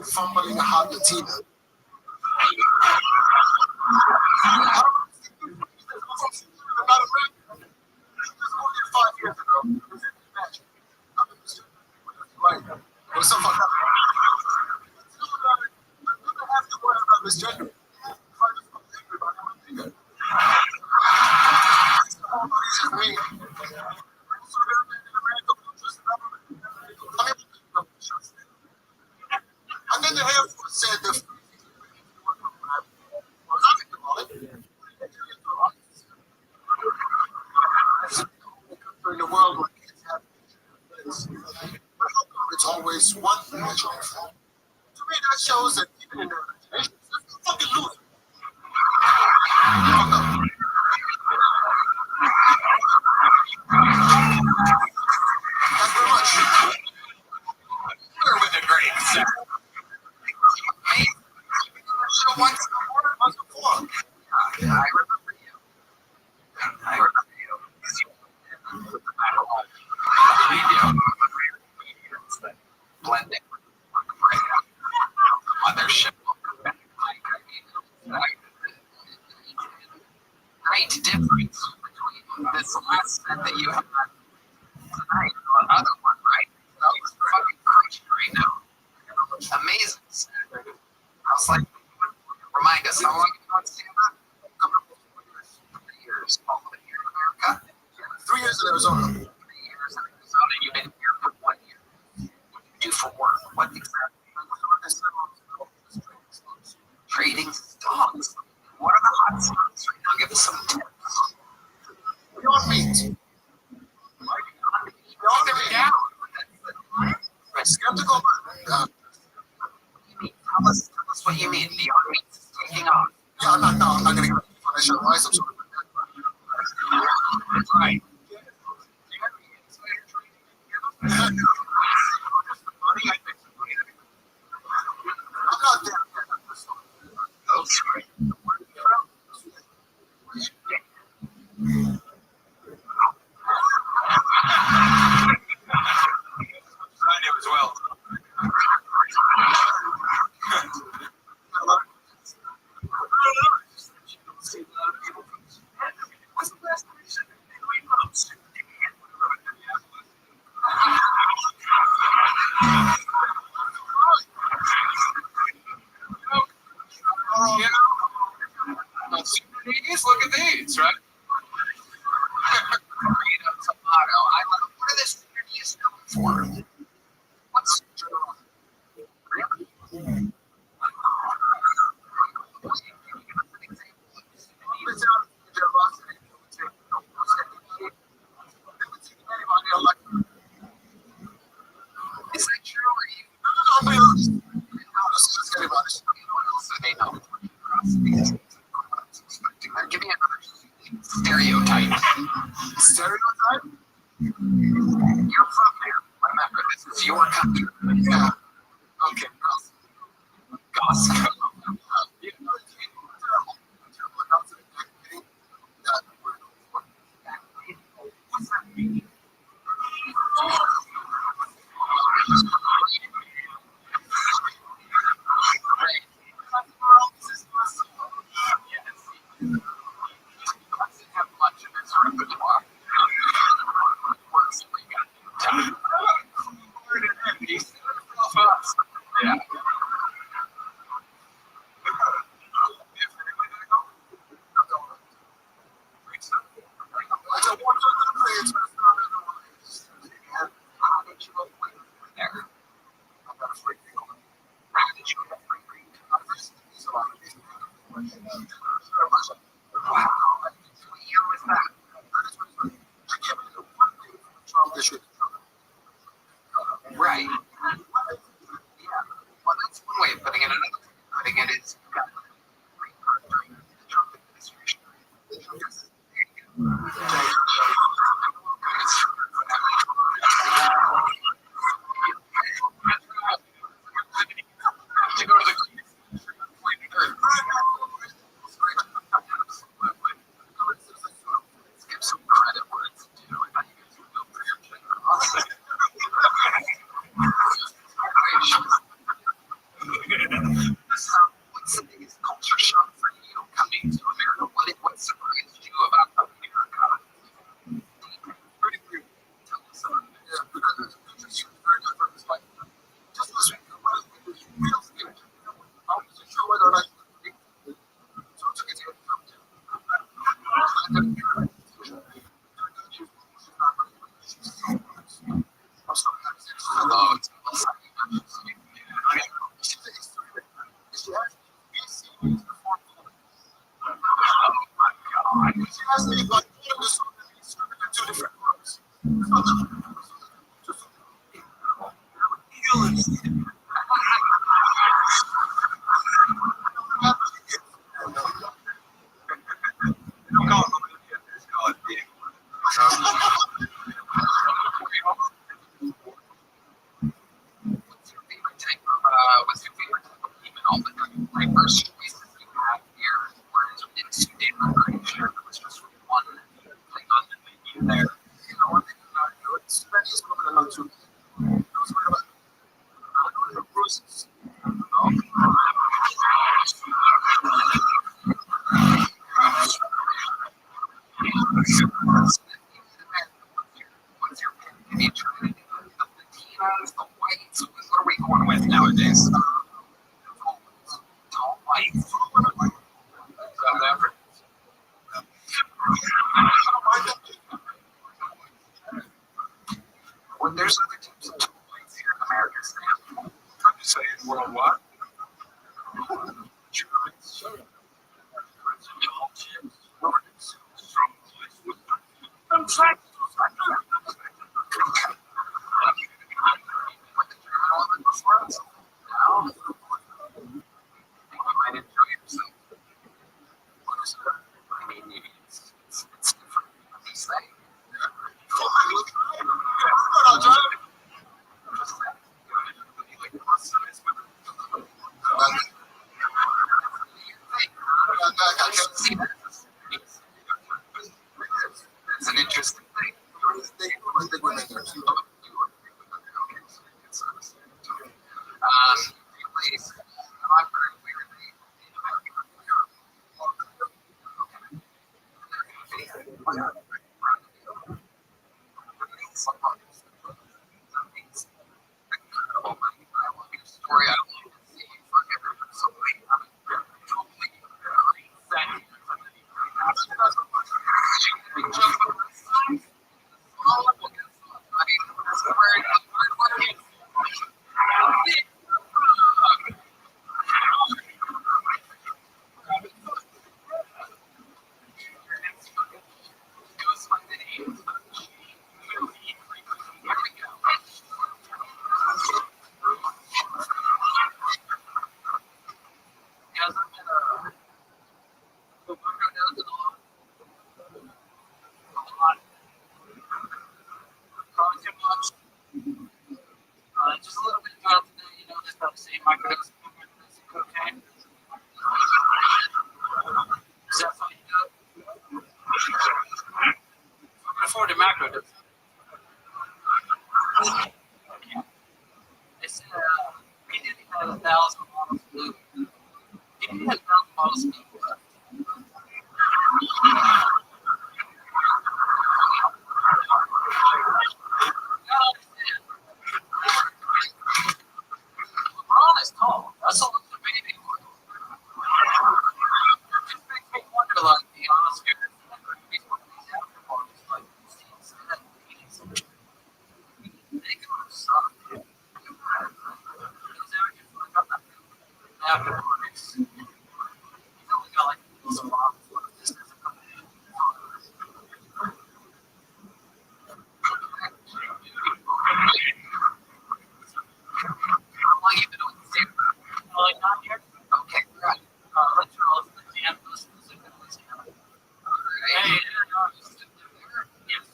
Speaker 3: fumbling a hot Latina. And then the Air Force said the in the world where kids have it's always one measure. To me, that shows that even in their imagination, it's fucking loser. Thank you very much. We're with the great sir. Show once before. I remember you. I remember you. Blending mothership. Great difference between this last set that you had tonight and the other one, right? That was fucking crushing right now. Amazing. I was like, remind us how long you want to stay about? 3 years. Oh, here in America? 3 years in Arizona. 3 years in Arizona. You've been here for 1 year. What do you do for work? What exactly? Trading stocks. What are the hot stocks right now? Give us some tips. Beyond meat. Beyond them down. Right. Skeptical. Tell us what you mean. Beyond meat is taking off. Yeah, I'm not going to give financial advice. I'm sorry. Right. I'm not there. Oh, sorry. I do as well. What's the last time you said that? Look at these, right? Tomato. What are this is known for? What's really? Is that true? Or you? No, I'm honest. Just kidding about it. So they know. Give me another stereotype. Stereotype? You're from there. Remember, this is your country. Yeah. Okay. Gossip. What's that mean? What's the biggest culture shock for you coming to America? What surprised you about America? Pretty weird. Tell us about it. Yeah, because it's very different. It's like, just this week, one of the things is real scared. I wasn't sure whether or not you could predict it. So it's a good thing. What's your favorite type of email? My first choice that you have here was into different. I'm sure there was just one thing on the menu there. You know, one thing about you, it's many is what I'm to. Bruises. What's your nature? The Latinos, the whites, what are we going with nowadays? Tall whites. South Africa. When there's other teams of tall whites here in America, I'm just saying worldwide. Germans. Tall chicks. I'm trying. It's an interesting thing. Just a little bit throughout the day, you know, just about the same microdose of cocaine. Is that something you do? I can afford a microdose. They said he didn't have 1,000 bottles of blue. He didn't have 1,000 bottles of blue left. LeBron is tall. Russell looks a baby boy. It makes me wonder, like, the Oscars, these after parties, like, these they go to suck. Those actors look up after parties. He's only got, like, some bottles left. This doesn't come in. How long you been doing this here? Like 9 years? Okay, right. Let's roll to the jam. Listen to the Louisiana. Hey, yes.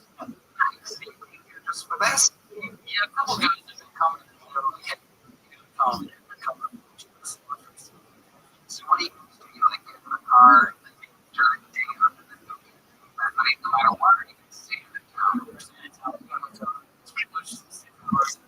Speaker 3: You're just for this? Yeah, a couple guys have been coming to the show. So what do you do? You like get in the car and then you turn it down and then go at night, no matter what, or you can stay in the town. It's pretty much the same course.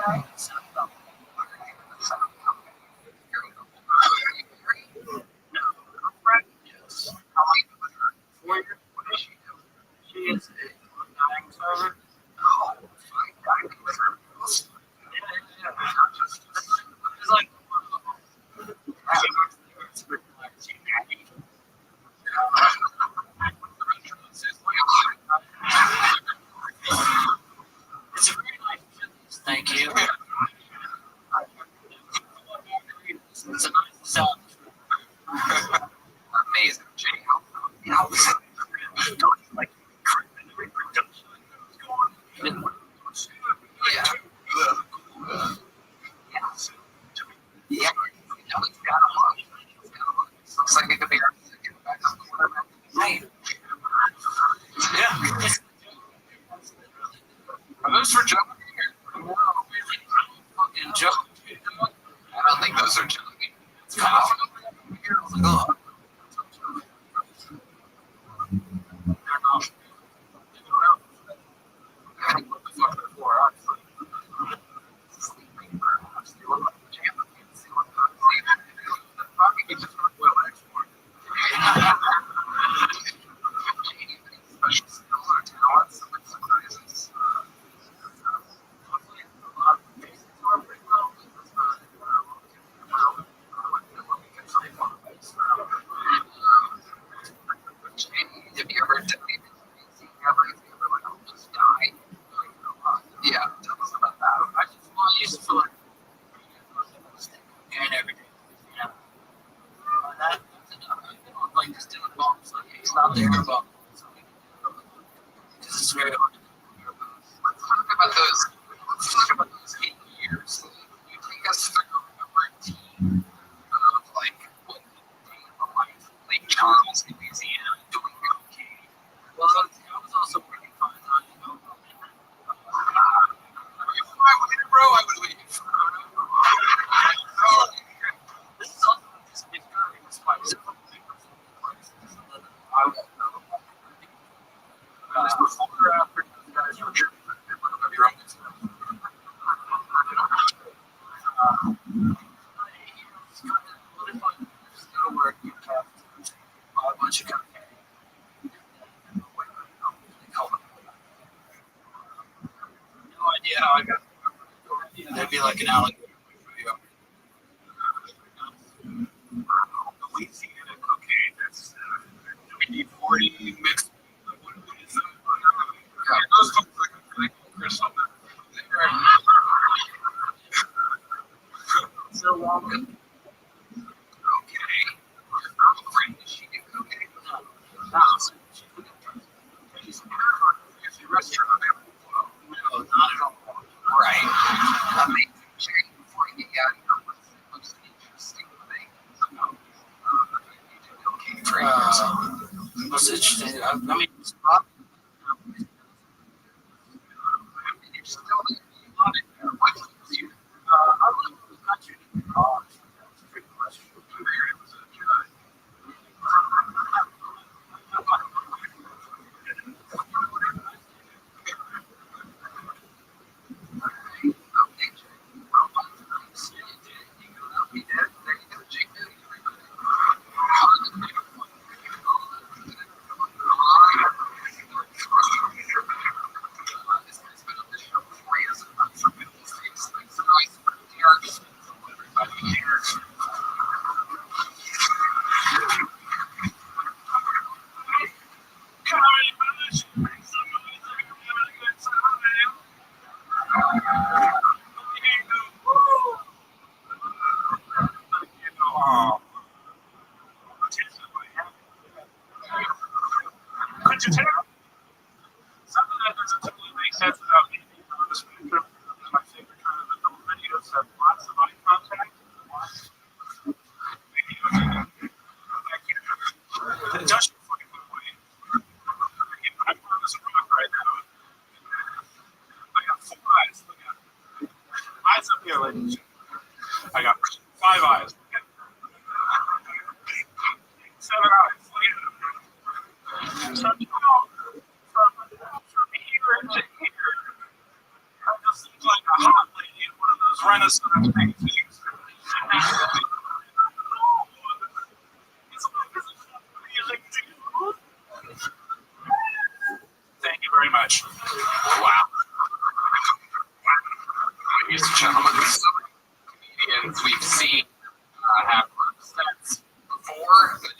Speaker 3: She is a dying server. Oh, dying server. It's like, it's a very nice business. Thank you. It's a nice salad. Amazing. Like, yeah. Looks like it could be our backup quarterback. Right. Yeah. Are those for joking? No, really. I don't fucking joke. I don't think those are joking. It's oh. Have you ever done anything? Just die? Yeah, tell us about that. I used to feel like and everything, you know. That's enough. Like just doing bombs, like he's not there about because it's very hard. Let's talk about those. Let's talk about those 8 years. You take us through a routine of like what Lake Charles, Louisiana, doing cocaine. Well, I was also working part-time, you know. If I were in, bro, I would leave. This is also just discouraging. It's why this before or after guys were here. You're right. What if I just go to work, you have a bunch of cocaine? No idea how I got there. There'd be like an alligator. Louisiana cocaine, that's WD-40 mixed. What is that? Yeah, those look like crystal. So long. Okay. Is she get cocaine? No. She's a restaurant. No, not at all. Right. Amazing. Before you get out of here, what's the most interesting thing about cocaine traders? Most interesting, I mean, it's not. You're still in it. What keeps you? I live in the country in college. That's a good question. It was a good. Something that doesn't totally make sense without me being on the spectrum. My favorite kind of adult videos have lots of eye contact. Touch your fucking way. I'm on this rock right now. I got 4 eyes. Look at it. Eyes up here, ladies and gentlemen. I got 5 eyes. 7 eyes. Look at it. So, you know, from here to here, that just seems like a hot lady. Renaissance paintings. Thank you very much. Wow. Ladies and gentlemen, so many comedians we've seen have sets before, but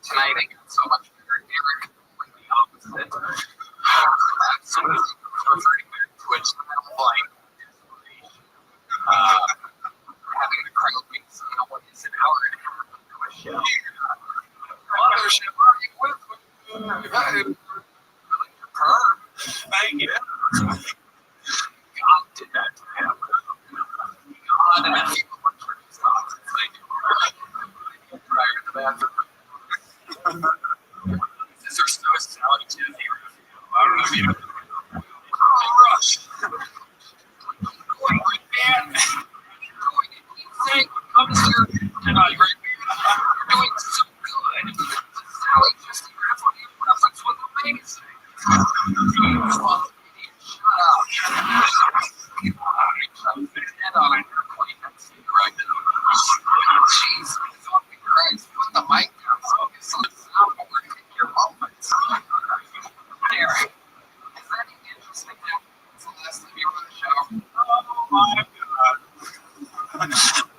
Speaker 3: tonight I got so much better. Eric, completely opposite. Absolutely reverting back to a childlike desperation. Having the crowd being what is an hour and a half into a show. Mothership, are you with me? Thank you. God did that to him. God and a few electric thoughts. Thank you. Prior to the bathroom. Is there suicidality in here? I don't know if you know. Rush. Going like that. Going to keep saying what comes here tonight, right? You're doing so good. Sally just grabs on you. That's what the thing is saying. Shut up. Jeez, fucking Christ, put the mic down so I can some soundboard in your moments. Eric, is that interesting? It's the last time you were on the show. Oh my God.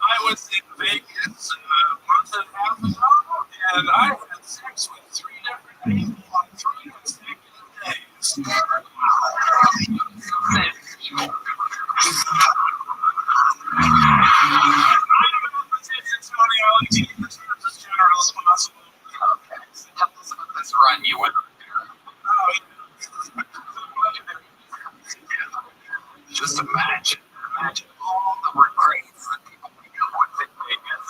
Speaker 3: I was in Vegas a month and a half ago, and I had sex with 3 different people on 3 consecutive days. Run you with just imagine all the regrets that people make once in Vegas.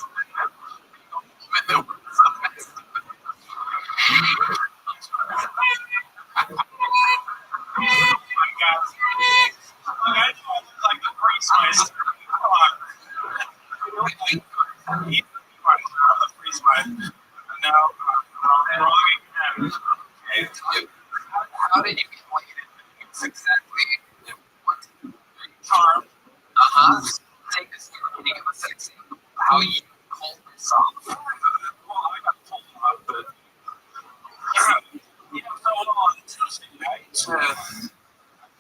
Speaker 3: Like the priest mice. No, wrong again. How did you explain it? It's exactly what charm. Take us through. Can you give us an example of how you called yourself? Well, I got told off, but so on Tuesday night,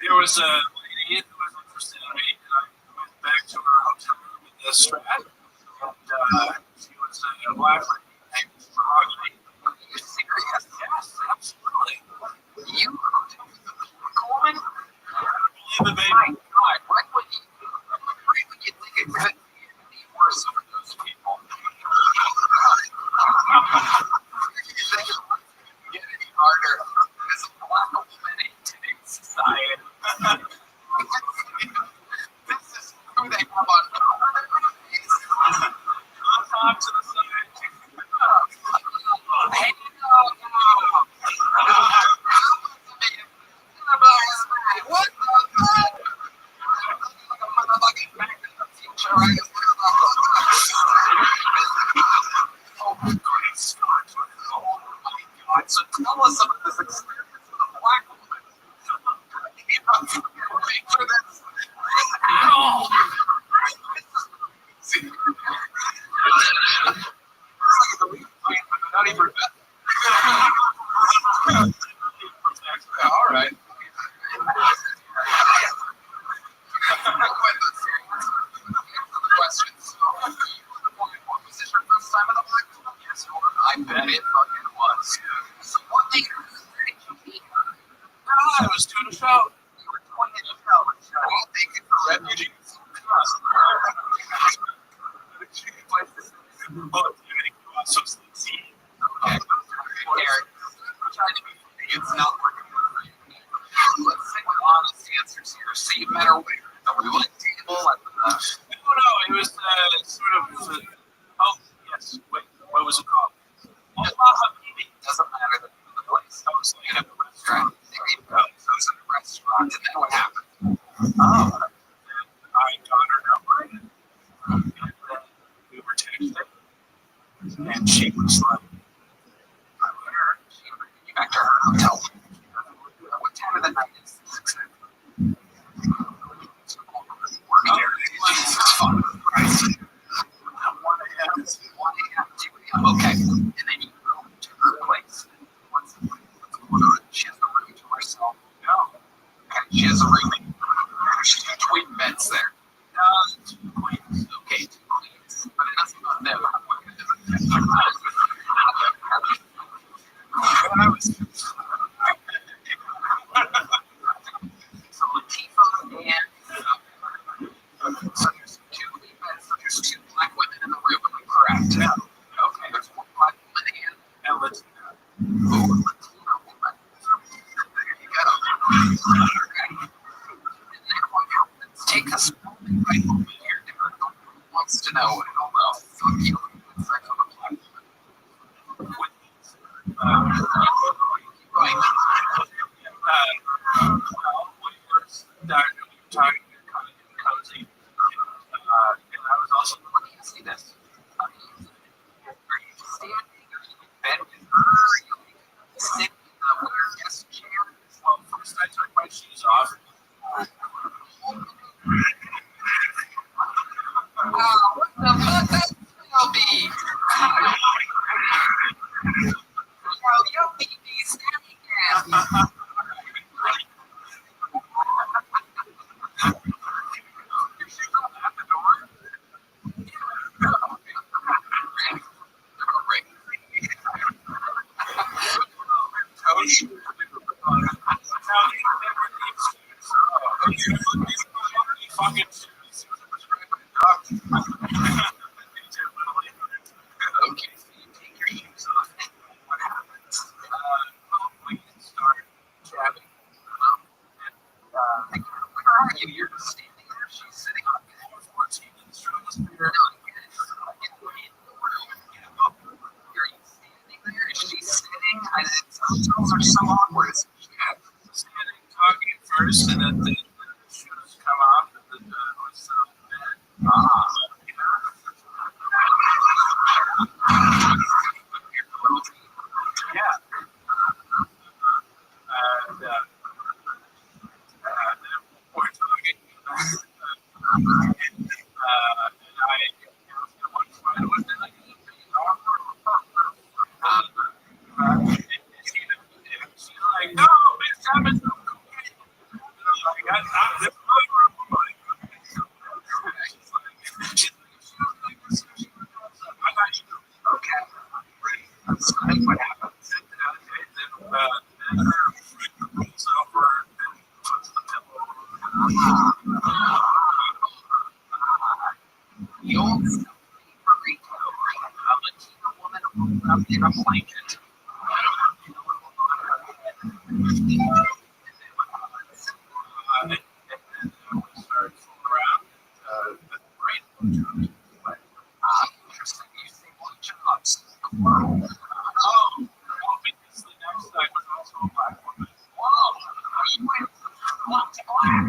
Speaker 3: there was a lady who was interested in me, and I went back to her hotel room in the Strat, and she was a black lady named Mahogany. Are you serious? Yes, absolutely. You Coleman? I believe it, baby. My God, why would you think it could be worse for those people? You think it would get any harder as a black woman in today's society? This is who they have on top to the side. Hey, no. What the fuck? Like a motherfucking magnet of future, right? Oh, great Scott. Oh, my God. So tell us about this experience with a black woman. Wait for this. Ow! See? Not even that. All right. Questions. What was this your first time in the black woman? Yes, I bet it fucking was. So what made her? Where did you meet her? I was doing a show. You were doing a show. Well, thank you for refugees. Eric, I'm trying to be funny. It's not working for you. Let's say with honest answers here. So you met her where? The roulette table at the... No, it was sort of... oh, yes. Wait, what was it called? Habibi. Doesn't matter the place. I was like at a restaurant. There you go. So it was in a restaurant. And then what happened? I got her number. And then we were texting. And she was like, I let her. She invited me back to her hotel. What time of the night is this exactly? twin beds there. Two queens. Okay, two queens. But enough about them. When I was so Latifah and so there's two queen beds. So there's two black women in the room. Am I correct? Yeah. Okay, there's one black woman and Latina. Oh, Latina woman. There you go. And then what happens? Take us right over here. Who wants to know how the fuck you have sex with a black woman? Right. Well, when you were talking kind of cozy, and I was also let me ask you this. Are you standing? Are you bending? Are you sitting in the weird desk chair? Well, first I took my shoes off. What the fuck? That will be. You'll be standing there. Okay, so you take your shoes off, and what happens? We can start jabbing. Where are you? You're just standing there. She's sitting on floor 14 in the strongest period. Are you standing there? Is she sitting? Those are so awkward. Yeah, standing, talking first, and then the shoes come off, and then what's the bed? Yeah. And then we're talking. And she's like, no, it's happened. Okay. So then what happens? Then her rolls over and puts the pillow. The old burrito, a Latina woman rolled up in a blanket. And then we started fooling around with great blowjobs. But interesting, you say blowjobs. Oh, because the next night was also a black woman. Whoa, you went black to black.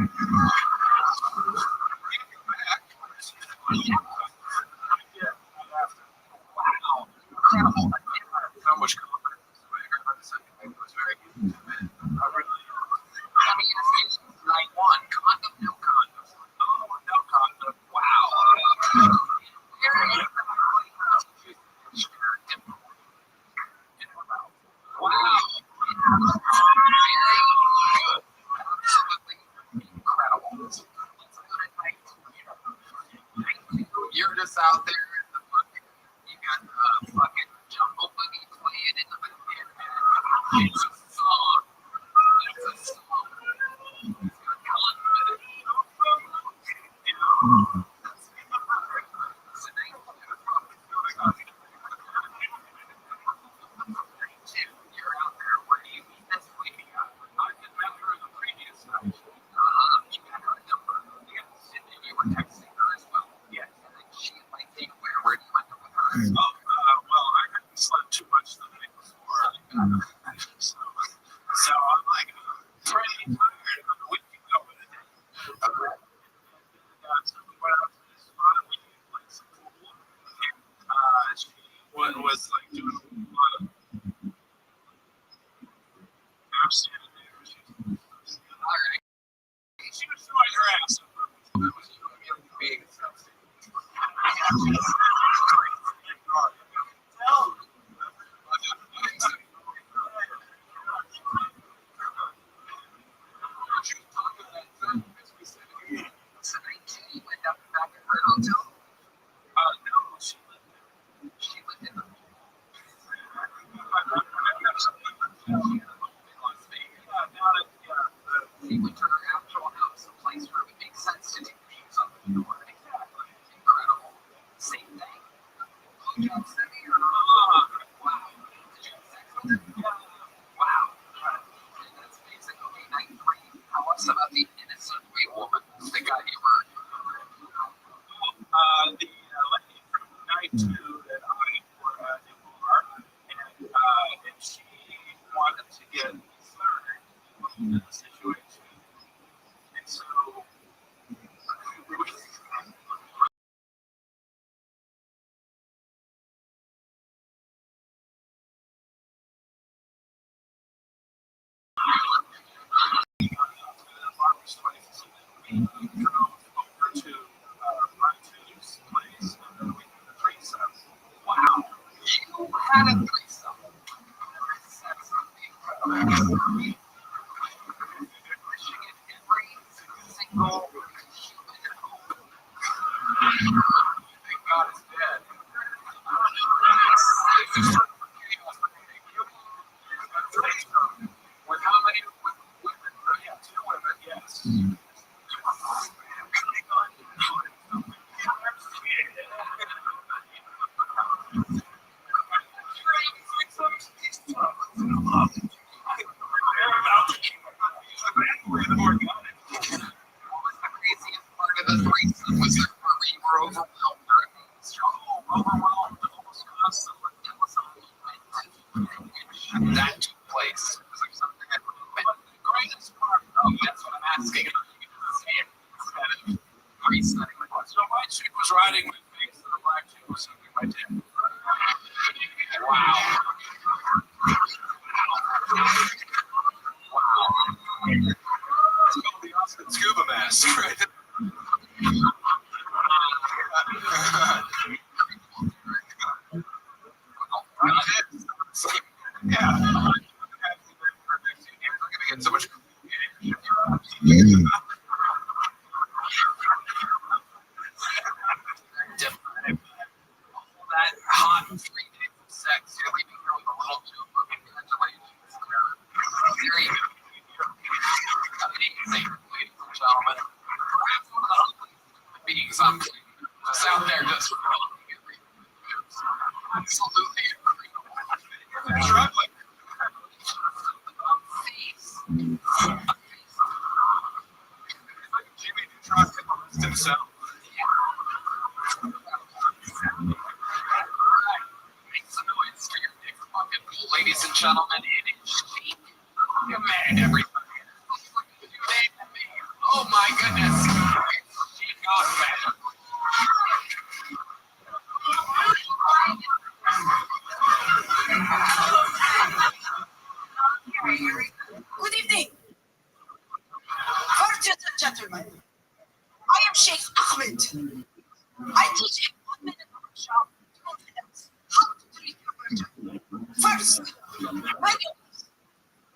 Speaker 3: Wow, incredible. So much confidence. The second thing was very good. I mean, it's night one. Condom, no condom. Oh, no condom. Wow. Wow. Absolutely incredible. You're just out there in the fucking, you got the fucking jungle boogie playing in the background. It's a song. It's a song. It's got color in it. You know, that's it's a nice you're out there. Where do you meet this lady at? I had met her the previous night. You got her number. Yes. And then you were texting her as well. Yes. And then she might think, where do you end up with her? Oh, well, I hadn't slept too much the night before. So I'm like, pretty tired. We can go with it. Okay. So we went out to this spot. We played some pool. And she was like doing a lot of. I'm standing there. She's all right. She was throwing her ass over. That was really big. Exactly. Incredible. Same thing. Blowjob City or wow. Did you have sex with it? Wow. That's amazing. Okay, night 3. Tell us about the innocent white woman that got you hurt. The lady from night 2 that I were at the bar, and she wanted to get started in the situation. And so we drove over to Ratu's place, and then we had a threesome. Wow, you had a threesome. That's incredible. Wishing it every single human hope. Thank God is dead. With how many women? Yeah, 2 women, yes. The threesome was the part where you were overwhelmed or overwhelmed almost constantly. It was a moment that took place. Was there something that but the greatest part of that's what I'm asking about. You can see it instead of resetting the question. So my chick was riding my face and the black chick was sucking my dick. Wow. It's called the Austin Scuba Mask, right? Yeah. I'm gonna get so much. That hot 3 days of sex, you're leaving here with a little too. Congratulations. Very good. Amazing, ladies and gentlemen. Perhaps one of the ugliest beings I'm just out there just absolutely incredible. Struggling. Jimmy Neutron himself. Make some noise for your dick bucket. Ladies and gentlemen, it is Chic. You made everybody. You made me. Oh my goodness. It's Chic Ahmed.
Speaker 6: Good evening, virgins and gentlemen. I am Sheikh Ahmed. I teach a 1-minute workshop to confidence how to treat your virgin. First, manuals.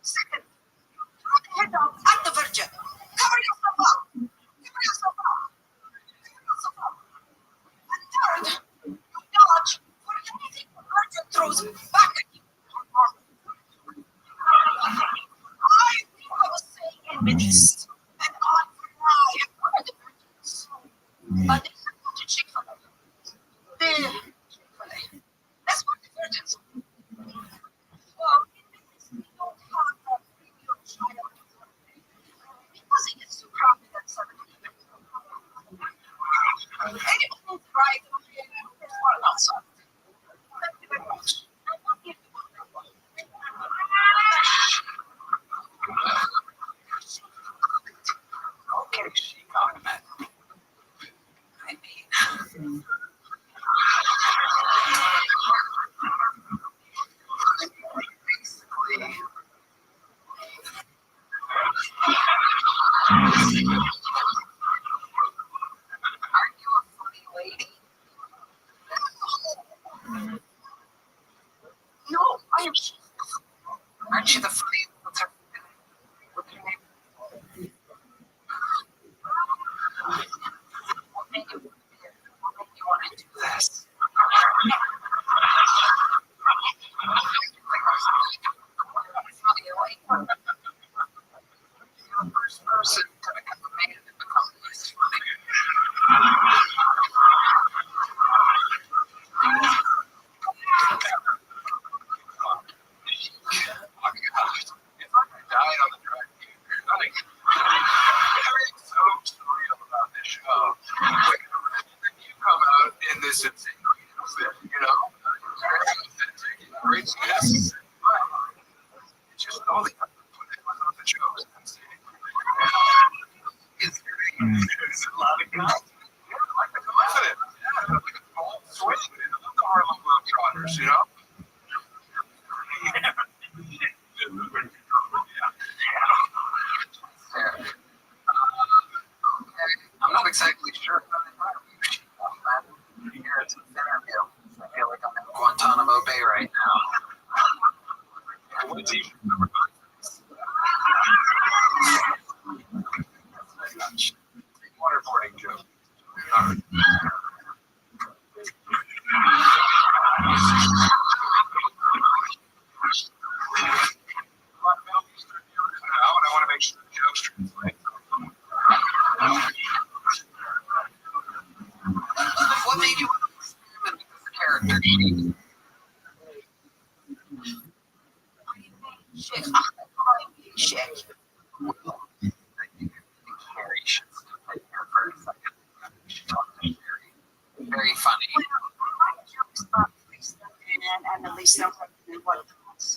Speaker 6: Second, put the head up at the virgin. Cover yourself up. Cover yourself up. Cover yourself up. And third, you dodge for anything the virgin throws back at you. I think I was saying in Buddhist, and I for an eye and one of the virgins. But this is not a Chick-fil-A. The Chick-fil-A. That's what the virgins. Well, in Buddhist, we don't have that premium child because it gets too crowded at 7 p.m. Anyone who's right, there's one outside. Thank you very much. I will give you one more one.
Speaker 3: Okay, Chic Ahmed. I mean, basically, are you a exactly sure. Here it's an interview. I feel like I'm in Guantanamo Bay right now. What team? Waterboarding joke. I want to make sure the jokes translate. What made you want to experiment with this character? Shit. Shit. Carrie should stay here for a second. We should talk to Carrie. Very funny.
Speaker 6: And at least know what those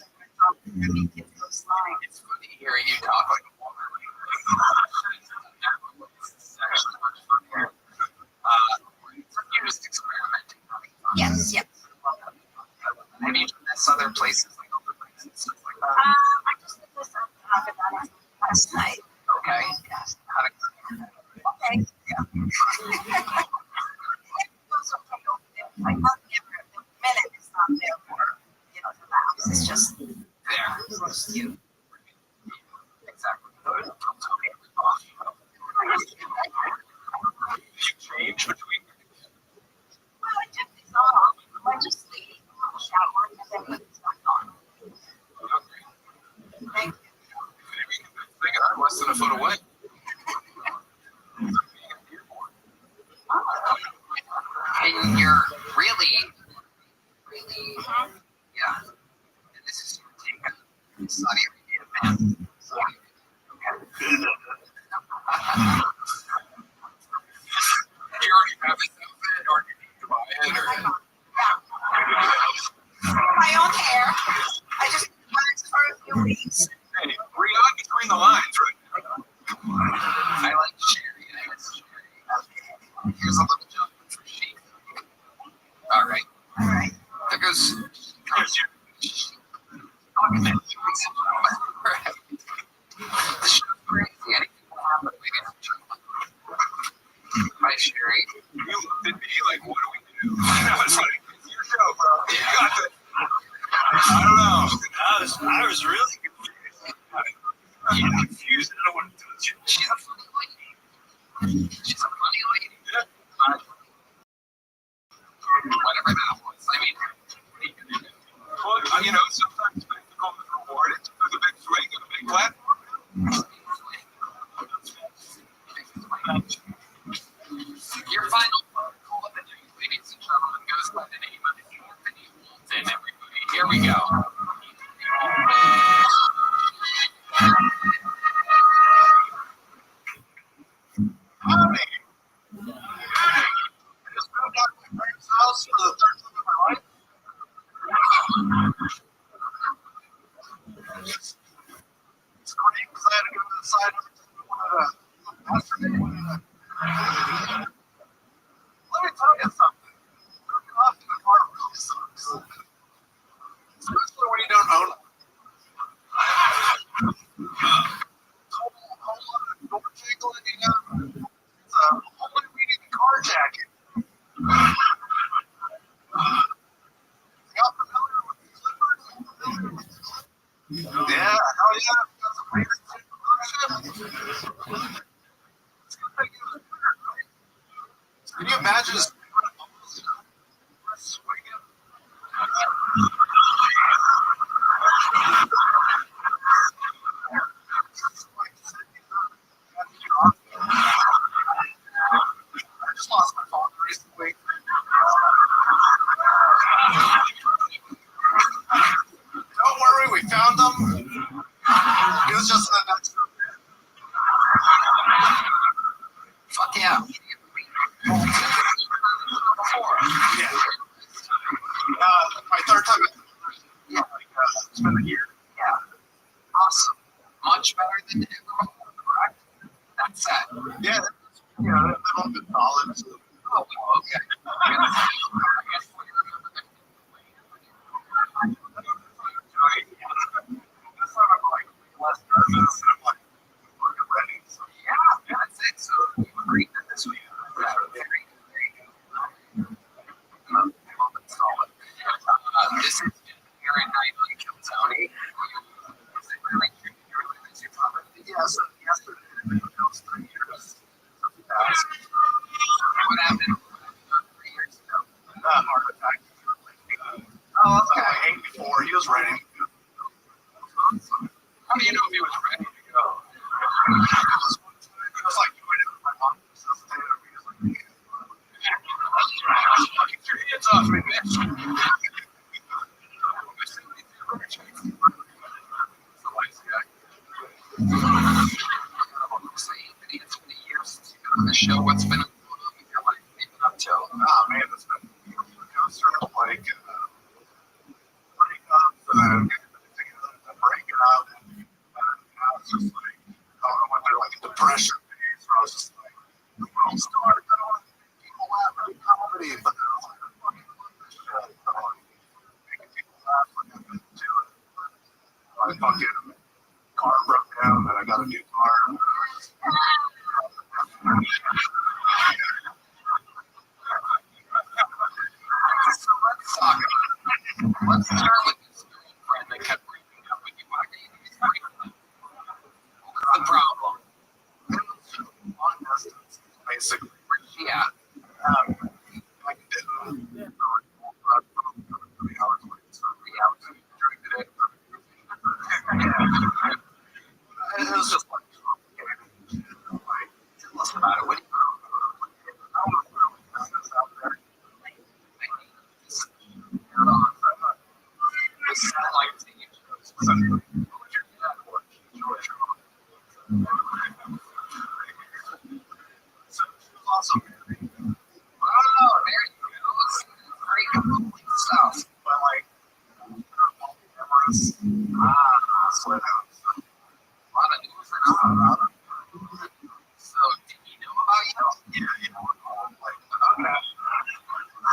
Speaker 6: lines.
Speaker 3: It's funny hearing you talk like a woman. It's actually much funnier. You're just experimenting.
Speaker 6: Yes, yes.
Speaker 3: Have you done this other places, like other places and stuff like that?
Speaker 6: I just did this last night.
Speaker 3: Okay. How to
Speaker 6: Okay.
Speaker 3: Yeah.
Speaker 6: Like, the minute it's not there for, the mouse. It's just
Speaker 3: There.
Speaker 6: roast you.
Speaker 3: Exactly. Good. You change between.
Speaker 6: Well, I took these off. I just leave, shower, and then put this back on. Thank you.
Speaker 3: I'm less than a foot away. And you're really, yeah. And this is your take. It's not even a man.
Speaker 6: Yeah.
Speaker 3: Okay. You already have this outfit, or you need to buy it, or.
Speaker 6: My own hair. I just had it for a few weeks.
Speaker 3: Hey, read between the lines, right? I like Sherry. I miss Sherry. Here's a little jump for she. All right. There goes. There's your. The show's crazy. Anything can happen, ladies and gentlemen. Hi, Sherry. You looked at me like, what do we do? I was like, it's your show, bro. You got this. I don't know. I was really confused. I'm confused. I don't want to touch it. She's a funny lady. Yeah. Whatever that was. I mean, well, sometimes physical is rewarded with a big swing and a big platform. Your final protocol of the day, ladies and gentlemen, goes by the name of Anthony Walton, everybody. Here we go. Howdy. I just moved out to my parents' house for the third time in my life. It's great because I had to go to the side of yesterday. Let me tell you something. Cooking off in the car really sucks. Especially when you don't own it. Door jiggling, it's a only reading the car jacket. Y'all familiar with these livers? Yeah, hell yeah. Got some readers in the ship. It's gonna make you look weird, right? Can you imagine just swinging? I just lost my phone recently. Don't worry, we found them. It was just the next room. Fuck yeah. Yeah. My third time. Yeah. It's been a year. Yeah. Awesome. Much better than ever, correct? That's that. Yeah. They've all been solid. So. Oh, okay. I guess we remember that. This time I'm like less nervous. I'm like, we're ready. So, yeah, that's it. So you agreed that this week. The show, what's been going on with your life leading up till? Oh man, it's been sort of like breakups and breaking up, and now it's just like I went through like a depression phase where I was just like, the world started. I don't want people laughing at comedy, but then I was like, I fucking love this shit. I don't want making people laugh like I'm gonna do it. My fucking car broke down, and I got a new car. Let's start with this girlfriend that kept breaking up with you. Why did you break up? What's the problem? Long distance, basically. Where's she at? I did 3 hours away. So 3 hours. Directed it. It was just like complicated. Like, less about it. What do you I don't know if there was business out there.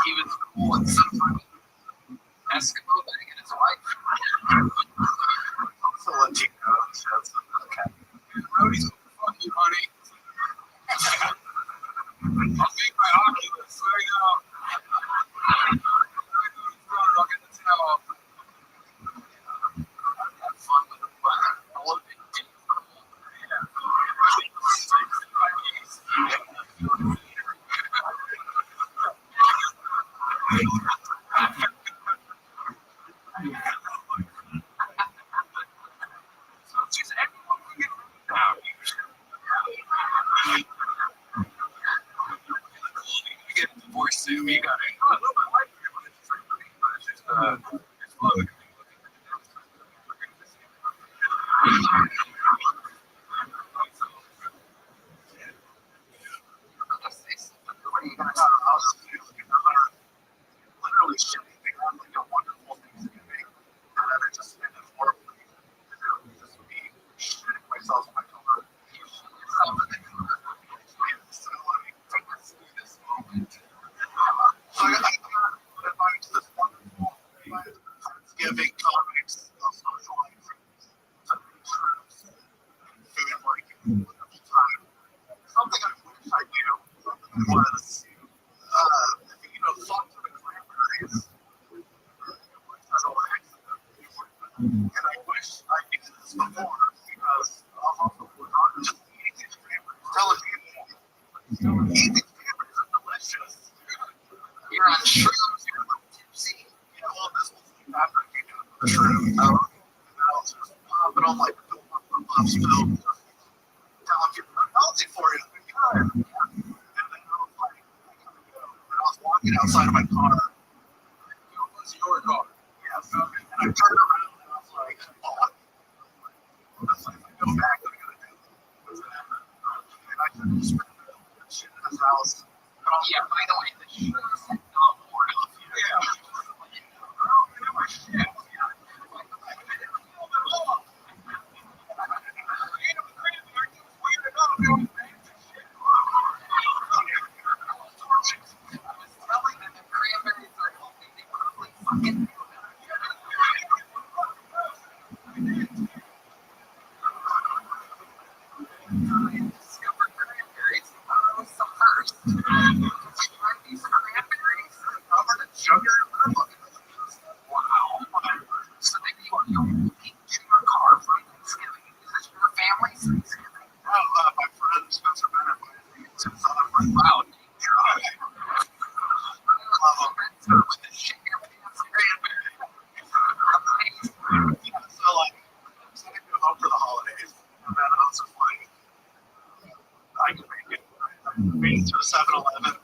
Speaker 3: He was cool and sometimes Eskimo thing and his wife. Also Latino, so that's okay. Brody's what the fuck you, honey? I'll take my Oculus, there you go. I'll get the towel. Have fun with the weather. I love it. Soon, you got it. Oh, I love my wife. It's just, it's fun. Literally shitting things on like a wonderful things to make. And then I just spend it horribly. Just me shitting myself in my car. So like, take this moment. So I got invited to this wonderful Thanksgiving comics of social life. Food like wonderful time. Something I wish I knew was, fuck to the cranberries as a accident. And I wish I knew this before because I was also just eating these cranberries. Telling people, eating these cranberries are delicious. You're on shrooms, you're a little tipsy. Well, this was like after I came down with the shrooms. And I was just popping on like the puff spill. Telling people, I'm healthy for you. And then I was like, I was walking outside of my car. It was your car. Yes. And I turned around and I was like, oh, if I go back, what am I going to do? And I took this shit in his house. Yeah, by the way, the shit is not worn off. Yeah. My shit. To a 7-Eleven.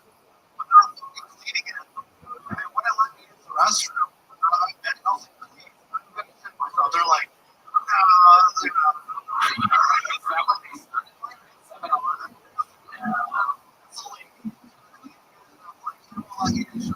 Speaker 3: allegation.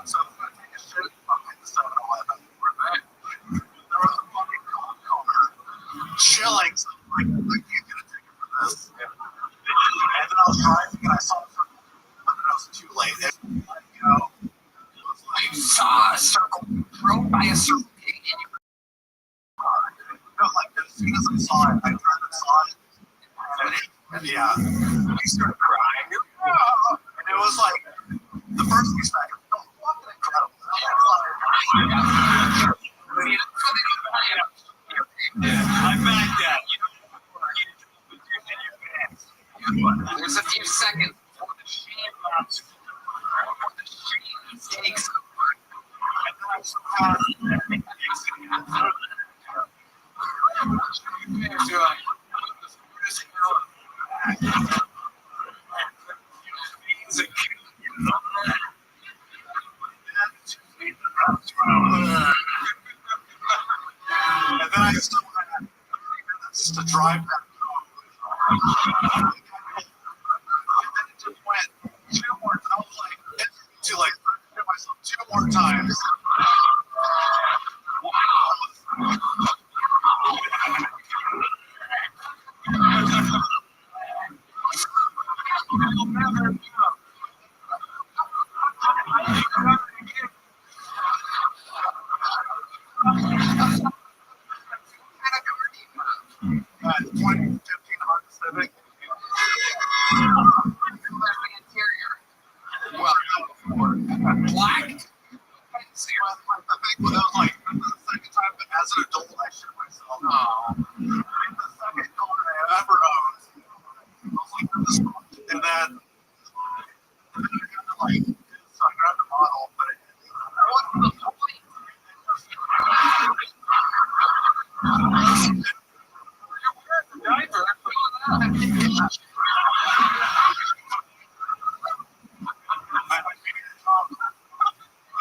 Speaker 3: So if I take a shit behind the 7-Eleven, there was a fucking cop car chilling, so I'm like, I can't get a ticket for this. And then I was driving and I saw it, but then I was too late. It, you know, it was like,
Speaker 6: You saw a circle drove by a circle pig in your
Speaker 3: it was like, as soon as I saw it, I turned and saw it. And yeah, I started crying. And it was like, the first few seconds, it was fucking incredible. I'm back down.
Speaker 6: There's a few seconds before the shame mounts, before the shame takes over.
Speaker 3: And then I somehow and then I still had 3 minutes to drive back home. And then it just went 2 more times. I was like, it's too late. I hit myself 2 more times. The 2015 Honda Civic.
Speaker 6: Black.
Speaker 3: Well, that was like the second time, but as an adult, I shit myself. The second car I ever owned. I was like, this one. And then I got to like, so I grabbed the model, but it wasn't the point.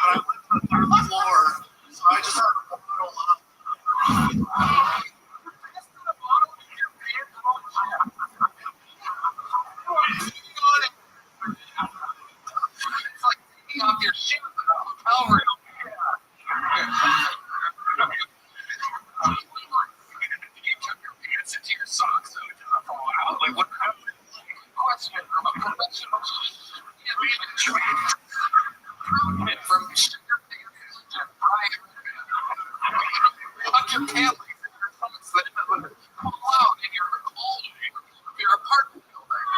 Speaker 3: But I went to the 3rd floor, so I just had to bottle up.
Speaker 6: It's like taking off your shoes in a hotel room. You took your pants into your socks so it doesn't fall out. Like, what happened? Question from a professional from sugar pants to Brian. Tuck your pants in your socks so it doesn't fall out in your apartment building.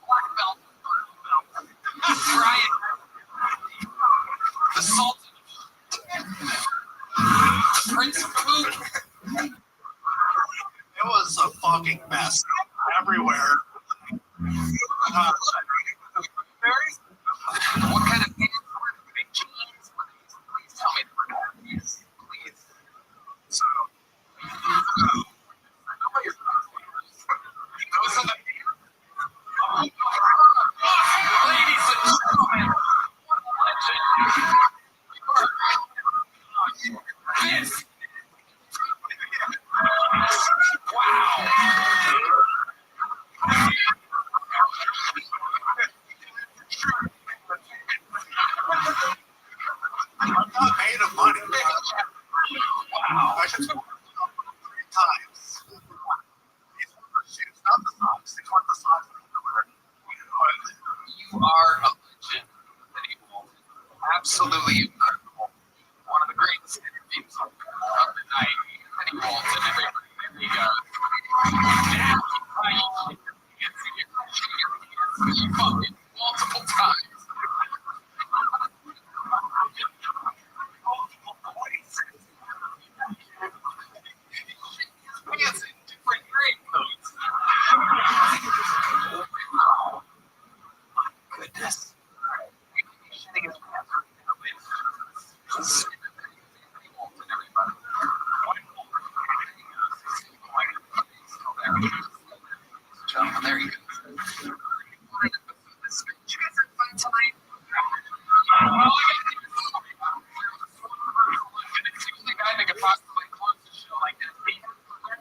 Speaker 6: Black belt. Brian. The Sultan. Prince of Poop.
Speaker 3: It was a fucking mess everywhere.
Speaker 6: What kind of pants were they? Big jeans? Please tell me they were khakis. Please.
Speaker 3: So,
Speaker 6: Those are the ladies and gentlemen. What a legend. This. Wow.
Speaker 3: I'm not made of money. Wow. I just 3 times. These were the shoes, not the socks. These weren't the socks that I wear.
Speaker 6: You are a legend, Penny Bolton. Absolutely incredible. One of the greatest interviews of the night. Penny Bolton, everybody. There you go. Now, you fucking multiple times.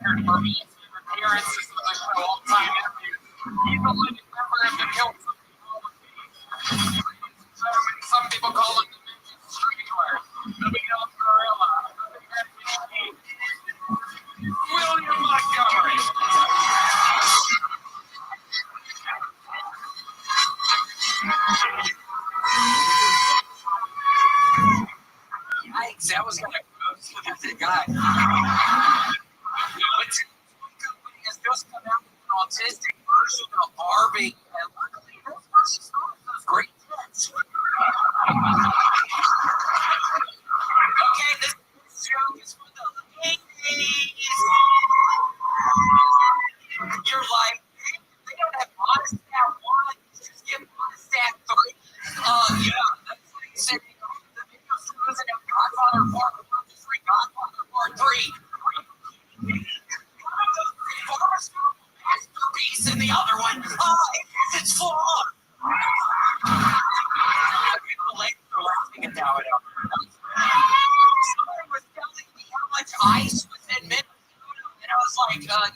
Speaker 3: for me, appearances of the show all-time interview. He's a living member of the Guild. Some people call it the Ninja Streetwear. The Miguel Gorilla. William Montgomery. Yikes, that was kind of gross. Look at that guy. What's company has just come out with an autistic version of Barbie, and luckily this version still has those great tits. Okay, this joke is for the ladies. You're like, they don't have modest at one, just get modest at three. Yeah, that's like saying, the video doesn't have Godfather Part 1, just like Godfather Part 3. Pharmaceutical masterpiece, and the other one, it's flawed. The ladies are laughing at that one. Somebody was telling me how much ice was in Minnesota, and I was like, yeah,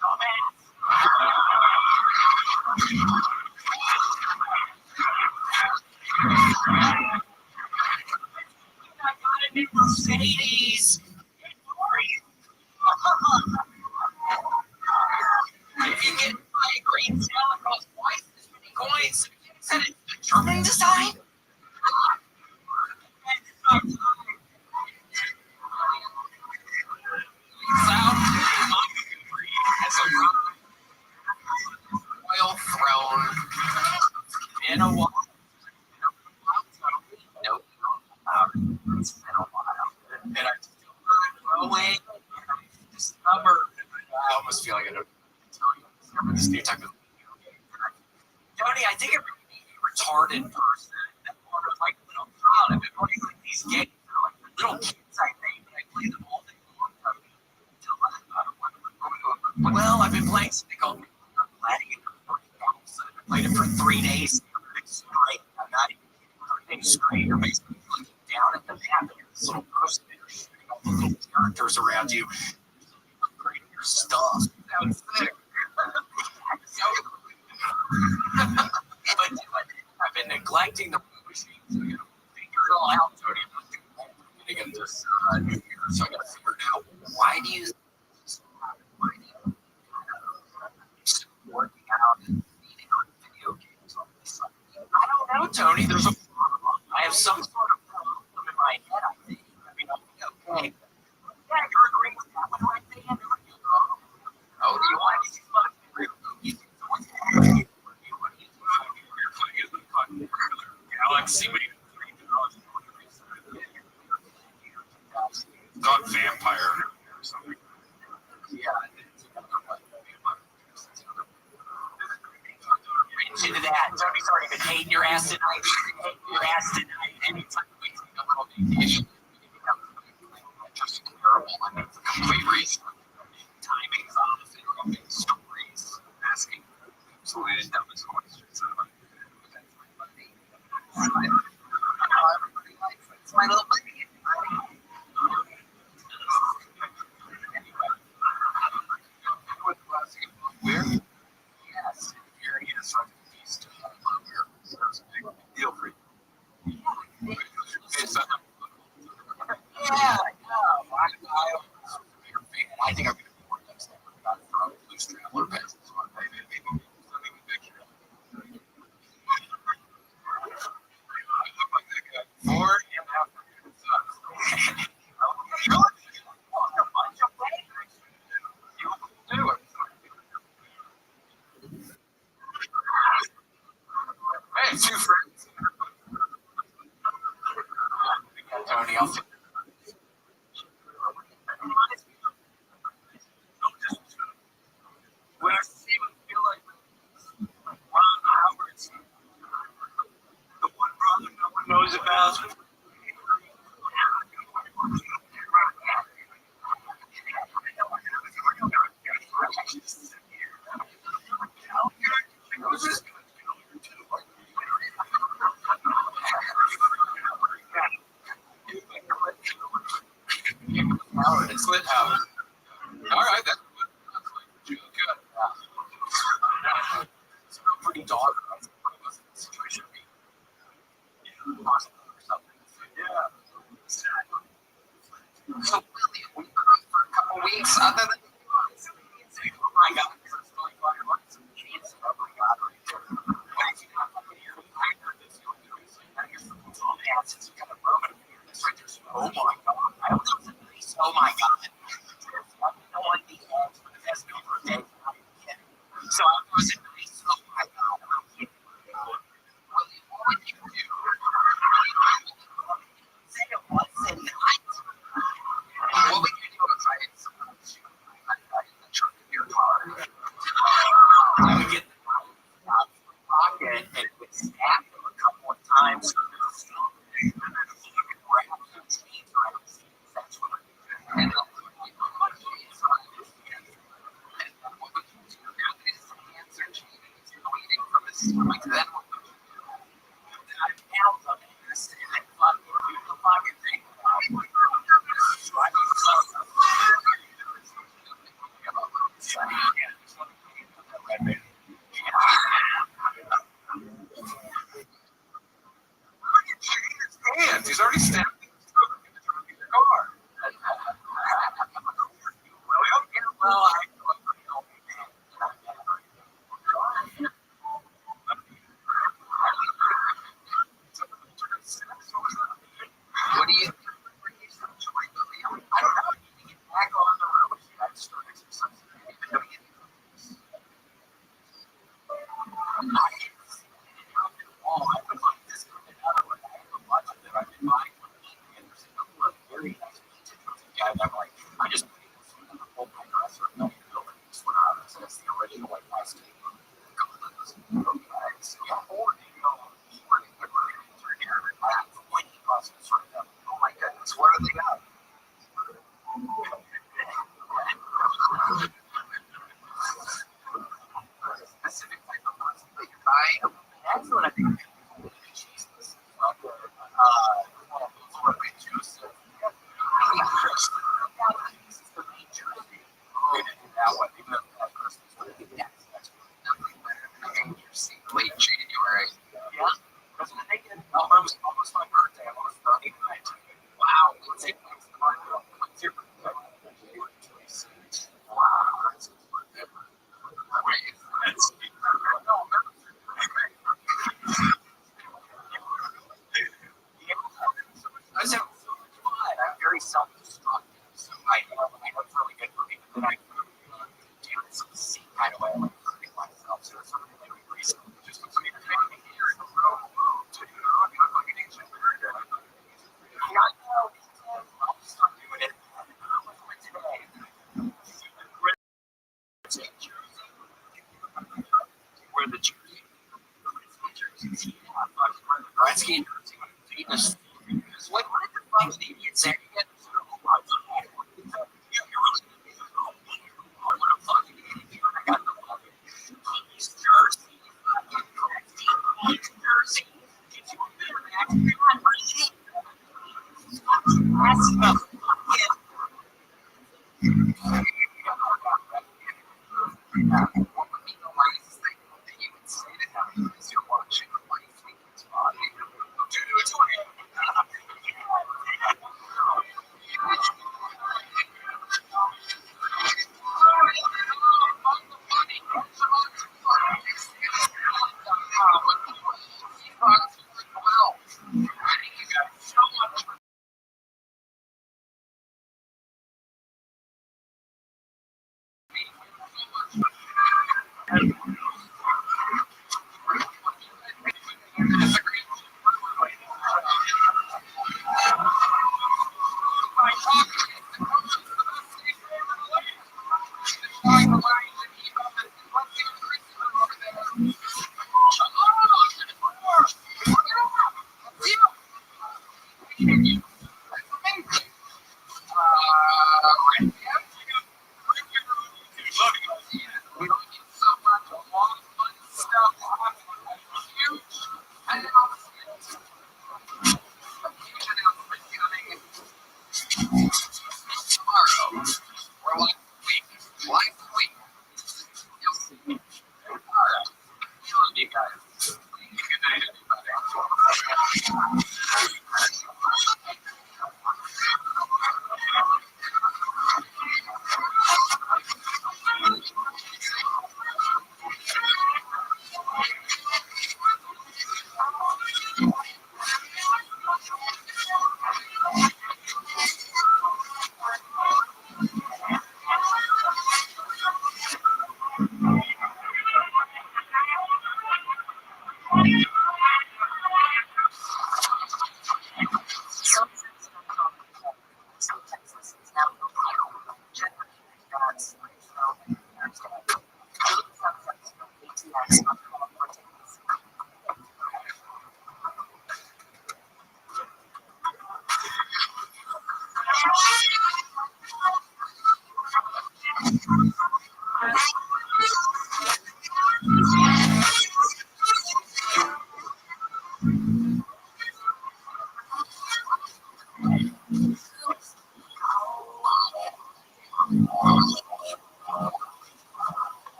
Speaker 3: dumbass. I got a new Mercedes. If you get buy a green cell, it costs twice as many coins. Said it's a German design. As a royal throne in a while. Nope. It's been a while. And I still growing. Discovered. I almost feel like I don't tell you. Discovered this new type of. Tony, I think it would be a retarded person. That part of like little child. I've been playing like these games. They're like little kids, I think. I play them all day long. Well, I've been playing something called Gladiator. I've played it for 3 days straight. I'm not even 3 days straight. You're basically looking down at the map and you're this little person and you're shooting all the little characters around you. Upgrading your stuff. That was sick. But I've been neglecting the machines. So I gotta figure it all out. Tony, I'm beginning of this new year, so I gotta figure it out. Why do you working out and eating on video games all of a sudden? I don't know, Tony. There's a problem. I have some sort of problem in my head, I think. I mean, I'll be okay. Yeah, you're agreeing with that one right there. Oh, do you want to see my Galaxy, what do you Dog vampire or something. Yeah, into that. Tony's already been hating your ass tonight. Your ass tonight. Anytime we go on vacation, just terrible. I mean, for complete reason. Timing's off. And you're stories asking absolutely dumbest questions. It's my little buddy. Where? Yes, here he is from the east. There's a big deal for you. Yeah, I know. I think I'm going to be more next time. I'm not throwing loose traveler pencils on maybe sending a picture. For him after you do it. Hey, two friends. Tony, I'll figure it out. When I see him, I feel like Ron Howard's the one brother no one knows about. Howard, it's Clint Howard. So then, oh my God, this is really fucking like some idiots. Oh my God, right there. But if you have somebody here, I heard this, you know, I guess the dumb asses you got a moment here. This right there's, oh my God, I don't know if it's nice. Oh my God. No one the ads for the best number of days. I'm kidding. So I was nice. Oh my God, I'm kidding. Well, the only thing to do, say it once and not. What would you do if I had someone shoot in the trunk of your car? I would get the knife out of my pocket and would stab him a couple of times with the stone. And then grab his teeth around his teeth. That's what I would do. And then my face on his hands. And then what would you do? Now that his hands are chained and he's bleeding from his stomach, then what would you do? Then I'd pound on this and I'd fucking do the fucking thing. He's already stabbed me in the trunk of your car. Well, I what do you I don't know. You can get back on the road. You got to start exercising. I just hold my dresser and don't feel like this one out. So that's the original like last name. Oh my goodness, what do they got? Specific type of pasta that you buy. That's what I think. Jesus. Juice. That one, even though that Christmas would be next. That's late January. Yeah. That's what they did. Almost my birthday. I'm almost 39. Wow. Let's see. What's your birthday? Wow. That's his birthday. I was having so much fun. I'm very self-destructive, so I know it's really good for me. But then I do it some sick kind of way. I like hurting myself, so it's something like recently. Just because I'm making a year in a row, to do it, I'm not fucking ancient. I'll start doing it. Today. Wear the jersey. Gretzky jersey. What the fuck did you say?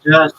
Speaker 5: Just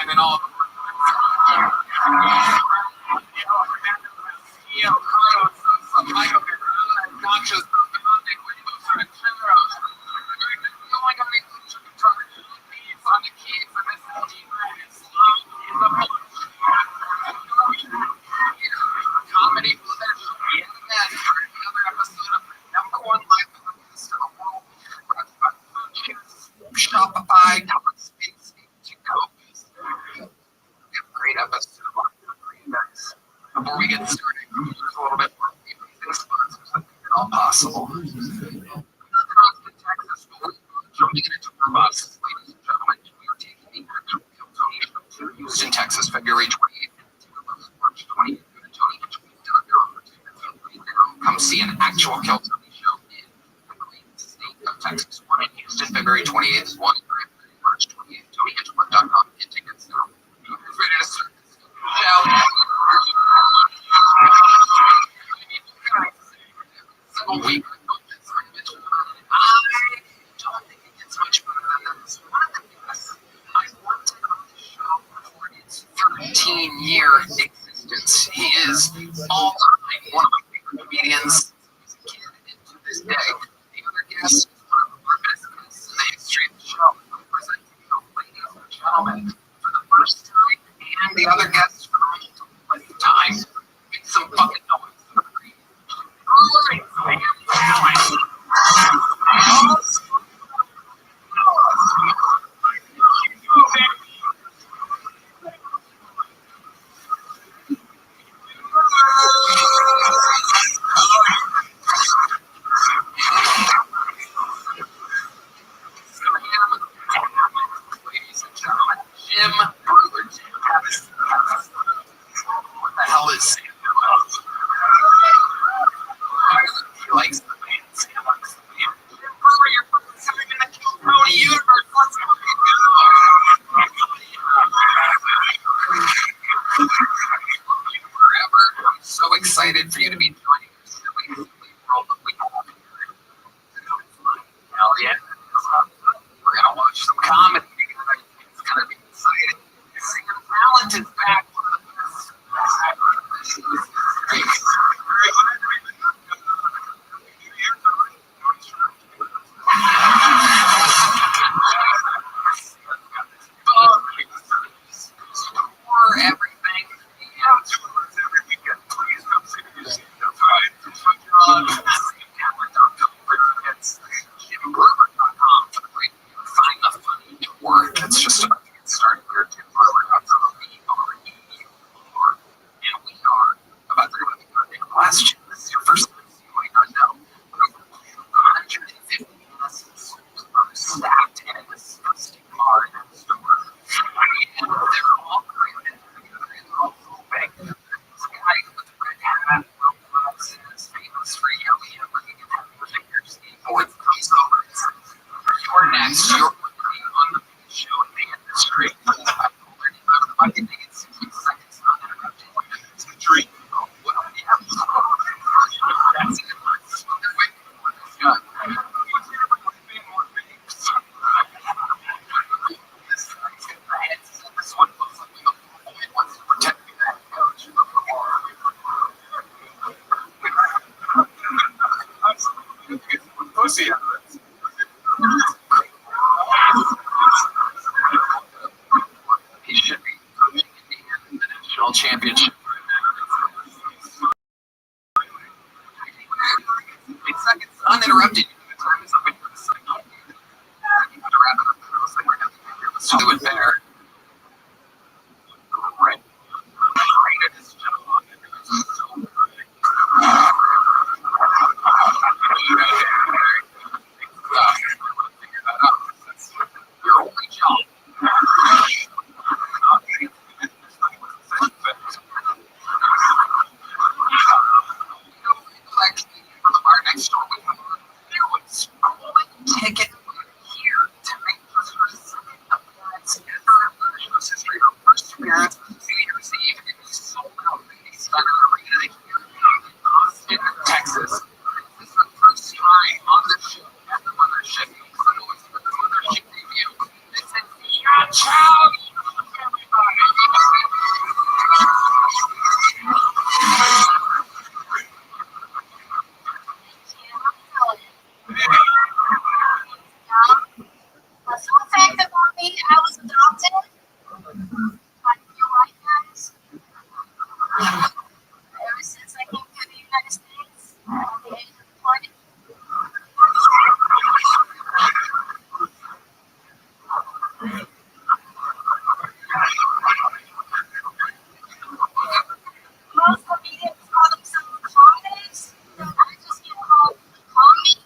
Speaker 3: and all Shopify, great episode. Before we get started, there's a little bit more sponsors that make it all possible. Texas, jumping into tour buses, ladies and gentlemen, we are taking the actual Kill Tony show to Houston, Texas, February 28th, March 20th. Come see an actual Kill Tony show in the great state of Texas. One in Houston, February 28th, one in March 28th. TonyHitchcock.com. Get tickets now. You guys ready to start this show? Single week. I don't think it gets much better than this. One of the guests I worked on the show for its 13-year existence. He is all time one of my favorite comedians. He's a kid, and to this day, the other guest is one of the more best guests in the history of the show. I'm presenting you, ladies and gentlemen, for the first time, and the other guests for the multiple time. Make some fucking noise. Ladies and gentlemen, Jim Brewer. What the hell is Sam? He likes the band. Sam likes the band. Jim Brewer, you're first time in the Kill Tony universe. Let's fucking go. Forever. I'm so excited for you to be joining this silly world that we have here. Hell yeah. We're going to watch some comedy. It's going to be exciting. Sam Talent is back. One of the best. For everything. Every weekend. Please come see me. JimBrewer.com for the great find the funny work. It's just about to get started here. JimBrewer.com. championship. It's seconds uninterrupted. The time is up for the second. You got to wrap it up. It looks like we're going to do it there. Right. Right. It is just so good. Figure that out. That's your only job. Next door, we have there was a ticket here tonight was her second appearance ever. Her first appearance New Year's Eve. It was sold out in the Center Arena here in Austin, Texas. This is the first time on the show at the mothership. So it's for the mothership review. This is your child.
Speaker 6: Fun fact about me, I was adopted by real white guys. Ever since I came to the United States at the age of 20. Most comedians call themselves comedies. I just get called commie.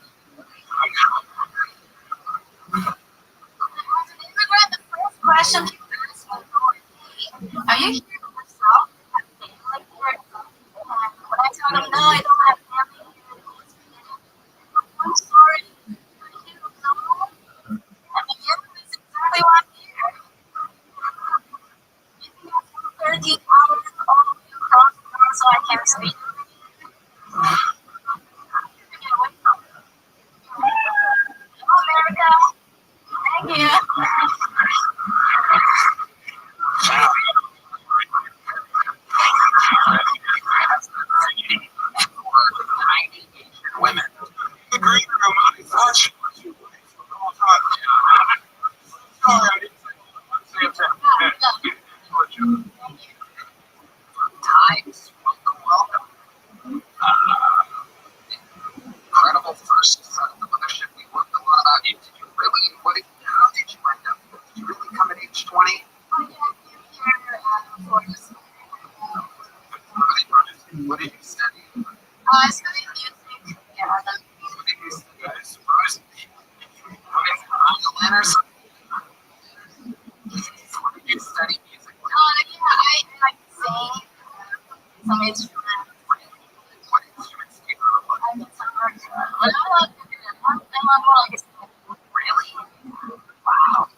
Speaker 6: As an immigrant, the first question people ask me is, are you here by yourself? Have family here? And when I tell them no, I don't have family here, I'm sorry, I here with no home. And the answer is exactly why I'm here. You think I flew 13 hours all the way across the world so I can't speak? Get away from me. Hello, America. Thank you.
Speaker 3: Women. The green room, I thought she was your wife for the whole time. Alright. Times. Welcome. Incredible first son of the mothership. We worked a lot about you. Did you really, how did you end up? Did you really come at age 20?
Speaker 6: I came here for this.
Speaker 3: What did you study?
Speaker 6: I studied music. Yeah, that's
Speaker 3: What did you study? That surprised me. Violin or something? What did you study music?
Speaker 6: yeah, I like to sing some instruments.
Speaker 3: What instruments do you know?
Speaker 6: I did some work. But I love I'm more like a singer.
Speaker 3: Really? Wow.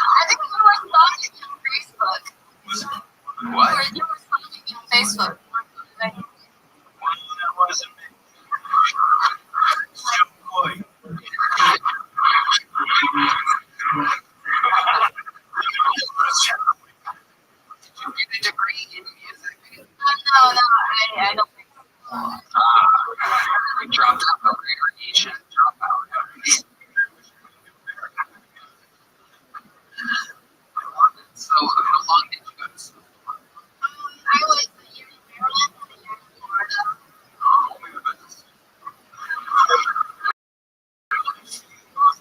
Speaker 6: I think you were stalking me on Facebook.
Speaker 3: What?
Speaker 6: You were stalking me on Facebook.
Speaker 3: That wasn't me. Some boy. Did you get a degree in music?
Speaker 6: No, I don't think so.
Speaker 3: We dropped out the radiation dropout. So, how long did you go to school?
Speaker 6: I was a year in Maryland and a year in Florida.
Speaker 3: Oh, my goodness.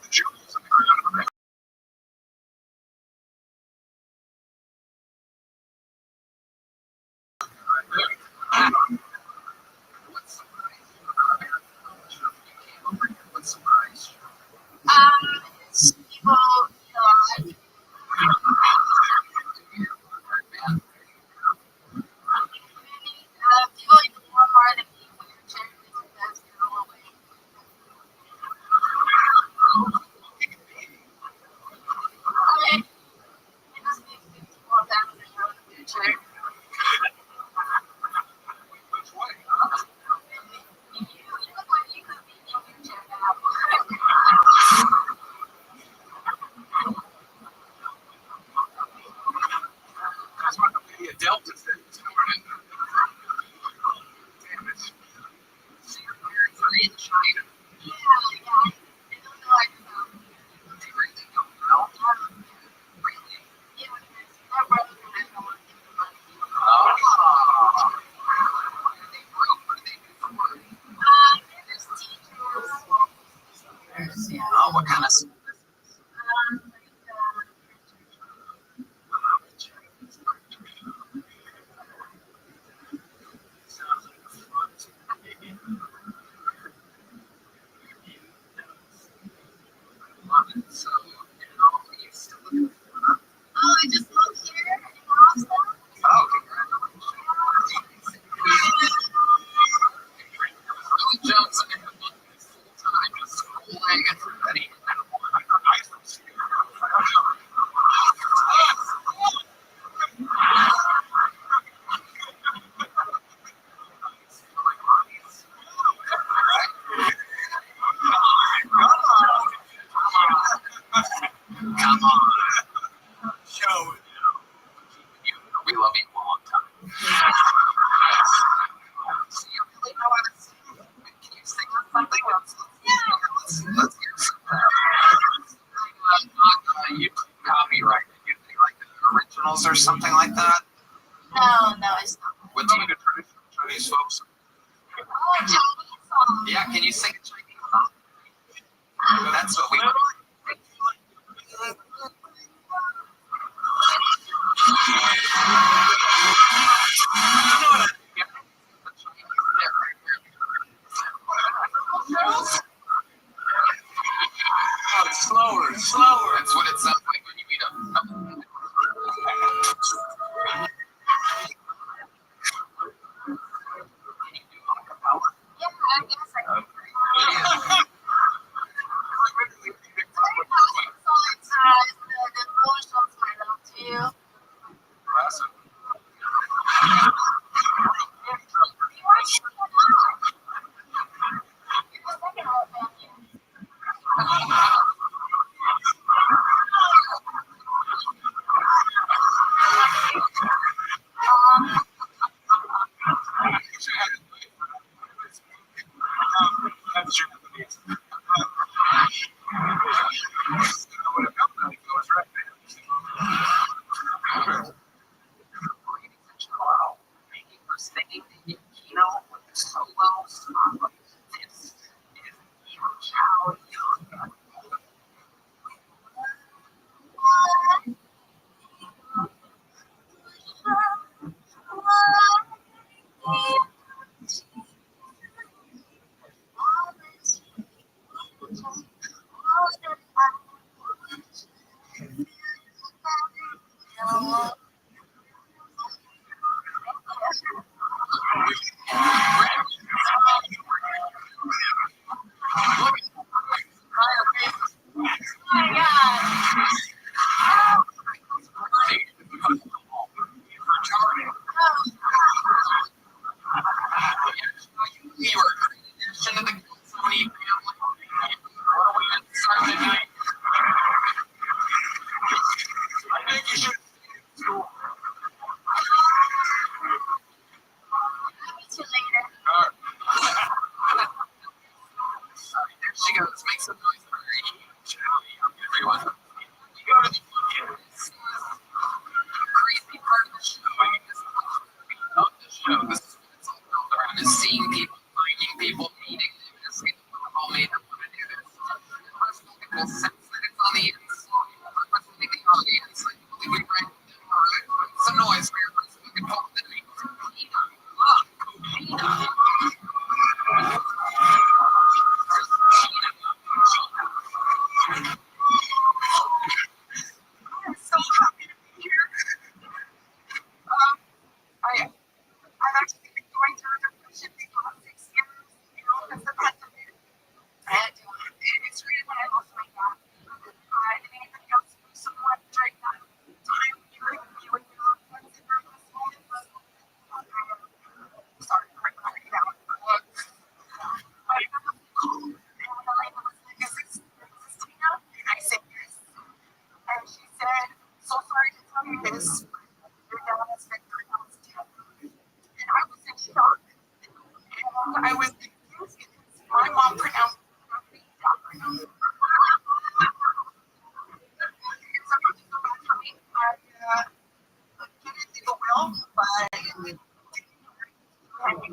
Speaker 3: The jewels of the crown. What surprised you about America? What surprised you?
Speaker 6: It's people, I people even more hard than me when you're generally that's your whole way. Okay. It just makes me more down to the future.
Speaker 3: Which way?
Speaker 6: You look like you could be in your future now.
Speaker 3: What kind of school is this? Sounds like fun to me. Love it. So, you still looking for that?
Speaker 6: Oh, I just moved here in Boston.
Speaker 3: Oh, congratulations. Billy Jones in the book is full-time schooling and ready. Come on. Show it. We love you a long time. So you really know how to sing? Can you sing us something? Let's hear some. You copyright. You think like the originals or something like that?
Speaker 6: No, it's not.
Speaker 3: What do you do traditional Chinese folks?
Speaker 6: Oh, Chinese song.
Speaker 3: Yeah, can you sing a Chinese song? That's what we want. You know what I mean? Oh, slower. That's what it sounds like when you eat a.
Speaker 6: Yeah, I guess I can. The emotions I love to you.
Speaker 3: Awesome.
Speaker 6: You are sure not. You're the second old man here.
Speaker 3: That's true. Wow. Thank you for singing the keynote with the solos. This is Chow Young. We were tradition of the Sony family. What are we inside tonight? I think you should.
Speaker 6: See you later.
Speaker 3: There she goes. Make some noise for her. Everyone. You go to the crazy part of the show. I mean, this is of the show. This is what it's all built around, is seeing people, finding people, meeting them. This is all made up want to do this. We'll sense that it's on the inside. What's on the audience? Like, we bring some noise for your person who can talk to me. Gina. I'm so happy to be here. I've actually been going through depression these last 6 years, because the pandemic. And it's really when I lost my dad. I didn't even know someone during that time. You would be friends in this moment. But, sorry, I'm right now. I got a call, and Elena was like, is this Tina? And I said, yes. And she said, so sorry to tell you this, but your dad is Victor Nell's dead. And I was in shock. And I was confused because my mom pronounced Rabbi. And so I had to go back for me. I didn't do a will, but I didn't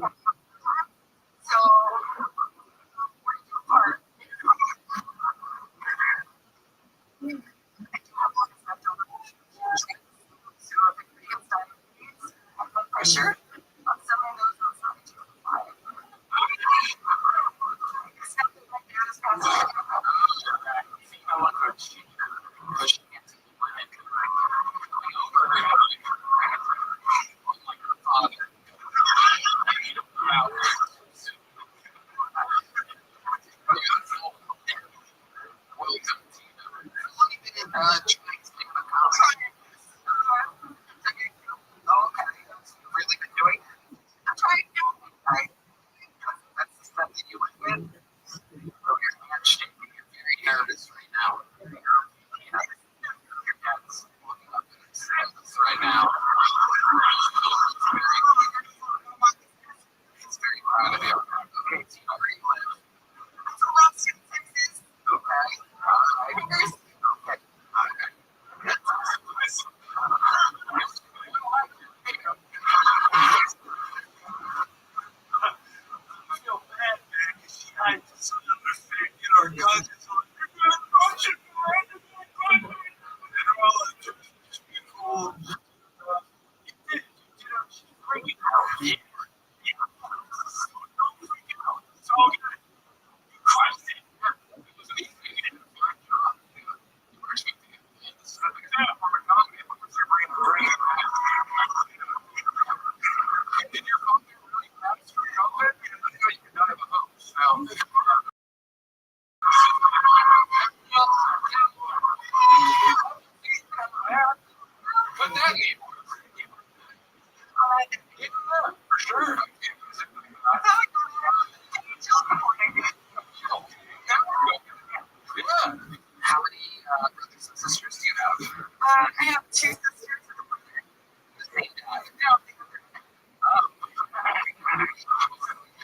Speaker 3: know. So, we're too hard. pushing it to the limit, going over and over, like her father. Really been doing it? That's right. That's the stuff that you went with. Oh, your hand's shaking. You're very nervous right now. Your dad's looking up at his right now. He's very proud of you. Okay, Tina, where you live?
Speaker 6: It's a Rothschild, Texas.
Speaker 3: Okay. Okay. I feel bad, man, because she hides some other thing in our guns. It's like, you're going to punch it, man. And they're all like, just be cool. You did. She's freaking out. Yeah. Don't freak out. It's all good. You crushed it. It was amazing. You did a fine job. You were expecting it. This is an example of a dominant because you're bringing the brain. And then you're fucking really fast for COVID. You could not have a host. Now, what that mean? For sure. Yeah. How many brothers and sisters do you have?
Speaker 6: I have two sisters and a brother.
Speaker 3: The same dad.
Speaker 6: No, they were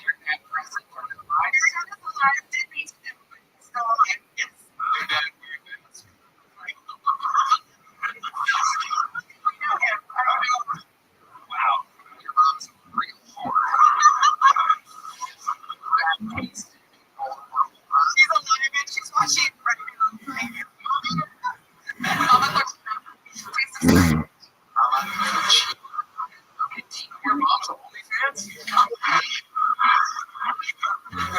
Speaker 3: Your dad present for their lives.
Speaker 6: Your dad is alive, did meet him, but he's still alive. Yes.
Speaker 3: Your dad. Wow. Your mom's a real whore.
Speaker 6: She's alive and she's watching right now. Thank you. Mama looks
Speaker 3: Your mom's OnlyFans?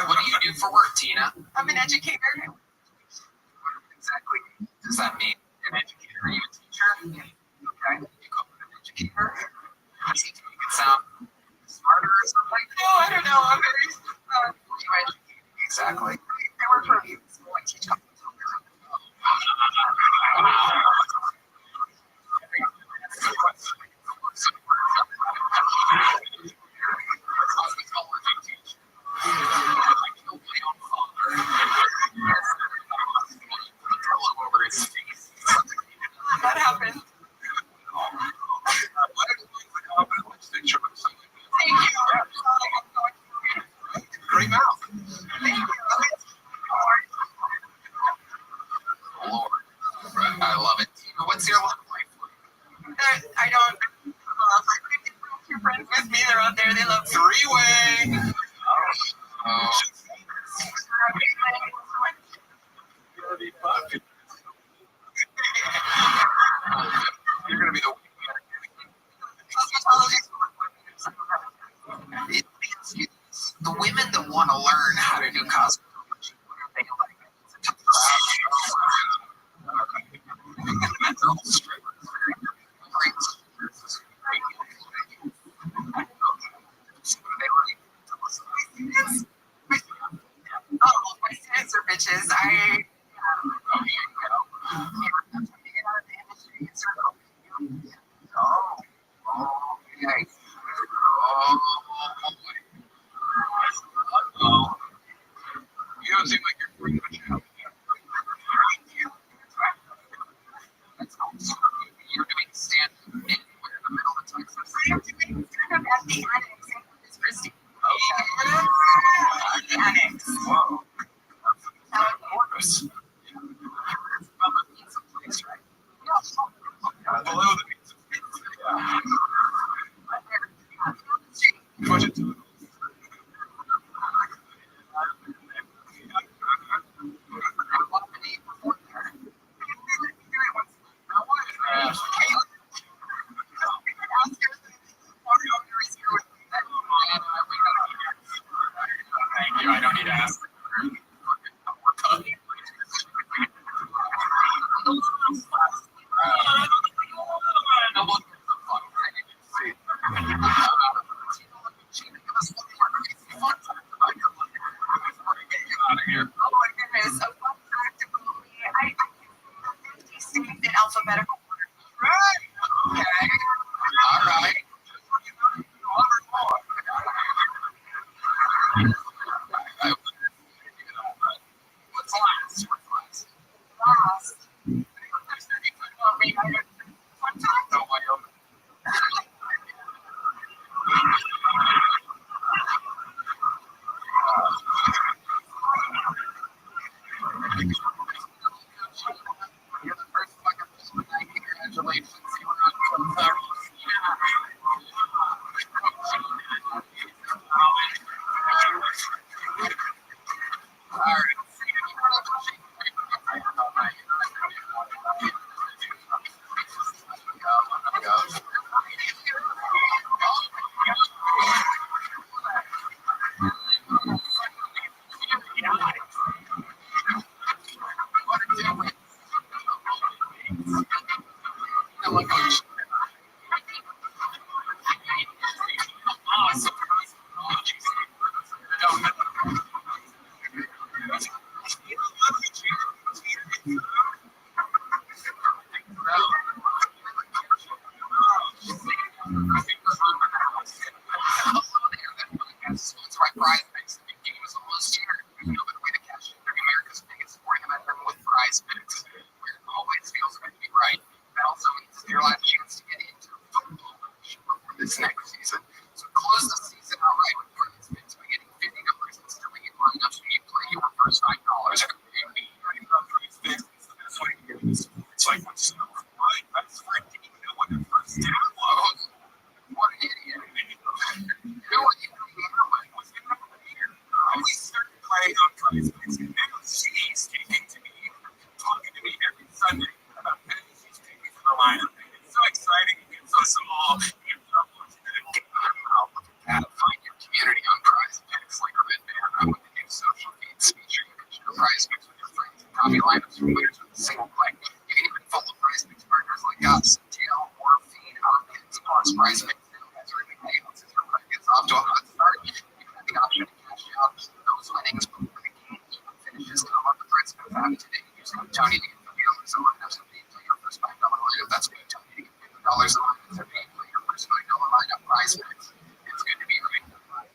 Speaker 3: What do you do for work, Tina?
Speaker 6: I'm an educator.
Speaker 3: Exactly does that mean? An educator? Are you a teacher? Okay. You call it an educator? Does it make it sound smarter or something?
Speaker 6: No, I don't know. I'm very.
Speaker 3: What are you educating? Exactly.
Speaker 6: I work for a school. I teach couple. That happened. Thank you.
Speaker 3: Great mouth.
Speaker 6: Thank you.
Speaker 3: Lord. I love it. What's your love life like?
Speaker 6: I don't. Two friends with me. They're out there. They love me.
Speaker 3: Three-way. Oh. You're gonna be the the women that want to learn how to do cosplay. They like
Speaker 6: Oh, my students are bitches.
Speaker 3: Okay. You don't seem like you're pretty much out. You're doing stand-up anywhere in the middle of Texas.
Speaker 6: I am doing stand-up at the Annex in Corpus Christi.
Speaker 3: Okay.
Speaker 6: The Annex.
Speaker 3: Whoa. Corpus. Above the pizza place, right? Below the pizza place. Push it to the Thank you. I don't need to ask.
Speaker 6: Oh my goodness, a fun fact about me, I saved in alphabetical order. Right. Okay. All right. What's last? Last. No, I don't. You're the first fucking person. Congratulations. You were on 12:30. All right. This next season. So close the season out right with Friends Picks by getting $50 and still get lineups when you play your first $5. It's like what's right? That's right. Didn't even know what the first down was. What an idiot. You know what you was here. We started playing on Friends Picks and then she's taking to me, talking to me every Sunday about fantasy taking for the lineup. It's so exciting. It's so small. Find your community on Prize Picks like a red banner with the new social feeds feature. You can share Prize Picks with your friends and copy lineups from winners with a single click. You can even follow Prize Picks partners like us, Tail, or Feed our kids. Plus, Prize Picks now has early payouts. If your friend gets off to a hot start, you can have the option to cash out those winnings before the game even finishes. Come up with Prize Picks app today. Use code Tony to get $50 on lineups and pay for your first $5 lineup. That's code Tony to get $50 on lineups and pay for your first $5 lineup. Prize Picks. It's good to be right.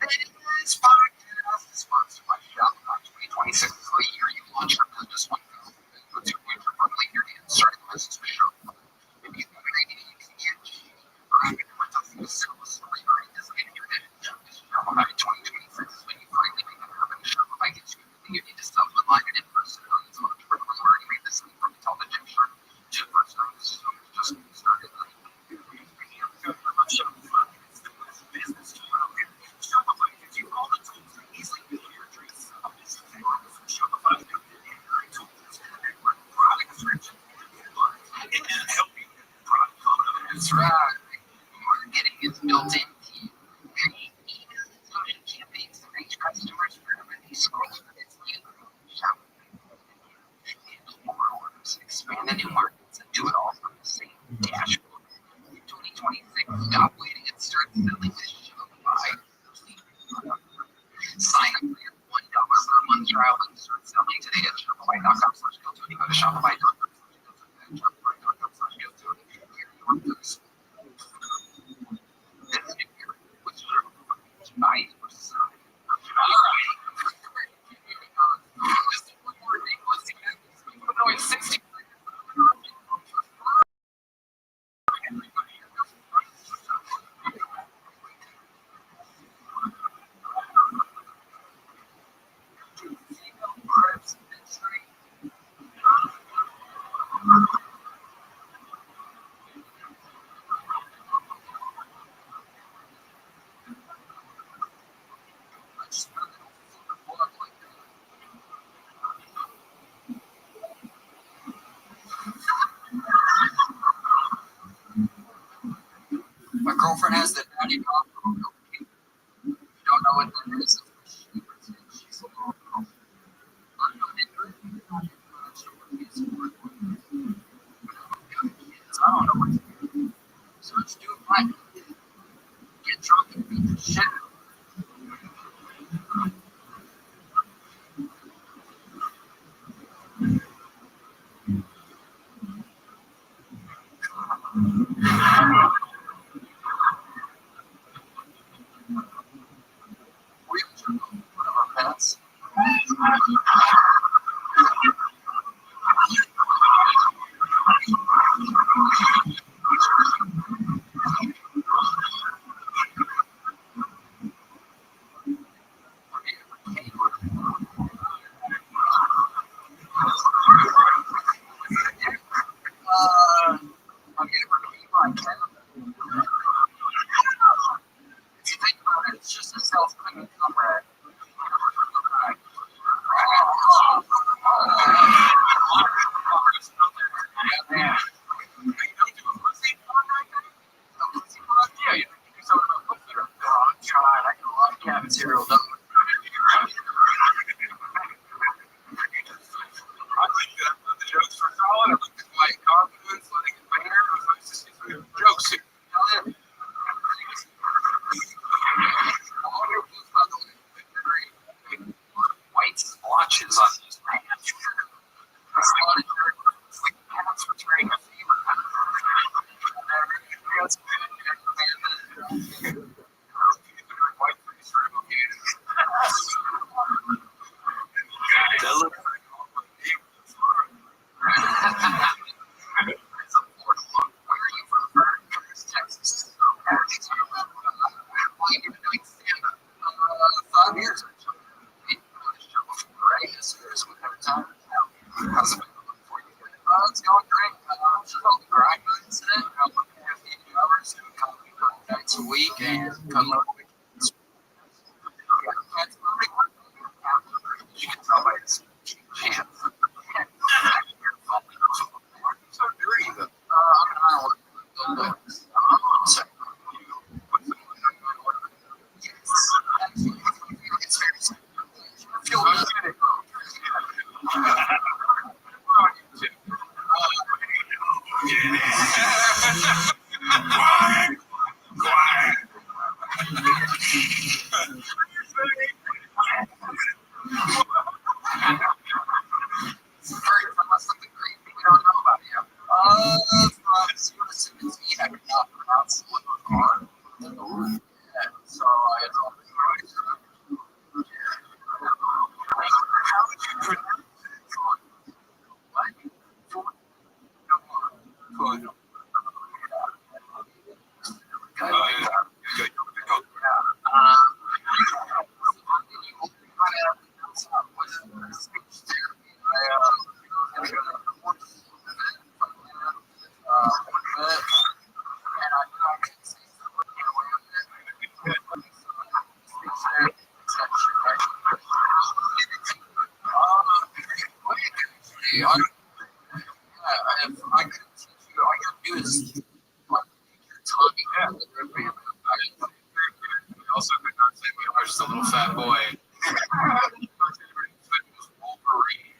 Speaker 6: This podcast is sponsored by Shopify. 2026 is the year you launch your business one go. Put your winter from leader and start a business with Shopify. Maybe you've got an idea you can get or even if it's something to sell a story or a design your head. Shopify 2026 is when you finally make it happen. Shopify gives you everything you need to sell online and in person. It's one of the programs already made this leap from intelligent shirt to personalized systems just started. Shopify is the best business tool out there. Shopify gives you all the tools to easily build your dreams. Shopify is the tools that work product description and help you with product confidence. That's right. Marketing is built in. Create email and social campaigns to reach customers wherever they scroll. It's you. Shopify. Handle more orders, expand to new markets, and do it all from the same dashboard. In 2026, stop waiting and start selling this Shopify. Sign up for your $1 per month trial and start selling today at Shopify.com/GoTony. Go to Shopify.com/GoTony. Shopify.com/GoTony. Your goods. This new year was buy or sell. All right. Just one more thing. Let's see. We're going 60.
Speaker 3: It's going great. Just on the grind incident. I'm looking at 80 hours and coming 30 nights a week and coming up with you can tell by his pants. So dirty, but I'm an hour. It's very simple. Feel good. Something great we don't know about you. I could not pronounce what was hard. So I told him, how would you pronounce I could teach you, all you have to do is like your tongue. We also could not say we are just a little fat boy. Wolverine.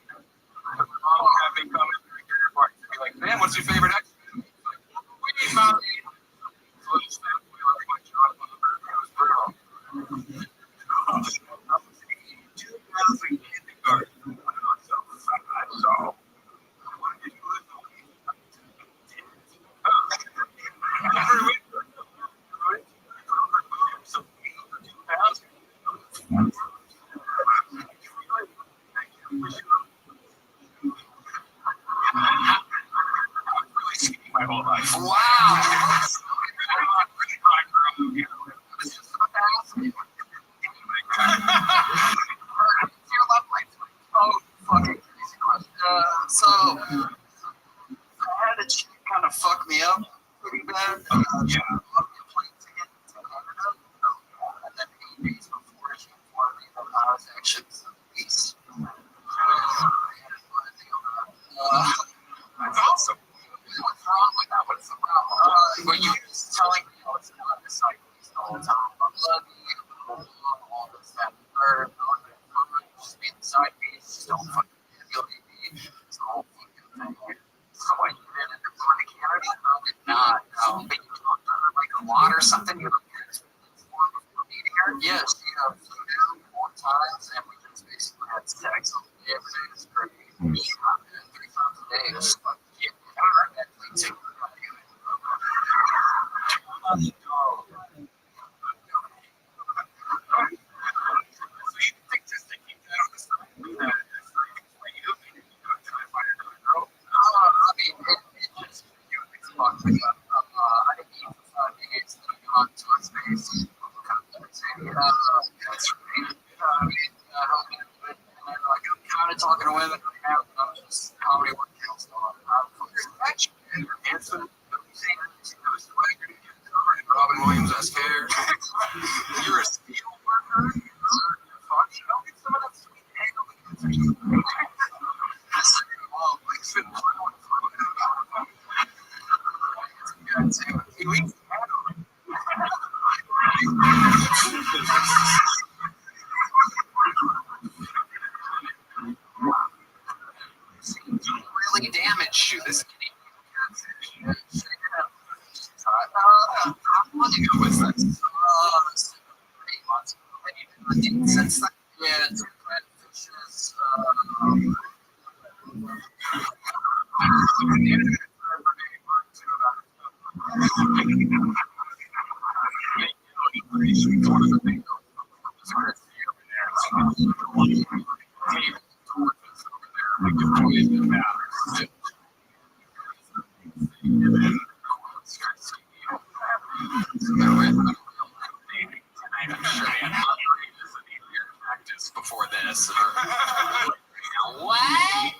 Speaker 3: Mom had me come in through your party to be like, man, what's your favorite X-Men? Like, Wolverine, Mommy. So just that we like my job on the bird, it was brutal. I was in 2000 kindergarten when I was so fat, so. My whole life. Wow! Oh, fucking crazy question. So, I had a chick kind of fuck me up pretty bad. Yeah. Plane ticket to Canada. And then 8 days before she informed me that I was actually released. That's awesome. What's wrong with that? What's the problem? But you're just telling me I was not a cyclist the whole time. I'm lucky, all this, that, and third. Just being the side piece, just don't fucking feel me. It's the whole fucking thing. So when you did it in Canada, I did not. Maybe you talked to her like a lot or something. You looked at before meeting her. Yes, you know, flew down 4 times and we just basically had sex. Every day was great. 3 times a day. Just like, talking to women, I'm just comedy workouts on. Handsome, Robin Williams, I scared. You're a steel worker. Fuck, you don't get some of that sweet angle. Really damaged you. This since then, yeah, it's fishes. Before this. What?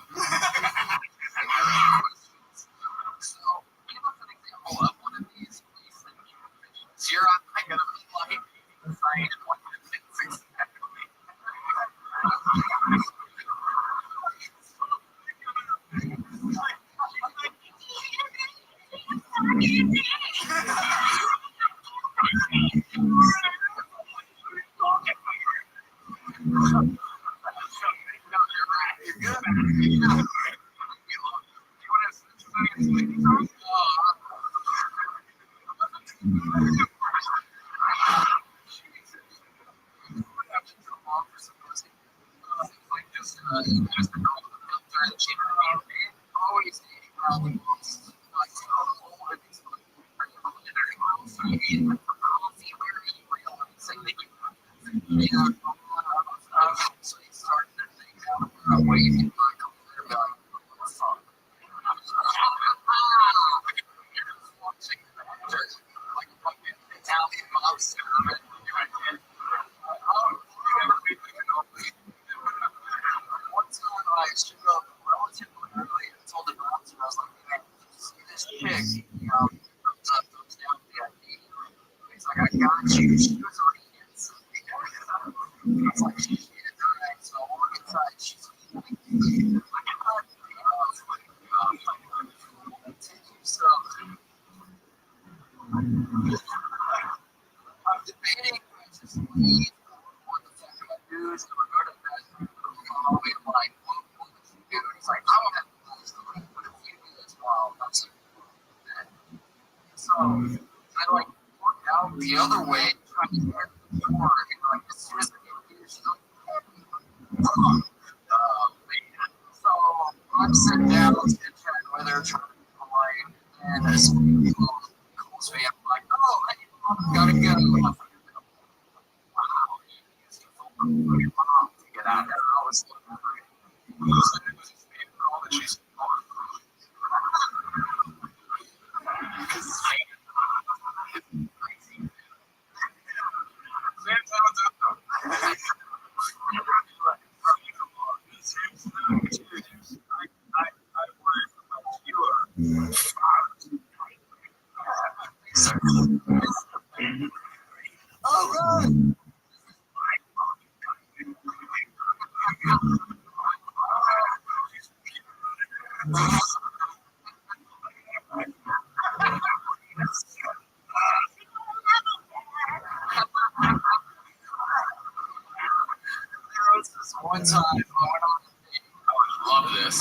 Speaker 3: One time, I love this.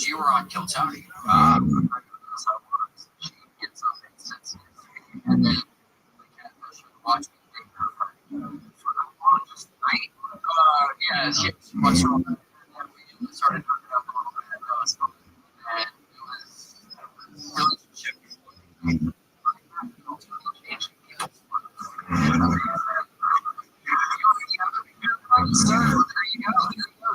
Speaker 3: You were on Kill Tony. She gets up and sits and then watch me for the longest night. Yeah, she watched her. And then we started hooking up a little bit. And it was relationship. So there you go.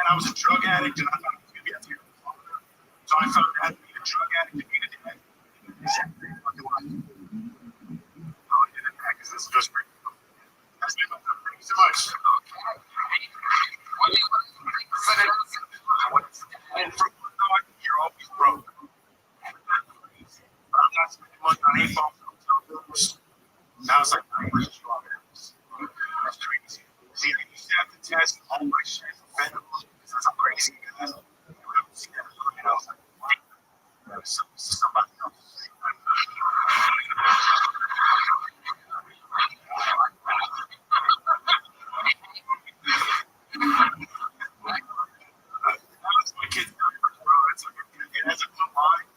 Speaker 3: I was a drug addict, and I thought I was going to be a terrible father. So I found out being a drug addict and being a dad. Exactly what I wanted. I did it back because this is just pretty cool. That's me. Thank you so much. And for one dog, you're always broke. I'm not spending money on 8 balls and hotel bills. Now it's like 9 strawberries. That's crazy. See, I used to have to test all my shit for fentanyl because I'm crazy. I was like, what? Somebody else. My kids, bro, it's like it has a good line.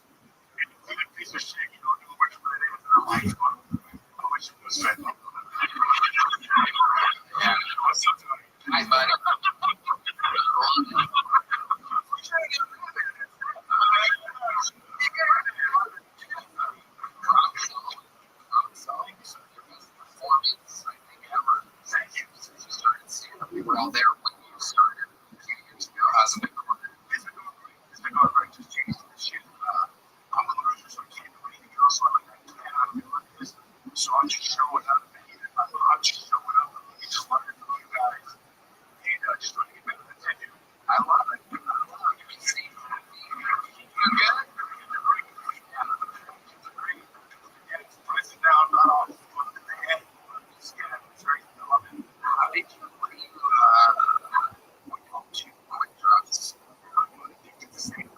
Speaker 3: And you a piece of shit, you don't know which one it is. And I'm like, I wish it was fentanyl. Yeah, what's up, Tony? Hi, buddy. We were all there when you started a few years ago. How's it been going? It's been going great. It's been going great. Just changed the shit. I'm a loser, so I can't do anything else. So I'm like, man, I don't know what it is. So I'm just showing up. I'm just showing up. I'm just learning from you guys. And just trying to get better than I do. I love it. You can see. You're good. Yeah, it's pressing down, not all the fun in the head. Just, yeah, it's great. I love it. How did you quit drugs? I think it's the same thing.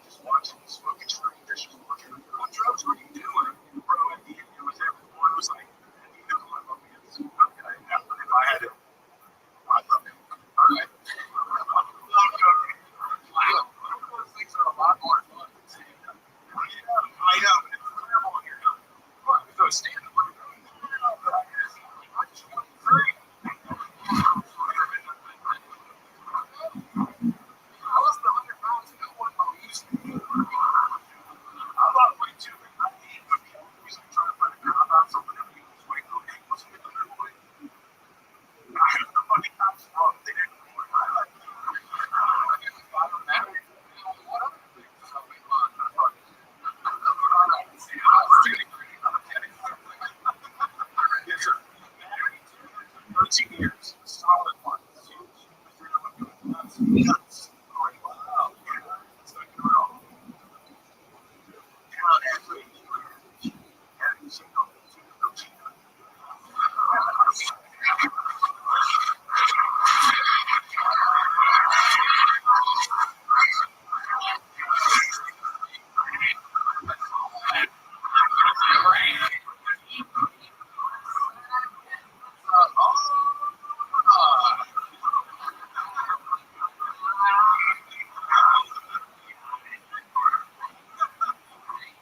Speaker 3: Just watching this fucking strangers just looking at what drugs were you doing? Bro, at the end, it was everyone was like, you know, I love you. If I had it, I love him. All right. Wow. Those things are a lot more fun than saying that. I know, but it's terrible when you're done. Well, we go stand up. Years, solid one. Nuts. Wow. It's like it all.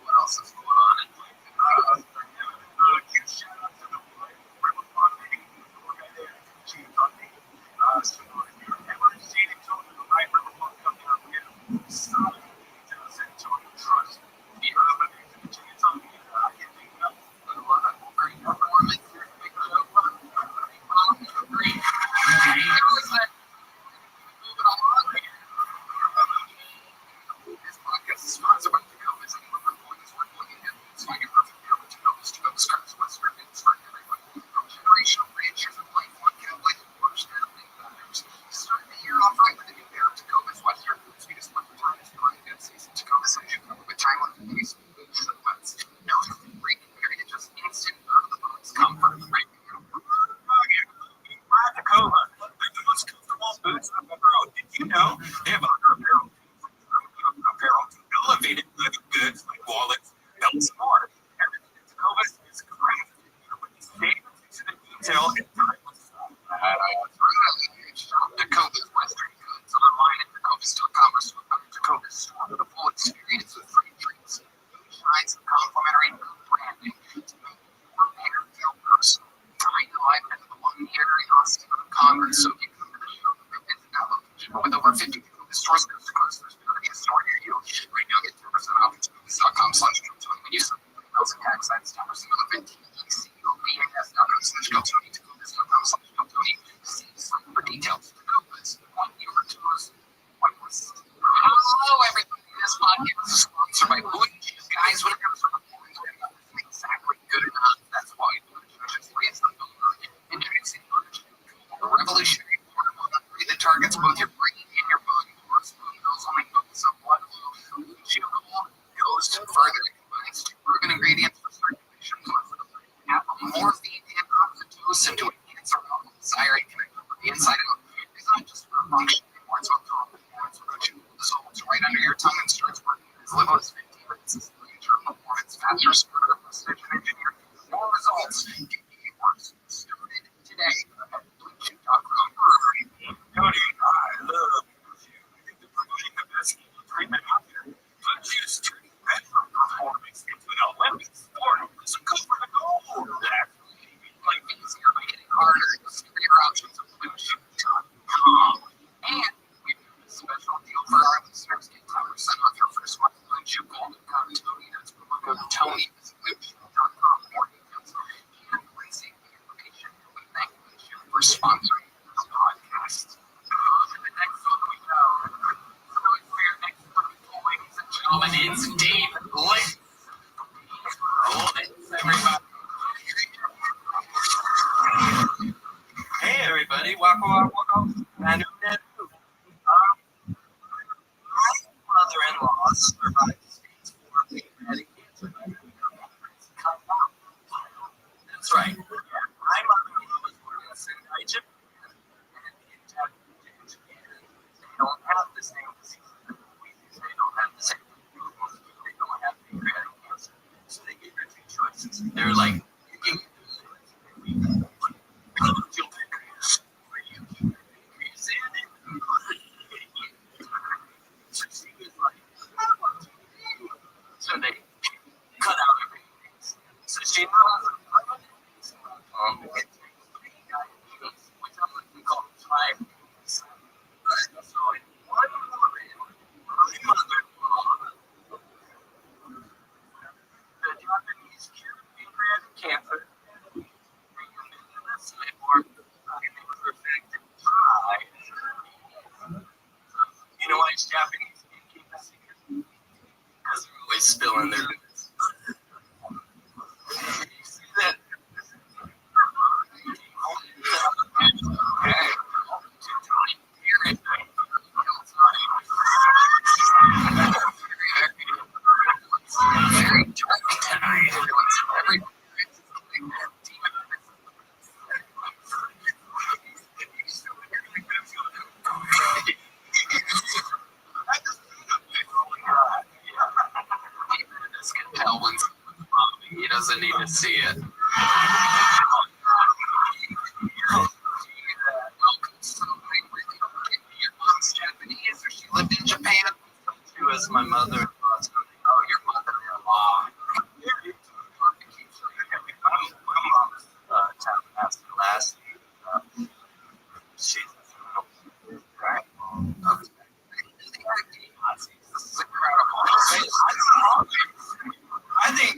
Speaker 3: What else is going on? Huge shout out to the River Funding, the guy there, Chief Funding. So if you've ever seen it, Tony, the right River Fund coming out here, solid details and Tony Trust. You know the things that you tell me, I can't think of. But a lot of great performance. Great. How is that moving along here? This podcast is sponsored by Tacoma. So I get perfect coverage of Tacoma's Cars, West Ribbon, for everybody. From generational ranchers and lifelong cowboys and force-family founders. Start the year off right with a new pair of Tacoma's Western Food Sweetest Winter Time is buying good season. Tacoma's with timely release food shipments. No free compared to just instant out-of-the-box comfort. Tacoma, they're the most comfortable boots I've ever owned. Did you know they have other apparel elevated leather goods like wallets, belts, and more? Everything in Tacoma is crafted with these statements to the detail and timeless. Tacoma's Western Goods online at Tacomas.com or Tacoma's store with a full experience with free drinks, shines, and complimentary branding to make your hair feel personal. I know I've been the one here in Austin on Congress, so you can but with over 50 stores across the coast, there's going to be a store near you. Right now, get 10% off at Tacomas.com/Tony. When you send emails and tax sites, 10% on the 15 ECOBAS.com/Tony. Tacomas.com/Tony. goes into a cancer problem. Thyroid connected from the inside out. It's not just for function anymore. It's about performance. It dissolves right under your tongue and starts working as little as 15 minutes. It's performance faster, smarter, precision engineer. More results. It works. Started today at BlueChew.com. Tony, I love Blue Chew. I think they're promoting the best treatment out there. Blue Chew is turning bedroom performance into an Olympic sport. So go for the gold. That's life easier by getting harder. Discover your options at BlueChew.com. And we have a special deal for our listeners. Get 10% off your first month of Blue Chew Gold and code Tony. That's promo code Tony. Visit BlueChew.com for more details. And safety information. We thank Blue Chew for sponsoring this podcast. And the next one we have, so for your next people, ladies and gentlemen, it's Dave Blitz. Everybody. Hey everybody, welcome. My mother-in-law survived stage 4 pancreatic cancer. That's right. My mother-in-law was born in Sendai, Japan, and in Japan, they don't have the same disease that we do. They don't have the same disease. They don't have pancreatic cancer. So they gave her two choices. They're like, you can get your pancreas, or you keep your pancreas in it. So she was like, I want to do it. So they cut out her pancreas. So she knows it takes 3 diabetes, which I'm going to call 5 diabetes. So in one woman, my mother-in-law, the Japanese cured pancreatic cancer, they invented a cyborg perfected pie. You know why it's Japanese can't keep a secret? Because they're always spilling their goods. You see that? Very dark tonight. He doesn't need to see it. Japanese, or she lived in Japan. She was my mother-in-law. Oh, your mother-in-law. I'm on taskmaster last week. She's right. This is incredible. I think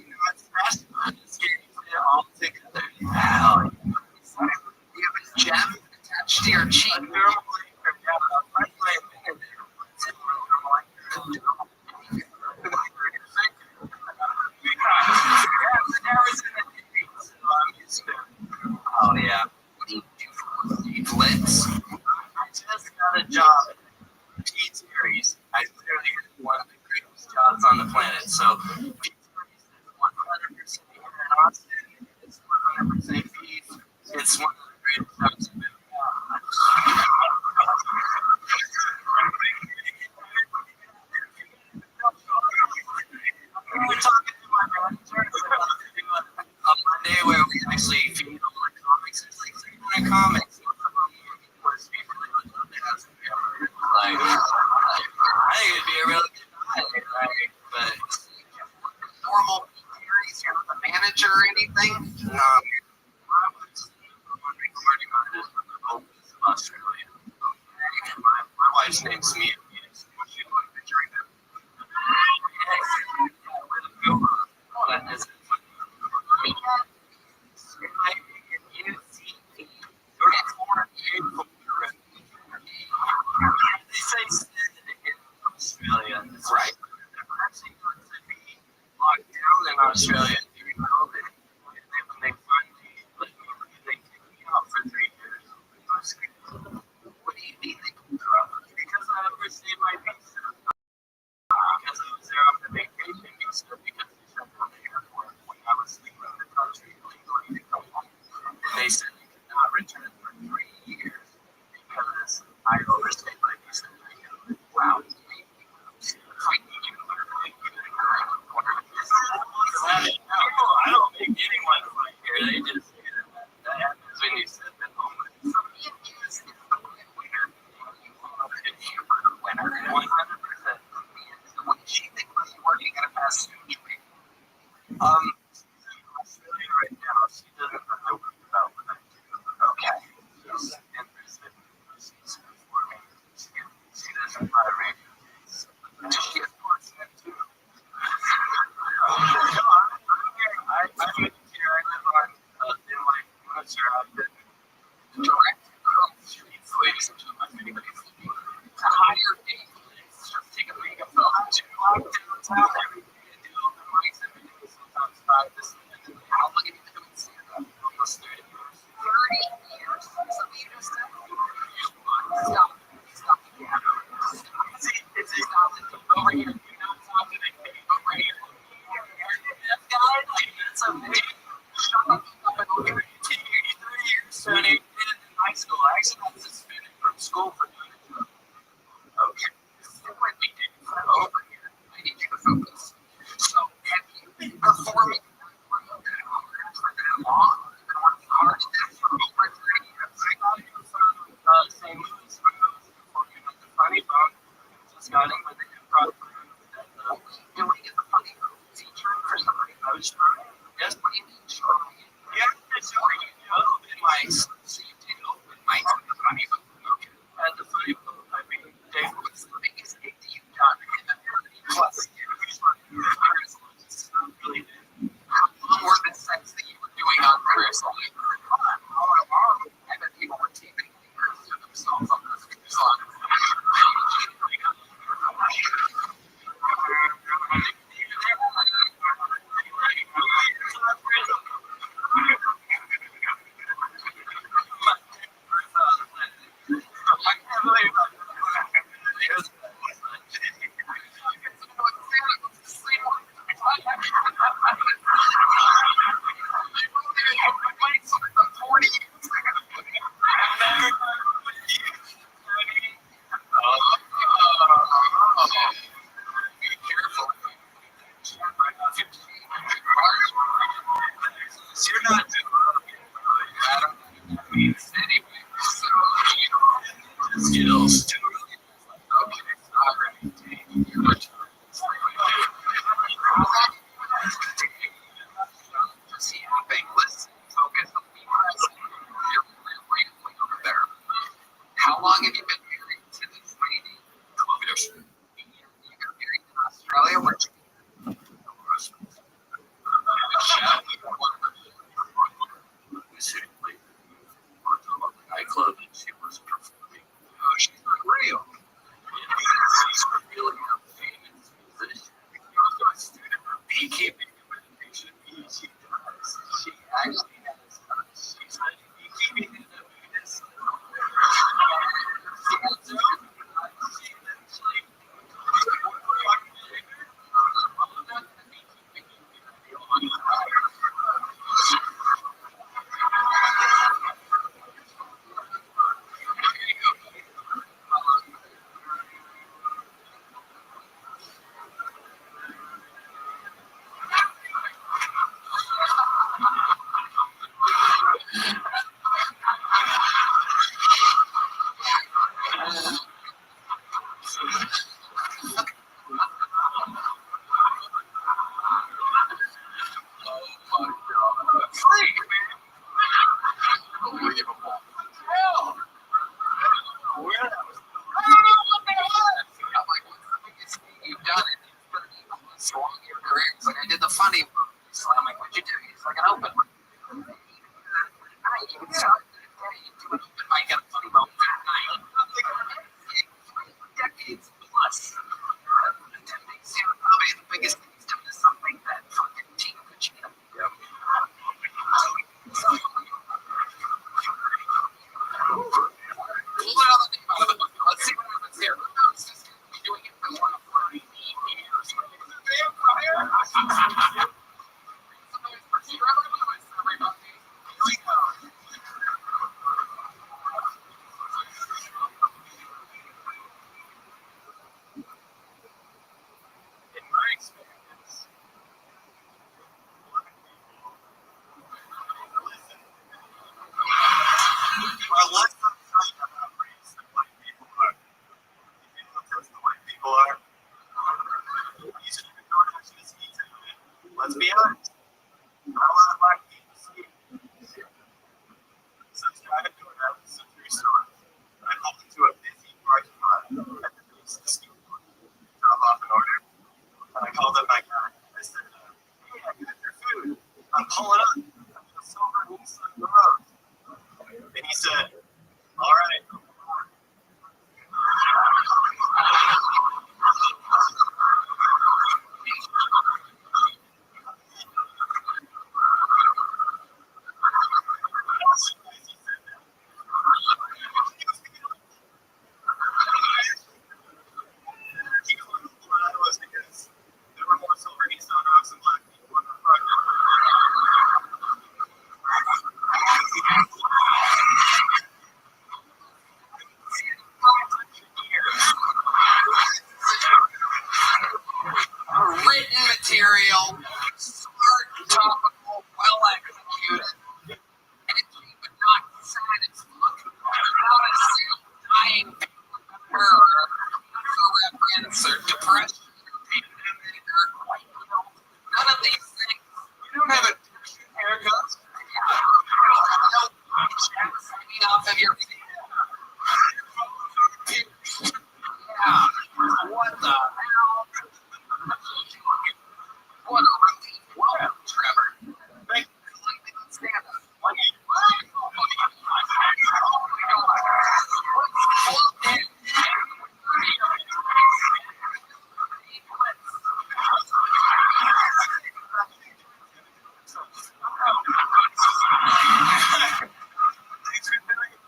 Speaker 3: that's all together. Wow. You have a gem attached to your cheek. Oh yeah. What do you do for Dave Litz? I just got a job at Pete Series. I literally had one of the greatest jobs on the planet. So Pete Series is 100% here in Austin. It's 100% beef. It's one of the greatest jobs I've ever had. We're talking to my manager on Monday where we actually feed all the comics. There's like 300 comics. Like, I think it'd be a really good night, right? But normal series, you're not the manager or anything. No, I was recording on this from the Opus of Australia. And my wife's name's Mia. She's one picturing them. They say in Australia, right? They're actually going to be locked down in Australia during COVID. They would make fun of me, but they kicked me out for 3 years. What do you mean they kicked you out? Because I was return for 3 years because I overstayed my visa. Wow. I don't make anyone fight here. They just that happens when you sit at home. For me, it's the winner. Winner, 100%. What did she think was working at a fast food chain? Australia right now, she doesn't know about what I do. Okay. She's interested in she's performing. She doesn't buy radio. She has Sportsnet too. I live here. I live on in like Windsor. I've been direct across the street, ladies and gentlemen. If anybody's looking to hire a place, just take a megaphone to downtown every day and do open mics every day. Sometimes 5 to 7. How long have you been doing stand-up? Almost 30 years. 30 years? Something you just said? Stop. Yeah. See, it's over here. You know, talking to me over here. That guy, like, that's amazing. Shut up. I've been over 30 years, Sonny. In high school, I actually got suspended from school for doing it. Okay. This is what we did. Over here. I need you to focus. So, have you been performing for that long?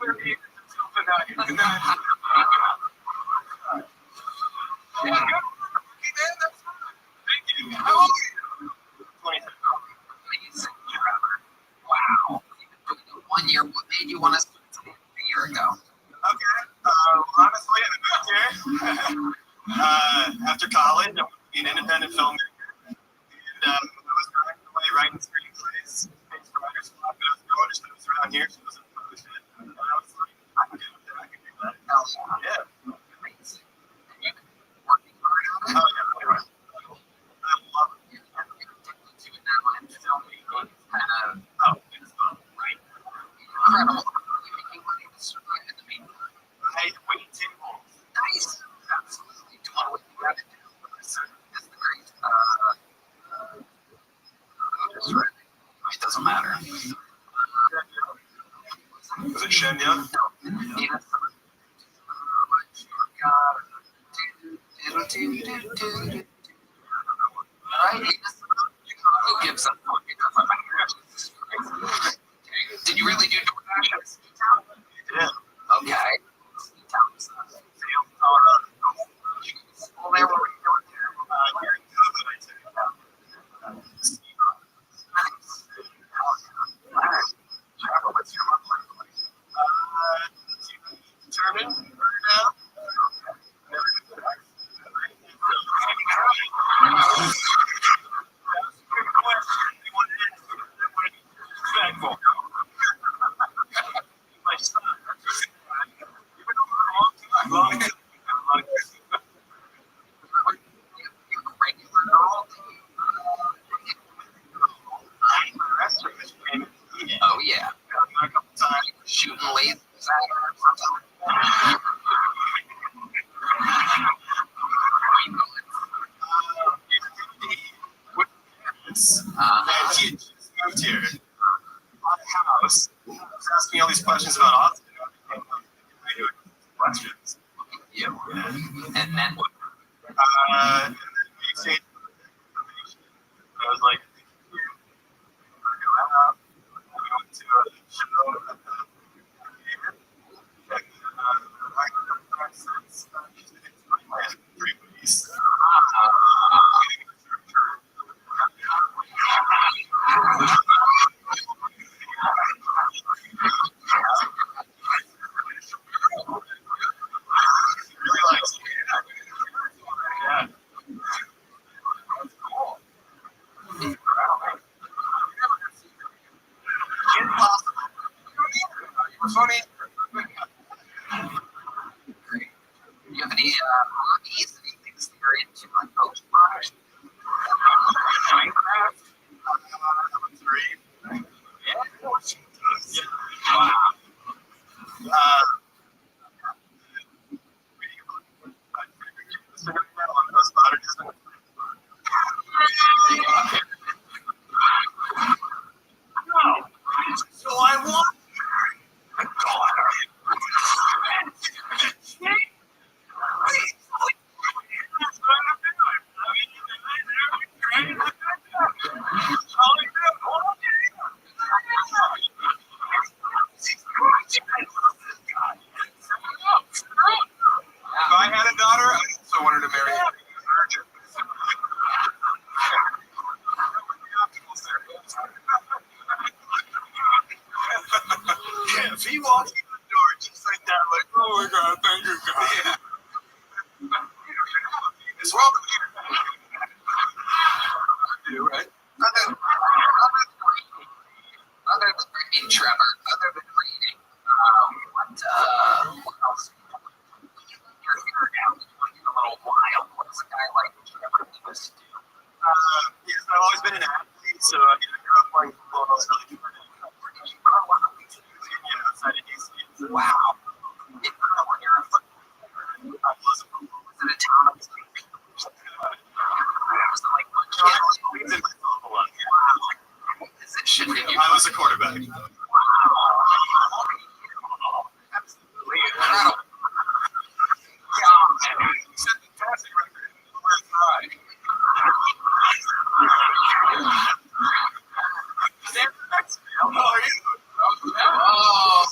Speaker 3: 30 until tonight. And then yeah, good. Okay, man, that's fine. Thank you. How old are you? 27.
Speaker 6: Amazing, Trevor. Wow. You've been doing it 1 year. What made you want to start a year ago?
Speaker 3: Okay. Honestly, I moved here after college. I wanted to be an independent filmmaker. And I was driving away writing screenplays. Thanks for writer's block, but I was going to shows around here. She wasn't published it. And I was like, I can do that. I can do that.
Speaker 6: Hell
Speaker 3: Yeah.
Speaker 6: amazing. And you've been working hard on it?
Speaker 3: Oh, yeah. Really right. I love it.
Speaker 6: You're addicted to it now, and filmmaking is kind of
Speaker 3: Oh, it's fun.
Speaker 6: right. Incredible. You're making money to survive in the meantime.
Speaker 3: I wait tables.
Speaker 6: Nice. Absolutely. Do what you got to do. That's the great. Just right. It doesn't matter.
Speaker 3: Was it Shenya?
Speaker 6: Gives up. Did you really do DoorDash?
Speaker 3: Yeah.
Speaker 6: Okay. Well, there were
Speaker 3: During COVID, I took it.
Speaker 6: Trevor, what's your monthly like?
Speaker 3: Determined right now. Good question. They wanted to answer. They wanted to be respectful. My son. You've been over a long time.
Speaker 6: Oh yeah,
Speaker 3: A couple times.
Speaker 6: shooting lasers at her or something.
Speaker 3: And he just moved here. Bought a house. He was asking me all these questions about Austin. Questions.
Speaker 6: You. And then what?
Speaker 3: And then we exchanged information. I was like, we went to a show at the theater. Checked since she's been in my 3 movies. Really likes it. Yeah. That's cool. Impossible. You were funny.
Speaker 6: Great. Do you have any hobbies, any things that you're into, like Pokemon?
Speaker 3: Minecraft. Number 3. Yeah. Wow. Reading a book. My favorite game. On those modernism. No. So I want a daughter. If I had a daughter, I also wanted to marry a virgin. Yeah, if he walks in the door just like that, like, oh my God, thank you, God. Yeah. It's wrong with you. Do, right?
Speaker 6: Other than reading, Trevor, other than reading, what else? You're here now, in a little while. What's a guy like Trevor supposed to do?
Speaker 3: Yes, I've always been an athlete, so I grew up playing football. I was really good.
Speaker 6: Where did you grow up?
Speaker 3: Yeah, outside of DC.
Speaker 6: Wow. You grew up when you're a football.
Speaker 3: I was a football.
Speaker 6: Was it a town of like, was it like one kid?
Speaker 3: We did my football one.
Speaker 6: Wow. What position did you
Speaker 3: I was a quarterback.
Speaker 6: Wow. Absolutely incredible.
Speaker 3: Set the passing record in the first ride. How are you?
Speaker 6: Oh.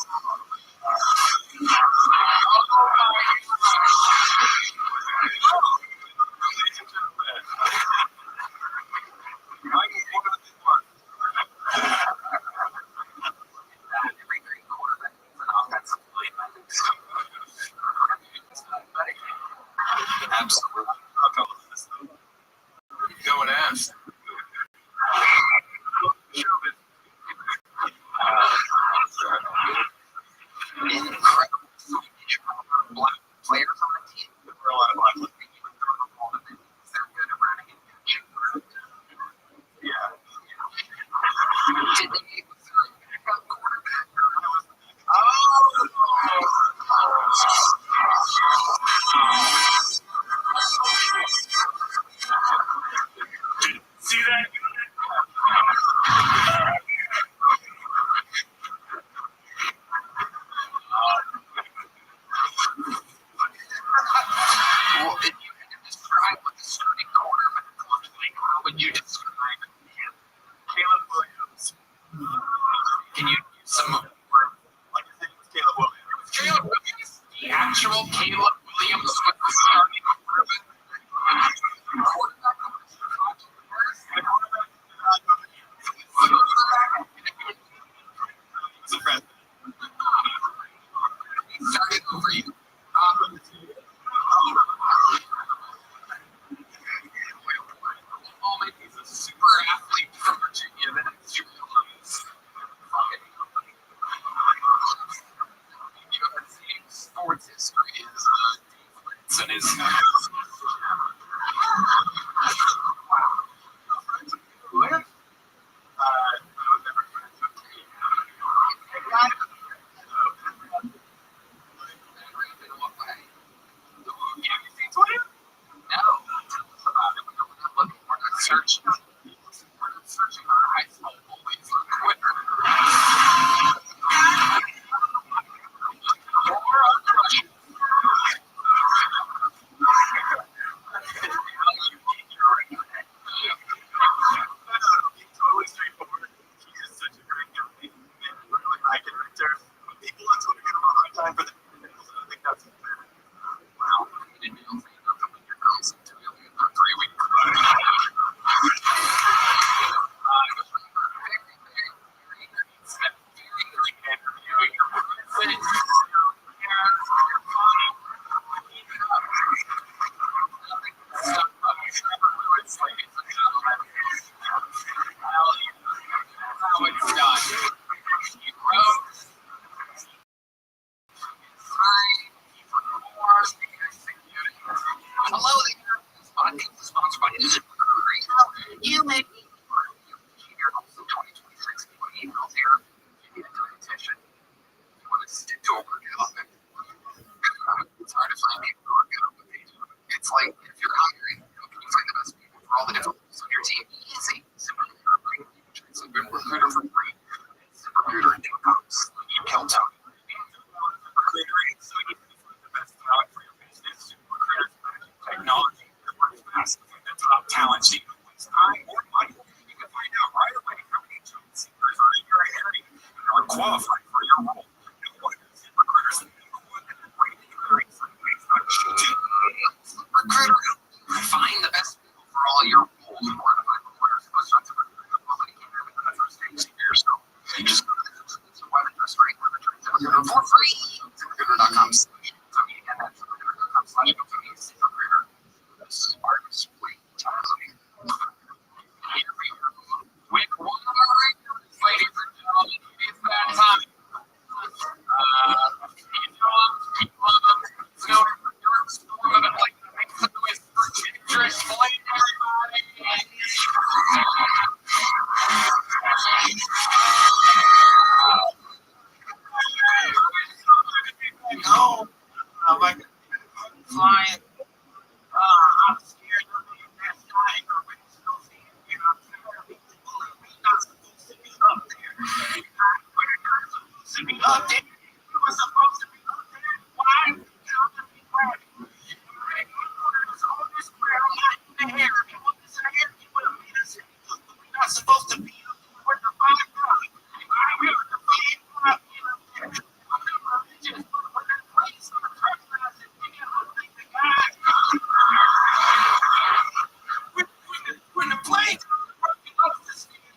Speaker 3: actual Caleb Williams with the starting quarterback. Started over you. He's a super athlete from Virginia that is sports history is and his searching our high school bullies on Twitter. Totally straightforward. He is such a great guy. Really high character. People on Twitter give him a hard time for the details, and I think that's fair. Wow. Your girls into 3 weeks. Hello there. Sponsored by You may be here also 2026 emails here. You need a dietitian. You want to stick to a workout. It's hard to find people who are good at what they do. It's like if you're hungry, how can you find the best people for all the different roles on your team? Easy. ZipRecruiter. It's a good recruiter for free. ZipRecruiter.com. You kill Tony. Recruiter is so easy to find the best talent for your business. Recruiter's technology that works fast. The top talent sheet wins time or money. You can find out right away how many job seekers are in your area and are qualified for your role. No wonder ZipRecruiter's the number one rated hiring site based on Recruiter, find the best people for all your roles. More than 5 recruiters post on ZipRecruiter. Nobody can have it on the first day of your so just go to the exclusive web address right where the trades are for free. ZipRecruiter.com. So again, that's ZipRecruiter.com/ZipRecruiter. The smartest way to hire. Here we go. Week 1 of our regulars, ladies and gentlemen. It's that time. No, I'm like flying. I'm scared of being that tiger when it's still seeing you. I'm not supposed to be up there. We're not supposed to be up there. We were supposed to be up there. Why? Because of the ready. It's all this square. I'm not in the hair. If you want this in the hair, you would have made us. We're not supposed to be up there. We're the five guys. We are the five guys. Just put that place on the trespass and we can look like the guys. When the plane comes to see you,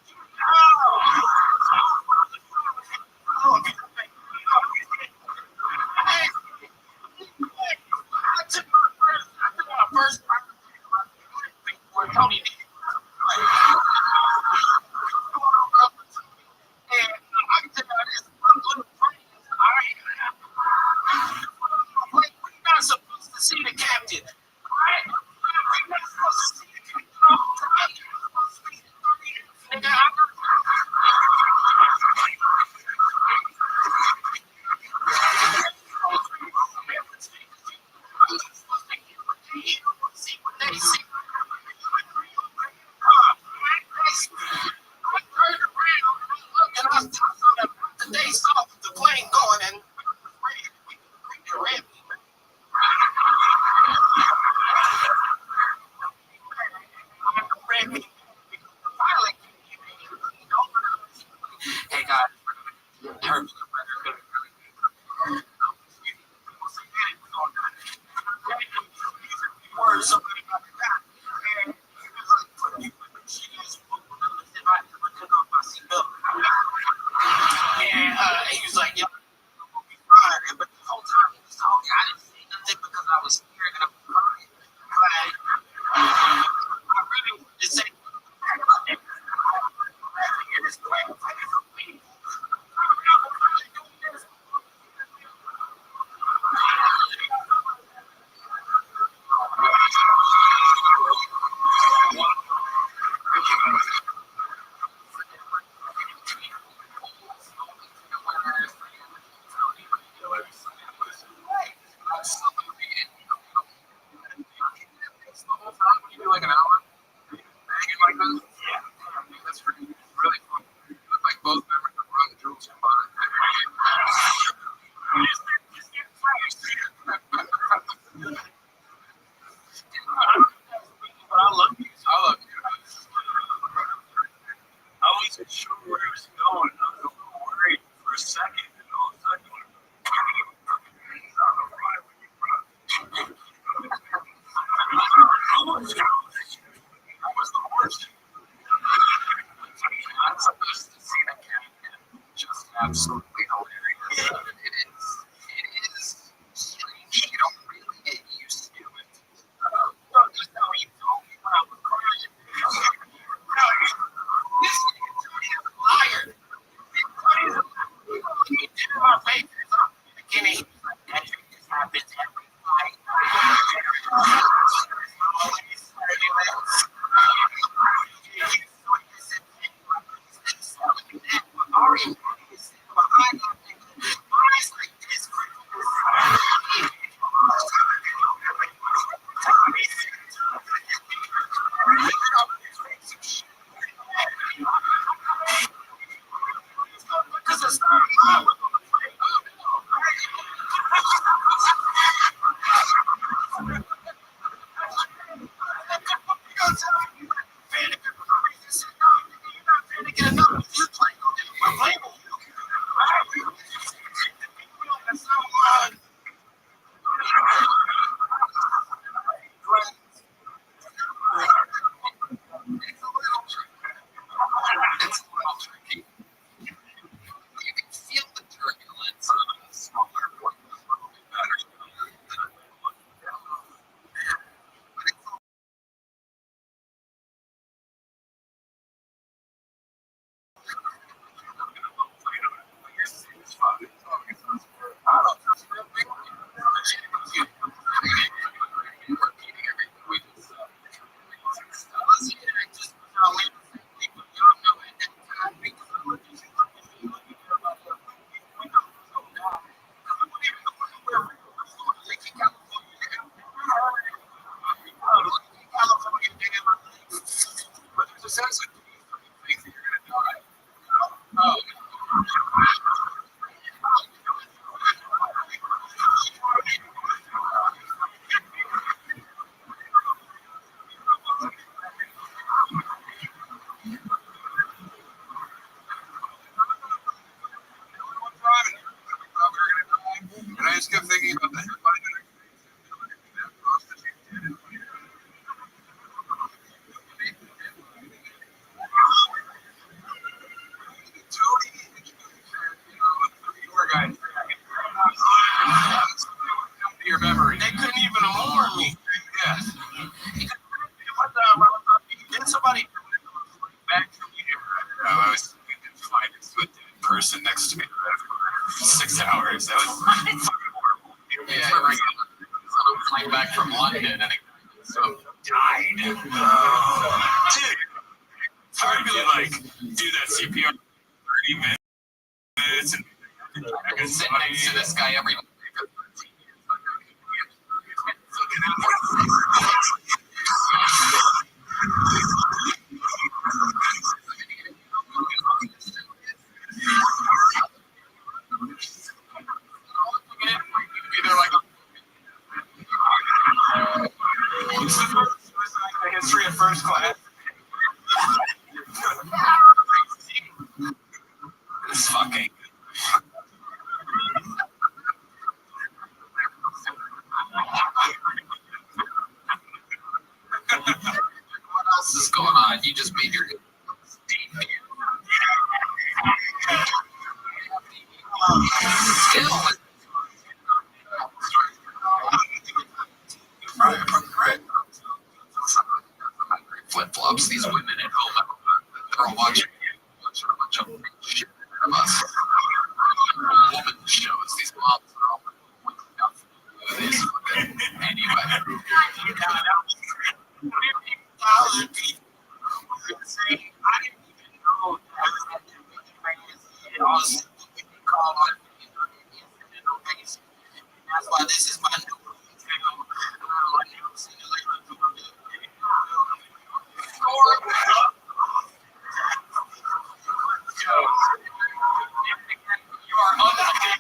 Speaker 3: just kept thinking about the headline that prostitute did. Tony, you were guys. Your memory. They couldn't even warn me. Yeah. Did somebody back to you? I was flying to a dead person next to me for 6 hours. That was fucking horrible. Yeah, right. I'm flying back from London and so died. Dude, it's hard to like do that CPR for 30 minutes and I can sit next to this guy every day. The history of first class. It's fucking. What else is going on? You just made your still. Flip flops. These women at home, they're all watching a bunch of shit from us. Woman shows. These moms are all looking out for this. Anyway. 50,000 people. I didn't even know that it was called on incidental basis. That's why this is my new hotel. You are unlucky.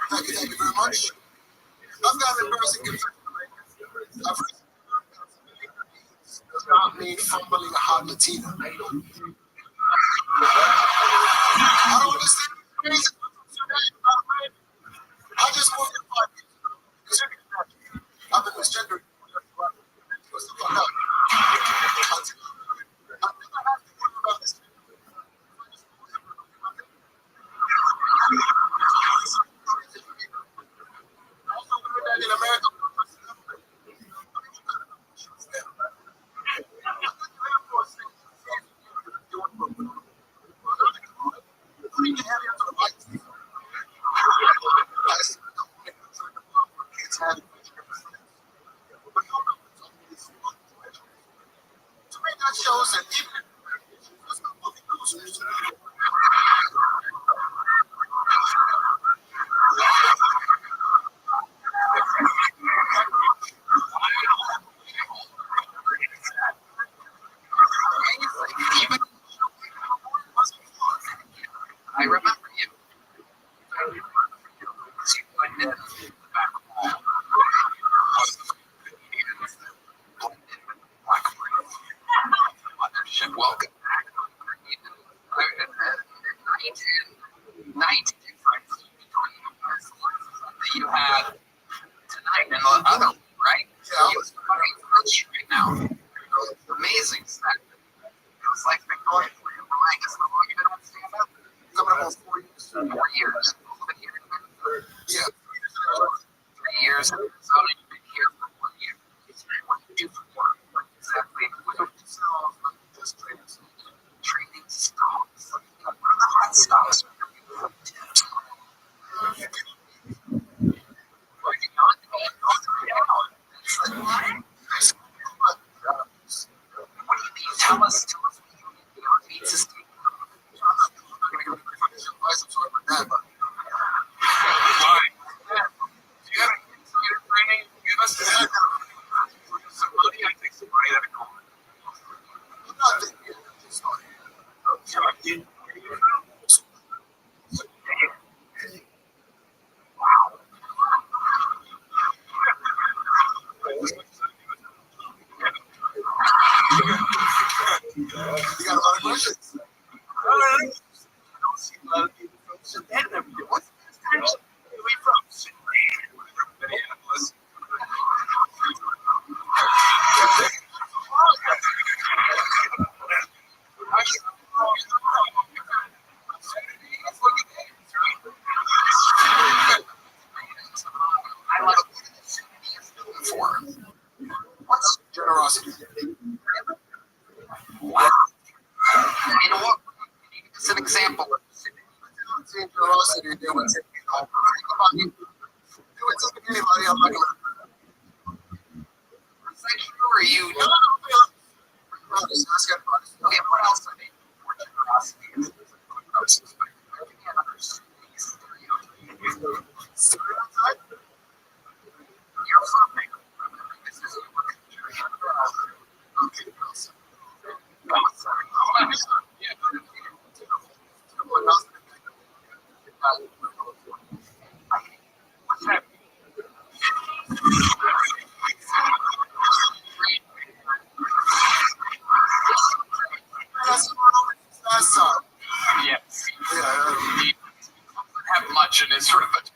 Speaker 3: Thank you very much. I've got an embarrassing confession. I've got me fumbling a hot Latina. I don't understand. I just moved to 5 years ago. I've been misgendering. What's the fuck up? In America, to me that shows that even I remember you. Welcome back. You had tonight and the other one, right? Yeah. He was running right now. Amazing set. It was like Victoria. Remind us how long you've been on stand up? Coming up on 4 years. 4 years. Yeah. 3 years. So you've been here for 1 year. What do you do for work? Exactly. Training stops. What are the hot stops? Tell us. Why? Do you have any insider training? Give us that. generosity. Wow. You know what? It's an example of generosity. They would take me off. They would take anybody. I'm not going to. Is that true or you? No. Honest. Let's get honest. Okay, what else I need for generosity? Stereotype? You're something. This is okay. Have much in his repertoire.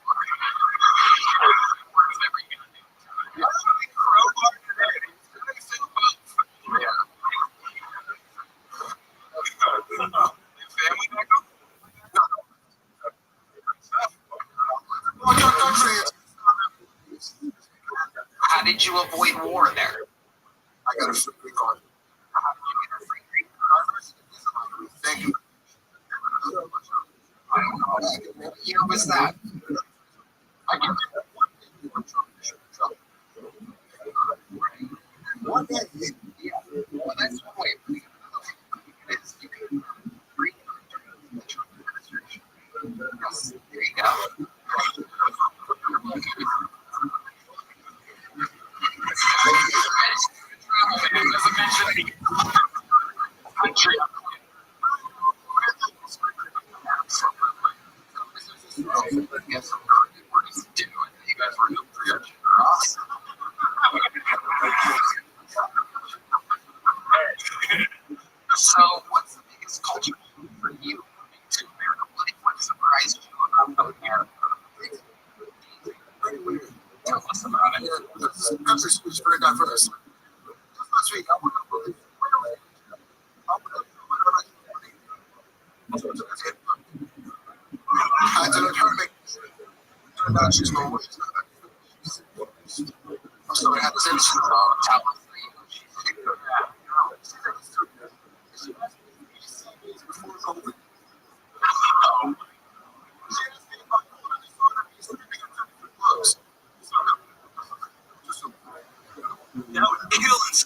Speaker 3: How did you avoid war there? I got a free Greek card. How did you get a free Greek card? Thank you. What year was that? I can do one day. Yeah. Well, that's the point. You can read the Trump administration. Yes, there you go. Country. Yes, we're just doing it. You guys were doing pretty awesome. So, what's the biggest culture for you to America? What surprised you about America? Tell us about it. The country is very diverse. Just last week, I went to I didn't her make turned out she's no way. So I had to send some top of before COVID. That would kill us.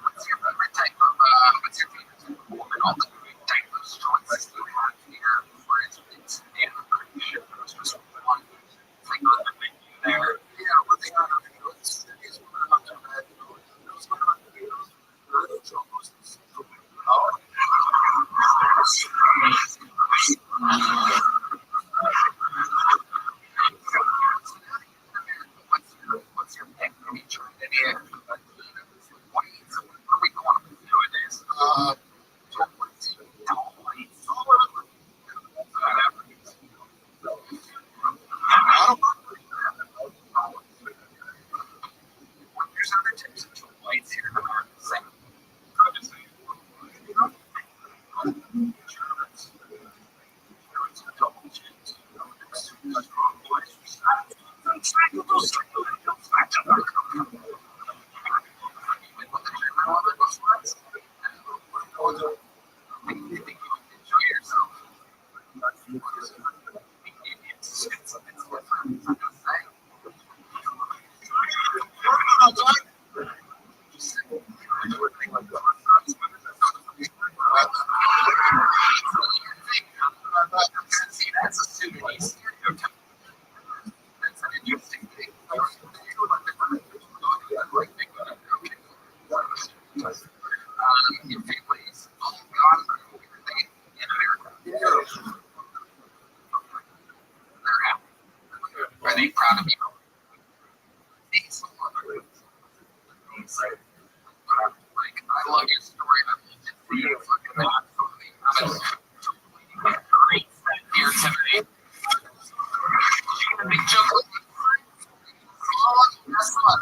Speaker 3: What's your favorite type of woman? All the type of choices you have here, for instance, and just one thing on the menu there. Yeah, but they are these women are not too bad. Those women are what's your pick? Have you tried any of what are we going to do nowadays? There's other types of lights here that aren't the same. That's a Sudanese stereotype. That's an interesting thing. Your families gone in America. They're happy. Are they proud of you? Like, I love your story. You're fucking awesome. Great here today. Big joke. Oh, guess what?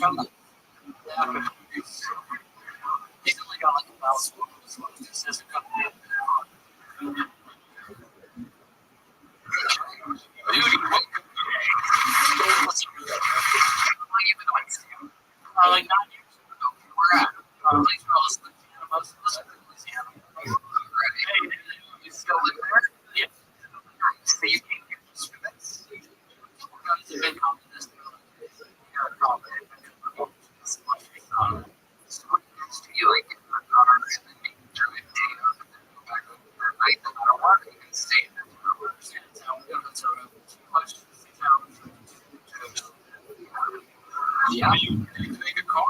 Speaker 3: like I'm not. He's only got like a mouse. This is a company. Like 9 years ago, we're at place where I was living in Louisiana. You still live there? Yeah. So you came here just for this? It's a big confidence. Do you like it? Yeah, you make a car.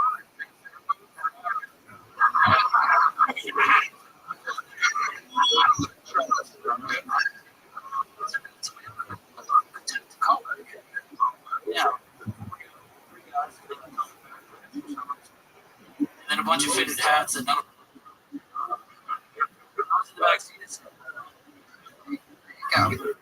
Speaker 3: Yeah. And then a bunch of fitted hats and none of the back seat is. There you go.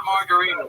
Speaker 3: Margarita.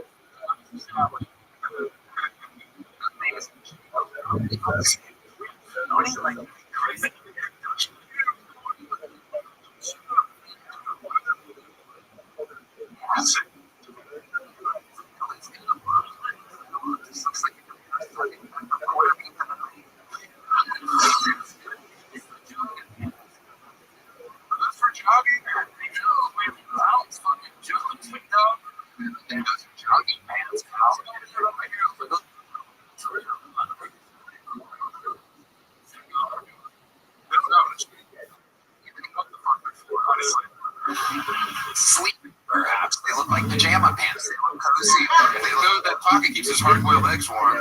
Speaker 3: Sleep, perhaps. They look like pajama pants. They look cozy. They look, that pocket keeps his hard-boiled eggs warm.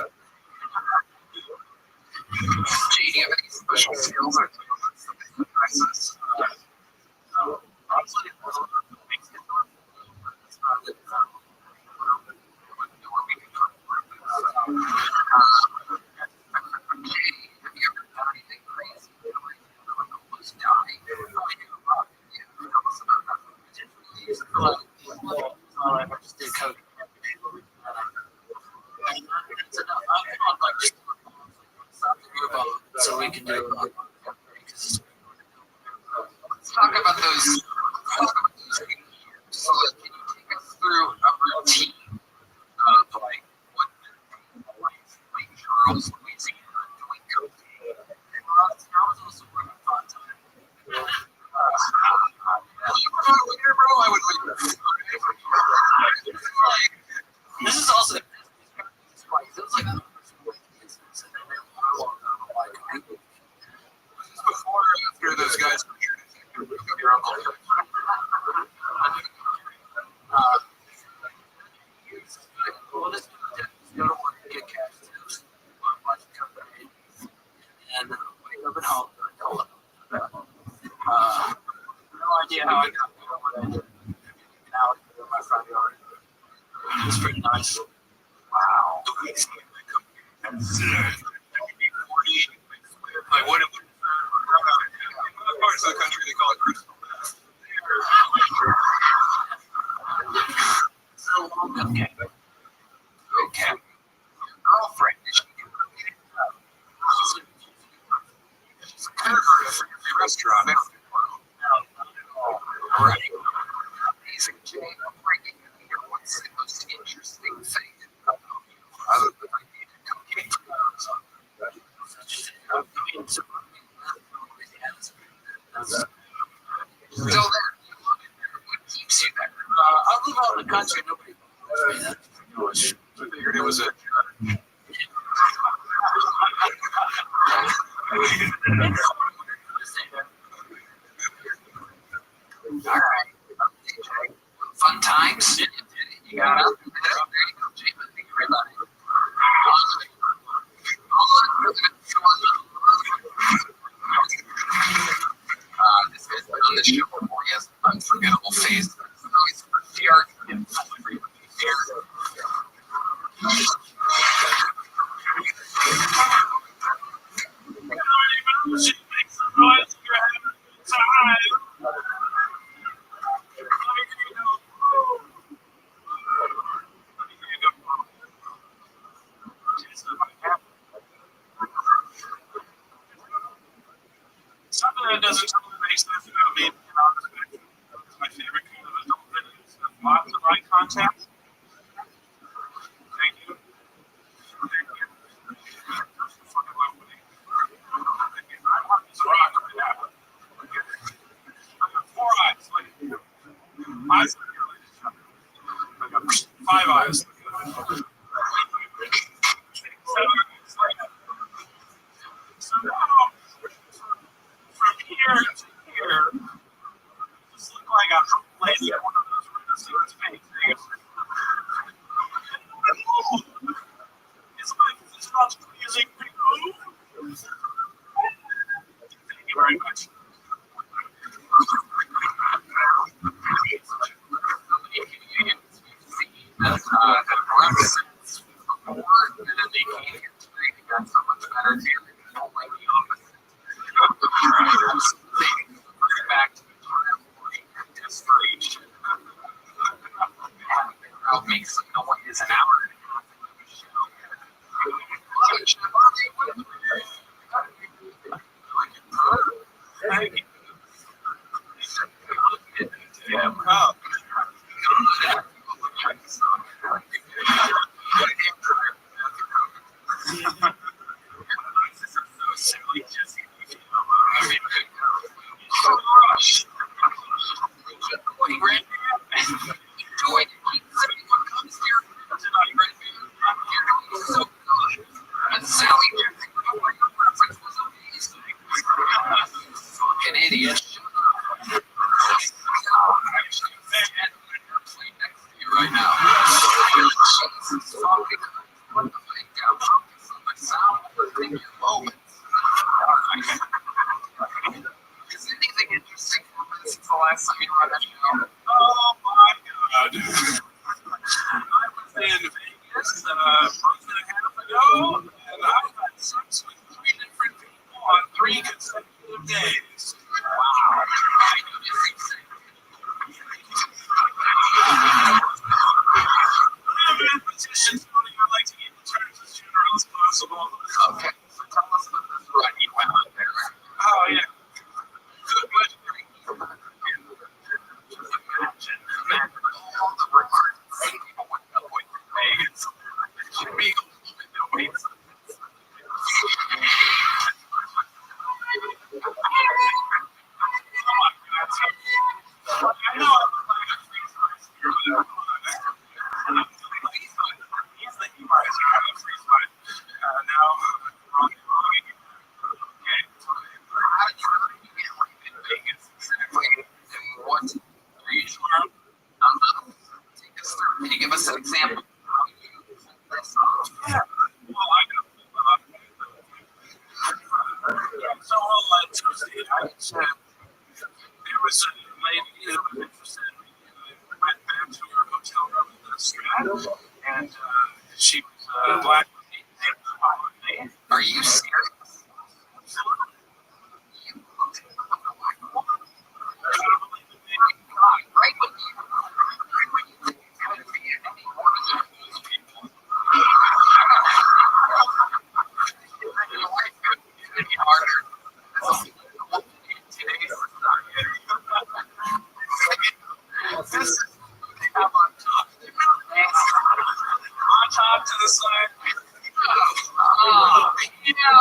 Speaker 3: Gee, do you have any special skills or crisis? So we can do. Let's talk about those. So, can you take us through a routine of like what Charles, Louisiana, doing cocaine? And that was also part of fun time. I would leave. This is also. It was like before or after those guys were here. Your uncle. Well, this go to work and get cash to a bunch of companies and wake up at home. No idea how I got there, what I did. Now in my front yard. It was pretty nice. Wow. Like what it would parts of the country they call it crystal meth. Okay. Okay. Girlfriend, is she she's a courier for your restaurant. Right. Amazing, Jane. I'm breaking in here. What's the most interesting thing other than I needed cocaine? Still there. What keeps you there? I live out in the country. Nobody knows me. I figured it was a. All right. that doesn't totally make sense about me being on the spectrum. It's my favorite kind of adult videos. Lots of eye contact. Thank you. Thank you. Fucking lovely. I'm on this rock right now. I got 4 eyes. Like, eyes look good like each other. I got 5 eyes. So now, from here to here, just look like a lady at one of those Renaissance paintings. It's not using pretty cool. Thank you very much. Makes some noise an hour and a half of the show. Thank you. Yeah, well, an idiot. Right now. Jesus fucking what the fuck down. Sound in your moment. Is anything interesting since the last time you were on that show? Oh my god. I was in Vegas a month and a half ago, and I had sex with 3 different people on 3 consecutive days. Wow. Petitions, I'd like to get the terms as general as possible. Okay, so tell us about this run you went on there. Oh, yeah. Good. Just imagine all the rewards people would know what you Vegas. It should be a little bit of weight. I know I'm playing a free slice here, but he's the equalizer on the free slide. Now, wrong again. Okay. How did you get like in Vegas specifically? And what region? Take us through. Can you give us an example? Yeah. Well, I know. So on Tuesday, I said there was a lady who was interested in me. I went back to her hotel room in the Strand, and she was black with me named Holiday. Are you serious? Absolutely. You looked like a black woman. I can't believe it, baby. God, right when you think it's going to be any one of those people. Your life could be harder. This is what they have on top. On top to the side. Oh, no.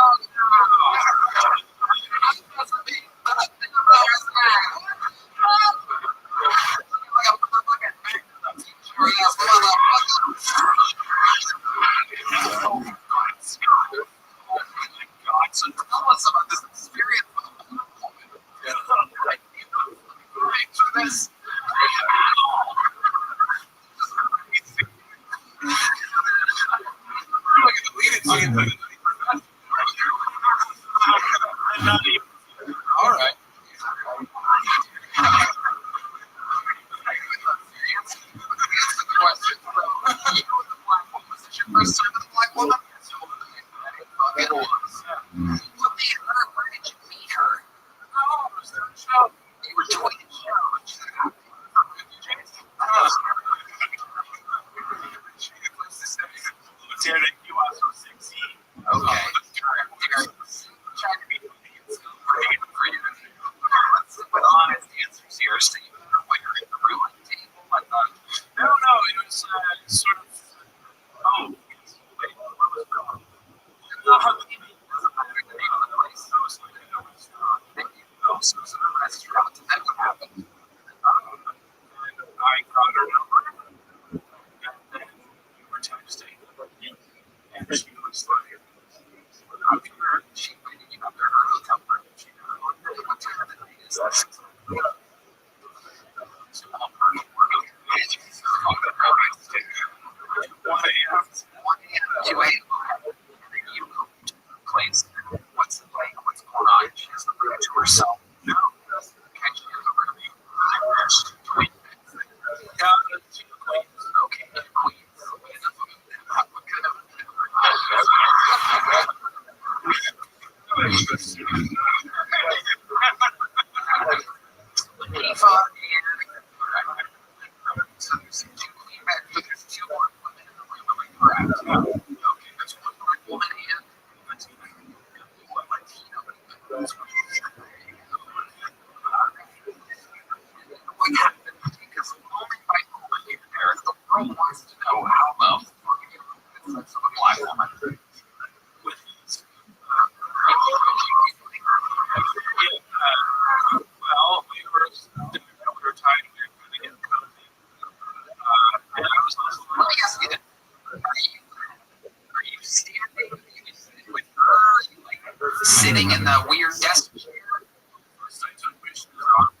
Speaker 3: house was in a restaurant, and then what happened? And I got her number, and then we were texting, and she was like, I'm sure she might have given her hotel room. She didn't know what time of the night is this. So I'm pretty worried. You moved to the place. What's it like? What's going on? She has the room to herself. No. Okay, she has a really twin bed. Yeah, she's a Queens. Okay, Queens. What kind of so there's two queen beds, but there's two more women in the room. Am I correct? Okay, there's one more woman and one Latino. What happened? Because moment by moment here, the world wants to know how the fuck you have sex with a black woman. With these. Well, we were tied. We were going to get cozy. And I was also. Let me ask you this: Are you standing with her? Are you like sitting in the weird desk chair? First I took my shoes off.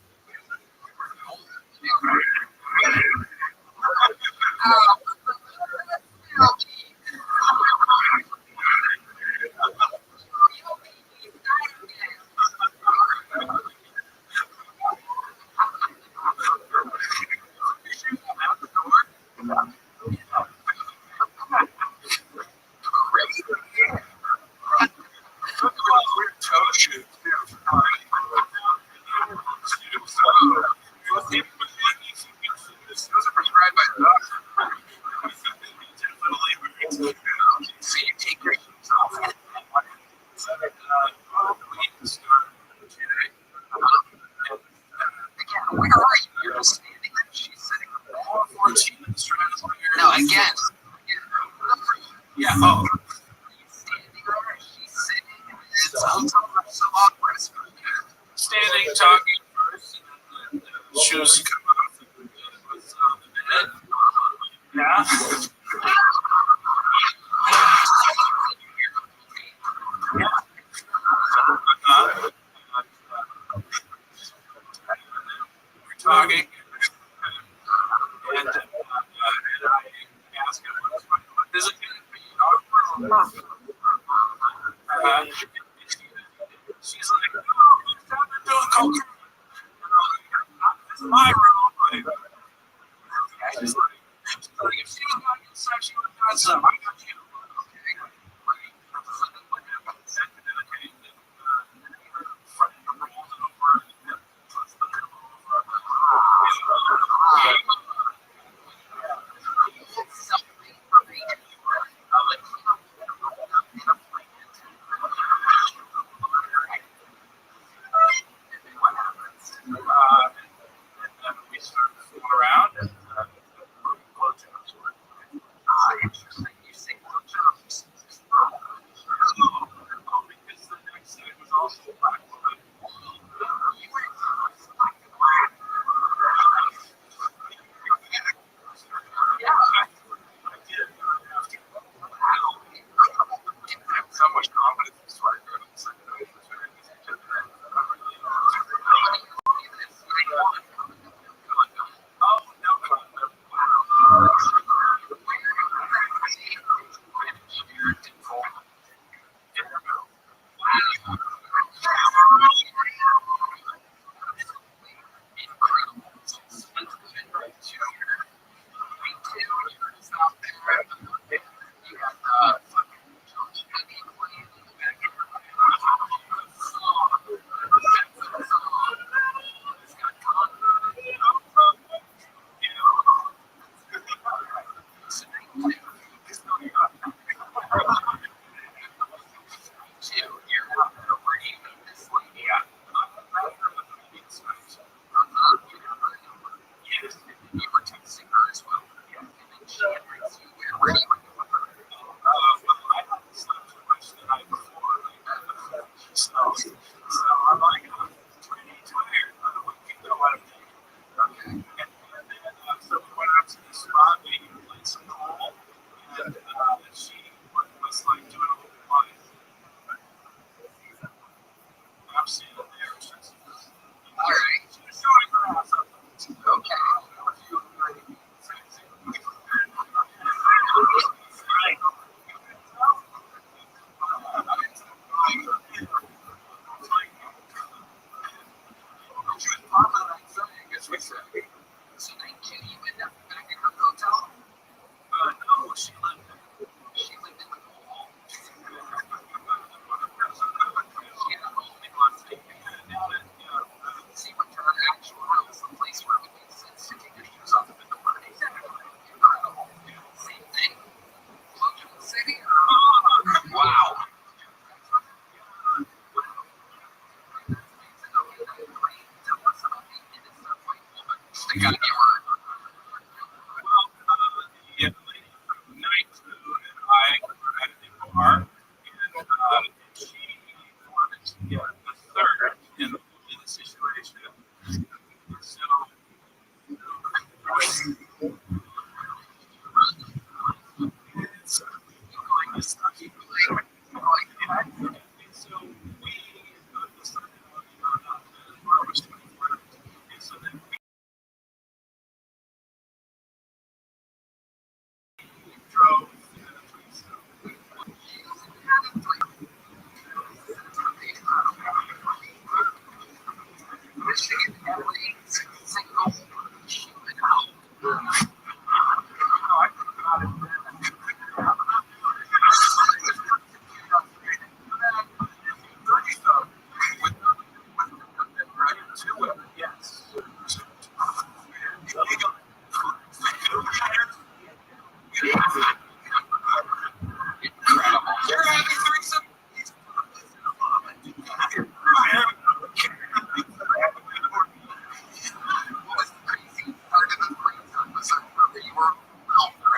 Speaker 3: So you take your shoes off. Again, where are you? You're just standing there. She's sitting there. No, again. Yeah. Oh. Are you standing there? She's sitting. It's so awkward. Standing, talking first, and then the shoes come off. What's on the bed? Yeah. We're talking, and I ask him, what is it going to be? She's like, no, stop doing coke. This is my room. She's like, if she was not inside, she would have done some. I got you. We she said. So then can you end up back in her hotel? No, she lived in the mall. She had a home in Las Vegas. Now that, she went to her actual house, a place where it would make sense to take your shoes off in the morning. Incredible. Same thing. Flew to the city. Wow. They gotta be word. Well, the lady from night and I had a bar, and she wanted to get a third in the situation. So, it's going to stop you playing. So we decided on the bar was 24. And so then we drove Michigan Airways single human out. I forgot it. Yes. Incredible. You're having threesome? What was the crazy part of the threesome? Was that you were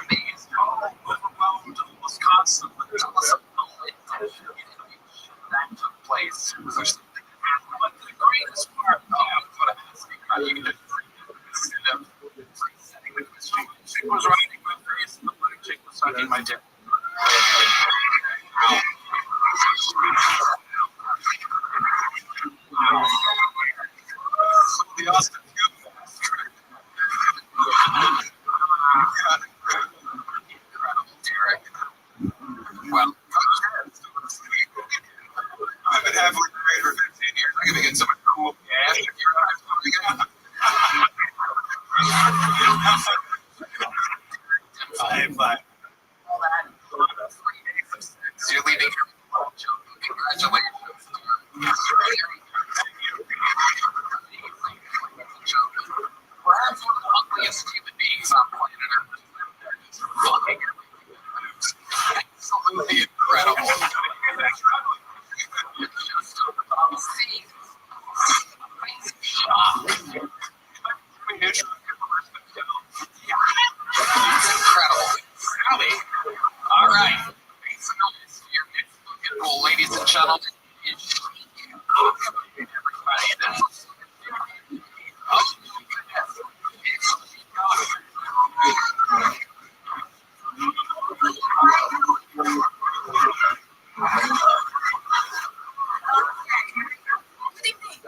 Speaker 3: amazed? Overwhelmed almost constantly. Tell us about it. That took place. Was there something that happened? But the greatest part, what I was asking, you did instead of setting with this chick was riding my face and the black chick was sucking my dick. So the Austin Field Fast trick. Incredible, Derek. Well, I've been happily married for 15 years. I gotta get some cool cash if you're not Bye. All that 3 days of sex. You're leaving here with a little joke. Congratulations. Perhaps one of the ugliest human beings on planet Earth. Fucking absolutely incredible. It's just obscene. Amazing shot. It's incredible. Howdy. All right. Make some noise here. It's looking cool, ladies and gentlemen. It's everybody in this. Oh, goodness.
Speaker 6: Good evening.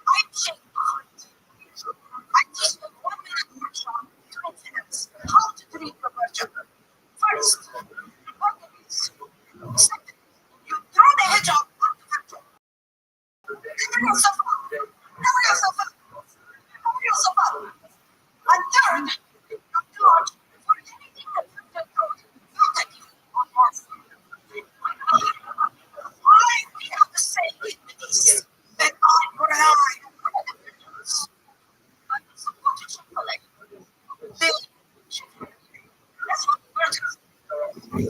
Speaker 6: I'm Jake Hunt. I teach a 1-minute workshop to maintenance how to treat your virgin. First, organs. Second, you throw the hedgehog out the virgin. Cover yourself up. Cover yourself up. Cover yourself up. And third, you dodge for anything that virgin throws. Not you or yours. I have to say this, that I rely on the virgins. But support your Chick-fil-A. That's what virgins. Well, we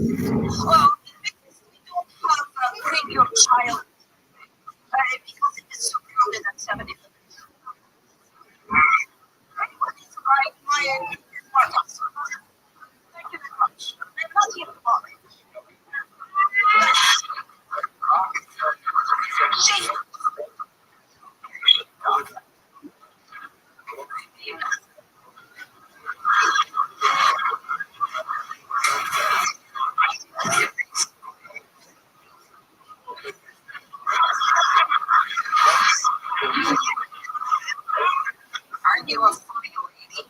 Speaker 6: don't have bring your child because it is so crowded at 70 minutes. Anyone is right, my partners. Thank you very much. I'm not here tomorrow. Shake. Are you a funny lady?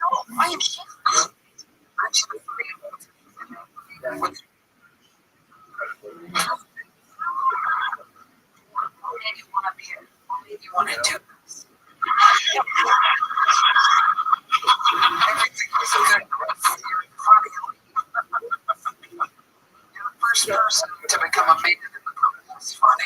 Speaker 6: No, I am Chef Ahmed. I'm Chef Ahmed.
Speaker 3: first person to become a maiden in the company. It's funny.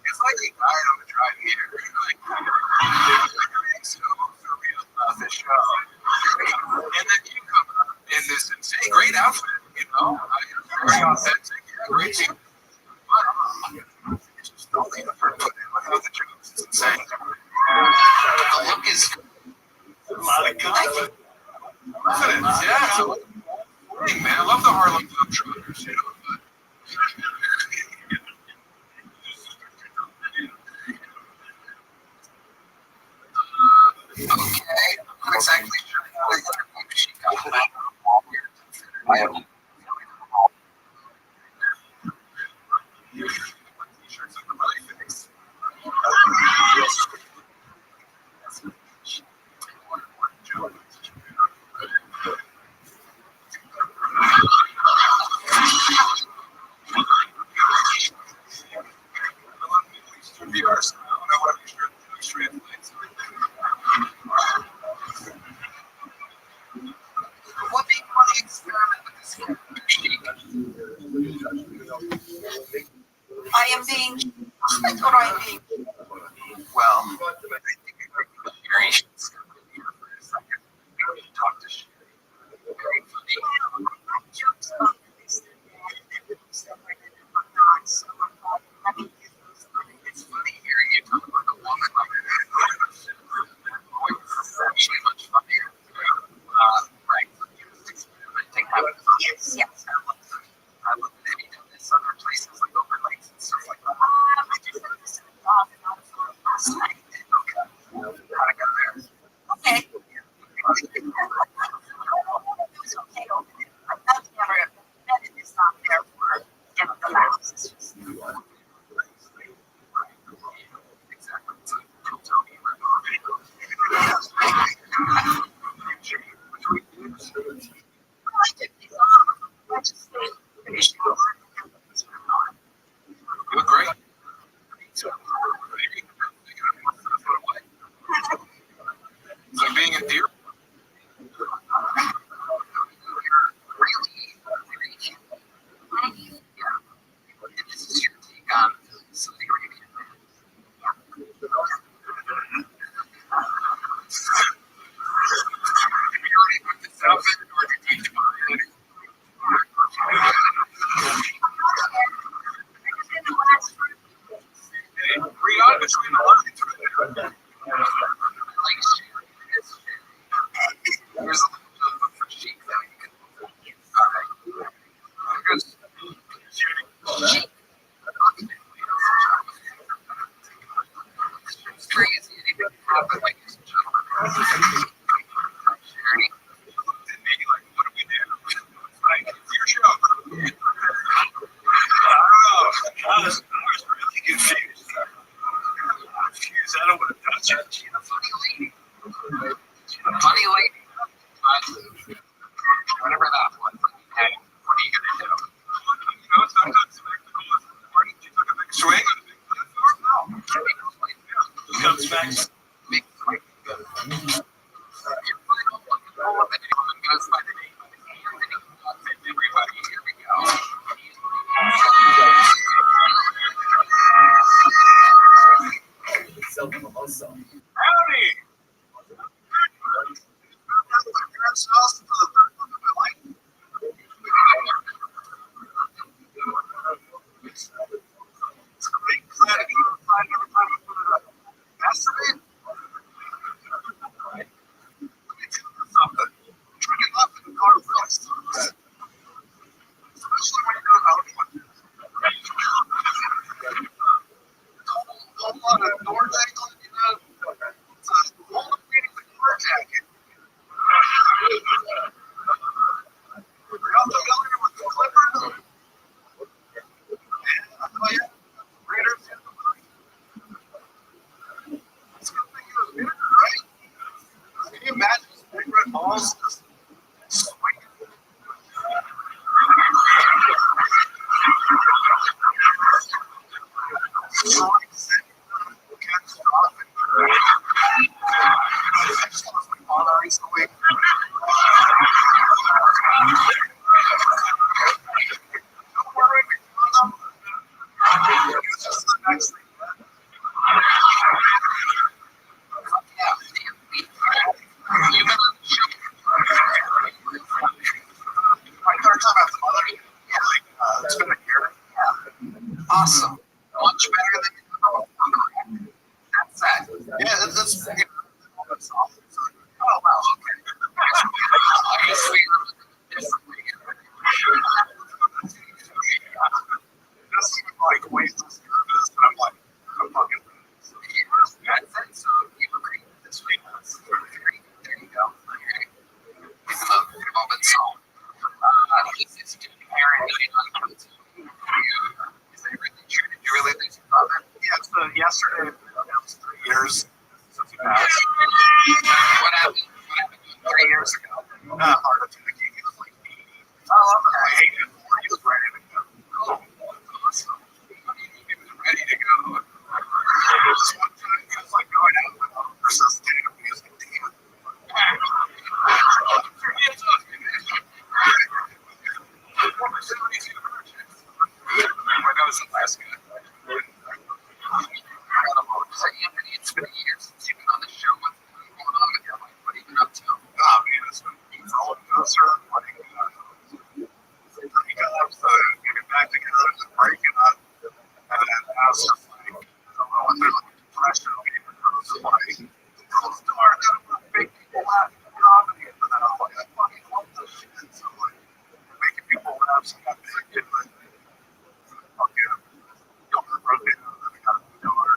Speaker 3: It's like he died on the drive here. So surreal about this show. And then you come up in this insane, great outfit, you know? Very authentic, great team. But it's just only the first put in without the jokes. It's insane. The look is confidence. Yeah, it's a look. Hey, man, I love the Harlem Globetrotters, you know, but okay, I'm not exactly sure what interview she got back on the wall here. I have t-shirts of the money face. What do you want to experiment with this I am being. I thought I am being. Well, I think Sherry should step in here for a second. We need to talk to Sherry. Very funny. Jokes about this and stuff like that. But not so much. It's funny hearing you talk about the woman like that. It's actually much funnier. Right. Experimenting. Yes. I love that he done this other places like overlays and stuff like that. I just heard this last night. Okay. How to go there? Okay. It was okay over there. I've never met it. It's not there for the last. It's just. Exactly. It's like Tony You look great. So, it's like being a deer. Really cute. Yeah. And this is your take on something Arabian man. This outfit, or did you read on between the lines. Here's a little book for Sheik that you can. Alright. Because Sheik. It's crazy. Anything can happen, ladies and gentlemen. Sherry. And maybe like, what do we do? Like, it's your show. I don't know. I was really confused. I don't want to touch it. She's a funny lady. Funny lady. But whatever that was, hey, what are you going to do? You know, sometimes you make the calls. Where did you took a big swing? No. He comes back. Big swing. Goes by the name of Anthony. Everybody, here we go. Howdy! Yeah, that's you know, that's awesome. So, oh wow, okay. I guess we differently. This is like way less nervous, but I'm like, I'm fucking. Yeah, so you agree this week? There you go. Okay. It's a moment song. It's very uncomfortable. Is that really true? Did you really think about that? Yeah, so yesterday it was 3 years since he passed. What happened? 3 years ago. Heart attack. He was like 80. Oh, okay. I hated him. He was ready to go. Oh, awesome. He was ready to go. Just one time, he was like going out with resuscitating him. He was like, damn. When I was in Alaska. Incredible. So, Anthony, it's been years since you've been on the show. What's going on with your life? What have you been up to? Oh, man, it's been a roller coaster. Like, pretty jobs, getting back together, just breaking up. And I was just like, going through like depression, waiting for girls to like, girls to learn how to make people laugh in comedy. And then I was like, I fucking love this shit. So, like, making people laugh, so I got back into it. Fucking, broke it. I got a daughter.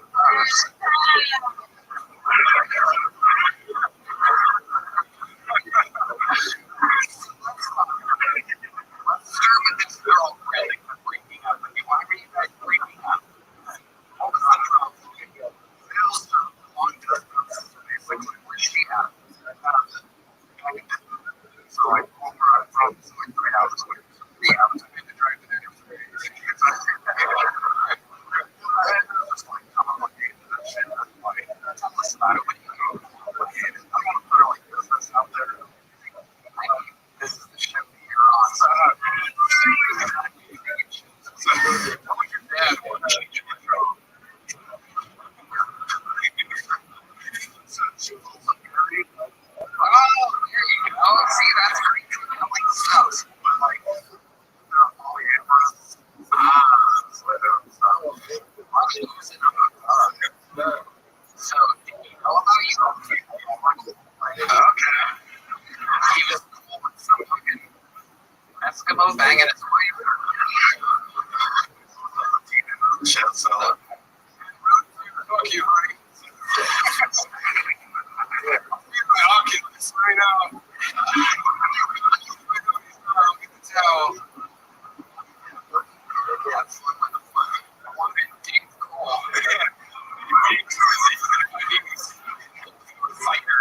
Speaker 3: Let's start with this girl really breaking up. Why were you guys breaking up? What was the trouble? Sales to long distance, basically, where she at? So, like, home where I'm from, so like 3 hours away. 3 hours. I had to drive to there for 3 days. Just like, I'm not looking into that shit. Like, listen, I don't want to put her like business out there. This is the ship that you're on. So, what your dad would change your throne. So she pulls up married. Oh, there you go. See, that's great. I'm like, so, but like, they're polyamorous. So, did he know about you? Okay. He was cool with some fucking Eskimo banging his wife. Shit, so. Fuck you, honey. Oculus right now. I can tell. Yeah, it's like I want to be deep cool. Fighter.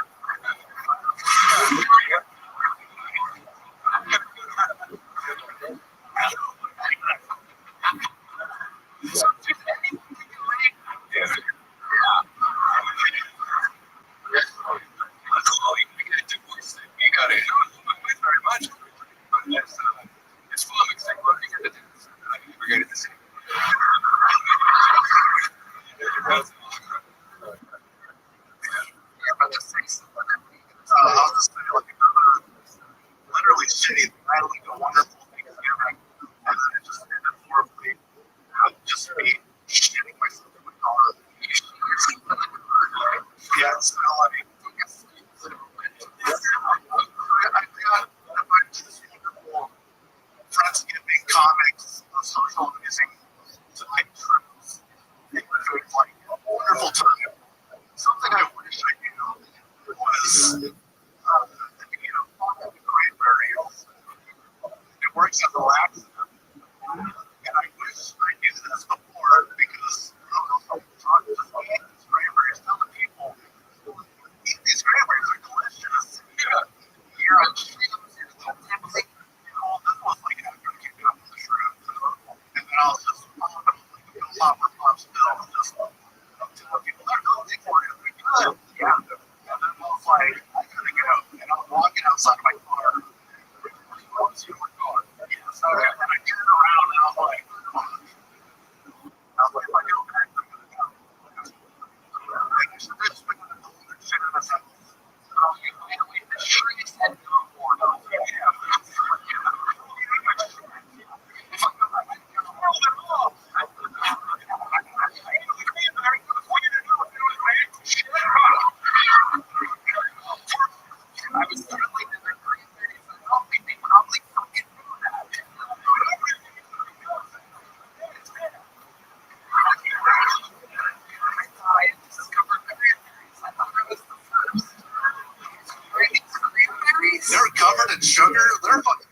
Speaker 3: and sugar, they're fucking.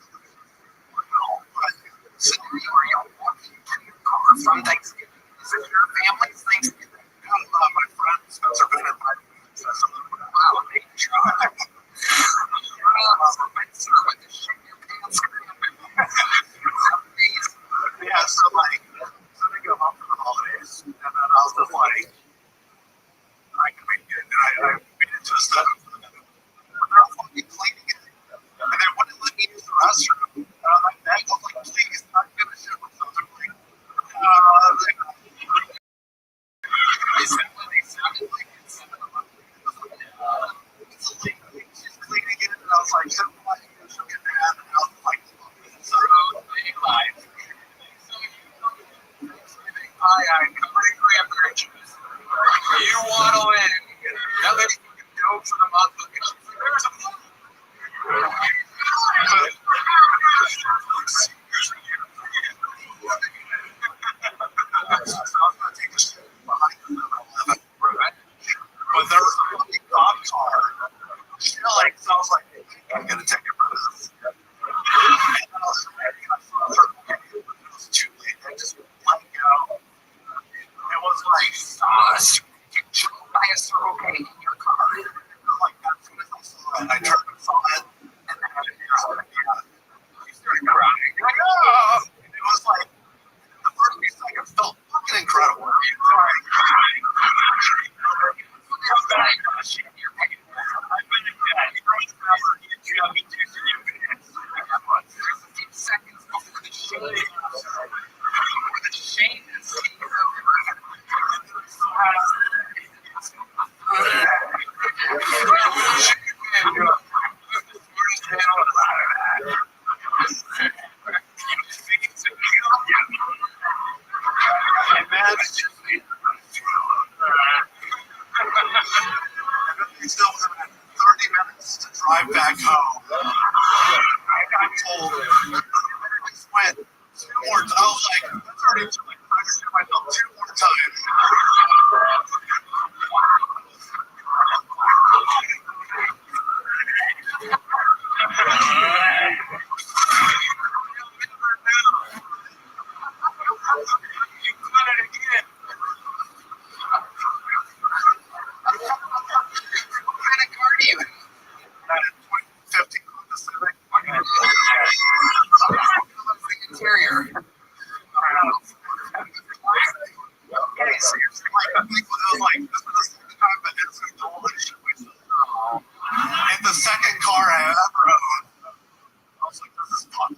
Speaker 3: Scenario where you're walking to your car from Thanksgiving. Is it your family's Thanksgiving? My friend Spencer Bennett, wow, they try. Yeah, so like, so they go home for the holidays, and then I was just like, I can make it, and I made it to a study for them. They're fucking cleaning it, and they wouldn't let me use the restroom. And I'm like, that was like, please, I'm gonna shit myself. They're like, they sounded like it's 7-Eleven. It's a lady, she's cleaning it, and I was like, she'll get mad, and I was like, so they lied. I'm covering cranberry juice. You waddle in. That lady can go for the month. There's a but there was a fucking cop car. She like, so I was like, I'm gonna take it for this. And I was too late. I just let it go. It was like, buy a Circle K in your car. Like, as soon as I saw it, I turned and saw it, and then I had to be like, yeah. You started crying. You're like, oh! And it was like, the first few seconds felt fucking incredible. Sorry. Seconds before the shame is still have 30 minutes to drive back home. I got told I just went 2 more times. I was like, that's already like practicing myself 2 more times. You got it again. What kind of car do you have? 2015 Honda Civic. Interior. Okay, seriously, like, I think I was like, this was the second time that it's a goal and shit myself. And the second car I ever owned, I was like, this is fun.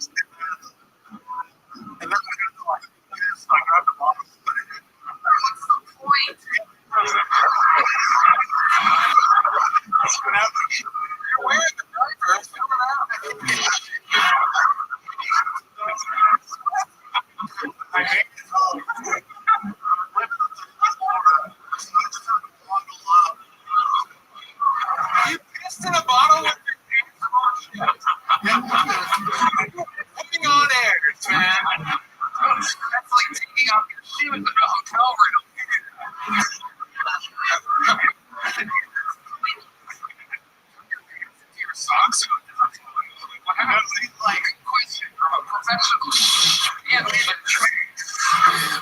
Speaker 3: And then I got to like, I grabbed the bottom. What's the point? You're wearing the diaper, it's coming out. I hate it. You pissed in a bottle with your pants on? Putting on airs, man. That's like taking off your shoes in a hotel room. Your socks on. What happened? Like, question from a professional. Yeah,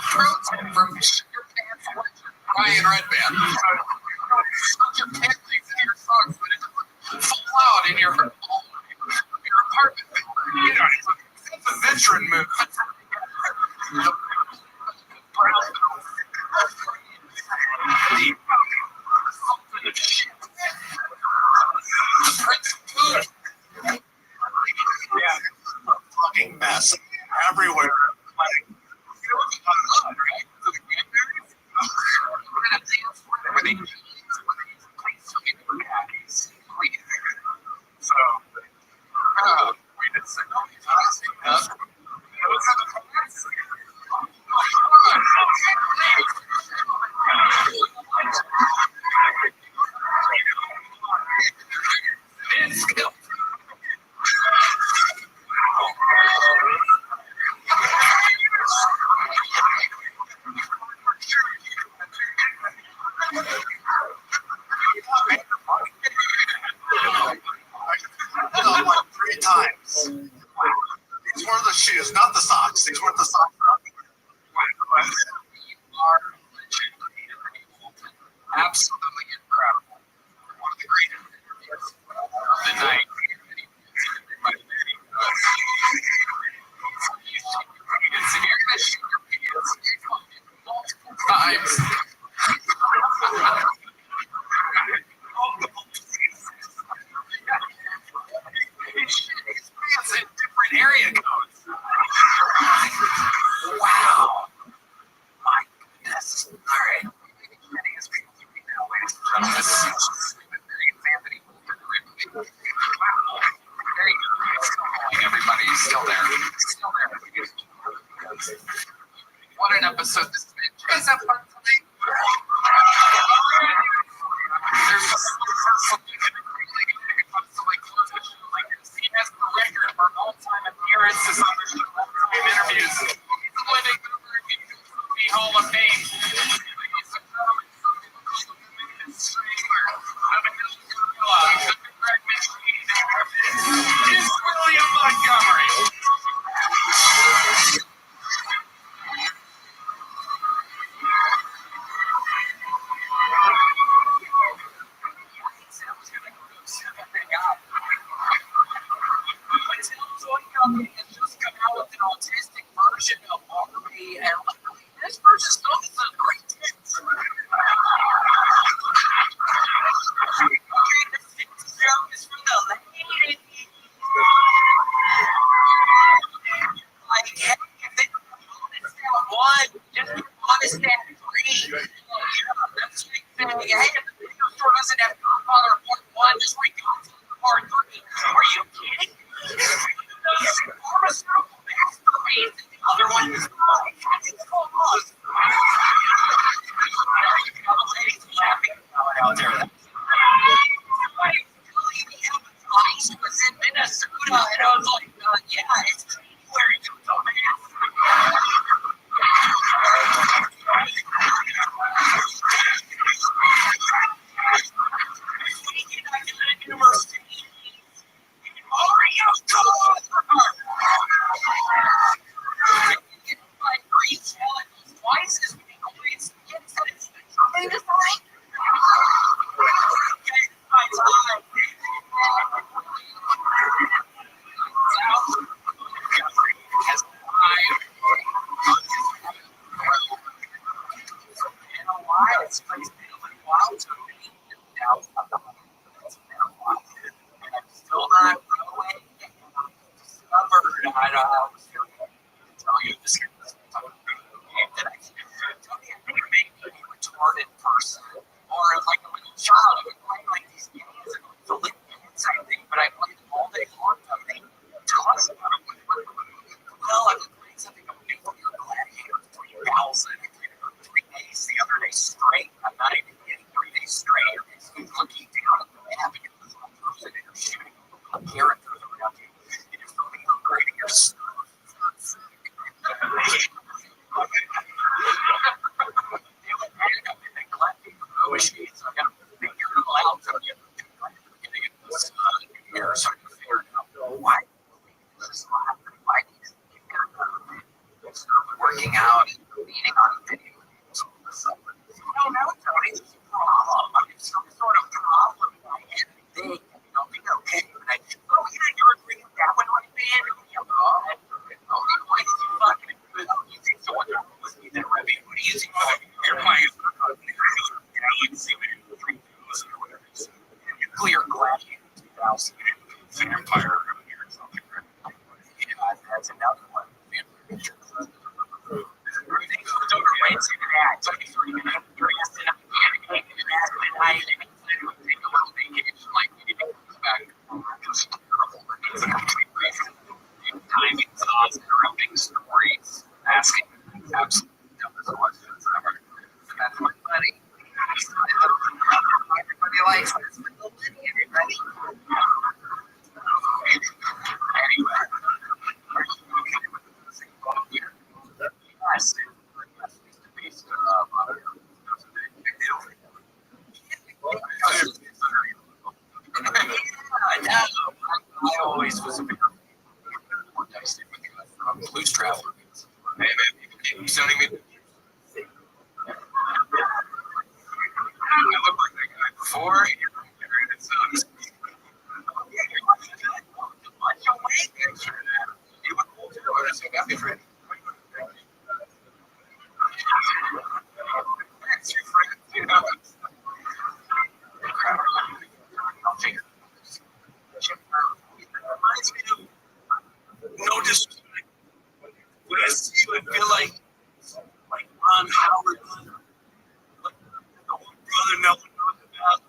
Speaker 3: pro tip from your pants legend, Ryan Redband. Your pant legs in your socks, but it doesn't fall
Speaker 6: doesn't have Godfather Part 1, just like Godfather Part 3. Are you kidding? He's a pharmaceutical masterpiece. The other one is like, it's called us. Ladies laughing out there. Ice was in Minnesota, and I was like, yeah, it's where you dumbass. Working out and leaning on video. No, Tony, it's a problem. I mean, some sort of problem. Thing, be okay. And I said, oh, you're agreeing with that one, right, man? Why did you fucking do it? You think someone was me then, Rabbi? What do you think? You're playing for a you see what it was, or whatever. Nuclear gladiator 2000 vampire or something. Yeah, that's another one. Stories, asking absolutely dumbest questions ever. And that's my buddy. Everybody likes this. Everybody. Anyway. Yes. I always was a big more dicey from Blues Traveler. Hey, man, people keep sending me. I look like that guy before. It sucks. You look cool too. I just got me ready. That's your friend. You know that. I'll figure it reminds me of no disrespect. When I see you, I feel like Ron Howard, like the old brother no one knows about.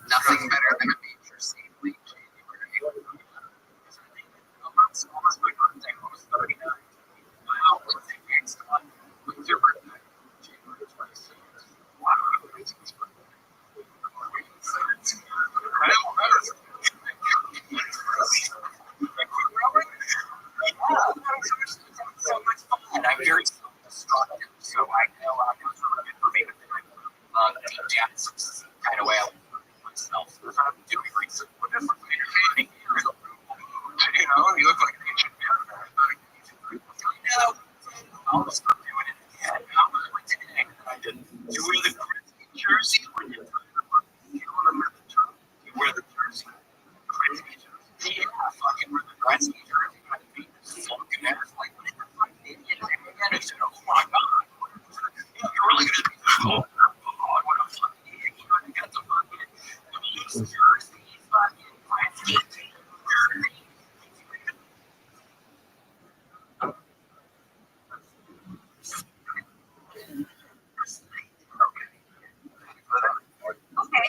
Speaker 3: Nothing better than a nature scene late January. It's almost my birthday, almost 39. Wow, what's the next one? When's your birthday? January 26th. Wow, it's his birthday. I know, better. So much fun. I'm very self-destructive, so I know I'm not sort of informative deep down some kind of way I work myself. So if I'm doing research, what is entertaining here? You know, you look like an ancient mariner. You know, I'll start doing it again. How was my today? I didn't do the Gretzky jersey when you remember the term? You wear the jersey. Gretzky jersey. Yeah, fucking wear the Gretzky jersey. I beat this fucking ass. Like, what the fuck idiot? And I said, oh my god. You're really gonna do this? Oh god, what a fucking idiot. You got the fucking jersey. Fucking Gretzky jersey.
Speaker 6: Okay.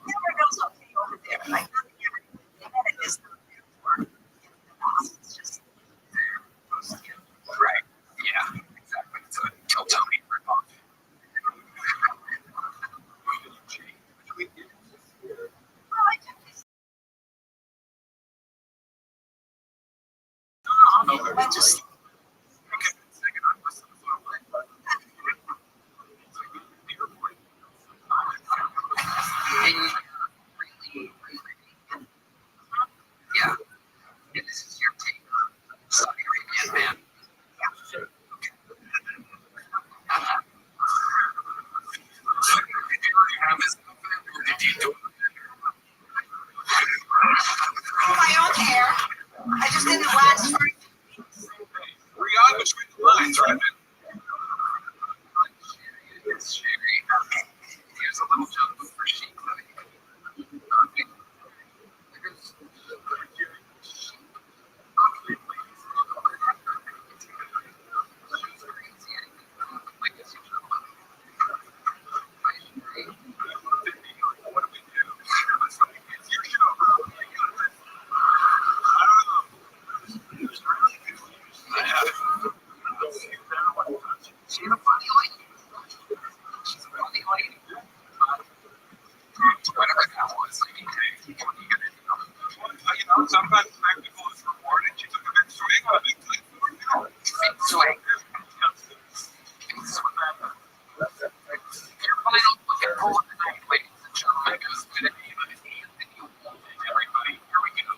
Speaker 6: Never goes okay over there. Like, it is not it's just
Speaker 3: Right. Yeah, exactly. So kill Tony ripoff.
Speaker 6: well, I took this. I just
Speaker 3: Yeah. And this is your take on Saudi Arabian man.
Speaker 6: my own hair. I just didn't wax for
Speaker 3: Read between the lines, right? It's Sherry. Here's a little joke for sheep. She's a funny lady. She's a funny lady. Whatever that was. You know, sometimes spectacle is rewarding. She took a big swing on it. Big swing. Your final fucking pull of the night, ladies and gentlemen, is going to be Anthony Wolf. Everybody, here we go.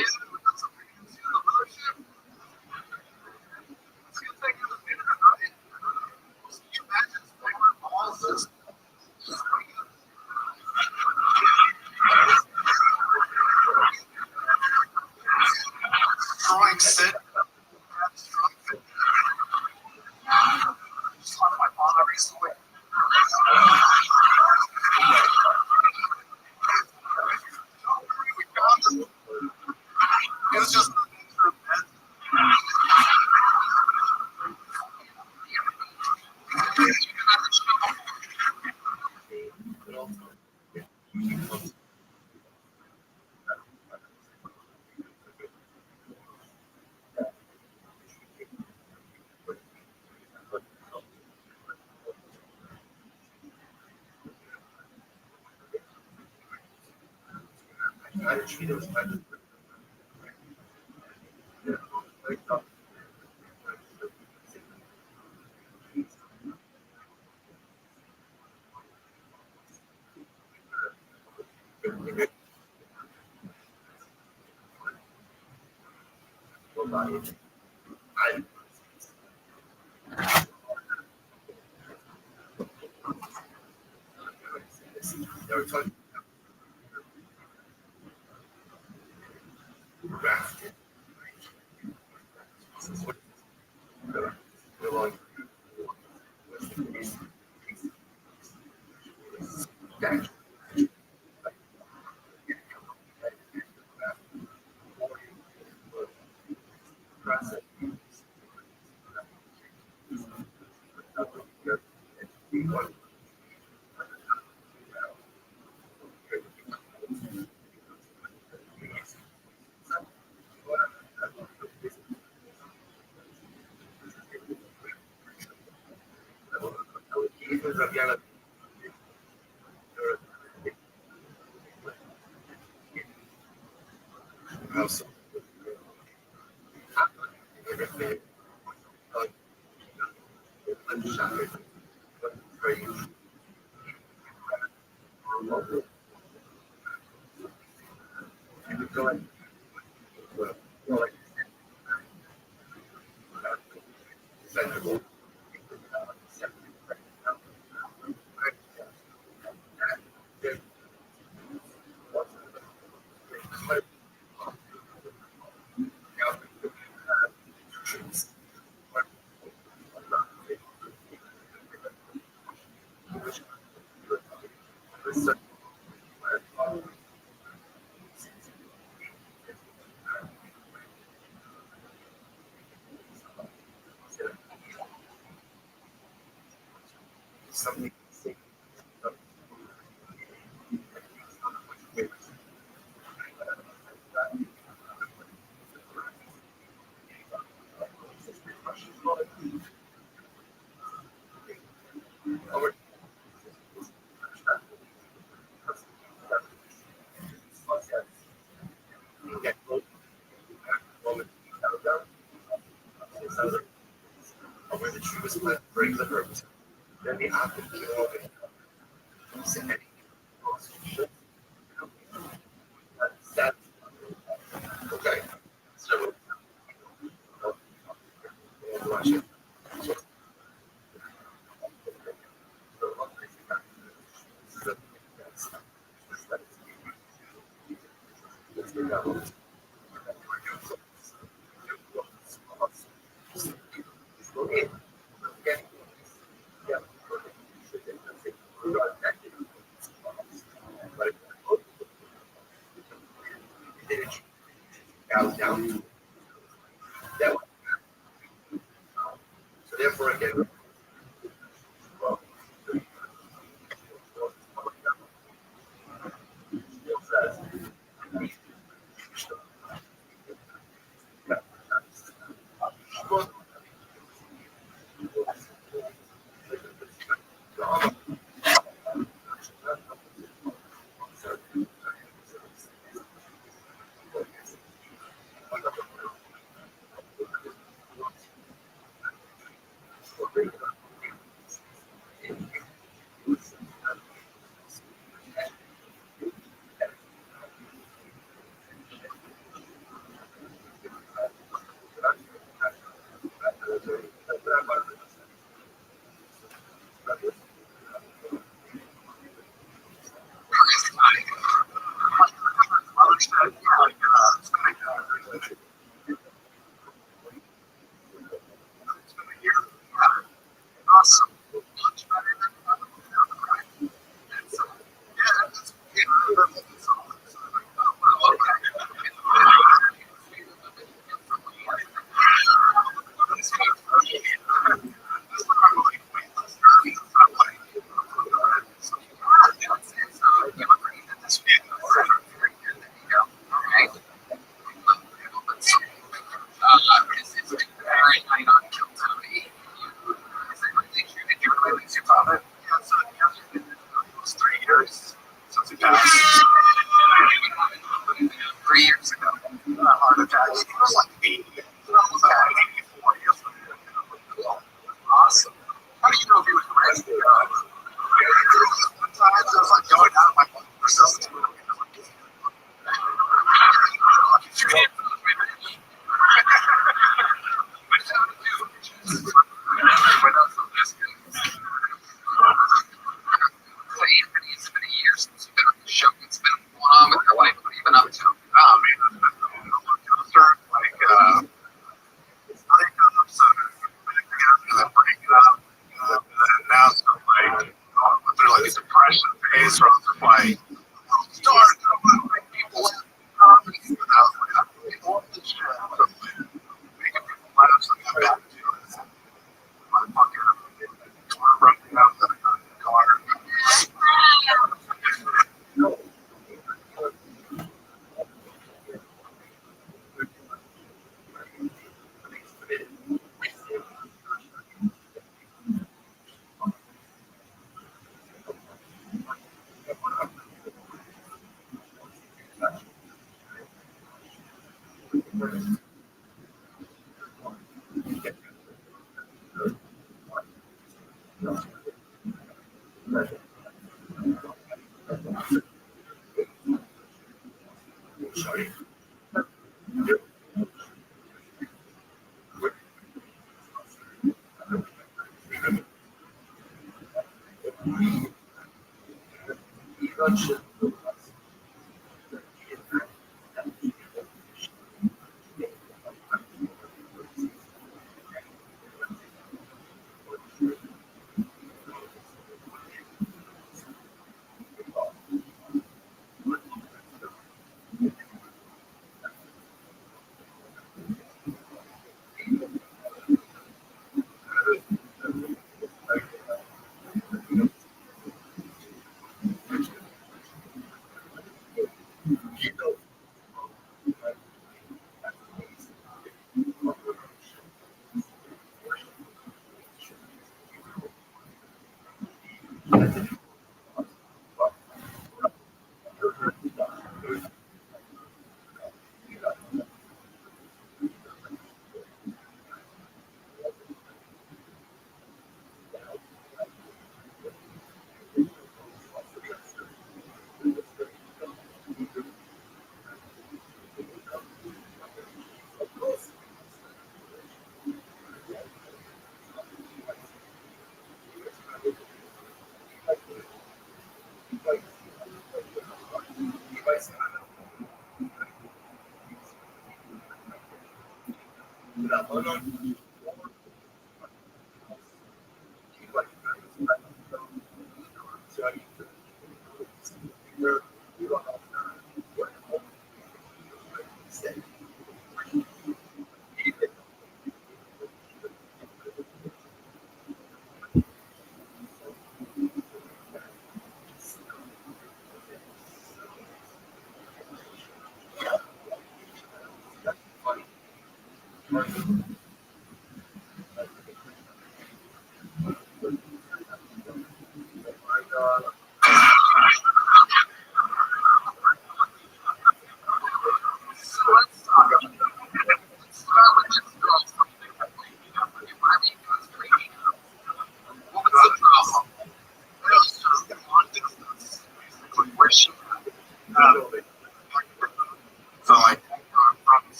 Speaker 3: yeah, we got some fans here, the mothership. Let's get that in the dinner, right? Can you imagine flavored balls just drawing sit? Just talked to my father recently. We found him. He was just looking through bed.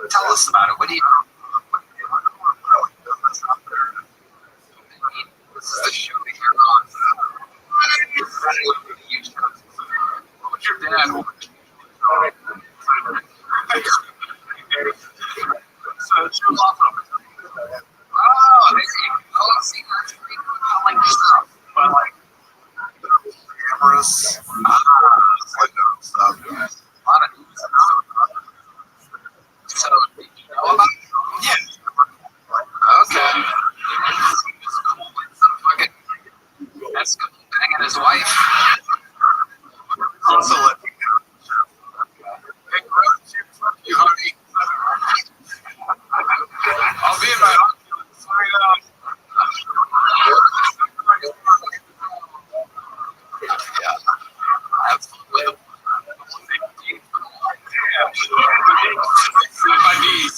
Speaker 3: Tell us about it. What do you? This is the show that you're on. What would your dad want? So it's your lost opportunity. Oh, there you go. See, that's great. I like this stuff. But like cameras, stuff. A lot of news. So, you know about? Yeah. Okay. That's good. Banging his wife. Also let me know. Hey, you hungry? I'll be in my office. Yeah. Absolutely. My knees.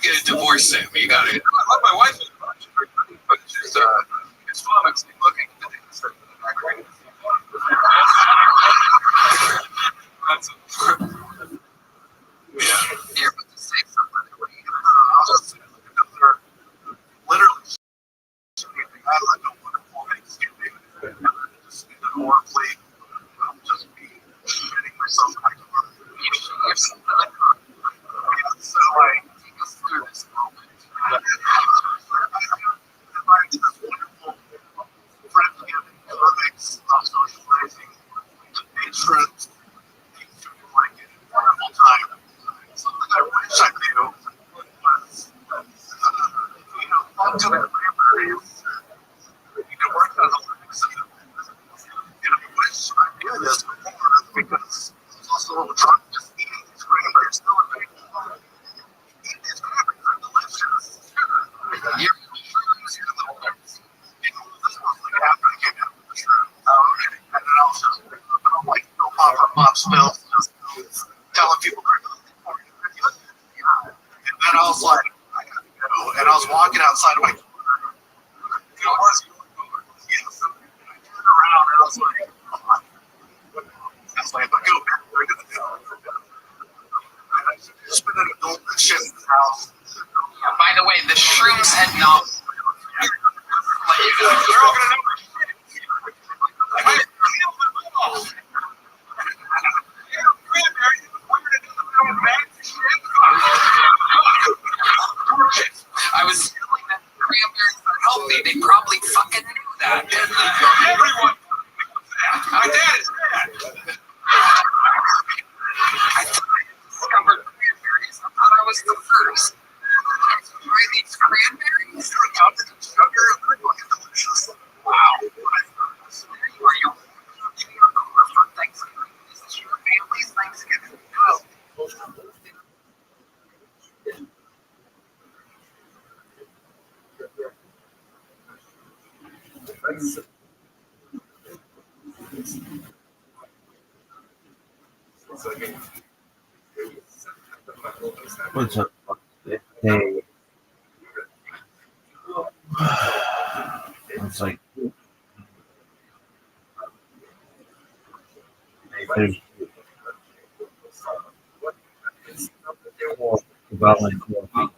Speaker 3: Get a divorce soon. You got it. I love my wife, but she's it's fun. I'm looking at things. That's yeah. Here, but to say something, literally, I like a wonderful Thanksgiving. Just in the warm plate, just be getting myself back to work. So like, take us through this moment. Wonderful friendsgiving, comics, socializing, patrons, like a wonderful time. Something I wish I knew was, up to the libraries. was walking outside of my car. I was going over. I turned around and I was like, if I go back, they're going to do it. There's been an adult that shit in the house.
Speaker 6: By the way, the shrooms had not.
Speaker 3: They're all going to know.
Speaker 6: I was feeling that cranberries are healthy. They probably fucking knew that.
Speaker 3: Everyone. My dad is dead.
Speaker 6: I thought I discovered cranberries. I thought I was the first. Try these cranberries.
Speaker 3: They're covered in sugar and they're fucking delicious. Wow.
Speaker 6: There you are. You're giving your car for Thanksgiving. This is your family's Thanksgiving. Oh.
Speaker 5: What's up? Hey. It's like there's about like coffee.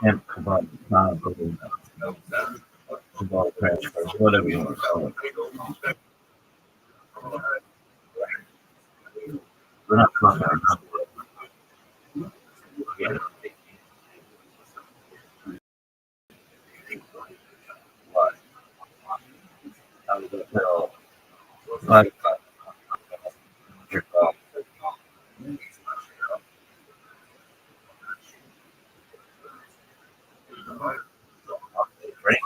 Speaker 5: Hemp kebab, not kebab crash or whatever you want to call it. We're not talking about yeah. I was gonna tell like jerk off. Right?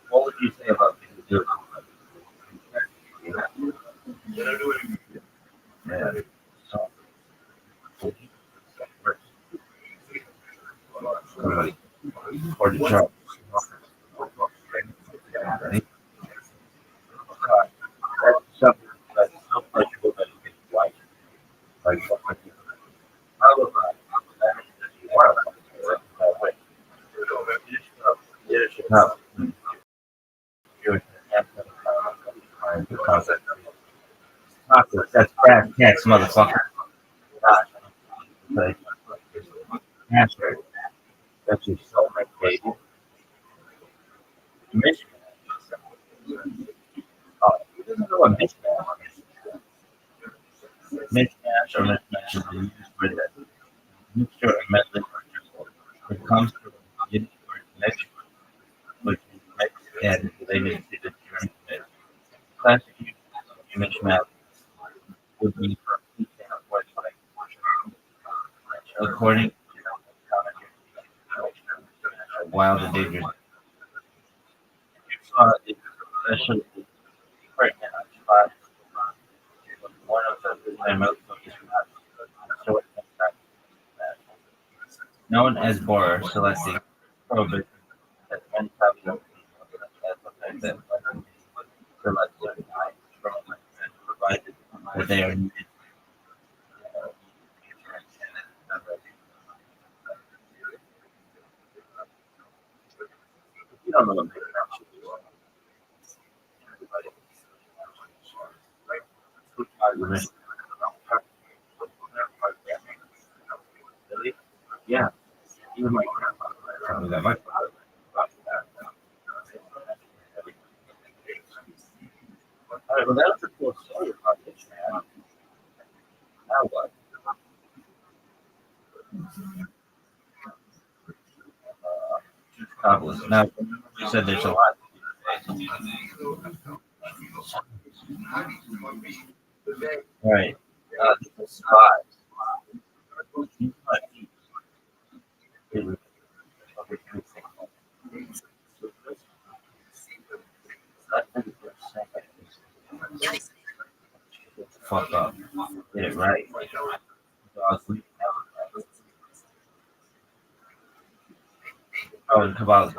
Speaker 5: What would you say about these? Yeah. So, or the job. That's something that's so pleasurable that you can like. Like, how about that? You want to that way. You should have. You're that's brass tacks, motherfucker. Like, master. That's your soulmate, baby. Mission. Oh, you doesn't know what mission is. Mismatch or mismatch is used for the mixture of method. It comes from the unit or connection, which is mixed and related to the term mix. Classic use of mismatch would be for detailed website. According to wild and dangerous. Especially pregnant on spot. One of the most short known as borer selecting prohibition that many times that selected provided that they are needed. You don't know what yeah, even my grandfather told me that. My father about that. All right, well, that's a cool story about this, man. Now what? Now, you said there's a lot. All right. The spot. Fuck up. Get it right. Oh, and Kabbalah.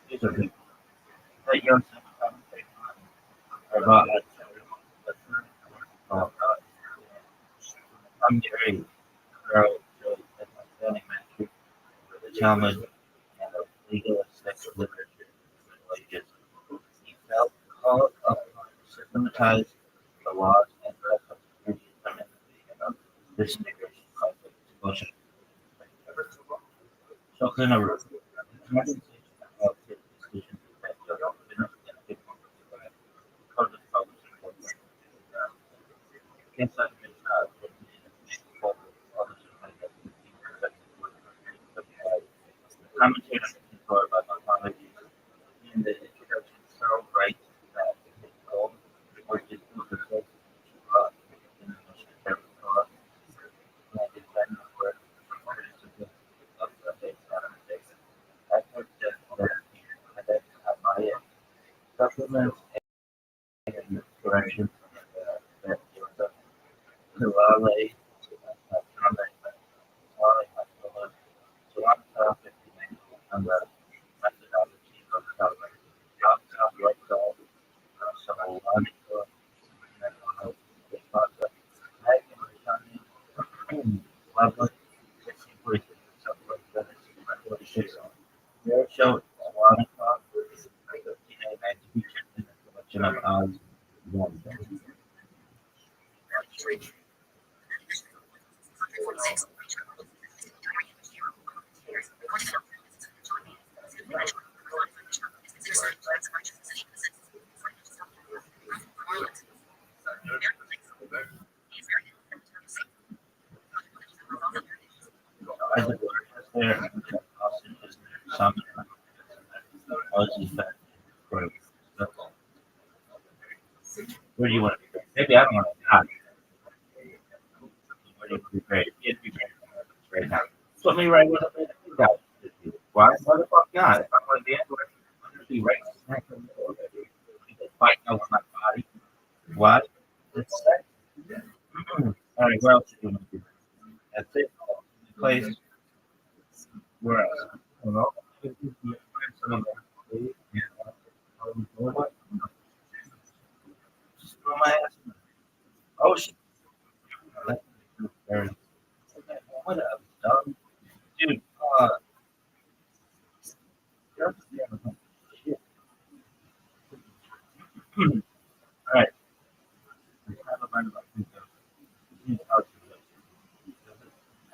Speaker 5: These are good. That young about I'm very thorough at my studying mastery for the Talmud and of legal and sex literature in the Middle Ages. He felt called upon to systematize the laws and customs of about this immigration conflict explosion. So, in a condensation of his decisions that yes, I've been commentator by my in the introduction, Several writes that his goal was to prove the source of in the mission of and defend the work of the faith after death that Maya supplements and corrections that Kulale on the methodology of Calvin. Rothschild, show collection of odds. As it were, there some Aussie fact. Where do you want to be? Maybe I don't want to die. Where do you be great? It'd be great right now. Put me right with a guy. Why? Motherfucker, God. If I'm going to be anywhere, I'm going to be right smack in the middle of it. People fighting over my body. What? That's that. All right, where else are you going to do? That's it. Place. Where else? I don't know. Just throw my ass in. Oh, shit. What a dumb dude. Shit. All right. We have a run about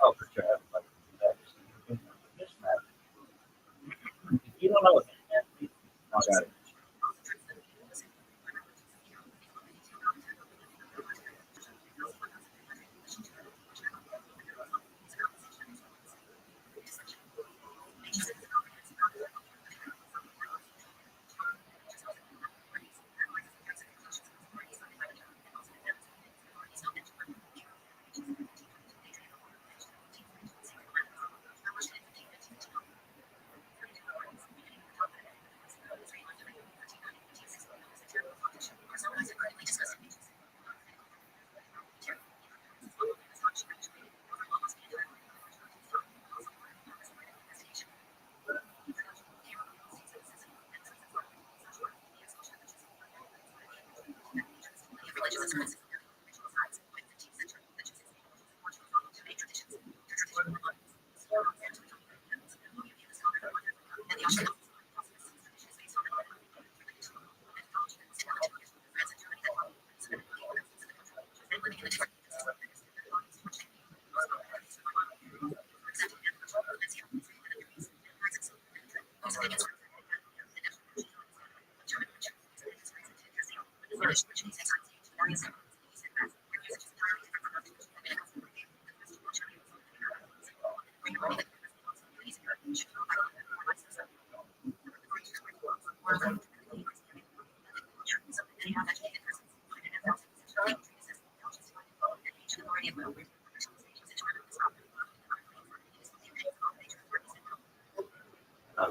Speaker 5: oh, for sure. If you don't know what it is, I got it.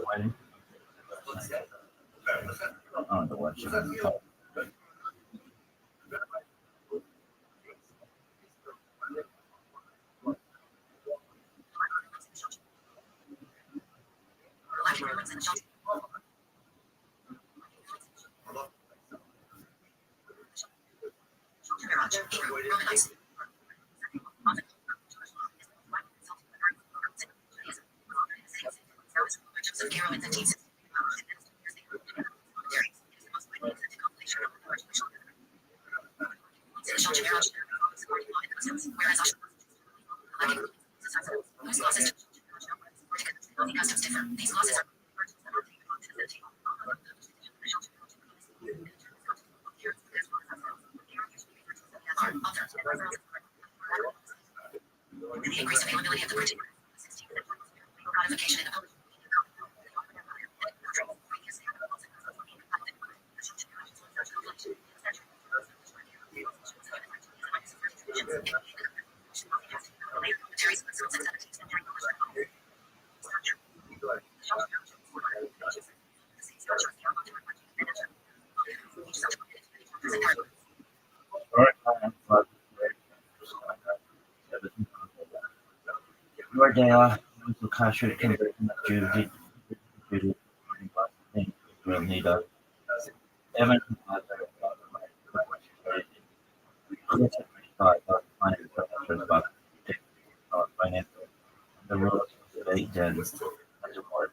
Speaker 5: Wedding. Oh, the wedding. Your day off was a kosher conversion of Jews. Will need us. Evan has about financial the rules of the eight gens and support.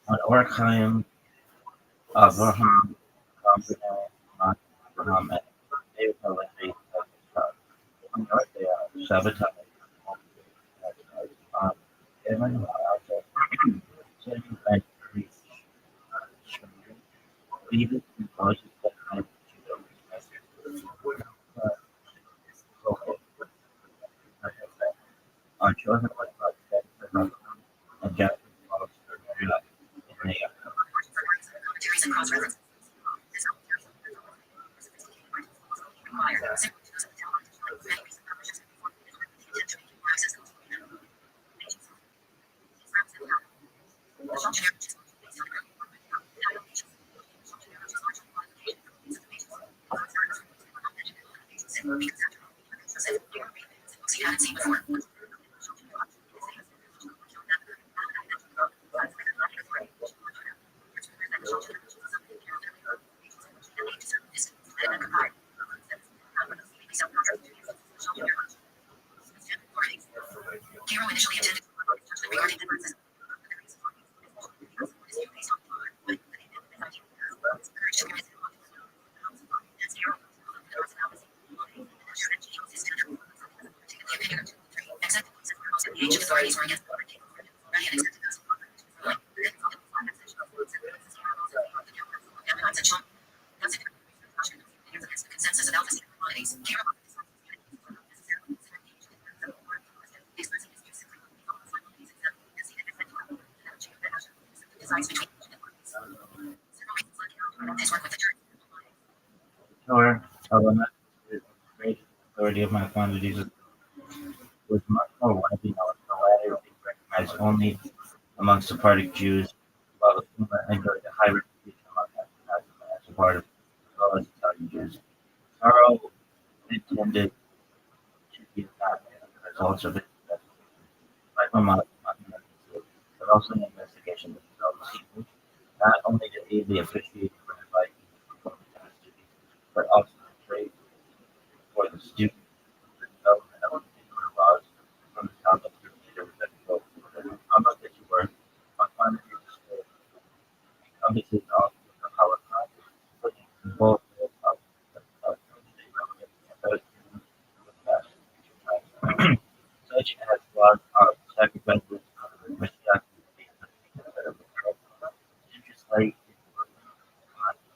Speaker 5: On Orkheim, Abraham, Abraham, and David Holiday on the earth they are sabotage. Evan also sending back David causes the kind on children like that and Jackson follows in the However, the great majority of my quantities was much more widely known. The latter being recognized only amongst Sephardic Jews, while the former enjoyed a high reputation among Ashkenazim as a part of as well as Italian Jews. Carl intended to he's not the results of it. Like from but also an investigation that develops huge, not only to aid the officiating for inviting but also to trade for the student, the development of particular laws from the topic of leaders that go how much that you work on finding your school. Obviously, also the power project, putting both of such as laws of sacrifices, respect, just like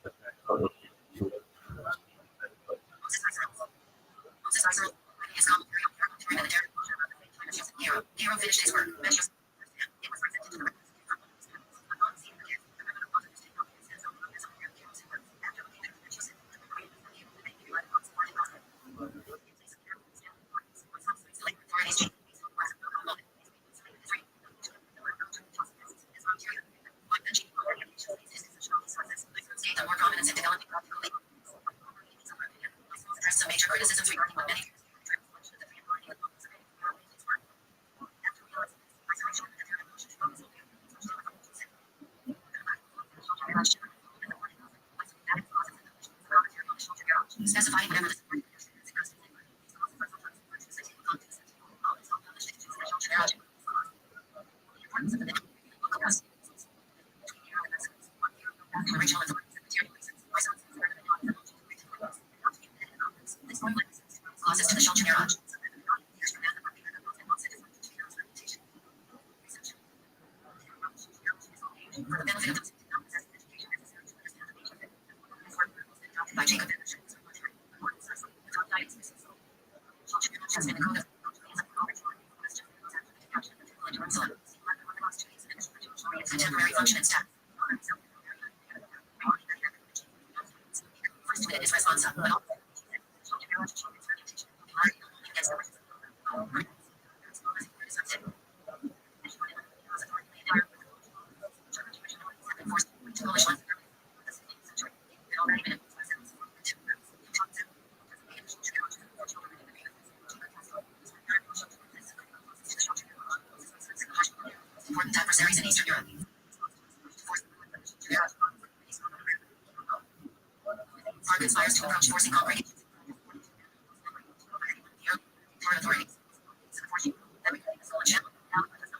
Speaker 5: the practical issues to it.
Speaker 6: His commentary on humanitarian Hero finished his work. It was presented to the the more prominence in developing addressed some major criticisms regarding what many specifying whatever the original clauses to the shelter garage. For the benefit of by Jacob. Contemporary function and staff. First minute is responsive, but all important adversaries in Eastern Europe. Are conspires to approach forcing concrete. Authority.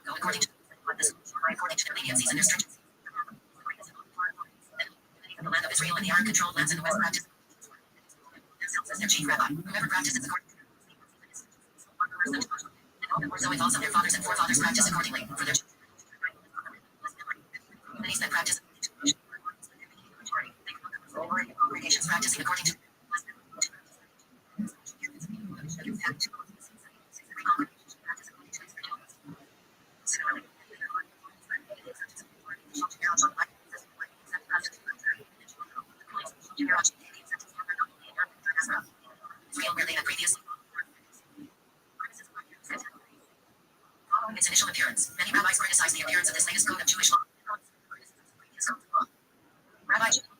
Speaker 6: Go according to the leniencies and restrictions. The land of Israel and the Arab-controlled lands in the West practice as their chief rabbi. Whoever practices according so if also their fathers and forefathers practice accordingly for their many that practice congregations practicing according to where they had previously its initial appearance. Many rabbis criticized the appearance of this latest code of Jewish law. Rabbi Judah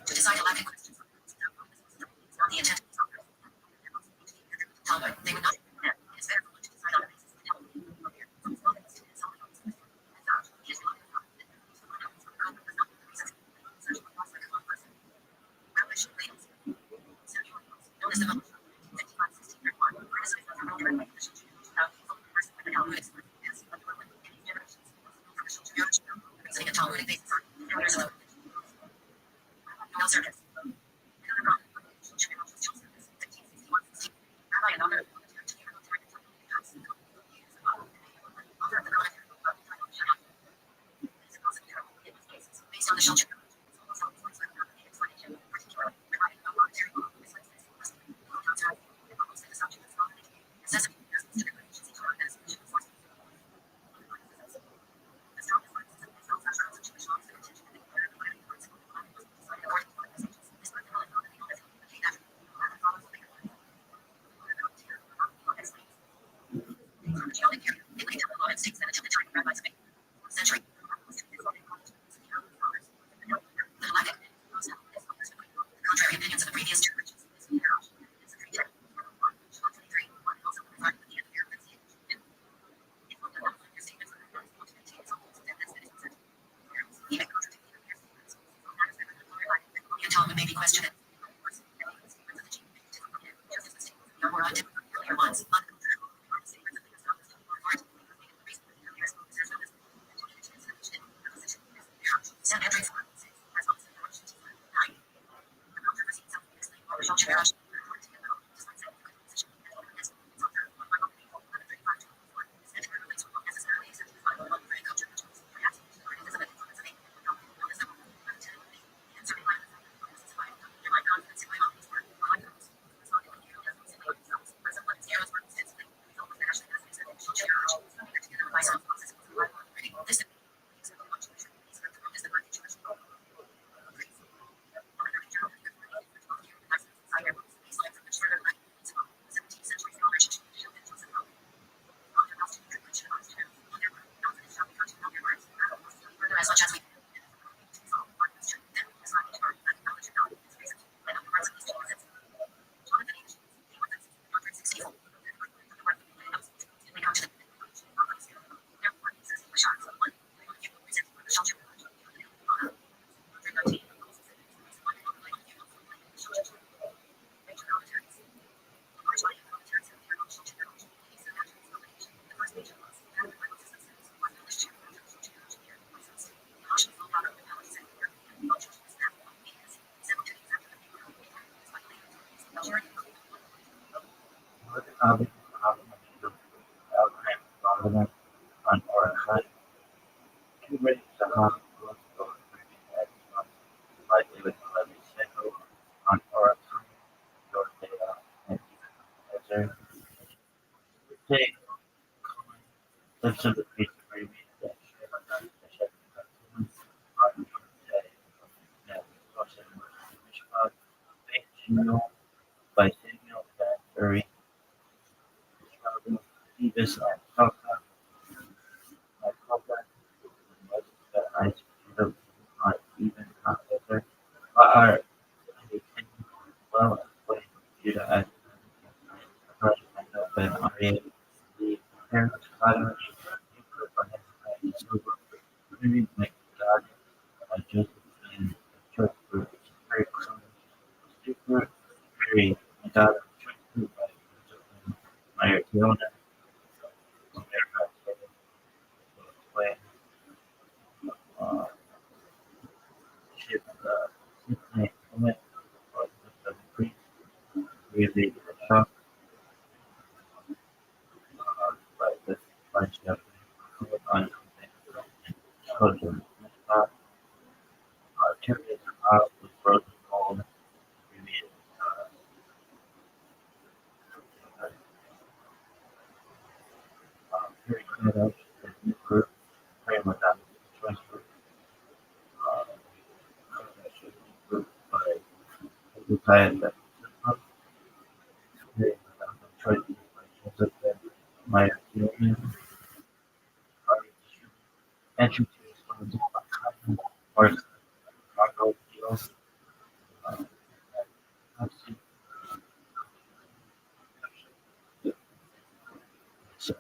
Speaker 6: to decide a Latin question. The intent. Talmud. They would not. It's better to decide on a Talmudic basis. No circus. Based on the shelter. Century.
Speaker 5: On Oracle, two rates likely with Levy Single on Oracle, your data, and Azure. Take lips of the piece of review that share on by Samuel Factory, Davis and Coca, that I should not even consider, are well as you to add and RA, the parents' collaboration, maybe make God, Joseph and church group, very super, very, God, church group, my Fiona, way, ship, comment, or the priest, really, shock, but this bunch of on children, activities with broken mold, really, very clear up, the group, frame with that, choice group, group, by the time that, choice group, my opinion, entry to or cargo deals. So,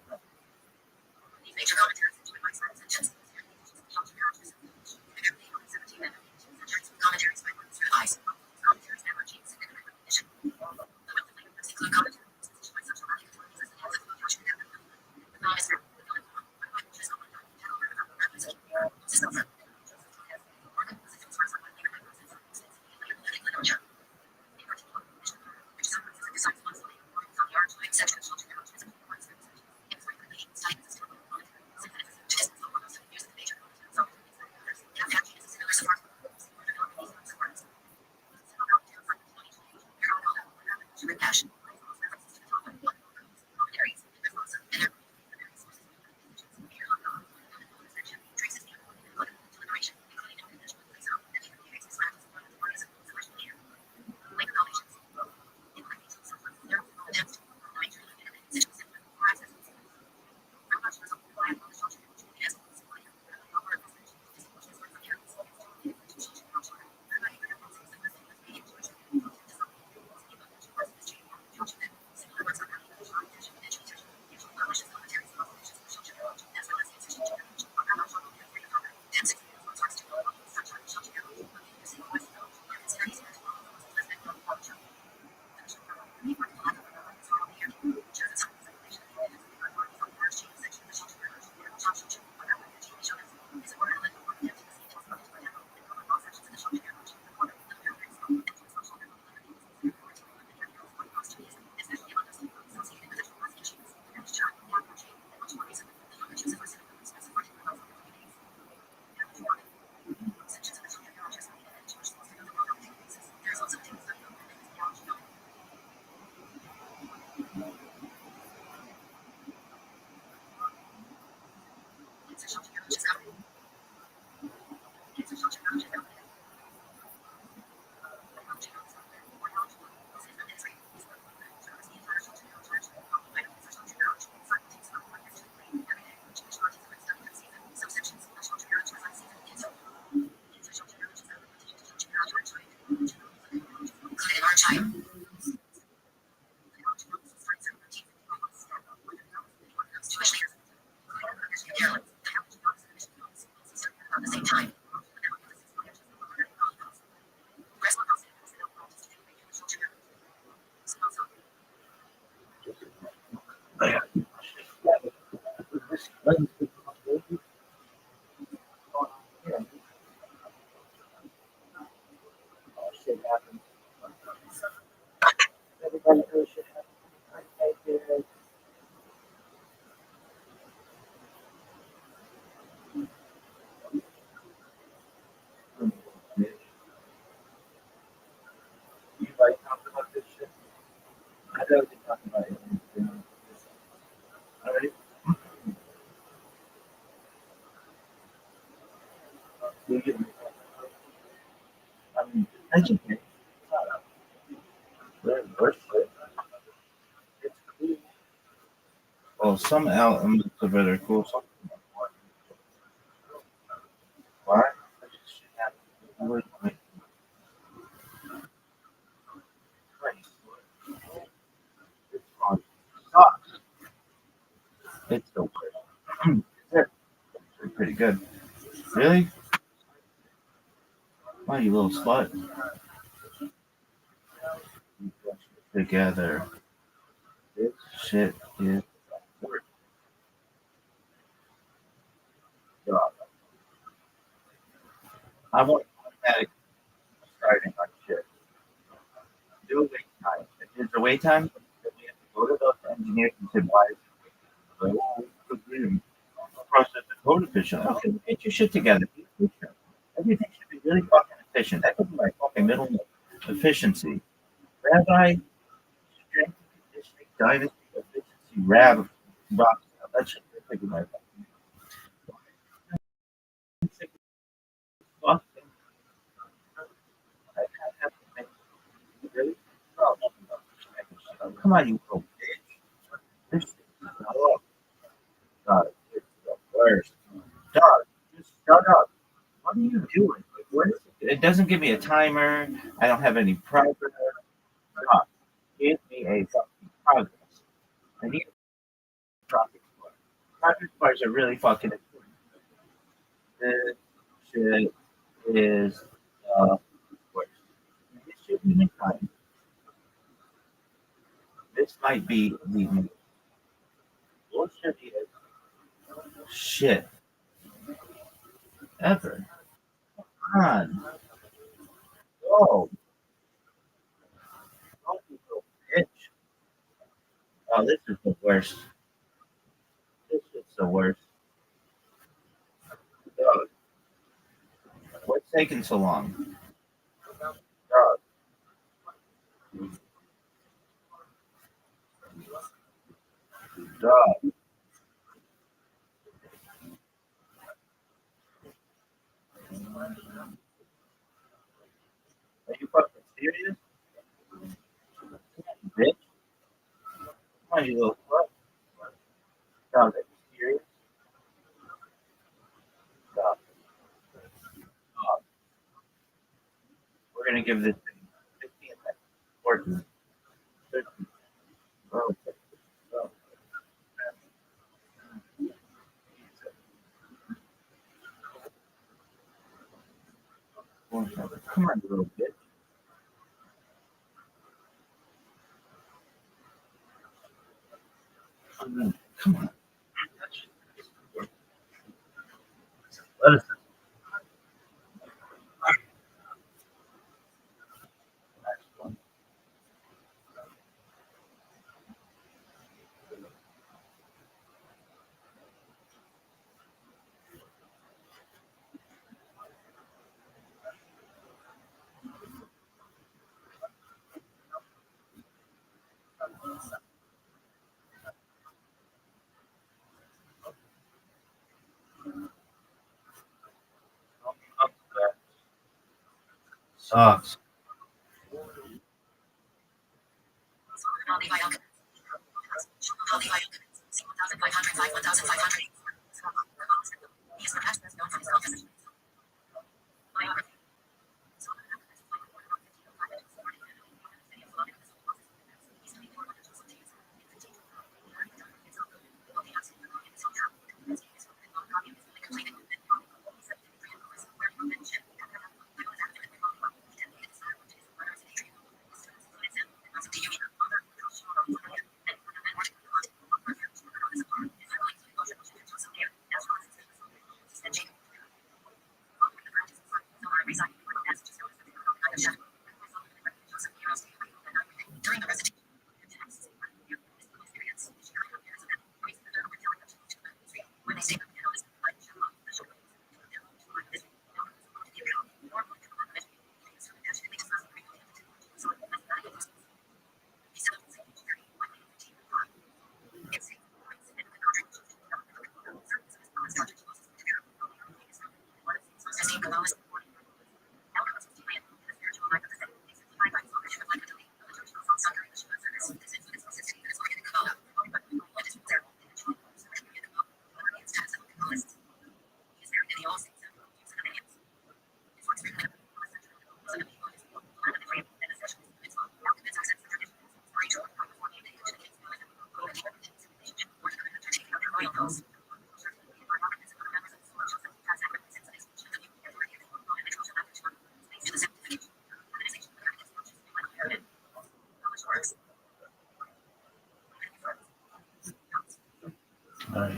Speaker 4: I mean, educate. It's cool. Well, some elements of it are cool. Some why? It's fun. Sucks. It's so good. It's pretty good. Really? Why, you little slut? Together. This shit is worth it. I want automatic starting on shit. Do a wait time. If there's a wait time, then we have to go to those engineers and say, why is it like, oh, process the code efficient? Okay, get your shit together. Be efficient. Everything should be really fucking efficient. That could be my fucking middle efficiency. Rabbi, strength and conditioning, dynasty, efficiency, Rothschild. That should be my fucking. I have to make really. Oh, come on, you little bitch. This is God, it's the worst. Dog, just shut up. What are you doing? Like, what is it? It doesn't give me a timer. I don't have any progress. Dog, give me a fucking progress. I need a progress bar. Progress bars are really fucking important. This shit is the worst. This should be time. This might be the bullshit shit ever. Come on. Oh, don't you little bitch. Oh, this is the worst. This is the worst. Dog, what's taking so long? Dog, dog. Are you fucking serious? Bitch? Come on, you little fuck. Dog, are you serious? Dog, dog. We're gonna give this thing 15 seconds. 14, 13, oh, oh, 4, 7. Come on, you little bitch. Come on. Let us next one. Sucks.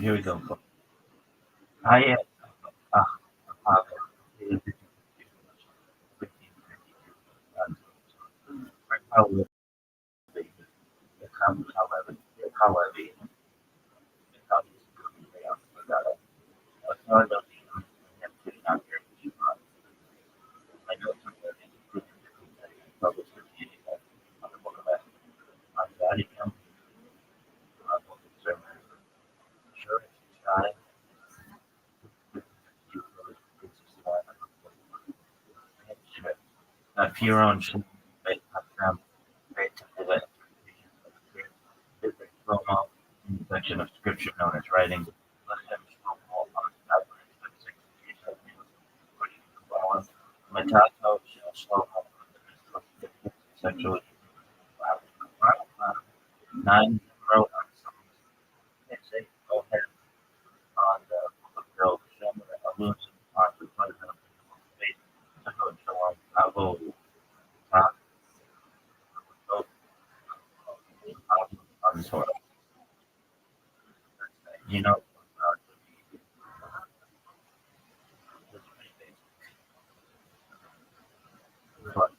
Speaker 5: Here we go. I am however, your own section of scripture known as writing. Matato sexually 9 wrote on the girl alludes on the fundamental faith. I will on the soil. You know, but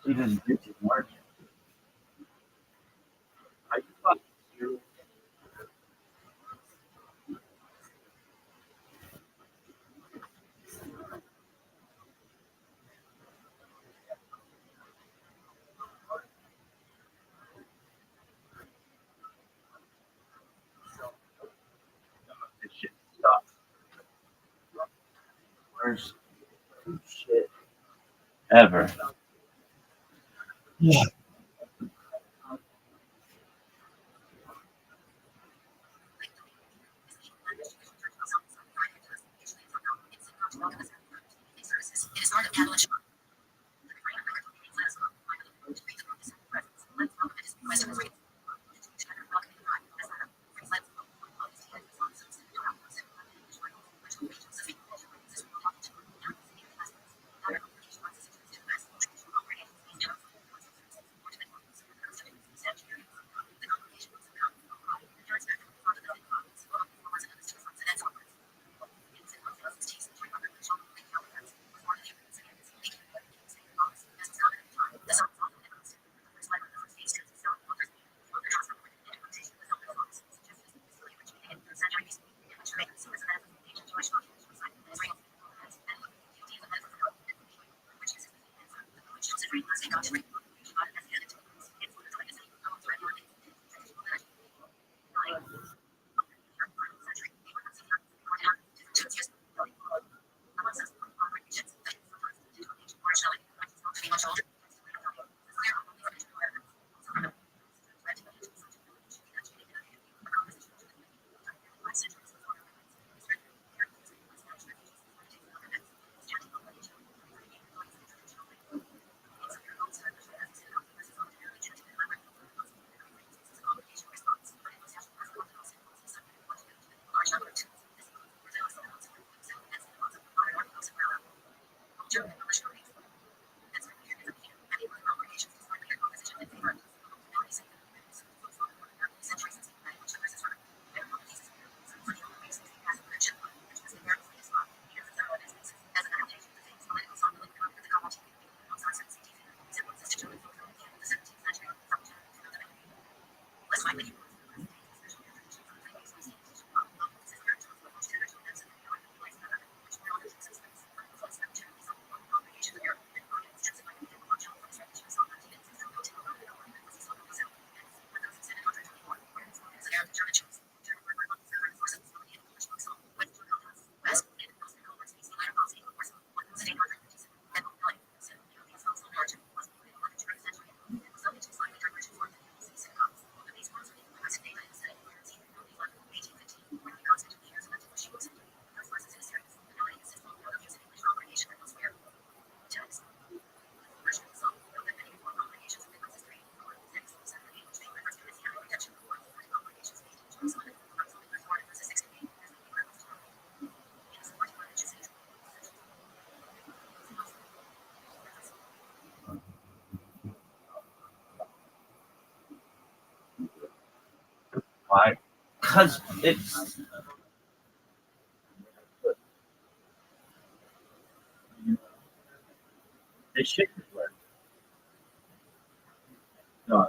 Speaker 5: he doesn't do too much. I thought you this shit stuff. Worst shit ever. Yeah.
Speaker 6: It is part of catalyst.
Speaker 5: Why? Because it's this shit is work. No,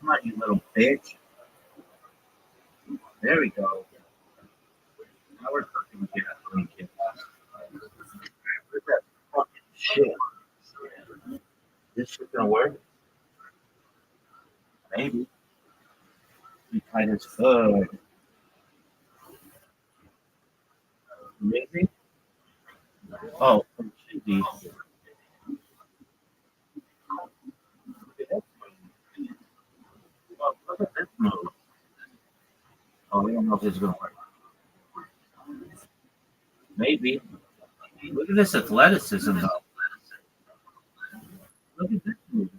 Speaker 5: come on, you little bitch. There we go. Now we're cooking with that clean kid. Where's that fucking shit? This shit gonna work? Maybe. We try this good. Maybe? Oh, from cheesy. Look at that move. Oh, look at this move. Oh, we don't know if this is gonna work. Maybe. Look at this athleticism though. Look at this move.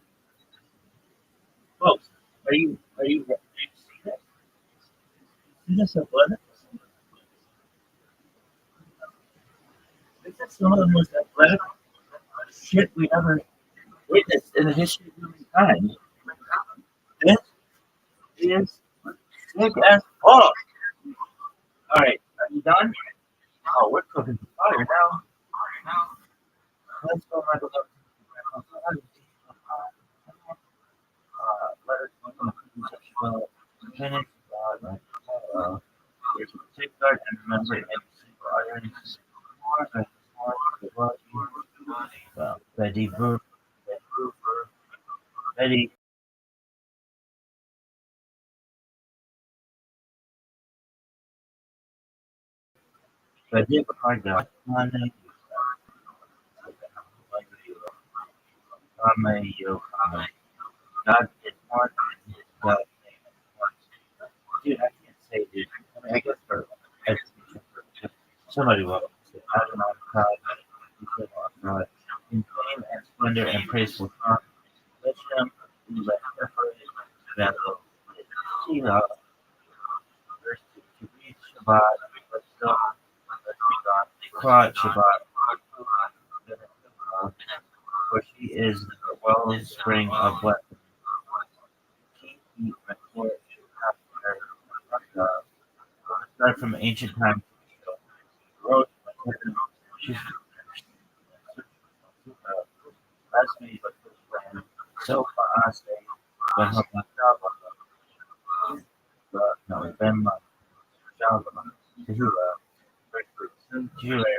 Speaker 5: Folks, are you see that? See this athleticism? This is some of the most athletic shit we ever witnessed in the history of humankind. This is sick as fuck. Alright, are you done? Oh, we're cooking the fire now. Let's go right over. Let us look on the cooking section. Minutes, there's a safeguard and remember every single iron is more, Betty Booper, Betty. Betty, hard God. God is one, God. Dude, I can't say, dude. I mean, I guess for education purposes, somebody will say, I don't know, God, you said, God, in fame and splendor and praiseful song, let him be like separate battle. See, verse to read Shabbat, let's go, let's be gone. Quad Shabbat, for she is the wellspring of blessing. Start from ancient times. She's classmate, so far, I say, when her no, then my Java, Tehula, Jura,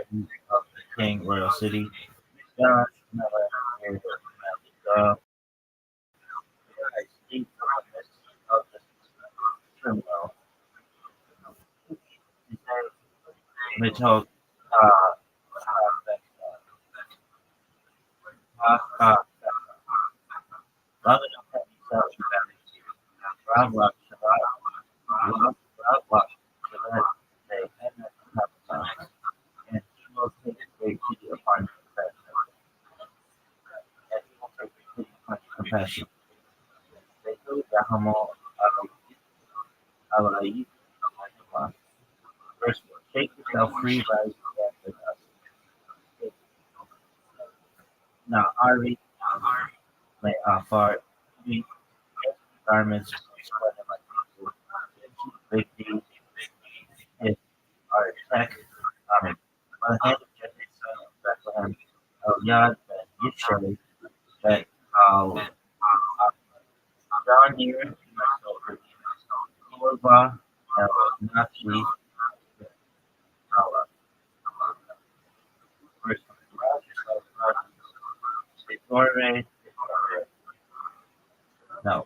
Speaker 5: of the King Royal City, Josh, Miller, I speak of the criminal. Mitchell, Love it, Rob Rock, Rob Rock, they had that and he will take great pity upon and he will take pity upon compassion. They do the Hamo Alai, verse 4. Take yourself free by the us. Now, Ari, lay afar, garments, big D, is our attack. Amen. By the hand of Jesse, son of Bethlehem, of Yad, and Yisrael, that down here, Korba, Nachi, first no,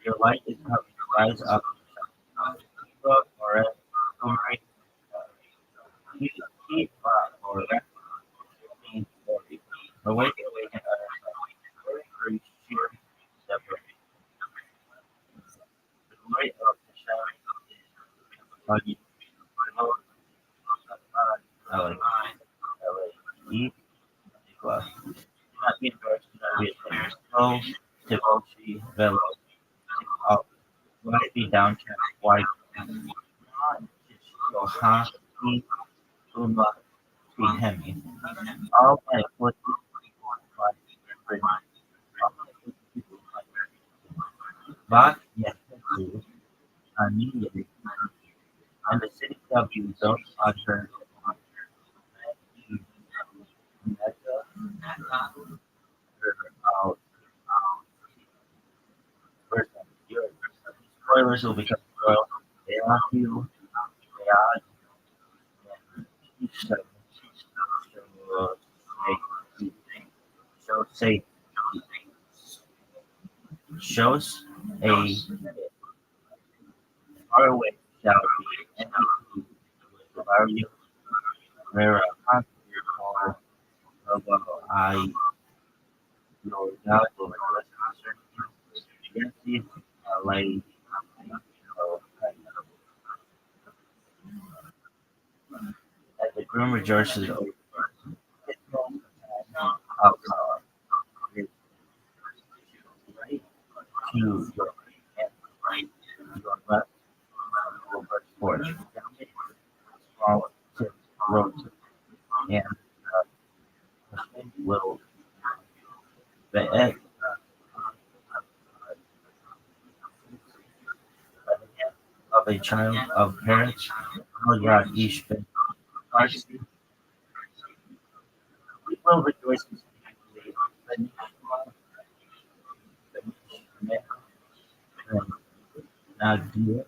Speaker 5: your light is coming to rise up. Or keep or awaken, separate. The light of the shadow is buggy. Velo, Tivoshi, Velo, up, might be downcast, white, Yohaki, Uma, Hemi. All my foot, but yes, immediately, and the city of Uzo uttered out first spoilers will become royal. They are you, they are so so say shows a far away shall be any value where a conqueror or I your God will address against you lay as the groom rejoices over of his right to your right your left will burst forth small tip road and will the egg of a child of parents oh God each been we will rejoice in the Nadia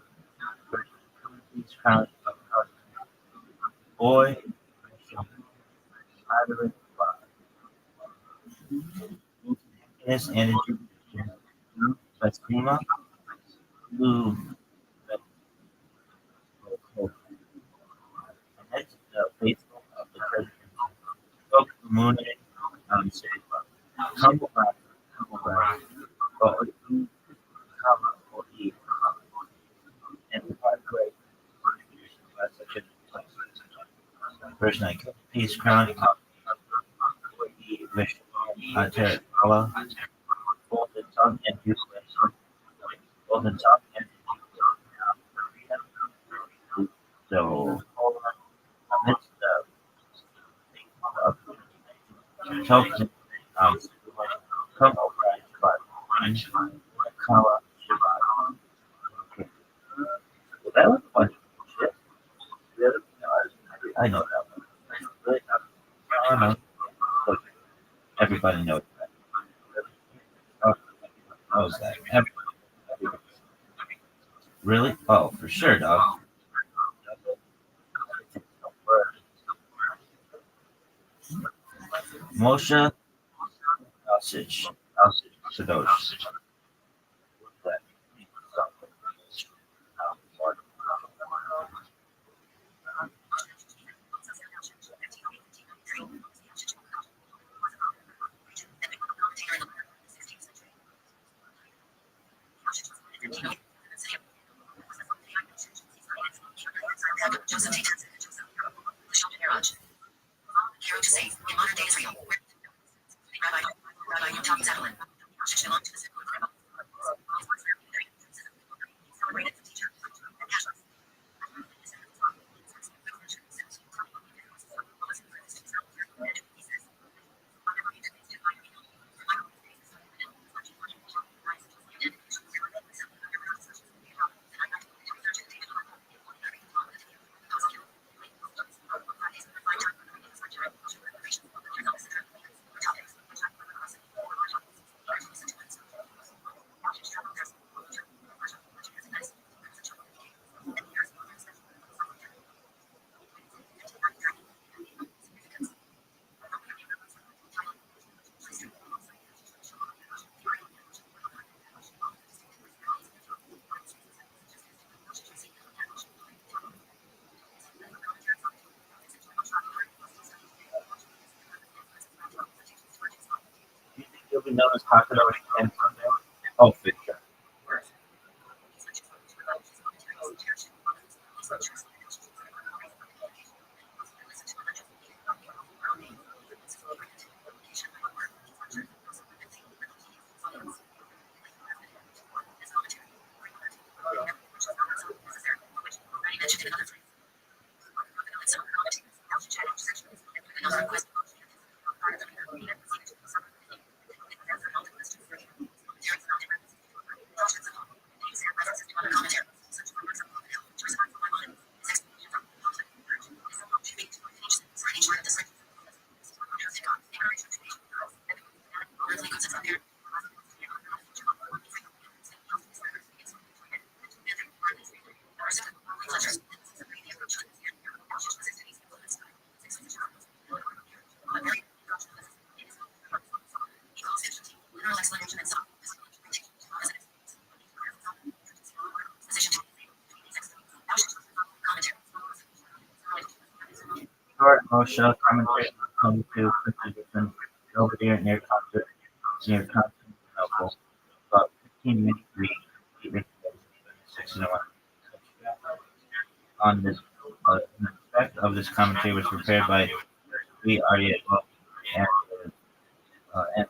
Speaker 5: these crowns of our boy either happiness and introduction Fatima who and that's the faithful of the church spoke the moon say humble brag but you come for eat and provide great by such a verse 9 peace crown of the mission Allah both the tongue and you both the tongue and so amidst the token come over but Kala Shabbat. Okay. So that was a bunch of shit. The other thing I know that one. Really, I don't know. Look, everybody knows that. Oh, knows that. Everybody. Really? Oh, for sure, dog. Moshe Osage. Kadosh. You'll be known as Kadosh and someday. Oh, for sure. Short Rothschild commentary on 22 quickly different over there near Constantinople, about 15-minute read, 6 on this. An aspect of this commentary was prepared by we Arya and and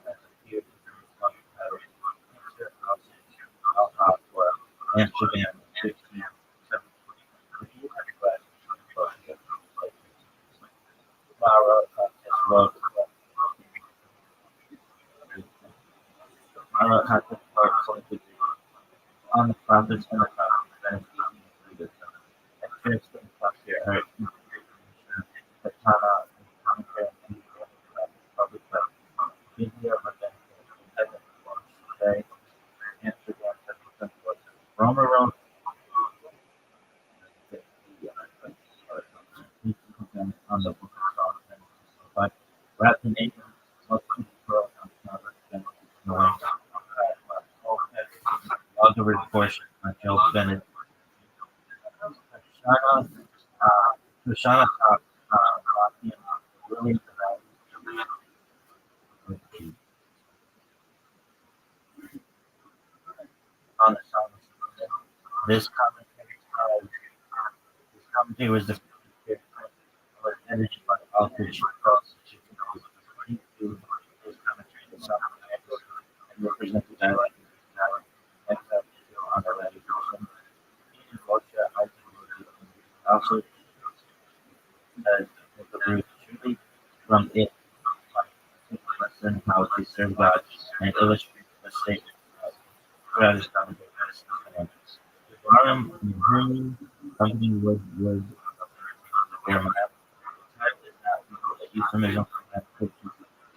Speaker 5: Amsterdam 16. Mara has to start collecting on the prophets and the prophets that is easy and first and plus here are the Tana and commentary and public India but then second today Amsterdam second Roma wrote on the book of Solomon but wrapped in Asian most of the world on Logger portion on Joe Bennett. Kushana really on the song. This commentary was the edited by Alfred Cross. This commentary the song and represent the dialect on the radio version. Also says the root truly from it lesson how to serve God and illustrate the statement throughout his commentary. The bottom green company was their map. The title is not a euphemism for that picture.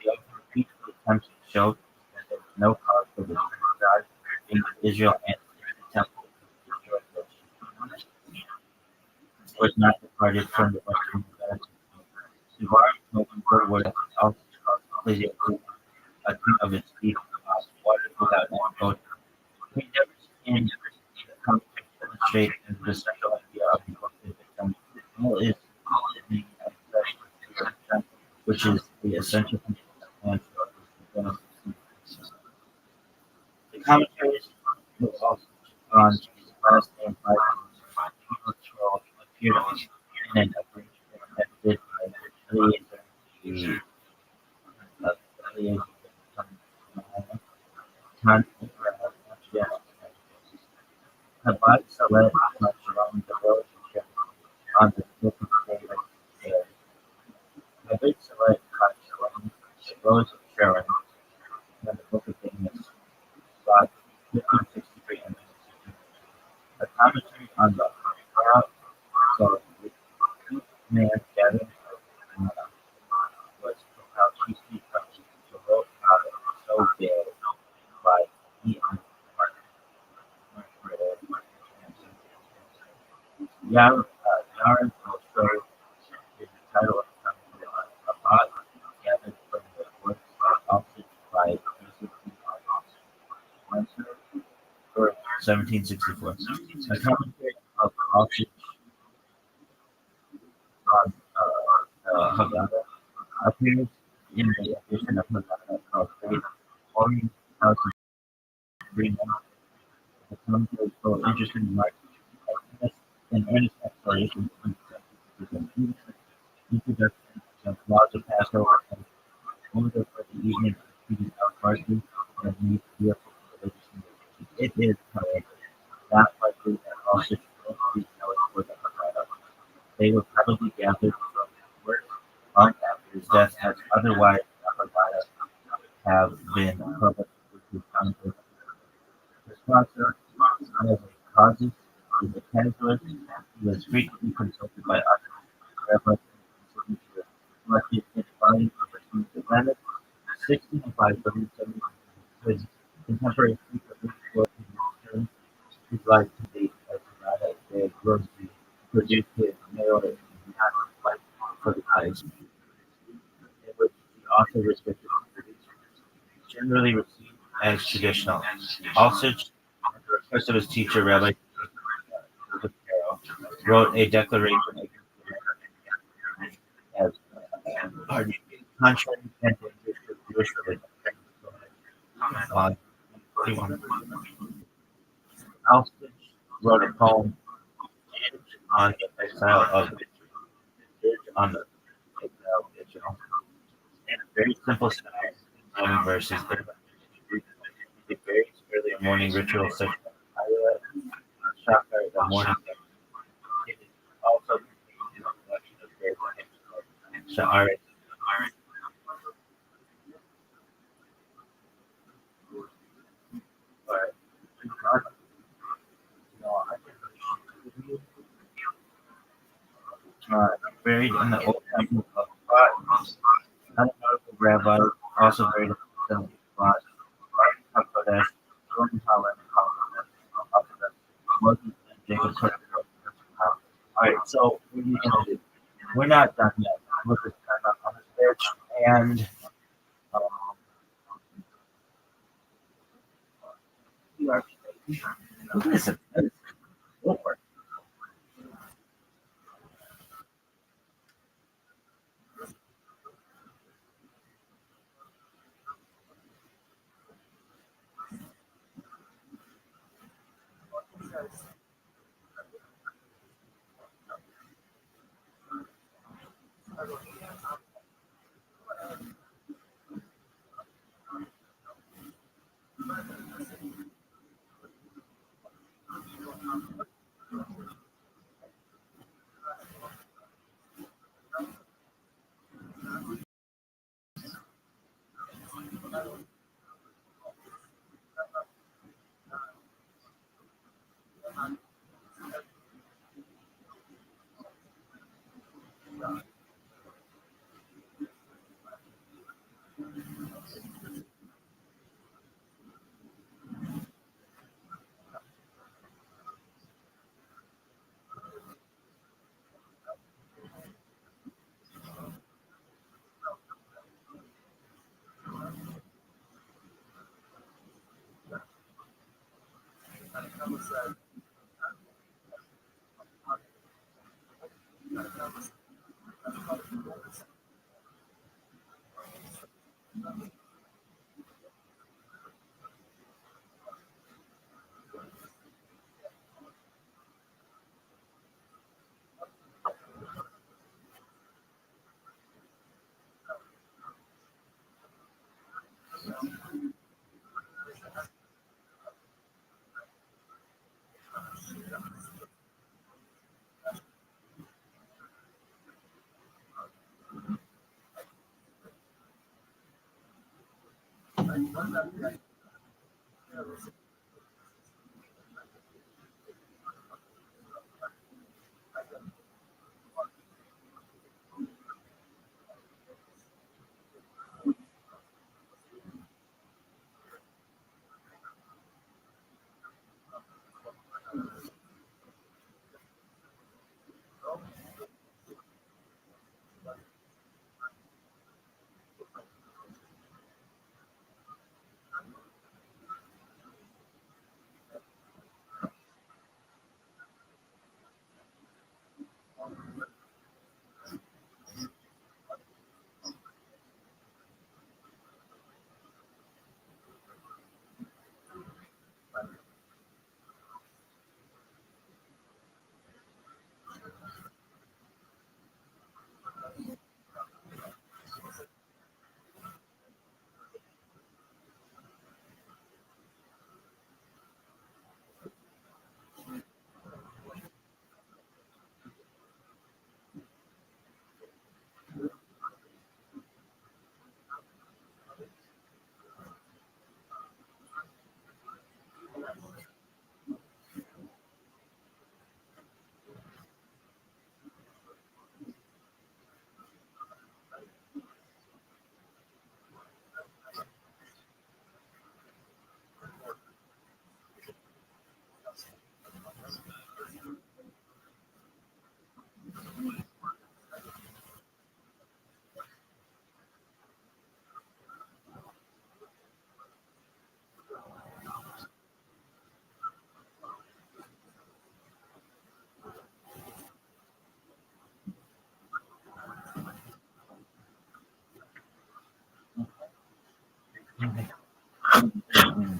Speaker 5: The author repeatedly attempts to show that there was no cause for the God in Israel and the temple was not departed from the Western United. The Roman word was also completely a king of its people, water without any odor. We never can demonstrate the central idea of the victim. All is the which is the essential and the commentaries will also on Jesus last name by appeared in an abridgment that did Rabbi Saleh around the relationship on the book of David. Rabbi Saleh around the rose of Sharon and the book of David. About 1563 and a commentary on the Torah. So the two men gathered was how chiefly to wrote out so big by he and Yaron also is the title of the commentary about gathered from the works of Alfred by for 1764. A commentary of Alfred on Haggadah appears in the edition of Haggadah called Faith, Orion, House, and Freeman. The commentary is full of interesting remarks and earnest exploration of introduction of laws of Passover and order for the evening treated out partially and need fearful religious conditions. It is, however, not likely that all such be zealous for the Haggadah. They were probably gathered from work long after his death, as otherwise the Haggadah have been published with the sponsor as a causes is a category. He was frequently consulted by others. Rabbi collected his volume of the planet, 16 identified from his contemporary his life to date as not a big grocery produced his mail and not like for the eyes, in which the author restricted to produce, generally received as traditional. Also, at the request of his teacher, Rabbi wrote a declaration against the as pardon, contrary and dangerous to Jewish religion. Uh, 41. Alstich wrote a poem on the exile of on the exile of Israel. In a very simple style, 11 verses, the various early morning rituals such as Shachar, the morning. It is also contained in a collection of various Sha'aret. But, buried in the old temple of another notable rabbi, also buried in the temple of Hakodesh, Jordan Holland, Moses and Jacob took the house. All right, so what are you gonna do? We're not done yet. We're just kind of on this bitch, and um, you are. Look at this. Over.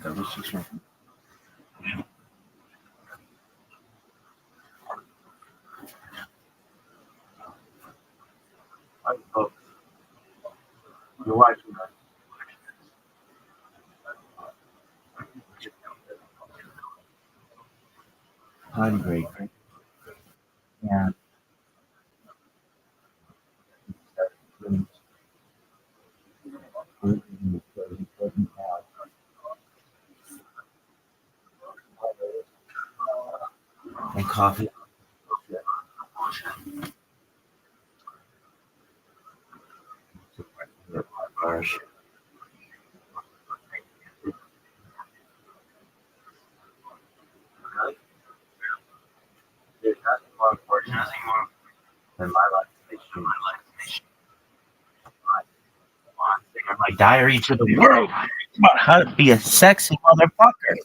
Speaker 4: Delicious one. You're watching that. Hungry. Yeah. And coffee. Bars. There's nothing more important than my life. My diary to the world about how to be a sexy motherfucker.